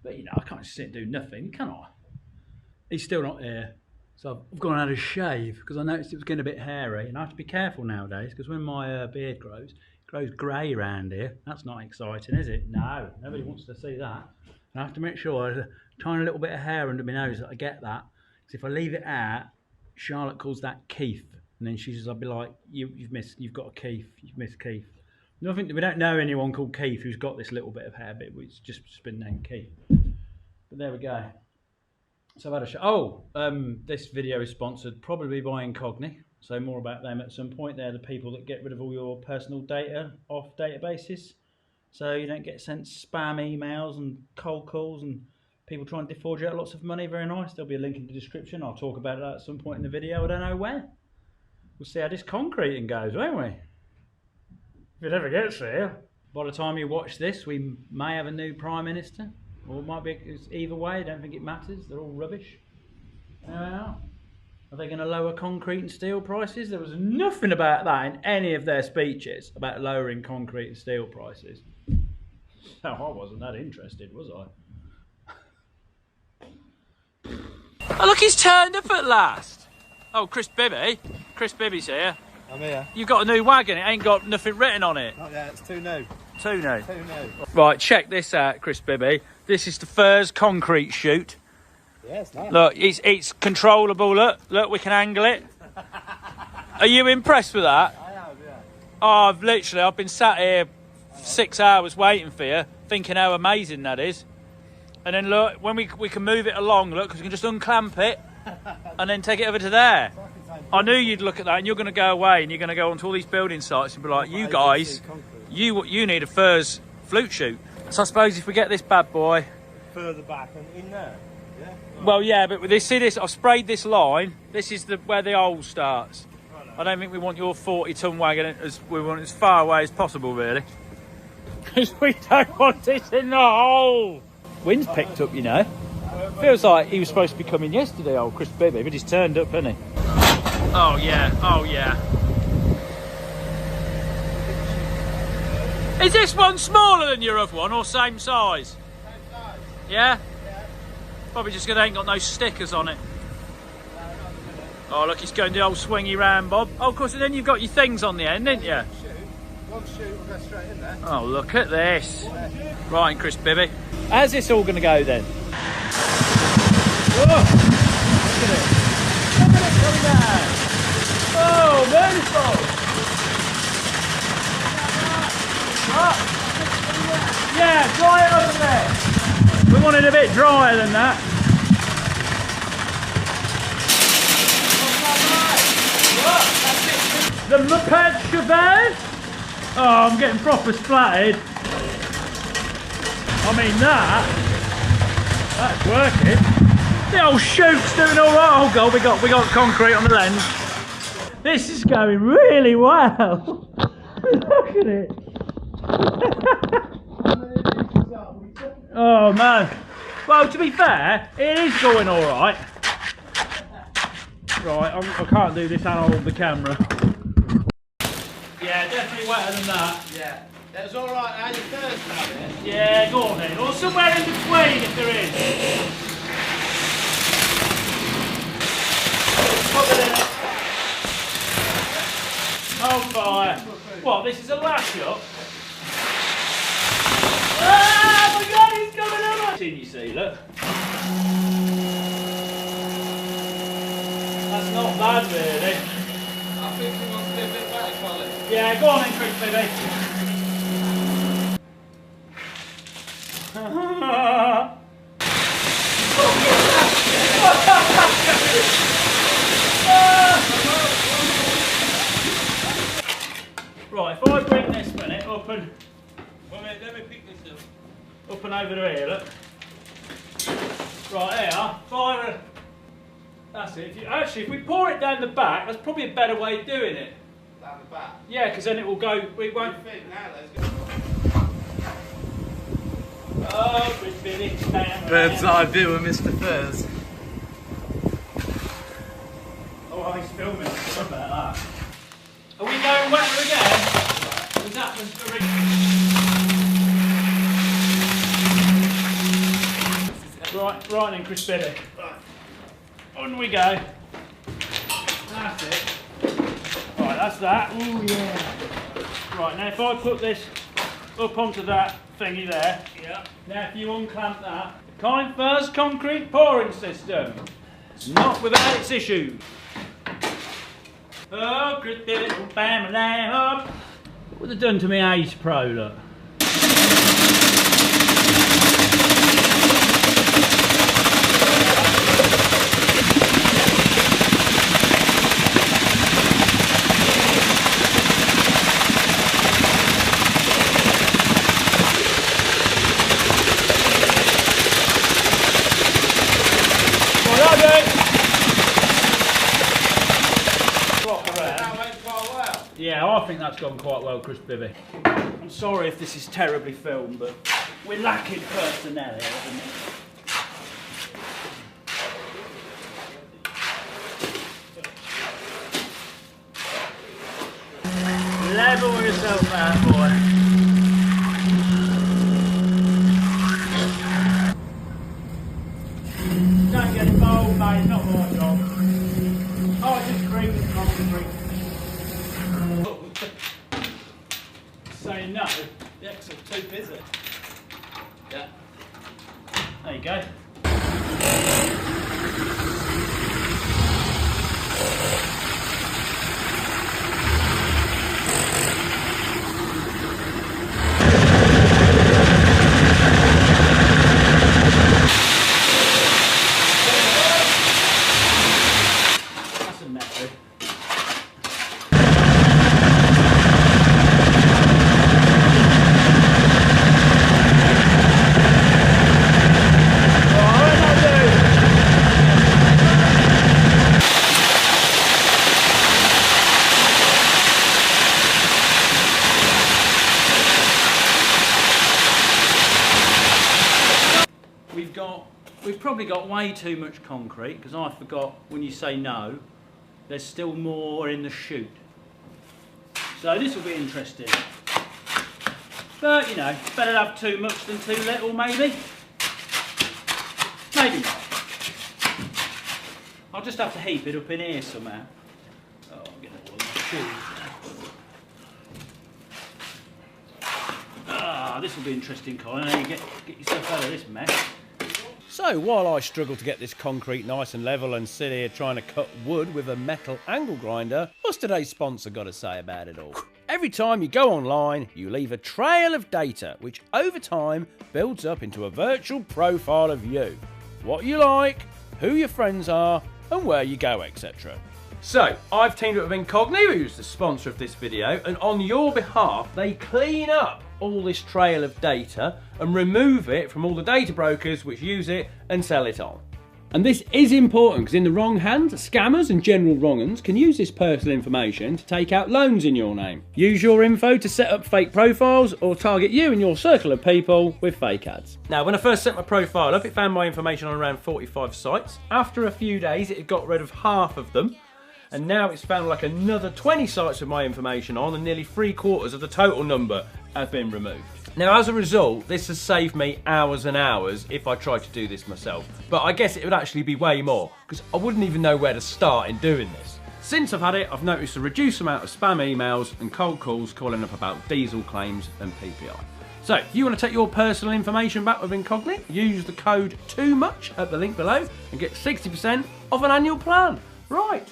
but you know I can't sit and do nothing, can I? He's still not here, so I've gone and had a shave because I noticed it was getting a bit hairy, and I have to be careful nowadays because when my beard grows, it grows grey around here. That's not exciting, is it? No, nobody wants to see that. And I have to make sure there's a tiny little bit of hair under my nose that I get that. Because if I leave it out, Charlotte calls that Keith, and then she says, "I'll be like, you've got a Keith, you've missed Keith." Nothing. We don't know anyone called Keith who's got this little bit of hair, but it's just been named Keith. But there we go. So I've had a show. Oh, this video is sponsored probably by Incogni. So more about them at some point. They're the people that get rid of all your personal data off databases, so you don't get sent spam emails and cold calls and people trying to defraud you out lots of money. Very nice. There'll be a link in the description. I'll talk about it at some point in the video. I don't know when. We'll see how this concreting goes, won't we? If it ever gets there. By the time you watch this, we may have a new Prime Minister. Or it might be either way. I don't think it matters. They're all rubbish. Are they going to lower concrete and steel prices? There was nothing about that in any of their speeches about lowering concrete and steel prices. So I wasn't that interested, was I? Oh, look, he's turned up at last. Oh, Chris Bibby. Chris Bibby's here. I'm here. You've got a new wagon. It ain't got nothing written on it. Not yet, it's too new. Too new? Too new. Right, check this out, Chris Bibby. This is the Furze concrete chute. Yeah, it's nice. Look, it's controllable. Look, we can angle it. Are you impressed with that? I have, yeah. Oh, I've been sat here 6 hours waiting for you, thinking how amazing that is. And then look, when we can move it along, look, because we can just unclamp it and then take it over to there. I knew you'd look at that, and you're going to go away and you're going to go onto all these building sites and be like, you guys, you need a Furze flute chute. So I suppose if we get this bad boy further back and in there, yeah. Well, yeah, but they see this. I've sprayed this line. This is where the hole starts. I don't think we want your 40-ton wagon we want it as far away as possible, really, because we don't want it in the hole. Wind's picked up, you know. Feels like he was supposed to be coming yesterday, old Chris Bibby, but he's turned up, hasn't he? Oh yeah, oh yeah. Is this one smaller than your other one, or same size? Same size. Yeah? Yeah. Probably just because they ain't got no stickers on it. Oh look, he's going the old swingy round, Bob. Oh, of course, and then you've got your things on the end, didn't you? One shoot, we'll go straight in there. Oh, look at this. Right, Chris Bibby. How's this all going to go then? Whoa! Look at it. Look at it coming down. Oh, beautiful. Oh. Yeah, dry it up a bit. We want it a bit drier than that. The Moped Chevelle. Oh, I'm getting proper splattered. I mean that's working. The old chute's doing all right. Oh god, we got concrete on the lens. This is going really well. Look at it. Oh man. Well, to be fair, it is going all right. Right, I can't do this and I'll hold the camera. Yeah, definitely wetter than that. Yeah. That was alright, how you first have it? Yeah, go on then. Or somewhere in between if there is. Put it in. Hold fire. What, this is a lash up? Ah, my god, he's coming over! You see, look. That's not bad, really. I think he wants to be a bit better, Colin. Yeah, go on then, Chris, baby. Right, if I bring this minute up and Let me pick this up and over to here, look. Right, here, fire it. That's it. If we pour it down the back, that's probably a better way of doing it. down the back. Yeah, because then it will go. We won't. Oh, Bird's eye view of Mr. Furze. Oh, he's filming. What about that? Are we going wetter again? Was that the right then, Chris Biddy. On we go. That's it. Right, that's that. Ooh, yeah. Right, now if I put this up onto that thingy there. Yeah. Now if you unclamp that, the colinfurze concrete pouring system. It's not without its issues. Oh, Chris Biddy, bam, up. What have they done to me Ace Pro, look? Yeah, I think that's gone quite well, Chris Bibby. I'm sorry if this is terribly filmed, but we're lacking personnel here, isn't it? Level yourself out, boy. Don't get involved, mate, it's not my job. Oh, it's just cream and concrete. Saying no? Yeah, because I'm too busy. Yeah. There you go. That's a method. We've probably got way too much concrete, because I forgot when you say no, there's still more in the chute. So this will be interesting. But you know, better have too much than too little, maybe. Maybe not. I'll just have to heap it up in here somehow. Oh, I'm getting all the shoes. This will be interesting, Colin. How you get yourself out of this mess. So, while I struggle to get this concrete nice and level and sit here trying to cut wood with a metal angle grinder, what's today's sponsor got to say about it all? Every time you go online, you leave a trail of data, which over time builds up into a virtual profile of you. What you like, who your friends are, and where you go, etc. So, I've teamed up with Incogni, who's the sponsor of this video, and on your behalf, they clean up all this trail of data and remove it from all the data brokers which use it and sell it on. And this is important because in the wrong hands, scammers and general wrong-uns can use this personal information to take out loans in your name. Use your info to set up fake profiles or target you and your circle of people with fake ads. Now, when I first set my profile up, it found my information on around 45 sites. After a few days, it got rid of half of them. And now it's found like another 20 sites with my information on, and nearly 3/4 of the total number have been removed. Now, as a result, this has saved me hours and hours if I tried to do this myself. But I guess it would actually be way more, because I wouldn't even know where to start in doing this. Since I've had it, I've noticed a reduced amount of spam emails and cold calls calling up about diesel claims and PPI. So, if you want to take your personal information back with Incogni, use the code TOOMUCH at the link below and get 60% off an annual plan. Right.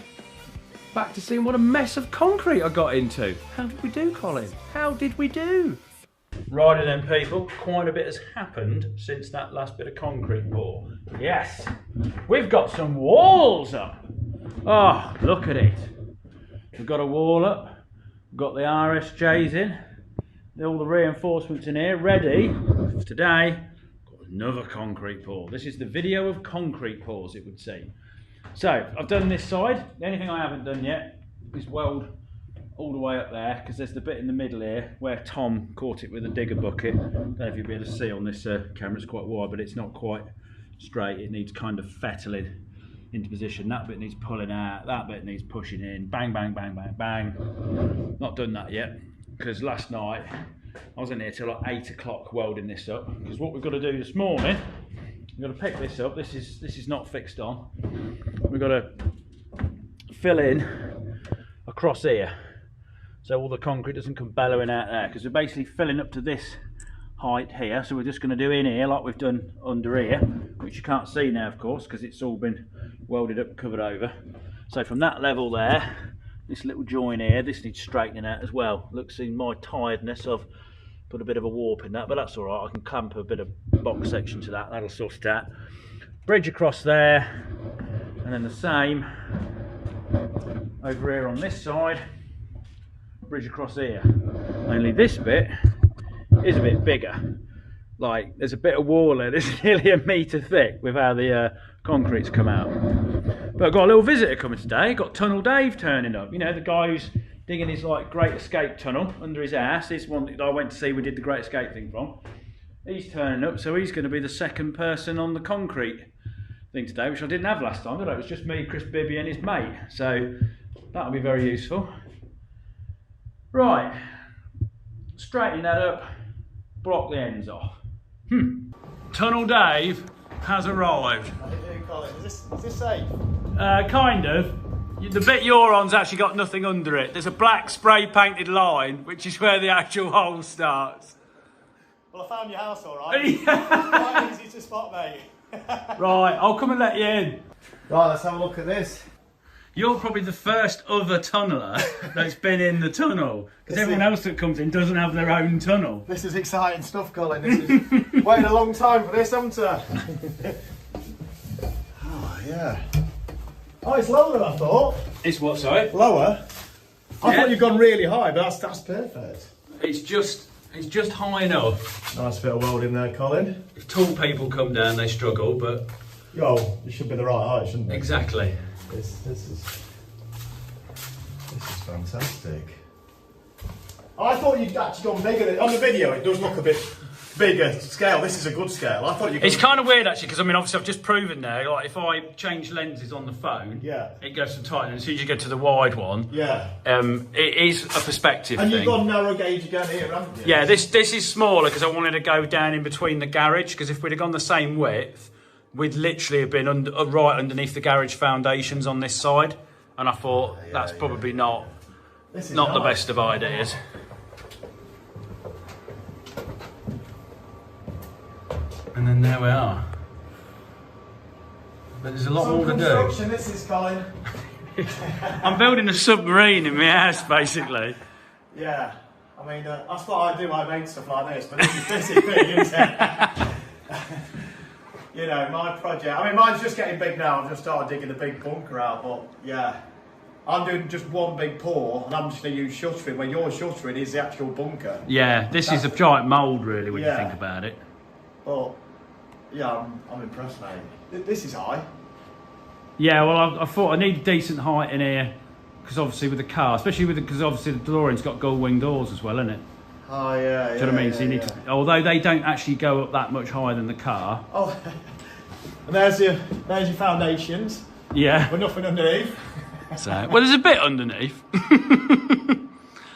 Back to seeing what a mess of concrete I got into. How did we do, Colin? How did we do? Righty then, people, quite a bit has happened since that last bit of concrete pour. Yes, we've got some walls up. Oh, look at it. We've got a wall up, we've got the RSJs in, all the reinforcements in here, ready for today. Got another concrete pour. This is the video of concrete pours, it would seem. So, I've done this side. The only thing I haven't done yet is weld all the way up there, because there's the bit in the middle here where Tom caught it with a digger bucket. I don't know if you'll be able to see on this camera, it's quite wide, but it's not quite straight. It needs kind of fettling into position. That bit needs pulling out, that bit needs pushing in. Bang, bang, bang, bang, bang. Not done that yet, because last night I was in here till like 8 o'clock welding this up, because what we've got to do this morning, we've got to pick this up. This is not fixed on. We've got to fill in across here, so all the concrete doesn't come bellowing out there, because we're basically filling up to this height here. So we're just going to do in here like we've done under here, which you can't see now, of course, because it's all been welded up and covered over. So from that level there, this little join here, this needs straightening out as well. Looks, in my tiredness, I've put a bit of a warp in that, but that's all right. I can clamp a bit of box section to that. That'll sort it out. Bridge across there, and then the same over here on this side. Bridge across here. Only this bit is a bit bigger. Like, there's a bit of wall there that's nearly 1 metre thick with how the concrete's come out. But I've got a little visitor coming today. Got Tunnel Dave turning up. You know, the guy who's digging his like Great Escape tunnel under his house. This one that I went to see we did the Great Escape thing from. He's turning up, so he's going to be the second person on the concrete thing today, which I didn't have last time. It was just me, Chris Bibby and his mate. So that'll be very useful. Right, straighten that up, block the ends off. Tunnel Dave has arrived. How are you doing, Colin? Is this safe? Kind of. The bit you're on's actually got nothing under it. There's a black spray painted line, which is where the actual hole starts. Well, I found your house all right. Quite easy to spot, mate. Right, I'll come and let you in. Right, let's have a look at this. You're probably the first other tunneler that's been in the tunnel, because everyone else that comes in doesn't have their own tunnel. This is exciting stuff, Colin. This is waited a long time for this, haven't I? Oh, yeah. Oh, it's lower than I thought. It's what, sorry? Lower? I thought you'd gone really high, but that's perfect. It's just high enough. Nice bit of welding there, Colin. If tall people come down, they struggle, but... Oh, it should be the right height, shouldn't it? Exactly. This is fantastic. I thought you'd actually gone bigger. On the video, it does look a bit bigger scale. This is a good scale. I thought you. It's kind of weird actually, because I mean, obviously, I've just proven there. Like, if I change lenses on the phone, yeah, it goes to tight, and as soon as you get to the wide one, yeah, it is a perspective and thing. you've got narrow gauge again here, haven't you? Yeah, this is smaller because I wanted to go down in between the garage. Because if we'd have gone the same width, we'd literally have been right underneath the garage foundations on this side, and I thought that's probably not the best of ideas. And then there we are. But there's a lot more to do. Construction, this is Colin. I'm building a submarine in my house, basically. Yeah, I mean, that's what I do, I make stuff like this, but this is big, isn't it? You know, my project, I mean, mine's just getting big now. I've just started digging the big bunker out, but yeah. I'm doing just one big pour, and I'm just going to use shuttering, where your shuttering is the actual bunker. Yeah, this is a giant mould, really, when you think about it. But, yeah, I'm impressed, mate. This is high. Yeah, well, I thought I need a decent height in here, because obviously with the car, especially with because obviously the DeLorean's got gull wing doors as well, isn't it? Oh, yeah, Do you know what I mean? So you need to, although they don't actually go up that much higher than the car. Oh, and there's your foundations. Yeah. But nothing underneath. So, well, there's a bit underneath.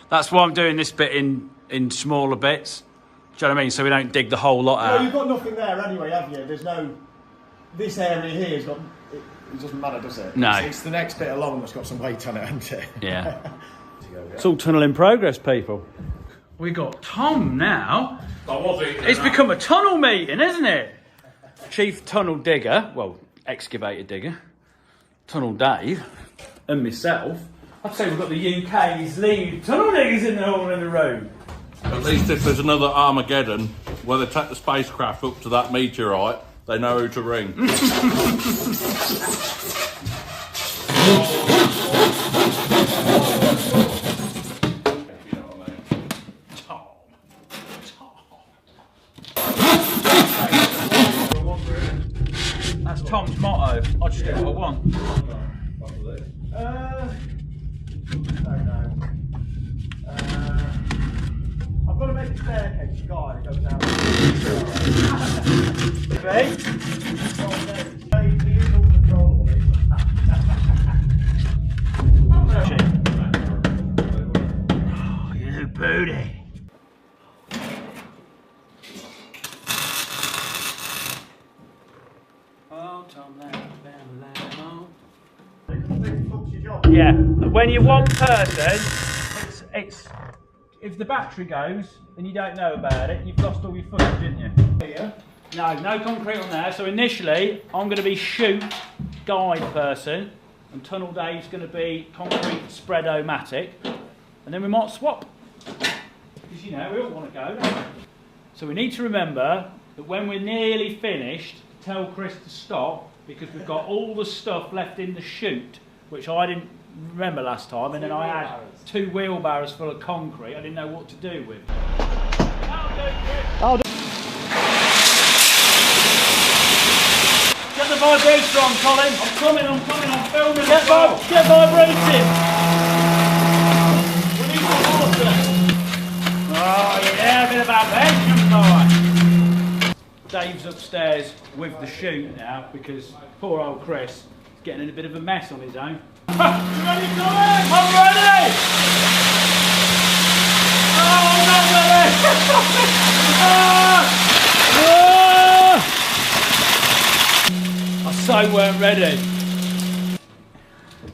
That's why I'm doing this bit in smaller bits. Do you know what I mean? So we don't dig the whole lot out. No, you've got nothing there anyway, have you? There's no... This area here has got... It doesn't matter, does it? No. It's the next bit along that's got some weight on it, hasn't it? Yeah. It's all tunnel in progress, people. We got Tom now. It's become a tunnel meeting, isn't it? Chief tunnel digger, well, excavator digger, Tunnel Dave, and myself. I'd say we've got the UK's lead tunnel diggers in the room. At least if there's another Armageddon where they take the spacecraft up to that meteorite, they know who to ring. That's Tom's motto. I just do what I want. I've got to make a staircase, guy, that goes down. Oh, you booty. Yeah, when you're one person, it's if the battery goes and you don't know about it, you've lost all your footage, didn't you? Yeah. No concrete on there. So initially, I'm going to be shoot guide person, and Tunnel Dave's going to be concrete spread-o-matic, and then we might swap because you know we all want to go, don't we? So we need to remember that when we're nearly finished, tell Chris to stop because we've got all the stuff left in the chute, which I didn't remember last time, and then I had 2 wheelbarrows full of concrete I didn't know what to do with. I'll do. Get the vibrator on, Colin. I'm coming, I'm filming. Get vibrating. We need some water. Oh yeah, a bit of vibration, boy. Dave's upstairs with the chute now because poor old Chris is getting in a bit of a mess on his own. You ready, Colin? I'm ready! Oh, I'm not ready! I so weren't ready.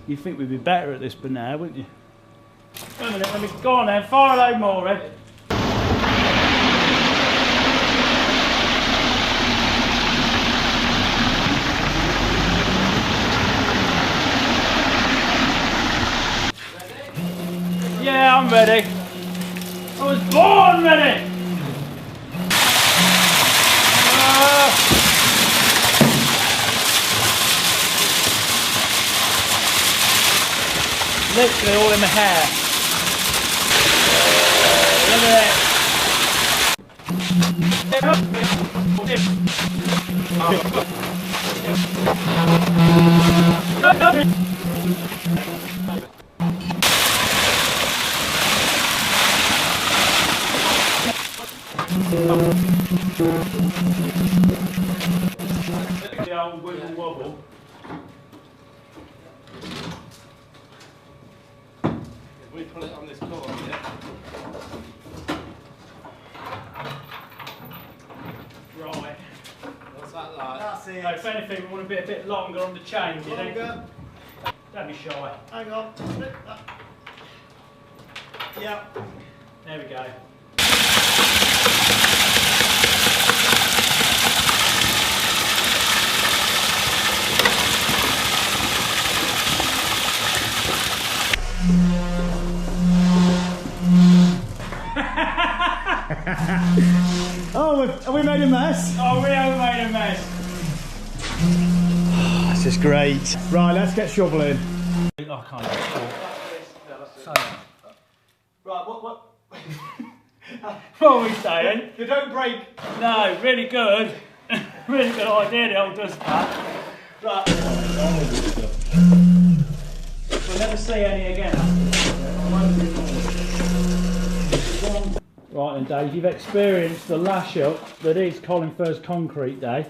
You'd think we'd be better at this by now, wouldn't you? Wait a minute, let me go on then, fire a load more, Ed. Yeah, I'm ready. I was born ready. Literally all in my hair. Look at it. The old wiggle wobble. If we pull it on this cord, yeah? Right. What's that like? That's it. So if anything, we want to be a bit longer on the chain, do you think? Longer. Don't be shy. Hang on. Yeah. There we go. Have we made a mess? Oh, we have made a mess. This is great. Right, let's get shoveling. I can't so. Right, what? What are we saying? You don't break. No, really good. Really good idea, the old dust pat. Right. We'll never see any again. Right then, Dave, you've experienced the lash up that is colinfurze concrete day.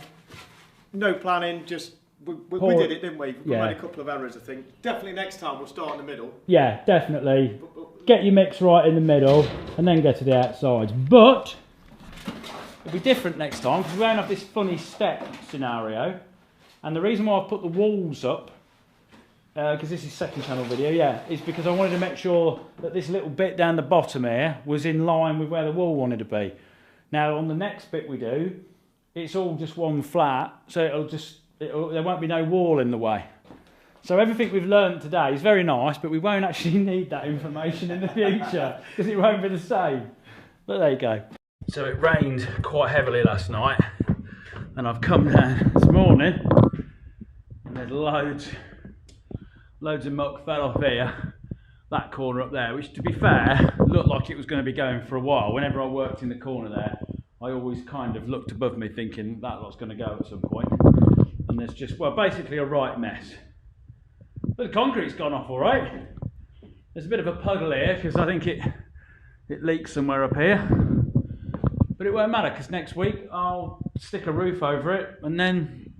No planning, just we did it, didn't we? We made a couple of errors, I think. Definitely next time we'll start in the middle. Yeah, definitely. Get your mix right in the middle and then go to the outsides. But it'll be different next time because we won't have this funny step scenario. And the reason why I've put the walls up, because this is second channel video, is because I wanted to make sure that this little bit down the bottom here was in line with where the wall wanted to be. Now on the next bit we do, it's all just one flat, so there won't be no wall in the way. So everything we've learned today is very nice, but we won't actually need that information in the future because it won't be the same. But there you go. So it rained quite heavily last night, and I've come down this morning, and there's loads of muck fell off here, that corner up there, which to be fair, looked like it was going to be going for a while. Whenever I worked in the corner there, I always kind of looked above me thinking that lot's going to go at some point. And there's just, well, basically a right mess. But the concrete's gone off all right. There's a bit of a puddle here because I think it leaks somewhere up here. But it won't matter because next week I'll stick a roof over it and then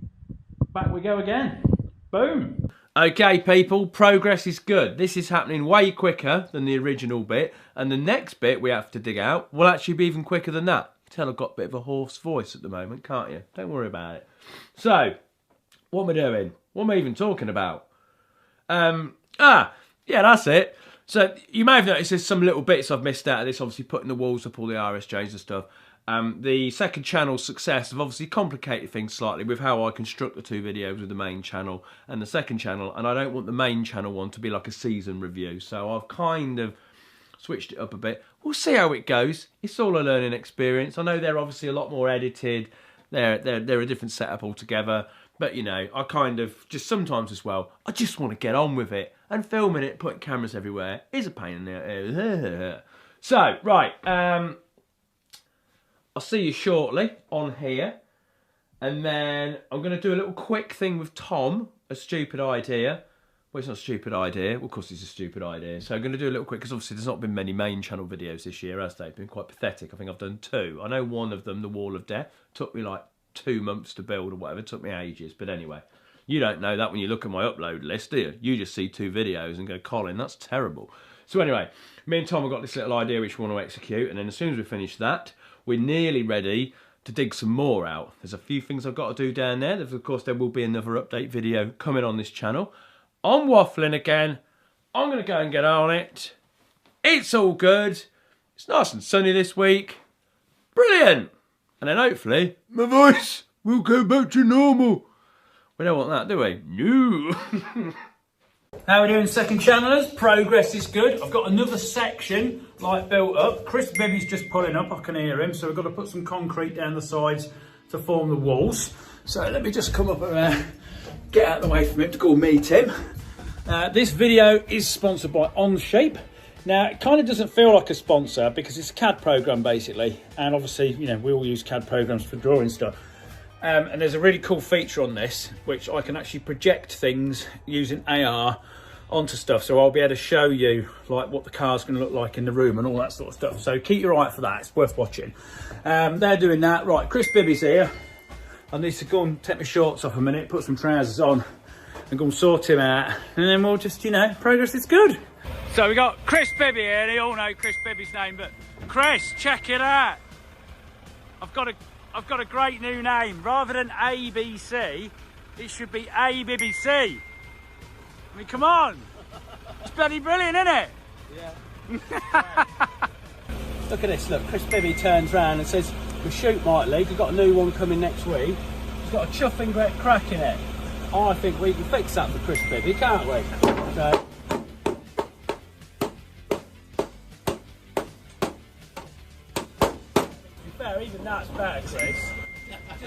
back we go again. Boom. Okay, people, progress is good. This is happening way quicker than the original bit, and the next bit we have to dig out will actually be even quicker than that. Tell I've got a bit of a hoarse voice at the moment, can't you? Don't worry about it. So, what am I doing? What am I even talking about? Yeah, that's it. So, you may have noticed there's some little bits I've missed out of this, obviously putting the walls up, all the RSJs and stuff. The second channel's success have obviously complicated things slightly with how I construct the two videos with the main channel and the second channel, and I don't want the main channel one to be like a season review, so I've kind of switched it up a bit. We'll see how it goes. It's all a learning experience. I know they're obviously a lot more edited. They're a different setup altogether, but you know, I kind of just sometimes as well, I just want to get on with it, and filming it, putting cameras everywhere is a pain in the So, right, I'll see you shortly on here, and then I'm going to do a little quick thing with Tom, a stupid idea. Well, it's not a stupid idea. Well, of course it's a stupid idea. So I'm going to do a little quick, because obviously there's not been many main channel videos this year, has there? It's been quite pathetic. I think I've done 2. I know one of them, The Wall of Death, took me like 2 months to build or whatever. It took me ages. But anyway, you don't know that when you look at my upload list, do you? You just see 2 videos and go, Colin, that's terrible. So anyway, me and Tom have got this little idea which we want to execute, and then as soon as we finish that, we're nearly ready to dig some more out. There's a few things I've got to do down there. Of course, there will be another update video coming on this channel. I'm waffling again. I'm going to go and get on it. It's all good. It's nice and sunny this week. Brilliant. And then hopefully my voice will go back to normal. We don't want that, do we? No. How are we doing, second channelers? Progress is good. I've got another section like built up. Chris Bibby's just pulling up, I can hear him. So we've got to put some concrete down the sides to form the walls. So let me just come up and get out of the way from him to go meet him. This video is sponsored by OnShape. Now, it kind of doesn't feel like a sponsor because it's a CAD program basically. And obviously, you know, we all use CAD programs for drawing stuff. And there's a really cool feature on this, which I can actually project things using AR onto stuff. So I'll be able to show you like what the car's going to look like in the room and all that sort of stuff. So keep your eye out for that. It's worth watching. They're doing that. Right, Chris Bibby's here. I need to go and take my shorts off a minute, put some trousers on and go and sort him out. And then we'll just, you know, progress is good. So we got Chris Bibby here. They all know Chris Bibby's name, but Chris, check it out. I've got a great new name. Rather than ABC, it should be ABBC. I mean, come on. It's bloody brilliant, isn't it? Yeah. Look at this, look. Chris Bibby turns around and says, the Shoot Might League, we've got a new one coming next week. It's got a chuffing great crack in it. I think we can fix that for Chris Bibby, can't we? So, to be fair, even and that's better, Chris. That's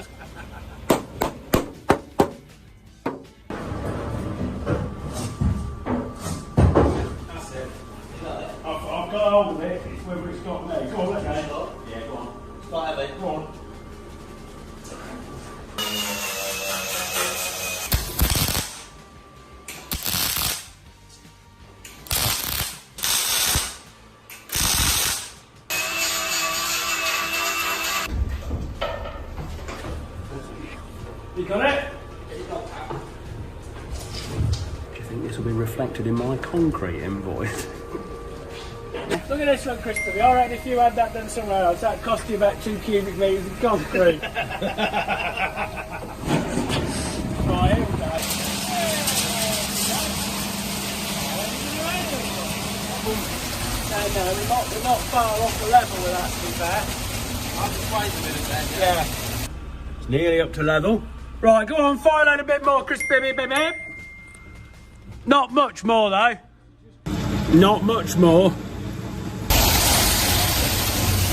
it. I've got hold of it, it's whether it's got me. Go on, let go. Yeah, go on. It's quite heavy. Go on. You got it? Do you think this will be reflected in my concrete invoice? Look at this one, Christopher. I reckon if you had that done somewhere else, that'd cost you about 2 cubic metres of concrete. Right, here we go. No, we're not far off the level with that, to be fair. I'll just wait a minute then. Yeah. It's nearly up to level. Right, go on, fire load a bit more, Chris, baby. Not much more, though. Not much more.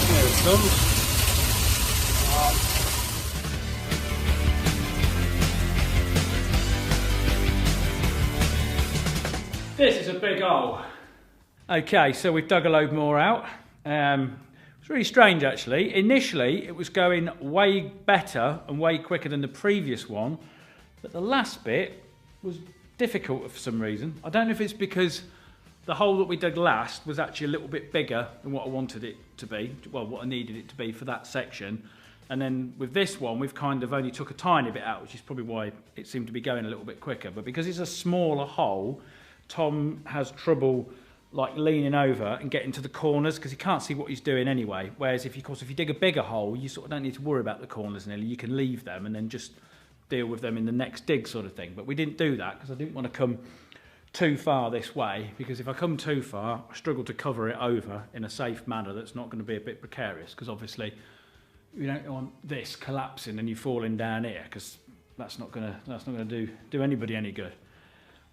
There it comes. This is a big hole. Okay, so we've dug a load more out. It's really strange, actually. Initially, it was going way better and way quicker than the previous one, but the last bit was difficult for some reason. I don't know if it's because the hole that we dug last was actually a little bit bigger than what I wanted it to be, well, what I needed it to be for that section. And then with this one, we've kind of only took a tiny bit out, which is probably why it seemed to be going a little bit quicker. But because it's a smaller hole, Tom has trouble like leaning over and getting to the corners because he can't see what he's doing anyway. Whereas if you dig a bigger hole, you sort of don't need to worry about the corners nearly. You can leave them and then just deal with them in the next dig sort of thing. But we didn't do that because I didn't want to come too far this way, because if I come too far, I struggle to cover it over in a safe manner that's not going to be a bit precarious, because obviously you don't want this collapsing and you falling down here, because that's not going to do anybody any good.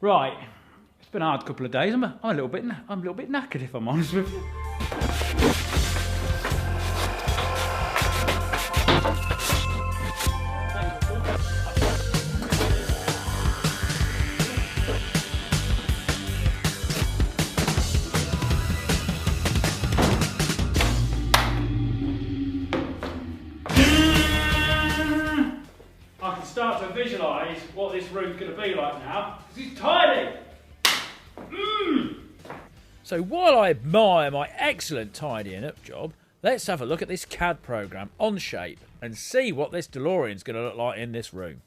Right. It's been a hard couple of days. I'm a little bit knackered, if I'm honest with you. I can start to visualise what this room's going to be like now, because it's tiny. So while I admire my excellent tidying up job, let's have a look at this CAD program, Onshape, and see what this DeLorean's going to look like in this room.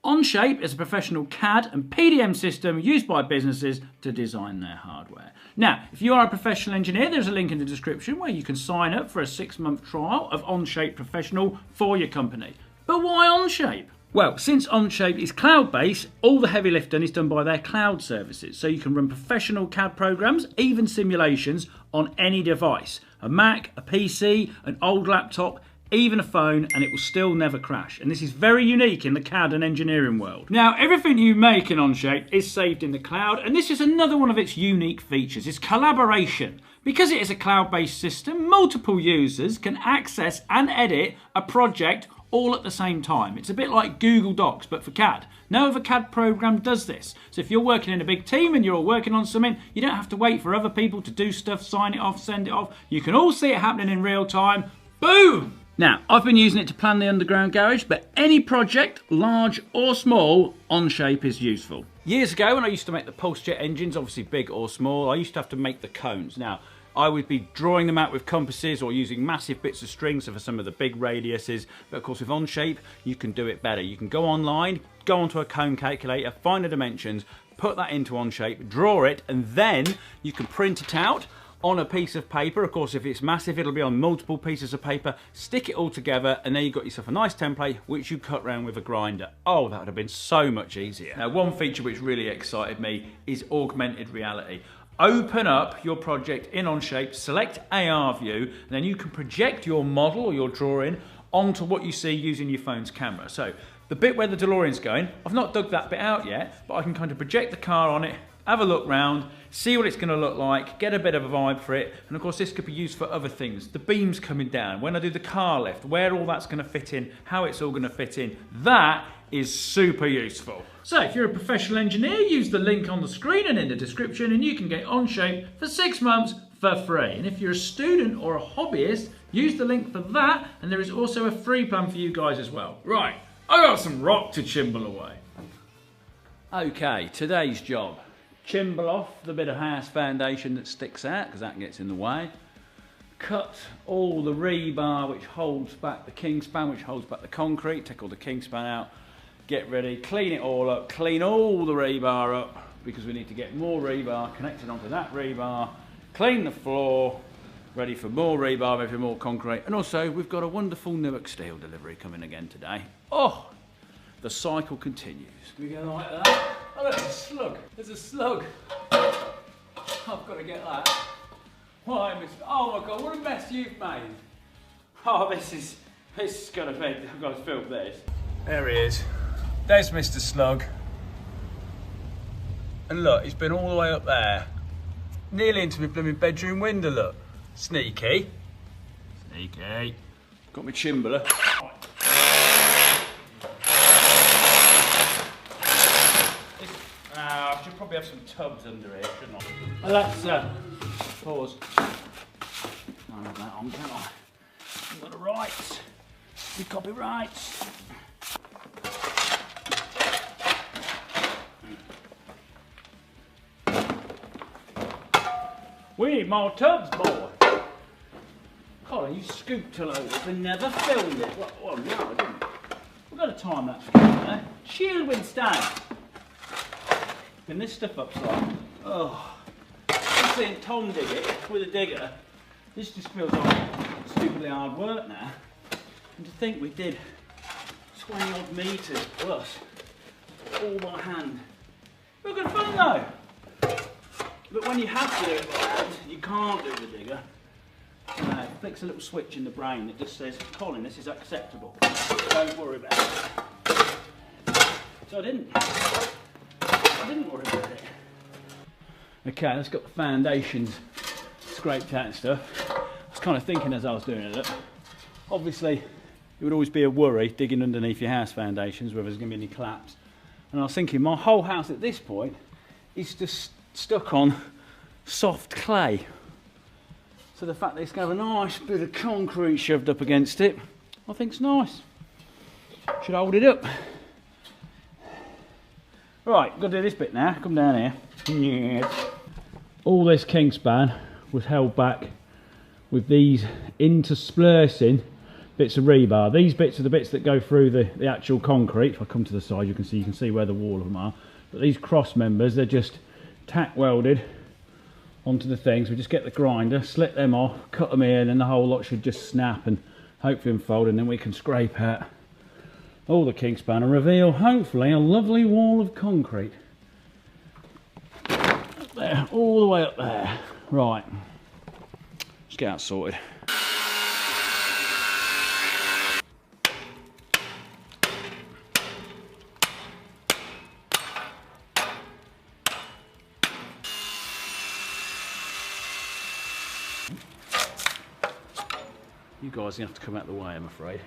Onshape is a professional CAD and PDM system used by businesses to design their hardware. Now, if you are a professional engineer, there's a link in the description where you can sign up for a 6-month trial of Onshape Professional for your company. But why Onshape? Well, since Onshape is cloud-based, all the heavy lifting is done by their cloud services, so you can run professional CAD programs, even simulations, on any device. A Mac, a PC, an old laptop, even a phone, and it will still never crash. And this is very unique in the CAD and engineering world. Now, everything you make in Onshape is saved in the cloud, and this is another one of its unique features. It's collaboration. Because it is a cloud-based system, multiple users can access and edit a project all at the same time. It's a bit like Google Docs, but for CAD. No other CAD program does this. So if you're working in a big team and you're all working on something, you don't have to wait for other people to do stuff, sign it off, send it off. You can all see it happening in real time. Boom! Now, I've been using it to plan the underground garage, but any project, large or small, Onshape is useful. Years ago, when I used to make the pulse jet engines, obviously big or small, I used to have to make the cones. Now, I would be drawing them out with compasses or using massive bits of string, so for some of the big radiuses. But of course with Onshape, you can do it better. You can go online, go onto a cone calculator, find the dimensions, put that into Onshape, draw it, and then you can print it out on a piece of paper. Of course, if it's massive, it'll be on multiple pieces of paper. Stick it all together, and then you've got yourself a nice template, which you cut around with a grinder. Oh, that would have been so much easier. Now, one feature which really excited me is augmented reality. Open up your project in Onshape, select AR view, and then you can project your model or your drawing onto what you see using your phone's camera. So the bit where the DeLorean's going, I've not dug that bit out yet, but I can kind of project the car on it, have a look round, see what it's going to look like, get a bit of a vibe for it, and of course this could be used for other things. The beams coming down, when I do the car lift, where all that's going to fit in, how it's all going to fit in, that is super useful. So if you're a professional engineer, use the link on the screen and in the description and you can get OnShape for 6 months for free. And if you're a student or a hobbyist, use the link for that, and there is also a free plan for you guys as well. Right, I got some rock to chimble away. Okay, today's job. Chimble off the bit of house foundation that sticks out, because that gets in the way. Cut all the rebar which holds back the kingspan, which holds back the concrete. Take all the kingspan out, get ready, clean it all up, clean all the rebar up, because we need to get more rebar connected onto that rebar, clean the floor, ready for more rebar, ready for more concrete. And also, we've got a wonderful Newark steel delivery coming again today. Oh, the cycle continues. We go like that. Oh, look, there's a slug. There's a slug. I've got to get that. Why, oh my God, what a mess you've made. Oh, this is gonna be, I've got to film this. There he is. There's Mr. Slug. And look, he's been all the way up there. Nearly into my blooming bedroom window, look. Sneaky. Sneaky. Got my chimbler. I should probably have some tubs under here, shouldn't I? Alexa, pause. I'll have that on, can't I? I've got the rights. The copyrights. We need more tubs, boy. Colin, you scooped a load of it and never filmed it. Well, no, I didn't. We've got to time that together. Shield wind stand. Pin this stuff upside. Oh, I'm seeing Tom dig it with a digger. This just feels like stupidly hard work now. And to think we did 20 odd metres plus, all by hand. We're good fun though. But when you have to do it like that, you can't do the digger. It flicks a little switch in the brain that just says, Colin, this is acceptable. Don't worry about it. So I didn't worry about it. Okay, let's got the foundations scraped out and stuff. I was kind of thinking as I was doing it, obviously it would always be a worry digging underneath your house foundations whether there's going to be any collapse. And I was thinking my whole house at this point is just stuck on soft clay. So the fact that it's going to have a nice bit of concrete shoved up against it, I think's nice. Should hold it up. Right, got to do this bit now. Come down here. Yeah. All this kingspan was held back with these interspersing bits of rebar. These bits are the bits that go through the actual concrete. If I come to the side, you can see where the wall of them are. But these cross members, they're just tack welded onto the things. We just get the grinder, slit them off, cut them in, and the whole lot should just snap and hopefully unfold, and then we can scrape out all the kingspan and reveal, hopefully, a lovely wall of concrete. Up there, all the way up there. Right, let's get out sorted. You guys are going to have to come out of the way, I'm afraid.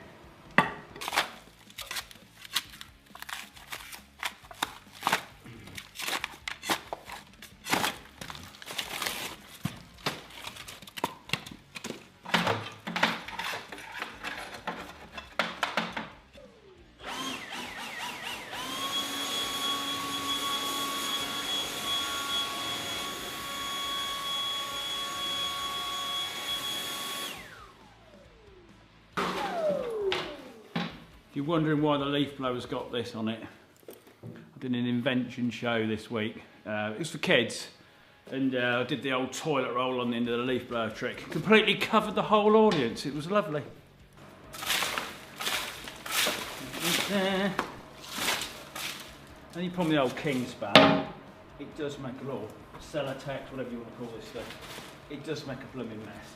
If you're wondering why the leaf blower's got this on it, I did an invention show this week. It was for kids, and I did the old toilet roll on the end of the leaf blower trick. Completely covered the whole audience. It was lovely. There. Only problem with the old kingspan, it does make a little Celotex, whatever you want to call this stuff. It does make a blooming mess.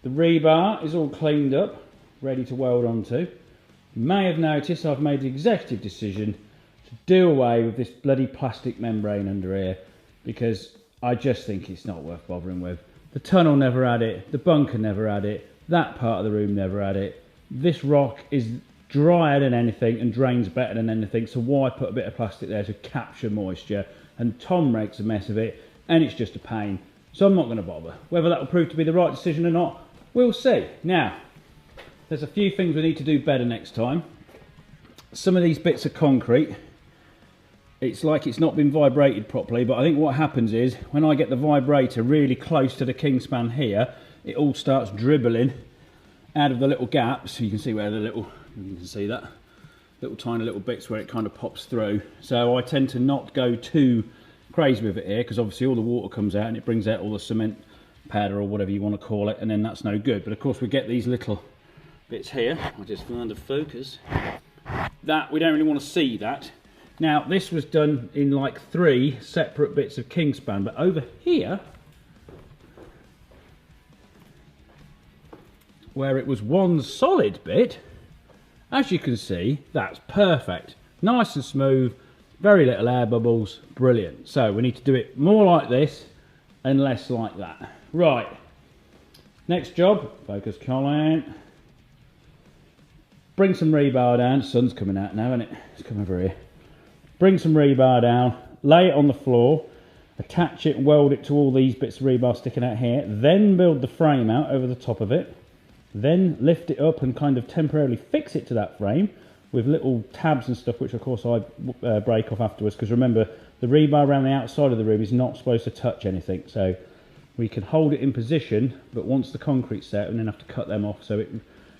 The rebar is all cleaned up, ready to weld onto. You may have noticed I've made the executive decision to do away with this bloody plastic membrane under here because I just think it's not worth bothering with. The tunnel never had it, the bunker never had it, that part of the room never had it. This rock is drier than anything and drains better than anything, so why put a bit of plastic there to capture moisture? And Tom makes a mess of it and it's just a pain, so I'm not going to bother. Whether that will prove to be the right decision or not, we'll see. Now, there's a few things we need to do better next time. Some of these bits of concrete, it's like it's not been vibrated properly, but I think what happens is when I get the vibrator really close to the kingspan here, it all starts dribbling out of the little gaps. You can see where you can see that little tiny little bits where it kind of pops through. So I tend to not go too crazy with it here because obviously all the water comes out and it brings out all the cement powder or whatever you want to call it, and then that's no good. But of course we get these little bits here. I'll just find a focus. That we don't really want to see that. Now this was done in like 3 separate bits of kingspan, but over here where it was one solid bit, as you can see, that's perfect. Nice and smooth, very little air bubbles, brilliant. So we need to do it more like this and less like that. Right, next job, focus Colin. Bring some rebar down, the sun's coming out now, isn't it? Let's come over here. Bring some rebar down, lay it on the floor, attach it and weld it to all these bits of rebar sticking out here, then build the frame out over the top of it, then lift it up and kind of temporarily fix it to that frame with little tabs and stuff, which of course I break off afterwards, because remember, the rebar around the outside of the room is not supposed to touch anything, so we can hold it in position, but once the concrete's set, and then have to cut them off so it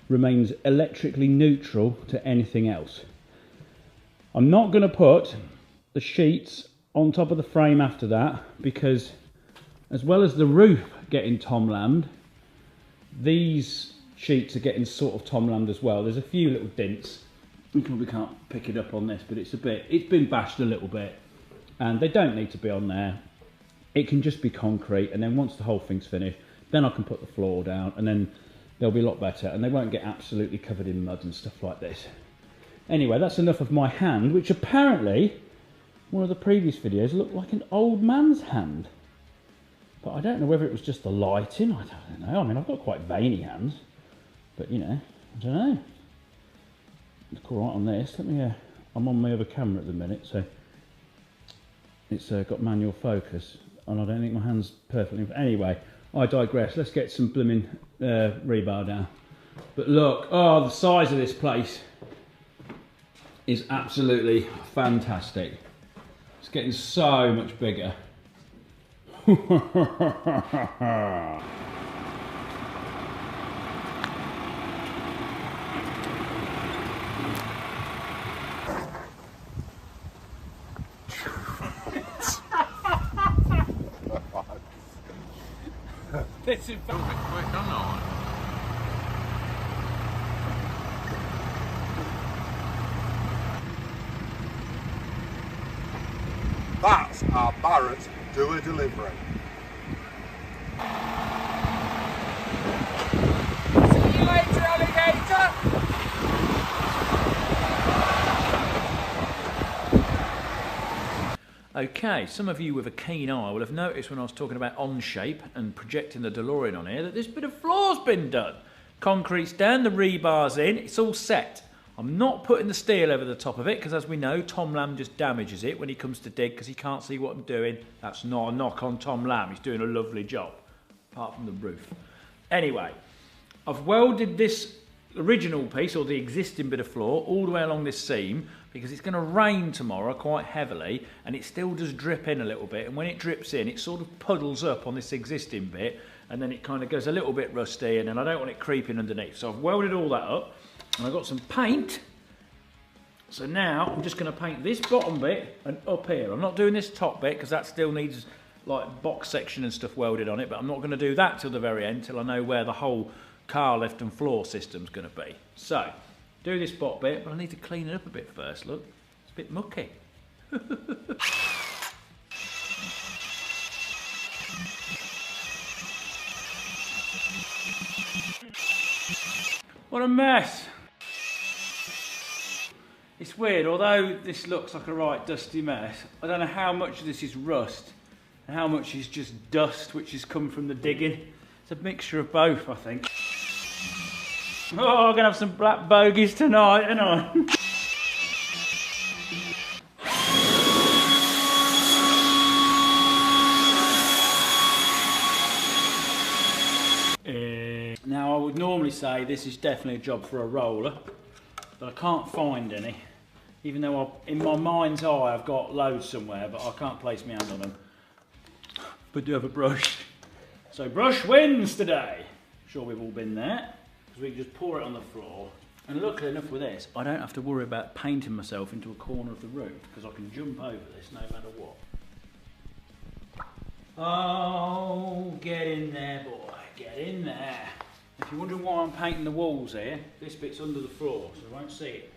remains electrically neutral to anything else. I'm not going to put the sheets on top of the frame after that, because as well as the roof getting tom-lammed, these sheets are getting sort of tom-lammed as well. There's a few little dents. You probably can't pick it up on this, but it's been bashed a little bit, and they don't need to be on there. It can just be concrete, and then once the whole thing's finished, then I can put the floor down, and then they'll be a lot better, and they won't get absolutely covered in mud and stuff like this. Anyway, that's enough of my hand, which apparently, one of the previous videos looked like an old man's hand. But I don't know whether it was just the lighting, I don't know. I mean, I've got quite veiny hands, but you know, I don't know. Look all right on this. Let me, I'm on my other camera at the minute, so it's got manual focus, and I don't think my hand's perfectly. Anyway, I digress. Let's get some blooming rebar down. But look, oh, the size of this place is absolutely fantastic. It's getting so much bigger. This is quick, I'm not. That's our Barrett doer delivery. See you later, alligator! Okay, some of you with a keen eye will have noticed when I was talking about on shape and projecting the DeLorean on here that this bit of floor's been done. Concrete's down, the rebar's in, it's all set. I'm not putting the steel over the top of it because, as we know, Tom Lamb just damages it when he comes to dig because he can't see what I'm doing. That's not a knock on Tom Lamb, he's doing a lovely job, apart from the roof. Anyway, I've welded this original piece, or the existing bit of floor, all the way along this seam because it's going to rain tomorrow quite heavily and it still does drip in a little bit, and when it drips in it sort of puddles up on this existing bit and then it kind of goes a little bit rusty, and then I don't want it creeping underneath. So I've welded all that up and I've got some paint. So now I'm just going to paint this bottom bit and up here. I'm not doing this top bit because that still needs like box section and stuff welded on it, but I'm not going to do that till the very end, till I know where the whole car lift and floor system's going to be. So, do this bottom bit, but I need to clean it up a bit first, look. It's a bit mucky. What a mess. It's weird, although this looks like a right dusty mess, I don't know how much of this is rust and how much is just dust which has come from the digging. It's a mixture of both, I think. Oh, I'm gonna have some black bogies tonight, ain't I? Now I would normally say this is definitely a job for a roller, but I can't find any. Even though in my mind's eye I've got loads somewhere, but I can't place my hand on them. But do have a brush. So brush wins today. I'm sure we've all been there, because we can just pour it on the floor. And luckily enough with this, I don't have to worry about painting myself into a corner of the room, because I can jump over this no matter what. Oh, get in there, boy, get in there. If you're wondering why I'm painting the walls here, this bit's under the floor, so I won't see it.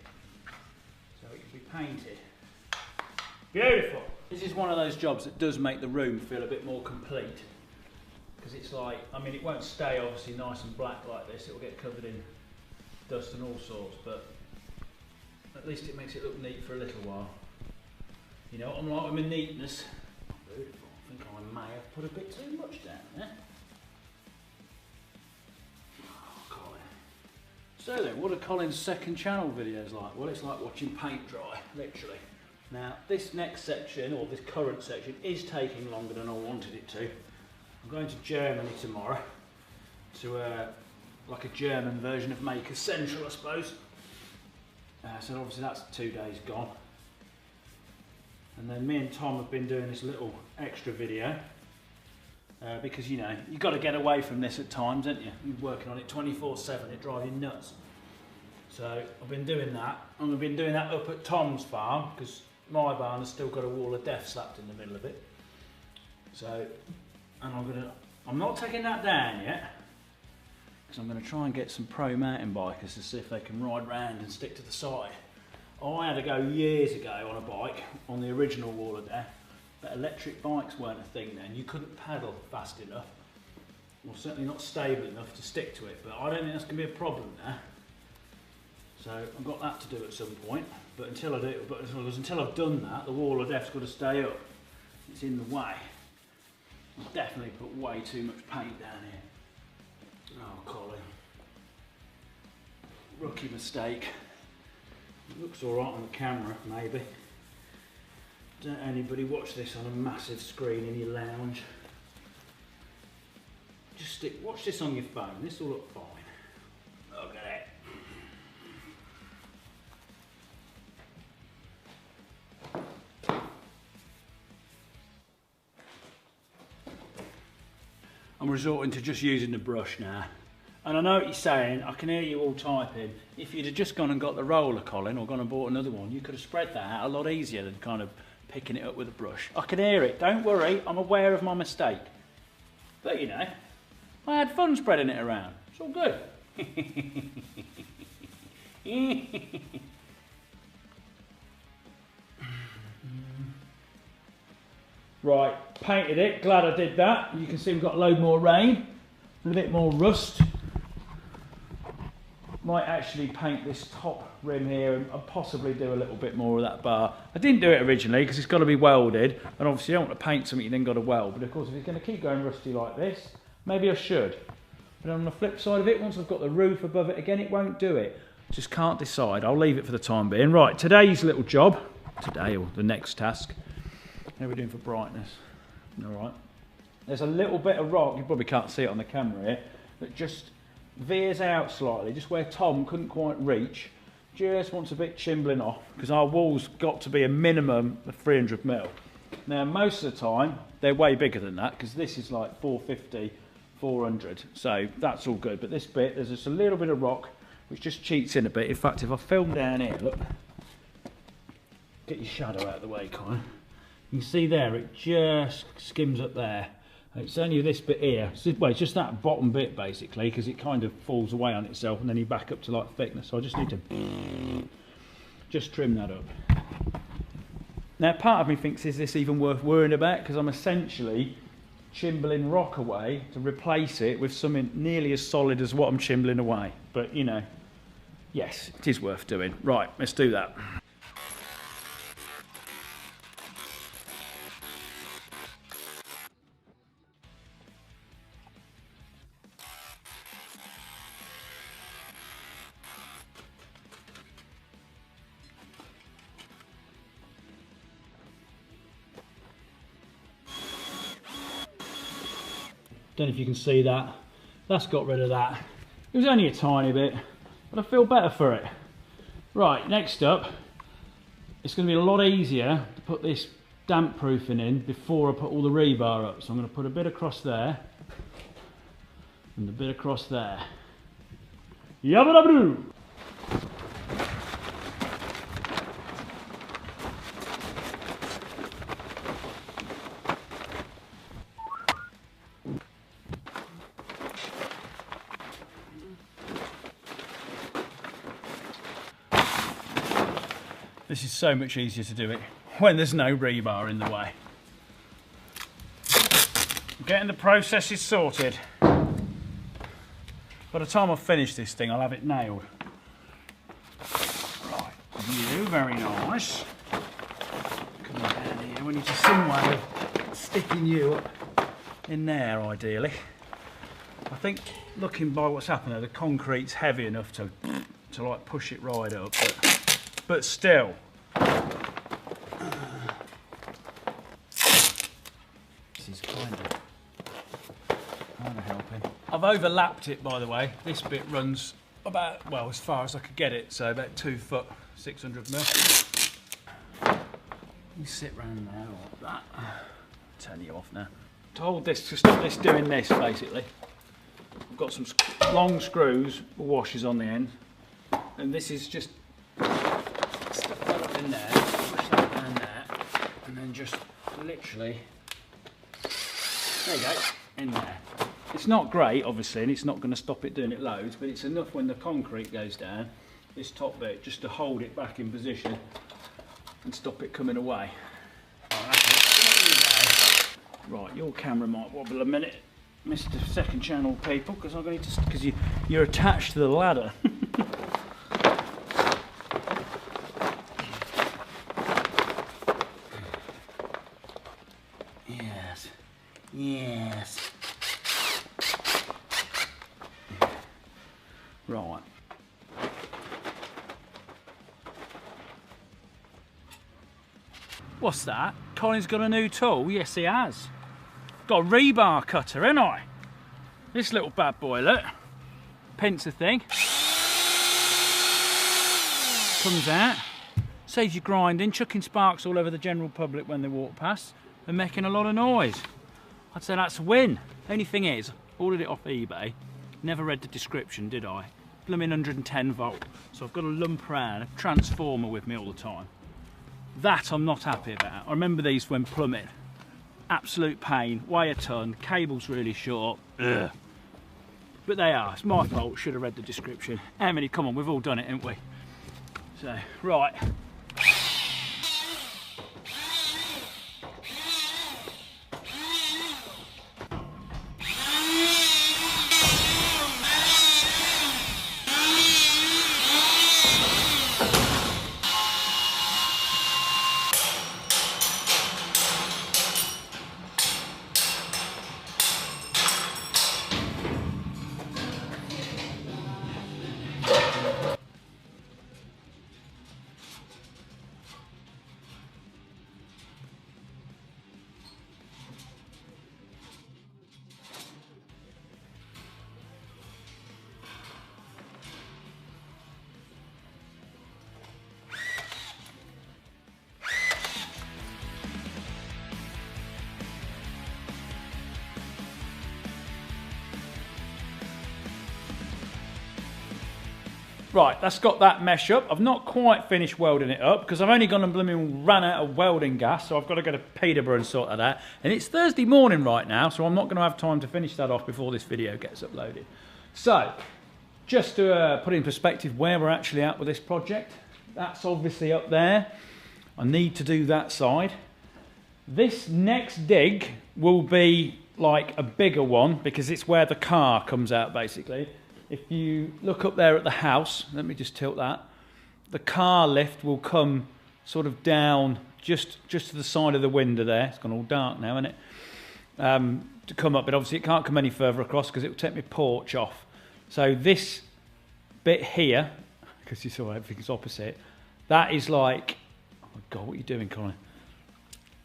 So it can be painted. Beautiful. This is one of those jobs that does make the room feel a bit more complete. Because it's like, I mean, it won't stay obviously nice and black like this, it'll get covered in dust and all sorts, but at least it makes it look neat for a little while. You know, I'm like with my neatness. Beautiful. I think I may have put a bit too much down there. So then, what are Colin's second channel videos like? Well, it's like watching paint dry, literally. Now, this next section, or this current section, is taking longer than I wanted it to. I'm going to Germany tomorrow, to like a German version of Maker Central, I suppose. So obviously that's 2 days gone. And then me and Tom have been doing this little extra video. Because, you know, you've got to get away from this at times, haven't you? You're working on it 24/7, it drives you nuts. So I've been doing that, and we've been doing that up at Tom's farm, because my barn has still got a wall of death slapped in the middle of it. So, and I'm not taking that down yet, because I'm going to try and get some pro mountain bikers to see if they can ride round and stick to the side. I had to go years ago on a bike, on the original wall of death. But electric bikes weren't a thing then. You couldn't pedal fast enough, or certainly not stable enough to stick to it. But I don't think that's going to be a problem now. So I've got that to do at some point. But until I do, until I've done that, the wall of death's got to stay up. It's in the way. I've definitely put way too much paint down here. Oh, Colin. Rookie mistake. It looks all right on the camera, maybe. Don't anybody watch this on a massive screen in your lounge. Just watch this on your phone, this will look fine. Look at it. I'm resorting to just using the brush now. And I know what you're saying, I can hear you all typing. If you'd have just gone and got the roller, Colin, or gone and bought another one, you could have spread that out a lot easier than kind of picking it up with a brush. I can hear it, don't worry, I'm aware of my mistake. But you know, I had fun spreading it around, it's all good. Right, painted it, glad I did that. You can see we've got a load more rain, a bit more rust. Might actually paint this top rim here and possibly do a little bit more of that bar. I didn't do it originally because it's got to be welded, and obviously you don't want to paint something you then got to weld, but of course if it's going to keep going rusty like this, maybe I should. But on the flip side of it, once I've got the roof above it again, it won't do it. Just can't decide. I'll leave it for the time being. Right, today's little job, today or the next task, how are we doing for brightness? All right. There's a little bit of rock, you probably can't see it on the camera here, that just veers out slightly, just where Tom couldn't quite reach. Just wants a bit chimbling off, because our wall's got to be a minimum of 300 mil. Now most of the time they're way bigger than that, because this is like 450, 400, so that's all good. But this bit, there's just a little bit of rock which just cheats in a bit. In fact, if I film down here, look, get your shadow out of the way, Colin. You can see there, it just skims up there. It's only this bit here, well, it's just that bottom bit basically, because it kind of falls away on itself, and then you back up to like thickness. So I just need to just trim that up. Now part of me thinks, is this even worth worrying about, because I'm essentially chimbling rock away to replace it with something nearly as solid as what I'm chimbling away. But you know, yes, it is worth doing. Right, let's do that. Don't know if you can see that. That's got rid of that. It was only a tiny bit, but I feel better for it. Right, next up, it's going to be a lot easier to put this damp proofing in before I put all the rebar up. So I'm going to put a bit across there and a bit across there. Yabba dabba doo! This is so much easier to do it when there's no rebar in the way. Getting the processes sorted. By the time I've finished this thing, I'll have it nailed. Right, you, very nice. Come on down here, we need to some way of sticking you up in there, ideally. I think, looking by what's happened there, the concrete's heavy enough to like push it right up, but still. This is kind of helping. I've overlapped it, by the way. This bit runs about, well, as far as I could get it, so about 2 foot, 600 mil. You sit round there like that. Turn you off now. To hold this, to stop this doing this, basically, I've got some long screws, washers on the end, and this is just stuff that up in there, push that down there, and then just literally, there you go, in there. It's not great, obviously, and it's not going to stop it doing it loads, but it's enough when the concrete goes down, this top bit, just to hold it back in position and stop it coming away. Right, your camera might wobble a minute, Mr. Second Channel people, because I'm going to, because you're attached to the ladder. Yes. Right. What's that? Colin's got a new tool? Yes, he has. Got a rebar cutter, ain't I? This little bad boy, look. Pincer thing. Comes out. Saves you grinding, chucking sparks all over the general public when they walk past, and making a lot of noise. I'd say that's a win. Only thing is, ordered it off eBay, never read the description, did I? Blooming 110 volt. So I've got a lump around, a transformer with me all the time. That I'm not happy about. I remember these when plumbing. Absolute pain, weigh a ton, cable's really short. Ugh. But they are, it's my fault, should have read the description. How many? Come on, we've all done it, haven't we? So, right. Right, that's got that mesh up. I've not quite finished welding it up because I've only gone and blooming ran out of welding gas, so I've got to go to Peterborough and sort that out. And it's Thursday morning right now, so I'm not going to have time to finish that off before this video gets uploaded. So, just to put in perspective where we're actually at with this project, that's obviously up there. I need to do that side. This next dig will be like a bigger one because it's where the car comes out basically. if you look up there at the house, let me just tilt that, the car lift will come sort of down just to the side of the window there. It's gone all dark now, isn't it? To come up, but obviously it can't come any further across because it will take my porch off. So this bit here, because you saw everything's opposite, that is like, oh my God, what are you doing, Colin?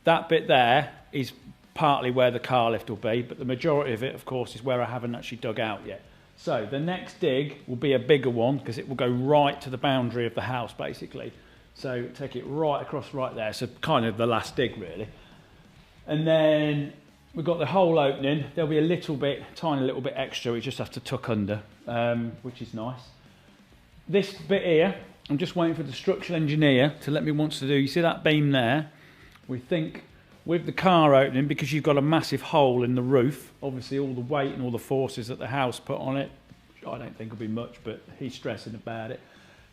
That bit there is partly where the car lift will be, but the majority of it, of course, is where I haven't actually dug out yet. So the next dig will be a bigger one because it will go right to the boundary of the house, basically. So take it right across right there. So kind of the last dig, really. And then we've got the hole opening. There'll be a little bit, tiny little bit extra. We just have to tuck under, which is nice. This bit here, I'm just waiting for the structural engineer to let me want to do. You see that beam there? We think with the car opening, because you've got a massive hole in the roof, obviously all the weight and all the forces that the house put on it, which I don't think will be much, but he's stressing about it.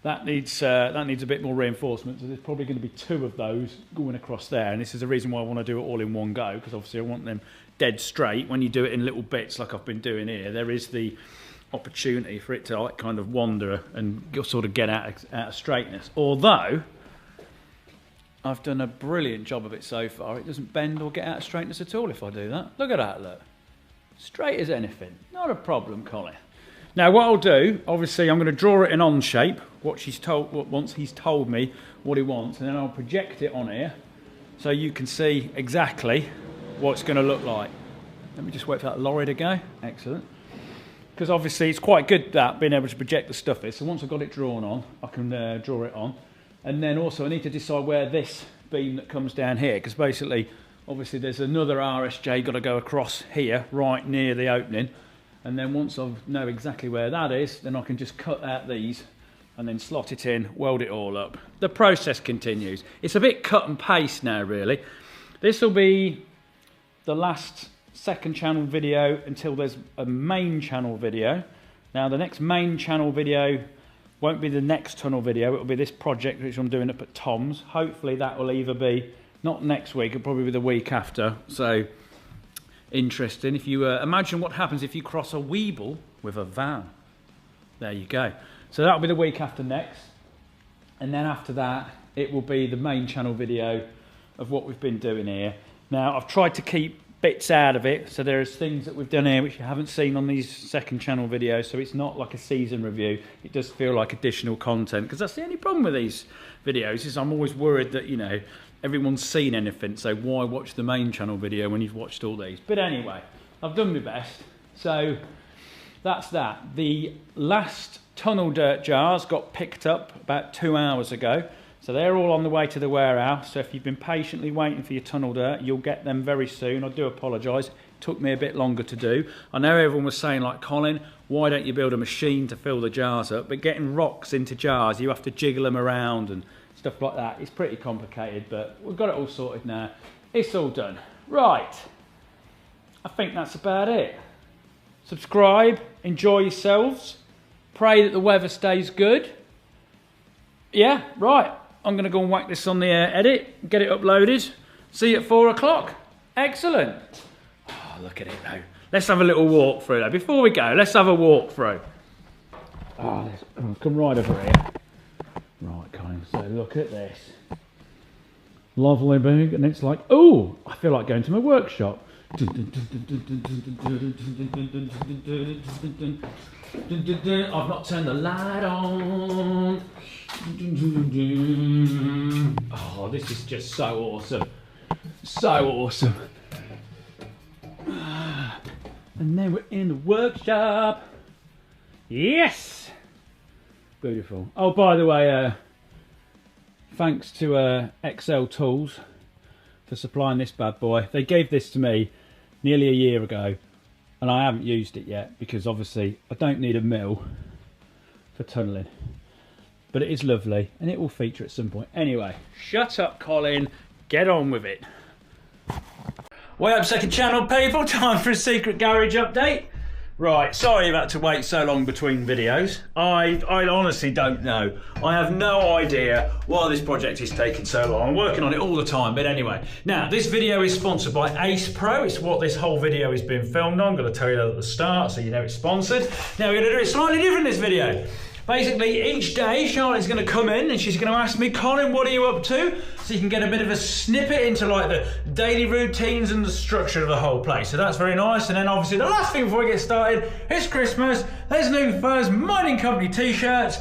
That needs a bit more reinforcement, so there's probably going to be 2 of those going across there, and this is the reason why I want to do it all in one go, because obviously I want them dead straight. When you do it in little bits like I've been doing here, there is the opportunity for it to like kind of wander and sort of get out of straightness. Although I've done a brilliant job of it so far, it doesn't bend or get out of straightness at all if I do that. Look at that, look. Straight as anything. Not a problem, Colin. Now what I'll do, obviously I'm going to draw it in on shape, once he's told me what he wants, and then I'll project it on here so you can see exactly what it's going to look like. Let me just wait for that lorry to go. Excellent. Because obviously it's quite good that being able to project the stuff is. So once I've got it drawn on, I can draw it on. And then also I need to decide where this beam that comes down here, because basically, obviously there's another RSJ got to go across here, right near the opening. And then once I know exactly where that is, then I can just cut out these and then slot it in, weld it all up. The process continues. It's a bit cut and paste now, really. This will be the last second channel video until there's a main channel video. Now the next main channel video won't be the next tunnel video, it'll be this project which I'm doing up at Tom's. Hopefully that will either be, not next week, it'll probably be the week after. So, interesting. If you imagine what happens if you cross a Weeble with a van. There you go. So that'll be the week after next. And then after that, it will be the main channel video of what we've been doing here. Now, I've tried to keep bits out of it, so there's things that we've done here which you haven't seen on these second channel videos, so it's not like a season review. It does feel like additional content, because that's the only problem with these videos, is I'm always worried that, you know, everyone's seen anything, so why watch the main channel video when you've watched all these? But anyway, I've done my best, so that's that. The last tunnel dirt jars got picked up about 2 hours ago. So they're all on the way to the warehouse. So if you've been patiently waiting for your tunnel dirt, you'll get them very soon. I do apologise. It took me a bit longer to do. I know everyone was saying, like, Colin, why don't you build a machine to fill the jars up? But getting rocks into jars, you have to jiggle them around and stuff like that. It's pretty complicated, but we've got it all sorted now. It's all done. Right. I think that's about it. Subscribe. Enjoy yourselves. Pray that the weather stays good. Yeah, right. I'm going to go and whack this on the edit, get it uploaded. See you at 4 o'clock. Excellent. Oh, look at it though. Let's have a little walk through though. Before we go, let's have a walk through. Oh, let's come right over here. Right, Colin, so look at this. Lovely big, and it's like, oh, I feel like going to my workshop. I've not turned the light on. Oh, this is just so awesome. So awesome. And then we're in the workshop. Yes! Beautiful. Oh, by the way, thanks to XL Tools for supplying this bad boy. They gave this to me nearly a year ago, and I haven't used it yet because obviously I don't need a mill for tunnelling. But it is lovely, and it will feature at some point. Anyway, shut up, Colin. Get on with it. Way up second channel, people. Time for a secret garage update. Right, sorry you've had to wait so long between videos. I honestly don't know. I have no idea why this project is taking so long. I'm working on it all the time, but anyway. Now, this video is sponsored by Ace Pro. It's what this whole video is being filmed on. I'm going to tell you that at the start so you know it's sponsored. Now, we're going to do it slightly different in this video. Basically, each day, Charlotte's going to come in and she's going to ask me, Colin, what are you up to? So you can get a bit of a snippet into like the daily routines and the structure of the whole place. So that's very nice. And then obviously the last thing before we get started, it's Christmas. There's colinfurze Mining Company t-shirts.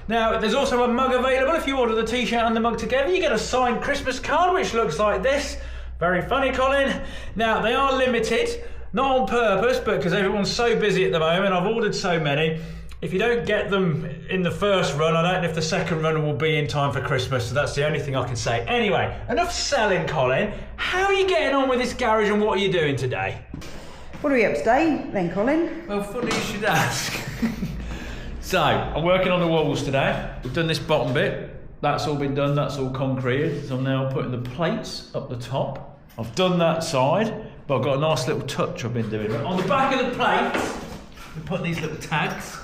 Now, there's also a mug available. If you order the t-shirt and the mug together, you get a signed Christmas card, which looks like this. Very funny, Colin. Now, they are limited, not on purpose, but because everyone's so busy at the moment. I've ordered so many. If you don't get them in the first run, I don't know if the second run will be in time for Christmas, so that's the only thing I can say. Anyway, enough selling, Colin. How are you getting on with this garage and what are you doing today? What are we up today then, Colin? Well, funny you should ask. So, I'm working on the walls today. We've done this bottom bit. That's all been done, that's all concreted. So I'm now putting the plates up the top. I've done that side, but I've got a nice little touch I've been doing. On the back of the plates, we put these little tags.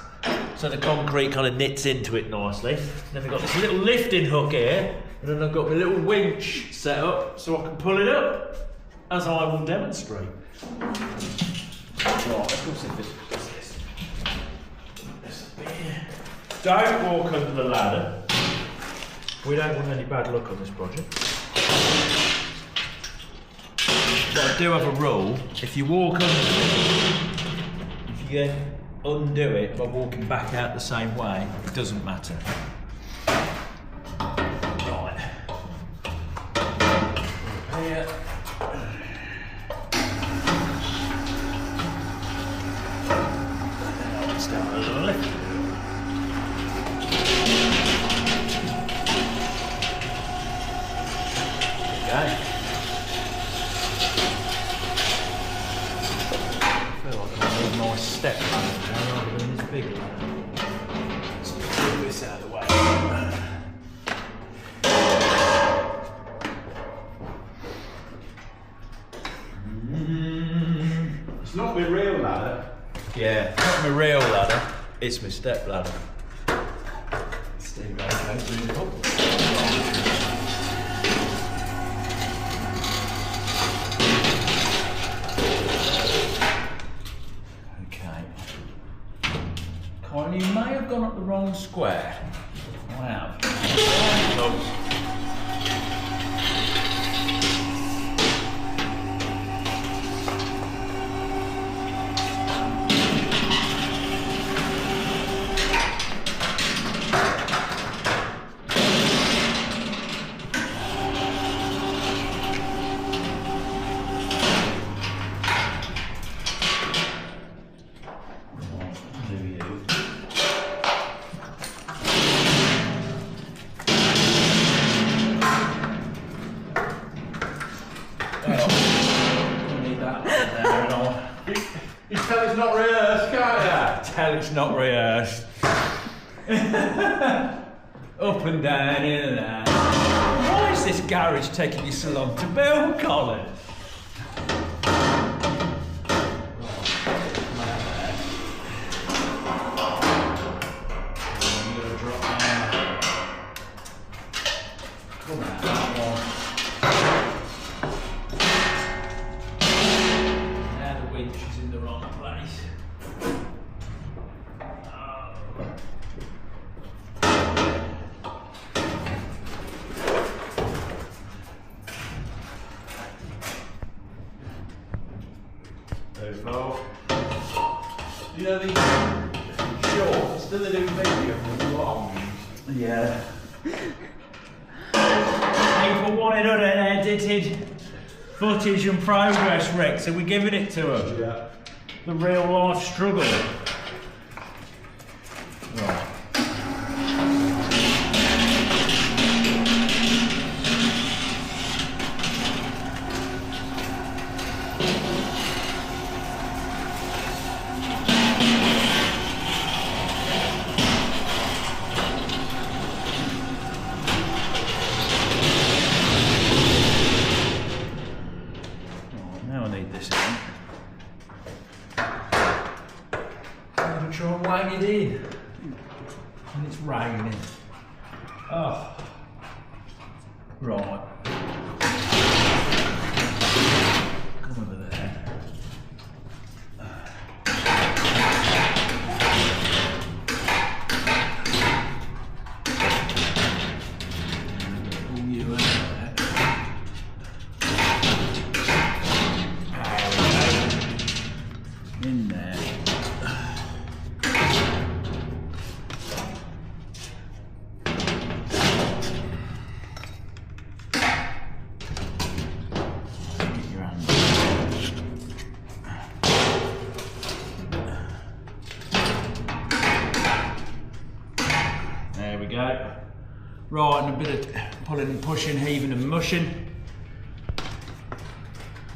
So the concrete kind of knits into it nicely. Then we've got this little lifting hook here, and then I've got my little winch set up so I can pull it up, as I will demonstrate. Right, let's go see if this. Don't walk under the ladder. We don't want any bad luck on this project. But I do have a rule. If you walk under it, if you then undo it by walking back out the same way, it doesn't matter. Right. Here. Let's down a little lift. Okay. I feel like I need a nice step rather than this big one. Let's move this out of the way. It's not my real ladder. Yeah, not my real ladder, it's my step ladder. Stay right out. Colin, you may have gone up the wrong square. Wow. You tell it's not rehearsed, can't you? Tell it's not rehearsed. Up and down, in and out. Why is this garage taking you so long to build, Colin? She's in the wrong place. There's no. You know these shorts, do they do video for long? Yeah. People wanted unedited footage and progress, Rick, so we're giving it to them. Yeah. The real life struggle. Right. Now I need this in. try and wang it in. And it's raining. Oh. Right. Come over there. Pull you out there. In there. There we go. Right, and a bit of pulling and pushing, heaving and mushing.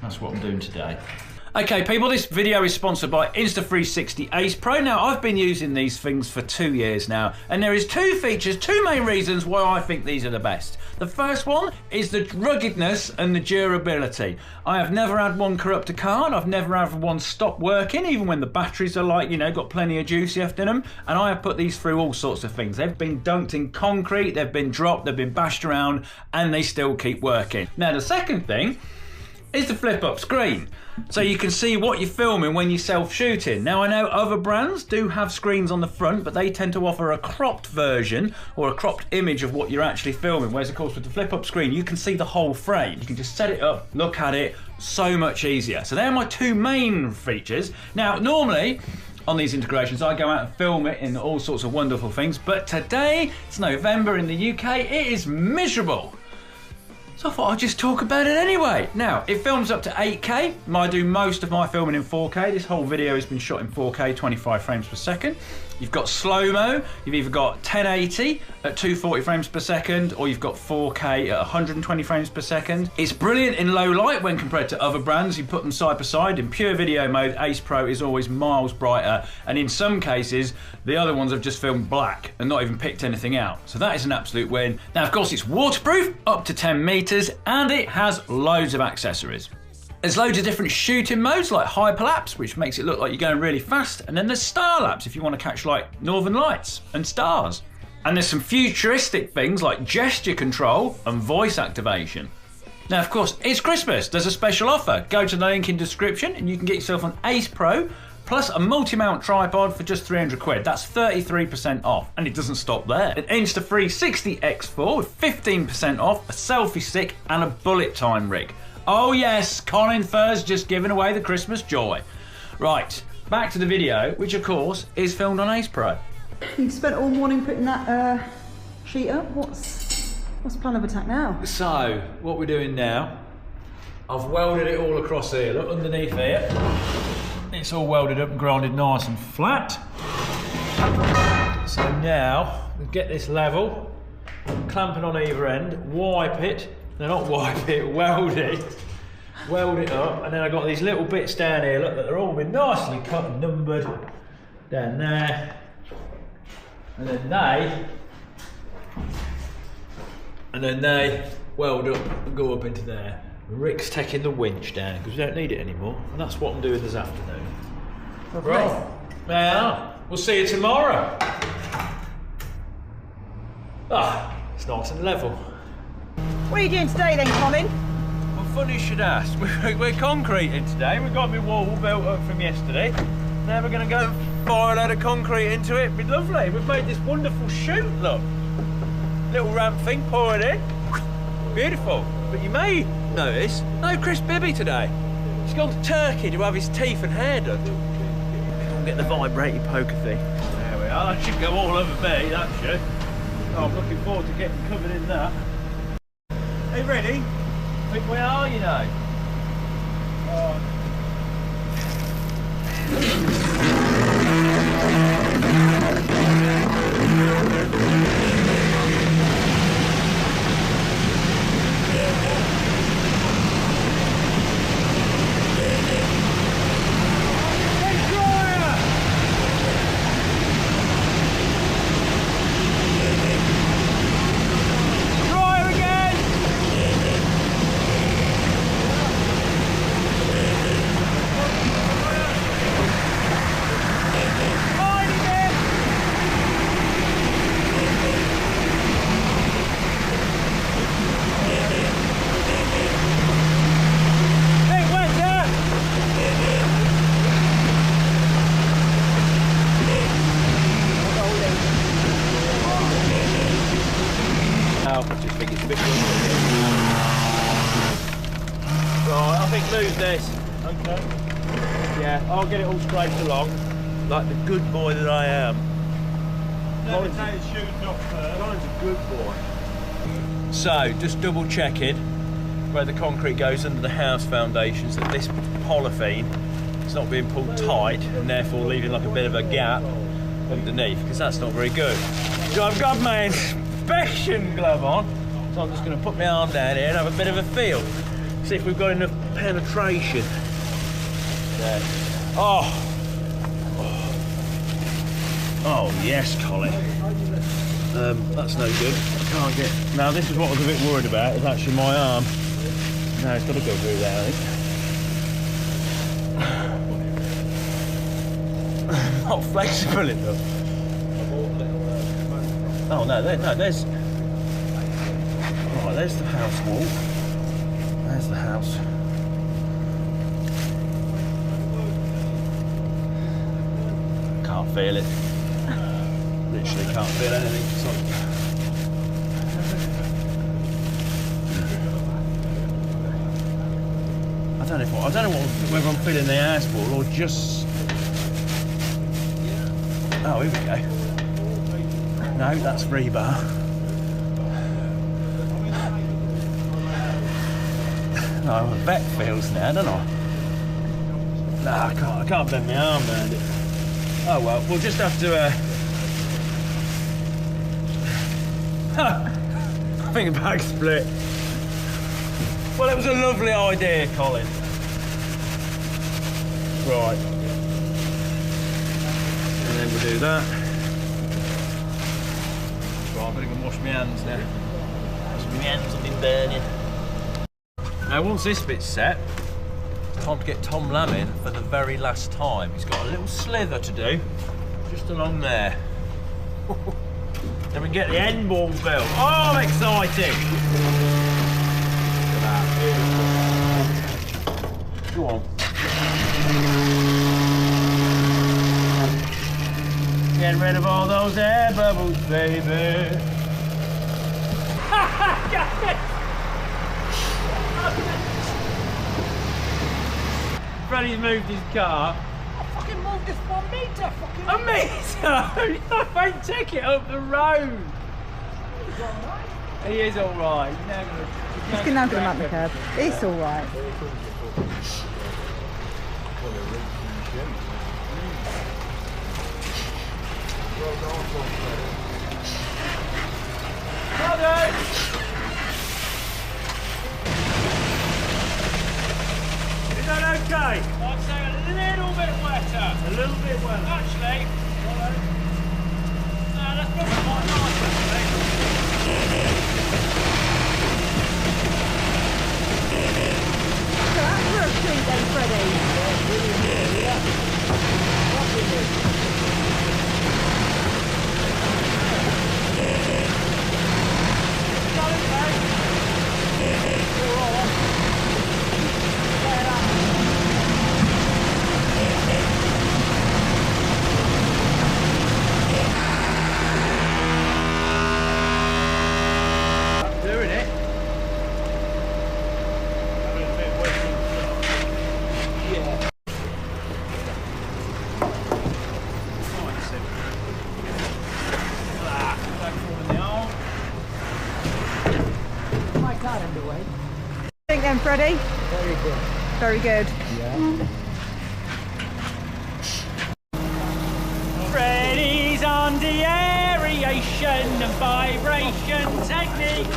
That's what I'm doing today. Okay people, this video is sponsored by Insta360 Ace Pro. Now I've been using these things for 2 years now, and there is two features, two main reasons why I think these are the best. The first one is the ruggedness and the durability. I have never had one corrupt a card, I've never had one stop working, even when the batteries are like, you know, got plenty of juice left in them, and I have put these through all sorts of things. They've been dunked in concrete, they've been dropped, they've been bashed around, and they still keep working. Now the second thing is the flip up screen. So you can see what you're filming when you're self-shooting. Now I know other brands do have screens on the front, but they tend to offer a cropped version or a cropped image of what you're actually filming, whereas of course with the flip-up screen you can see the whole frame. You can just set it up, look at it, so much easier. So they're my two main features. Now normally on these integrations I go out and film it in all sorts of wonderful things, but today, it's November in the UK, it is miserable. So I thought I'd just talk about it anyway. Now, it films up to 8K. I do most of my filming in 4K. This whole video has been shot in 4K, 25 frames per second. You've got slow-mo, you've either got 1080 at 240 frames per second, or you've got 4K at 120 frames per second. It's brilliant in low light when compared to other brands. You put them side by side. In pure video mode, Ace Pro is always miles brighter, and in some cases, the other ones have just filmed black and not even picked anything out. So that is an absolute win. Now, of course, it's waterproof, up to 10 meters, and it has loads of accessories. There's loads of different shooting modes like hyperlapse, which makes it look like you're going really fast, and then there's starlapse if you want to catch like northern lights and stars. And there's some futuristic things like gesture control and voice activation. Now of course, it's Christmas, there's a special offer. Go to the link in description and you can get yourself an Ace Pro plus a multi-mount tripod for just 300 quid. That's 33% off, and it doesn't stop there. An Insta360 X4 with 15% off, a selfie stick and a bullet time rig. Oh yes, colinfurze just giving away the Christmas joy. Right, back to the video, which of course is filmed on Ace Pro. You spent all morning putting that sheet up. What's the plan of attack now? So, what we're doing now, I've welded it all across here. Look underneath here. It's all welded up and grinded nice and flat. So now, we get this level, clamp it on either end, wipe it. No, not wipe it, weld it up, and then I've got these little bits down here, look, that they're all been nicely cut and numbered down there, and then they weld up and go up into there. Rick's taking the winch down because we don't need it anymore, and that's what I'm doing this afternoon. Okay. Right, now we'll see you tomorrow. Ah, it's nice and level. What are you doing today then, Colin? Well, funny you should ask. We're concreting today. We've got my wall built up from yesterday. Now we're going to go and fire a load of concrete into it. It'd be lovely. We've made this wonderful chute, look. Little ramp thing pouring in. Beautiful. But you may notice, no Chris Bibby today. He's gone to Turkey to have his teeth and hair done. Go and get the vibrating poker thing. There we are. That should go all over me, that should. Oh, I'm looking forward to getting covered in that. Are you ready? I think we are, you know. I'll get it all scraped along. Like the good boy that I am. Never take the shoes off first. Colin's a good boy. So, just double checking where the concrete goes under the house foundations, that this polythene is not being pulled tight and therefore leaving like a bit of a gap underneath, because that's not very good. So I've got my inspection glove on, so I'm just going to put my arm down here and have a bit of a feel. See if we've got enough penetration. There. Oh, yes, Colin. That's no good. I can't get... Now, this is what I was a bit worried about, is actually my arm. No, it's got to go through there, I think. Not flexible enough. Oh, no, there's... Right, there's the house wall. There's the house. Can't feel it. Literally can't feel anything. I don't know whether I'm feeling the house wall or just... Oh, here we go. No, that's rebar. No, I'm a vet feels now, don't I? No, I can't bend my arm around it. Oh well, we'll just have to I think the bag split. Well, it was a lovely idea, Colin. Right. And then we'll do that. Right, I'm gonna go wash my hands now. My hands have been burning. Now, once this bit's set, it's time to get Tom Lamb in for the very last time. He's got a little slither to do, just along there. Then we get the end wall built. Oh, I'm excited! Look at that. Go on. Get rid of all those air bubbles, baby. Freddie's moved his car. I fucking moved this 1 metre, fucking... A metre? I take it up the road. He is alright. He's now going to mount the curb. It's alright. Is that okay? I'd say a little bit wetter. A little bit wetter. Actually, no, that's probably quite nice actually. So that's for a treat then, Freddie. Doing it. Yeah. My car underway. Think then, Freddie? Very good. Very good. Yeah. Freddie's on the aeration and vibration technique.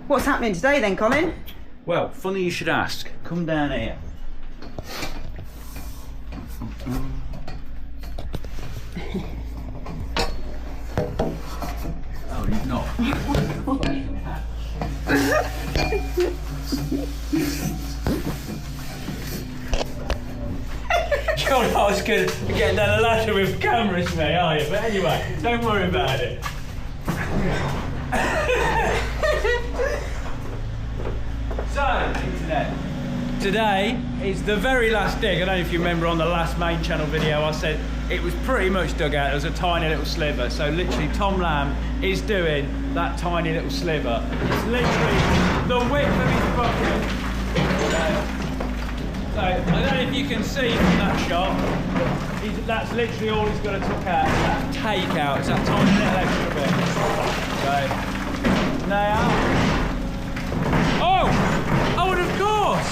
What's happening today then, Colin? Well, funny you should ask. Come down here. Oh, you've not. John, I was scared of getting down the ladder with cameras, me, are you? But anyway, don't worry about it. So, internet. Today is the very last dig. I don't know if you remember on the last main channel video I said it was pretty much dug out. There was a tiny little sliver. So literally Tom Lamb is doing that tiny little sliver. It's literally the width of his bucket. So I don't know if you can see from that shot, that's literally all he's got to took out. That take out, it's that tiny little extra bit. So now, oh, of course.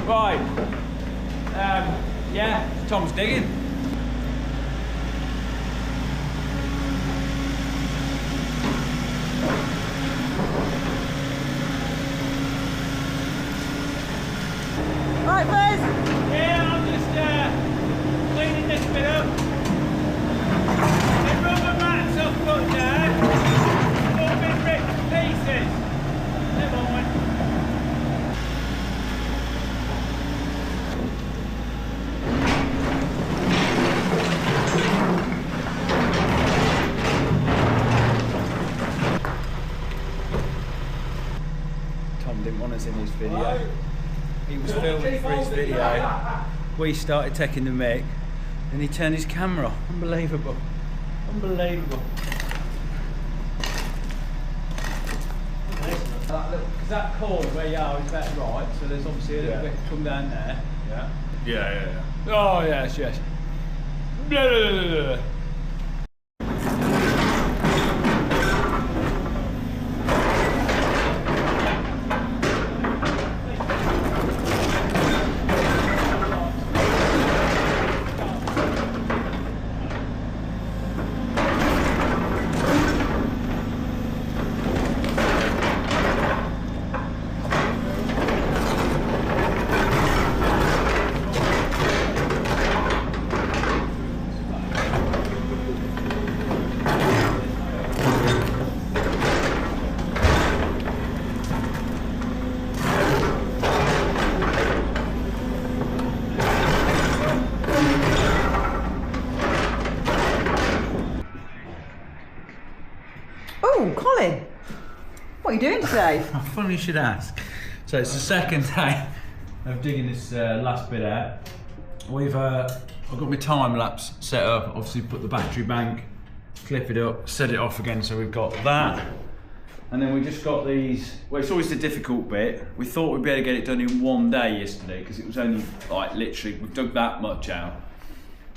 Right. Yeah, Tom's digging. Right, Fizz. Yeah, I'm just cleaning this bit up. The rubber mats I've put down. All been ripped to pieces. Never mind. Tom didn't want us in his video. He was filming for his video. We started taking the mic and he turned his camera off. Unbelievable. Unbelievable. Because that corner where you are is that right, so there's obviously a little bit come down there. Yeah. Yeah. Oh yes. Blah, blah, blah, blah. Oh, Colin, what are you doing today? Funny you should ask. So it's the second day of digging this last bit out. I've got my time lapse set up. Obviously put the battery bank, clip it up, set it off again. So we've got that. And then we just got these, well, it's always the difficult bit. We thought we'd be able to get it done in one day yesterday because it was only like literally, we've dug that much out.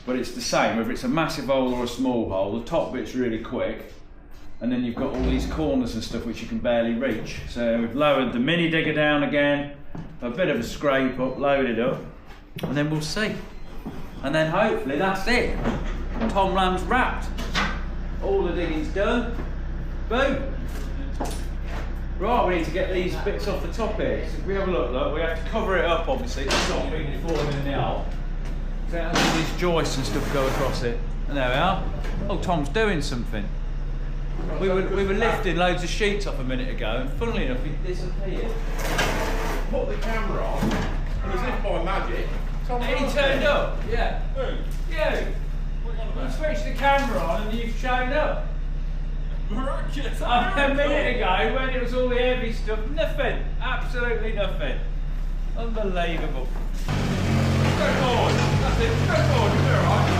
But it's the same, whether it's a massive hole or a small hole, the top bit's really quick. And then you've got all these corners and stuff which you can barely reach. So we've lowered the mini digger down again, a bit of a scrape up, loaded up, and then we'll see. And then hopefully that's it. Tom Lamb's wrapped. All the digging's done. Boom. Right, we need to get these bits off the top here. So if we have a look, we have to cover it up obviously to stop it falling in the hole. So it has all these joists and stuff go across it. And there we are. Oh, Tom's doing something. We were lifting loads of sheets off a minute ago, and funnily enough, he disappeared. Put the camera on, and as if by magic, he turned up. Yeah. Who? You. You switched the camera on, and you've shown up. Miraculous. A minute ago, when it was all the heavy stuff, nothing. Absolutely nothing. Unbelievable. Go forward. That's it. Go forward. You're all right.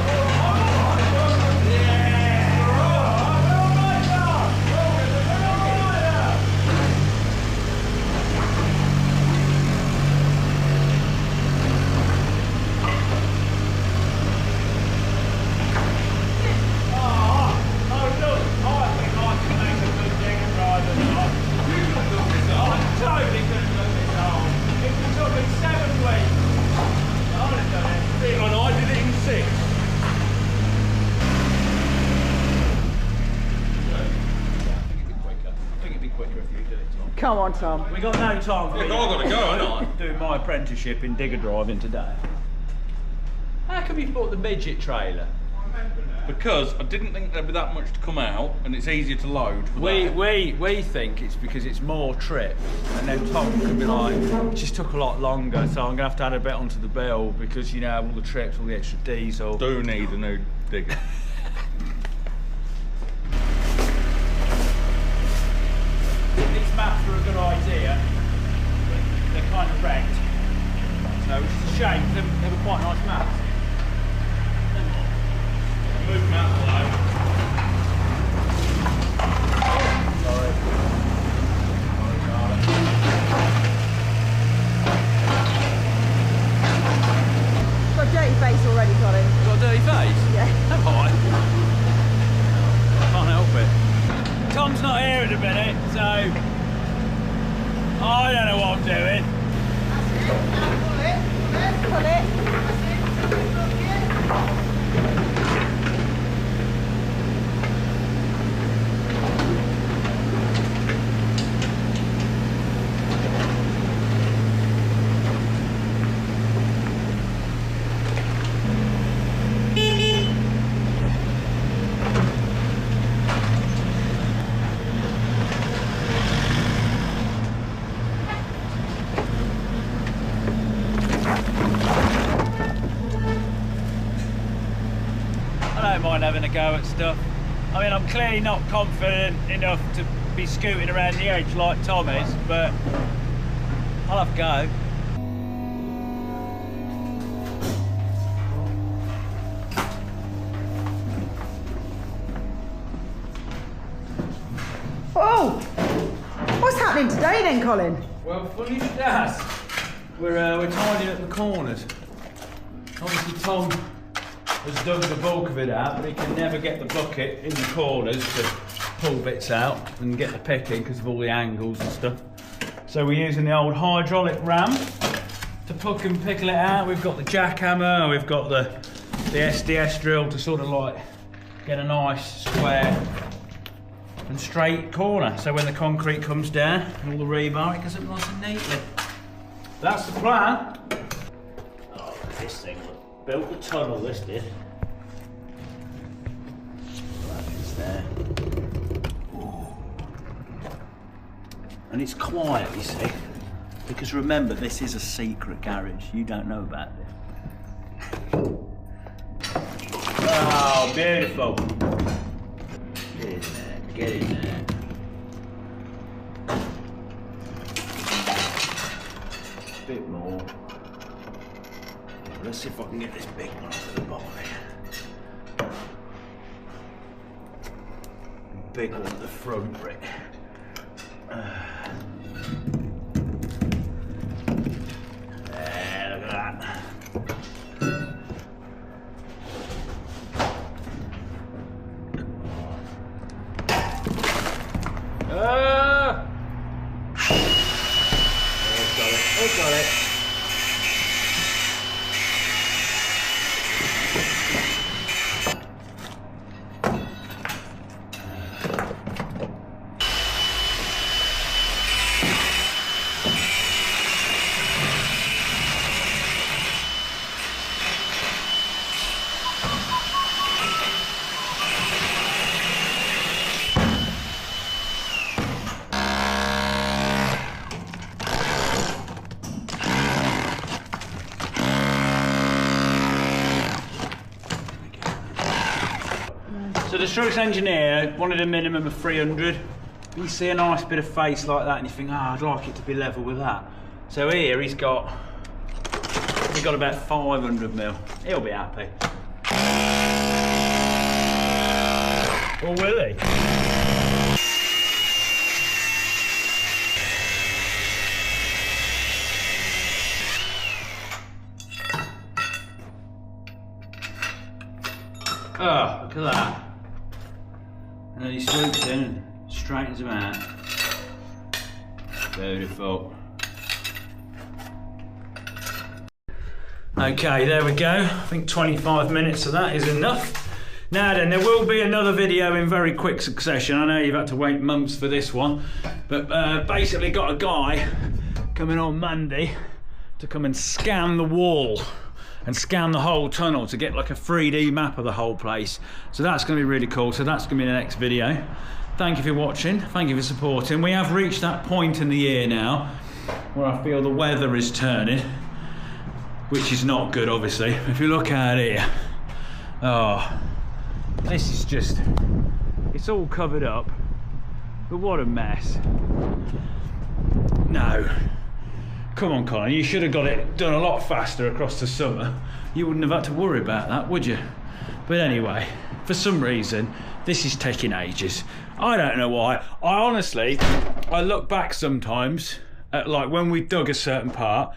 Come on, Tom. We got no time for Look, I've got to go, haven't I? Doing my apprenticeship in digger driving today. How come you bought the midget trailer? I remember now. because I didn't think there'd be that much to come out, and it's easier to load. We think it's because it's more trip, and then Tom could be like, it just took a lot longer, so I'm gonna have to add a bit onto the bill because, you know, all the trips, all the extra diesel. Do need a new digger. These maps are a good idea, but they're kind of wrecked, so it's a shame. They were quite nice maps. Move them out of the way. Sorry. Got a dirty face already, Colin. You got a dirty face? Yeah. Have I? Can't help it. Tom's not here at the minute, so I don't know what I'm doing. Pull it. I don't mind having a go at stuff. I mean, I'm clearly not confident enough to be scooting around the edge like Tom is, but I'll have a go. Oh! What's happening today then, Colin? Well, funny you should ask. We're tidying up the corners. Obviously, Tom has dug the bulk of it out, but he can never get the bucket in the corners to pull bits out and get the picking because of all the angles and stuff. So we're using the old hydraulic ram to pick and pickle it out. We've got the jackhammer, we've got the SDS drill to sort of like get a nice square and straight corner. So when the concrete comes down and all the rebar, it goes up nice and neatly. That's the plan. Oh, this thing built the tunnel, this did. That is there. Ooh. And it's quiet, you see, because remember, this is a secret garage. You don't know about this. Oh, beautiful. Get in there, get in there. A bit more. Let's see if I can get this big one off at the bottom here. Big one at the front, Rick. There, look at that. Oh, got it. Oh, got it. So the structural engineer wanted a minimum of 300. You see a nice bit of face like that and you think, I'd like it to be level with that. So here he's got about 500 mil. He'll be happy. Or will he? Oh, look at that. And then he swoops in and straightens them out. Beautiful. Okay, there we go. I think 25 minutes of that is enough. Now then, there will be another video in very quick succession. I know you've had to wait months for this one, but basically got a guy coming on Monday to come and scan the wall and scan the whole tunnel to get like a 3D map of the whole place. So that's going to be really cool. So that's going to be the next video. Thank you for watching. Thank you for supporting. We have reached that point in the year now where I feel the weather is turning, which is not good, obviously. If you look at it here, oh, this is just, it's all covered up, but what a mess. No, come on, Colin, you should have got it done a lot faster across the summer. You wouldn't have had to worry about that, would you? But anyway, for some reason, this is taking ages. I don't know why. I look back sometimes at like when we dug a certain part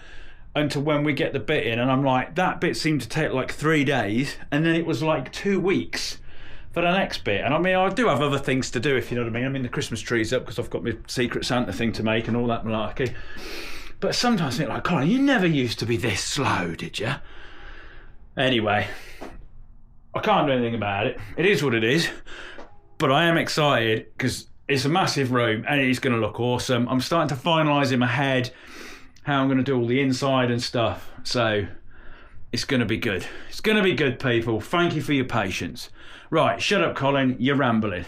until when we get the bit in, and I'm like, that bit seemed to take like 3 days, and then it was like 2 weeks for the next bit. And I mean, I do have other things to do, if you know what I mean. I mean, the Christmas tree's up because I've got my Secret Santa thing to make and all that malarkey. But sometimes I think like, Colin, you never used to be this slow, did you? Anyway, I can't do anything about it. It is what it is. But I am excited because it's a massive room and it's going to look awesome. I'm starting to finalise in my head how I'm going to do all the inside and stuff. So it's going to be good. It's going to be good, people. Thank you for your patience. Right, shut up, Colin. You're rambling.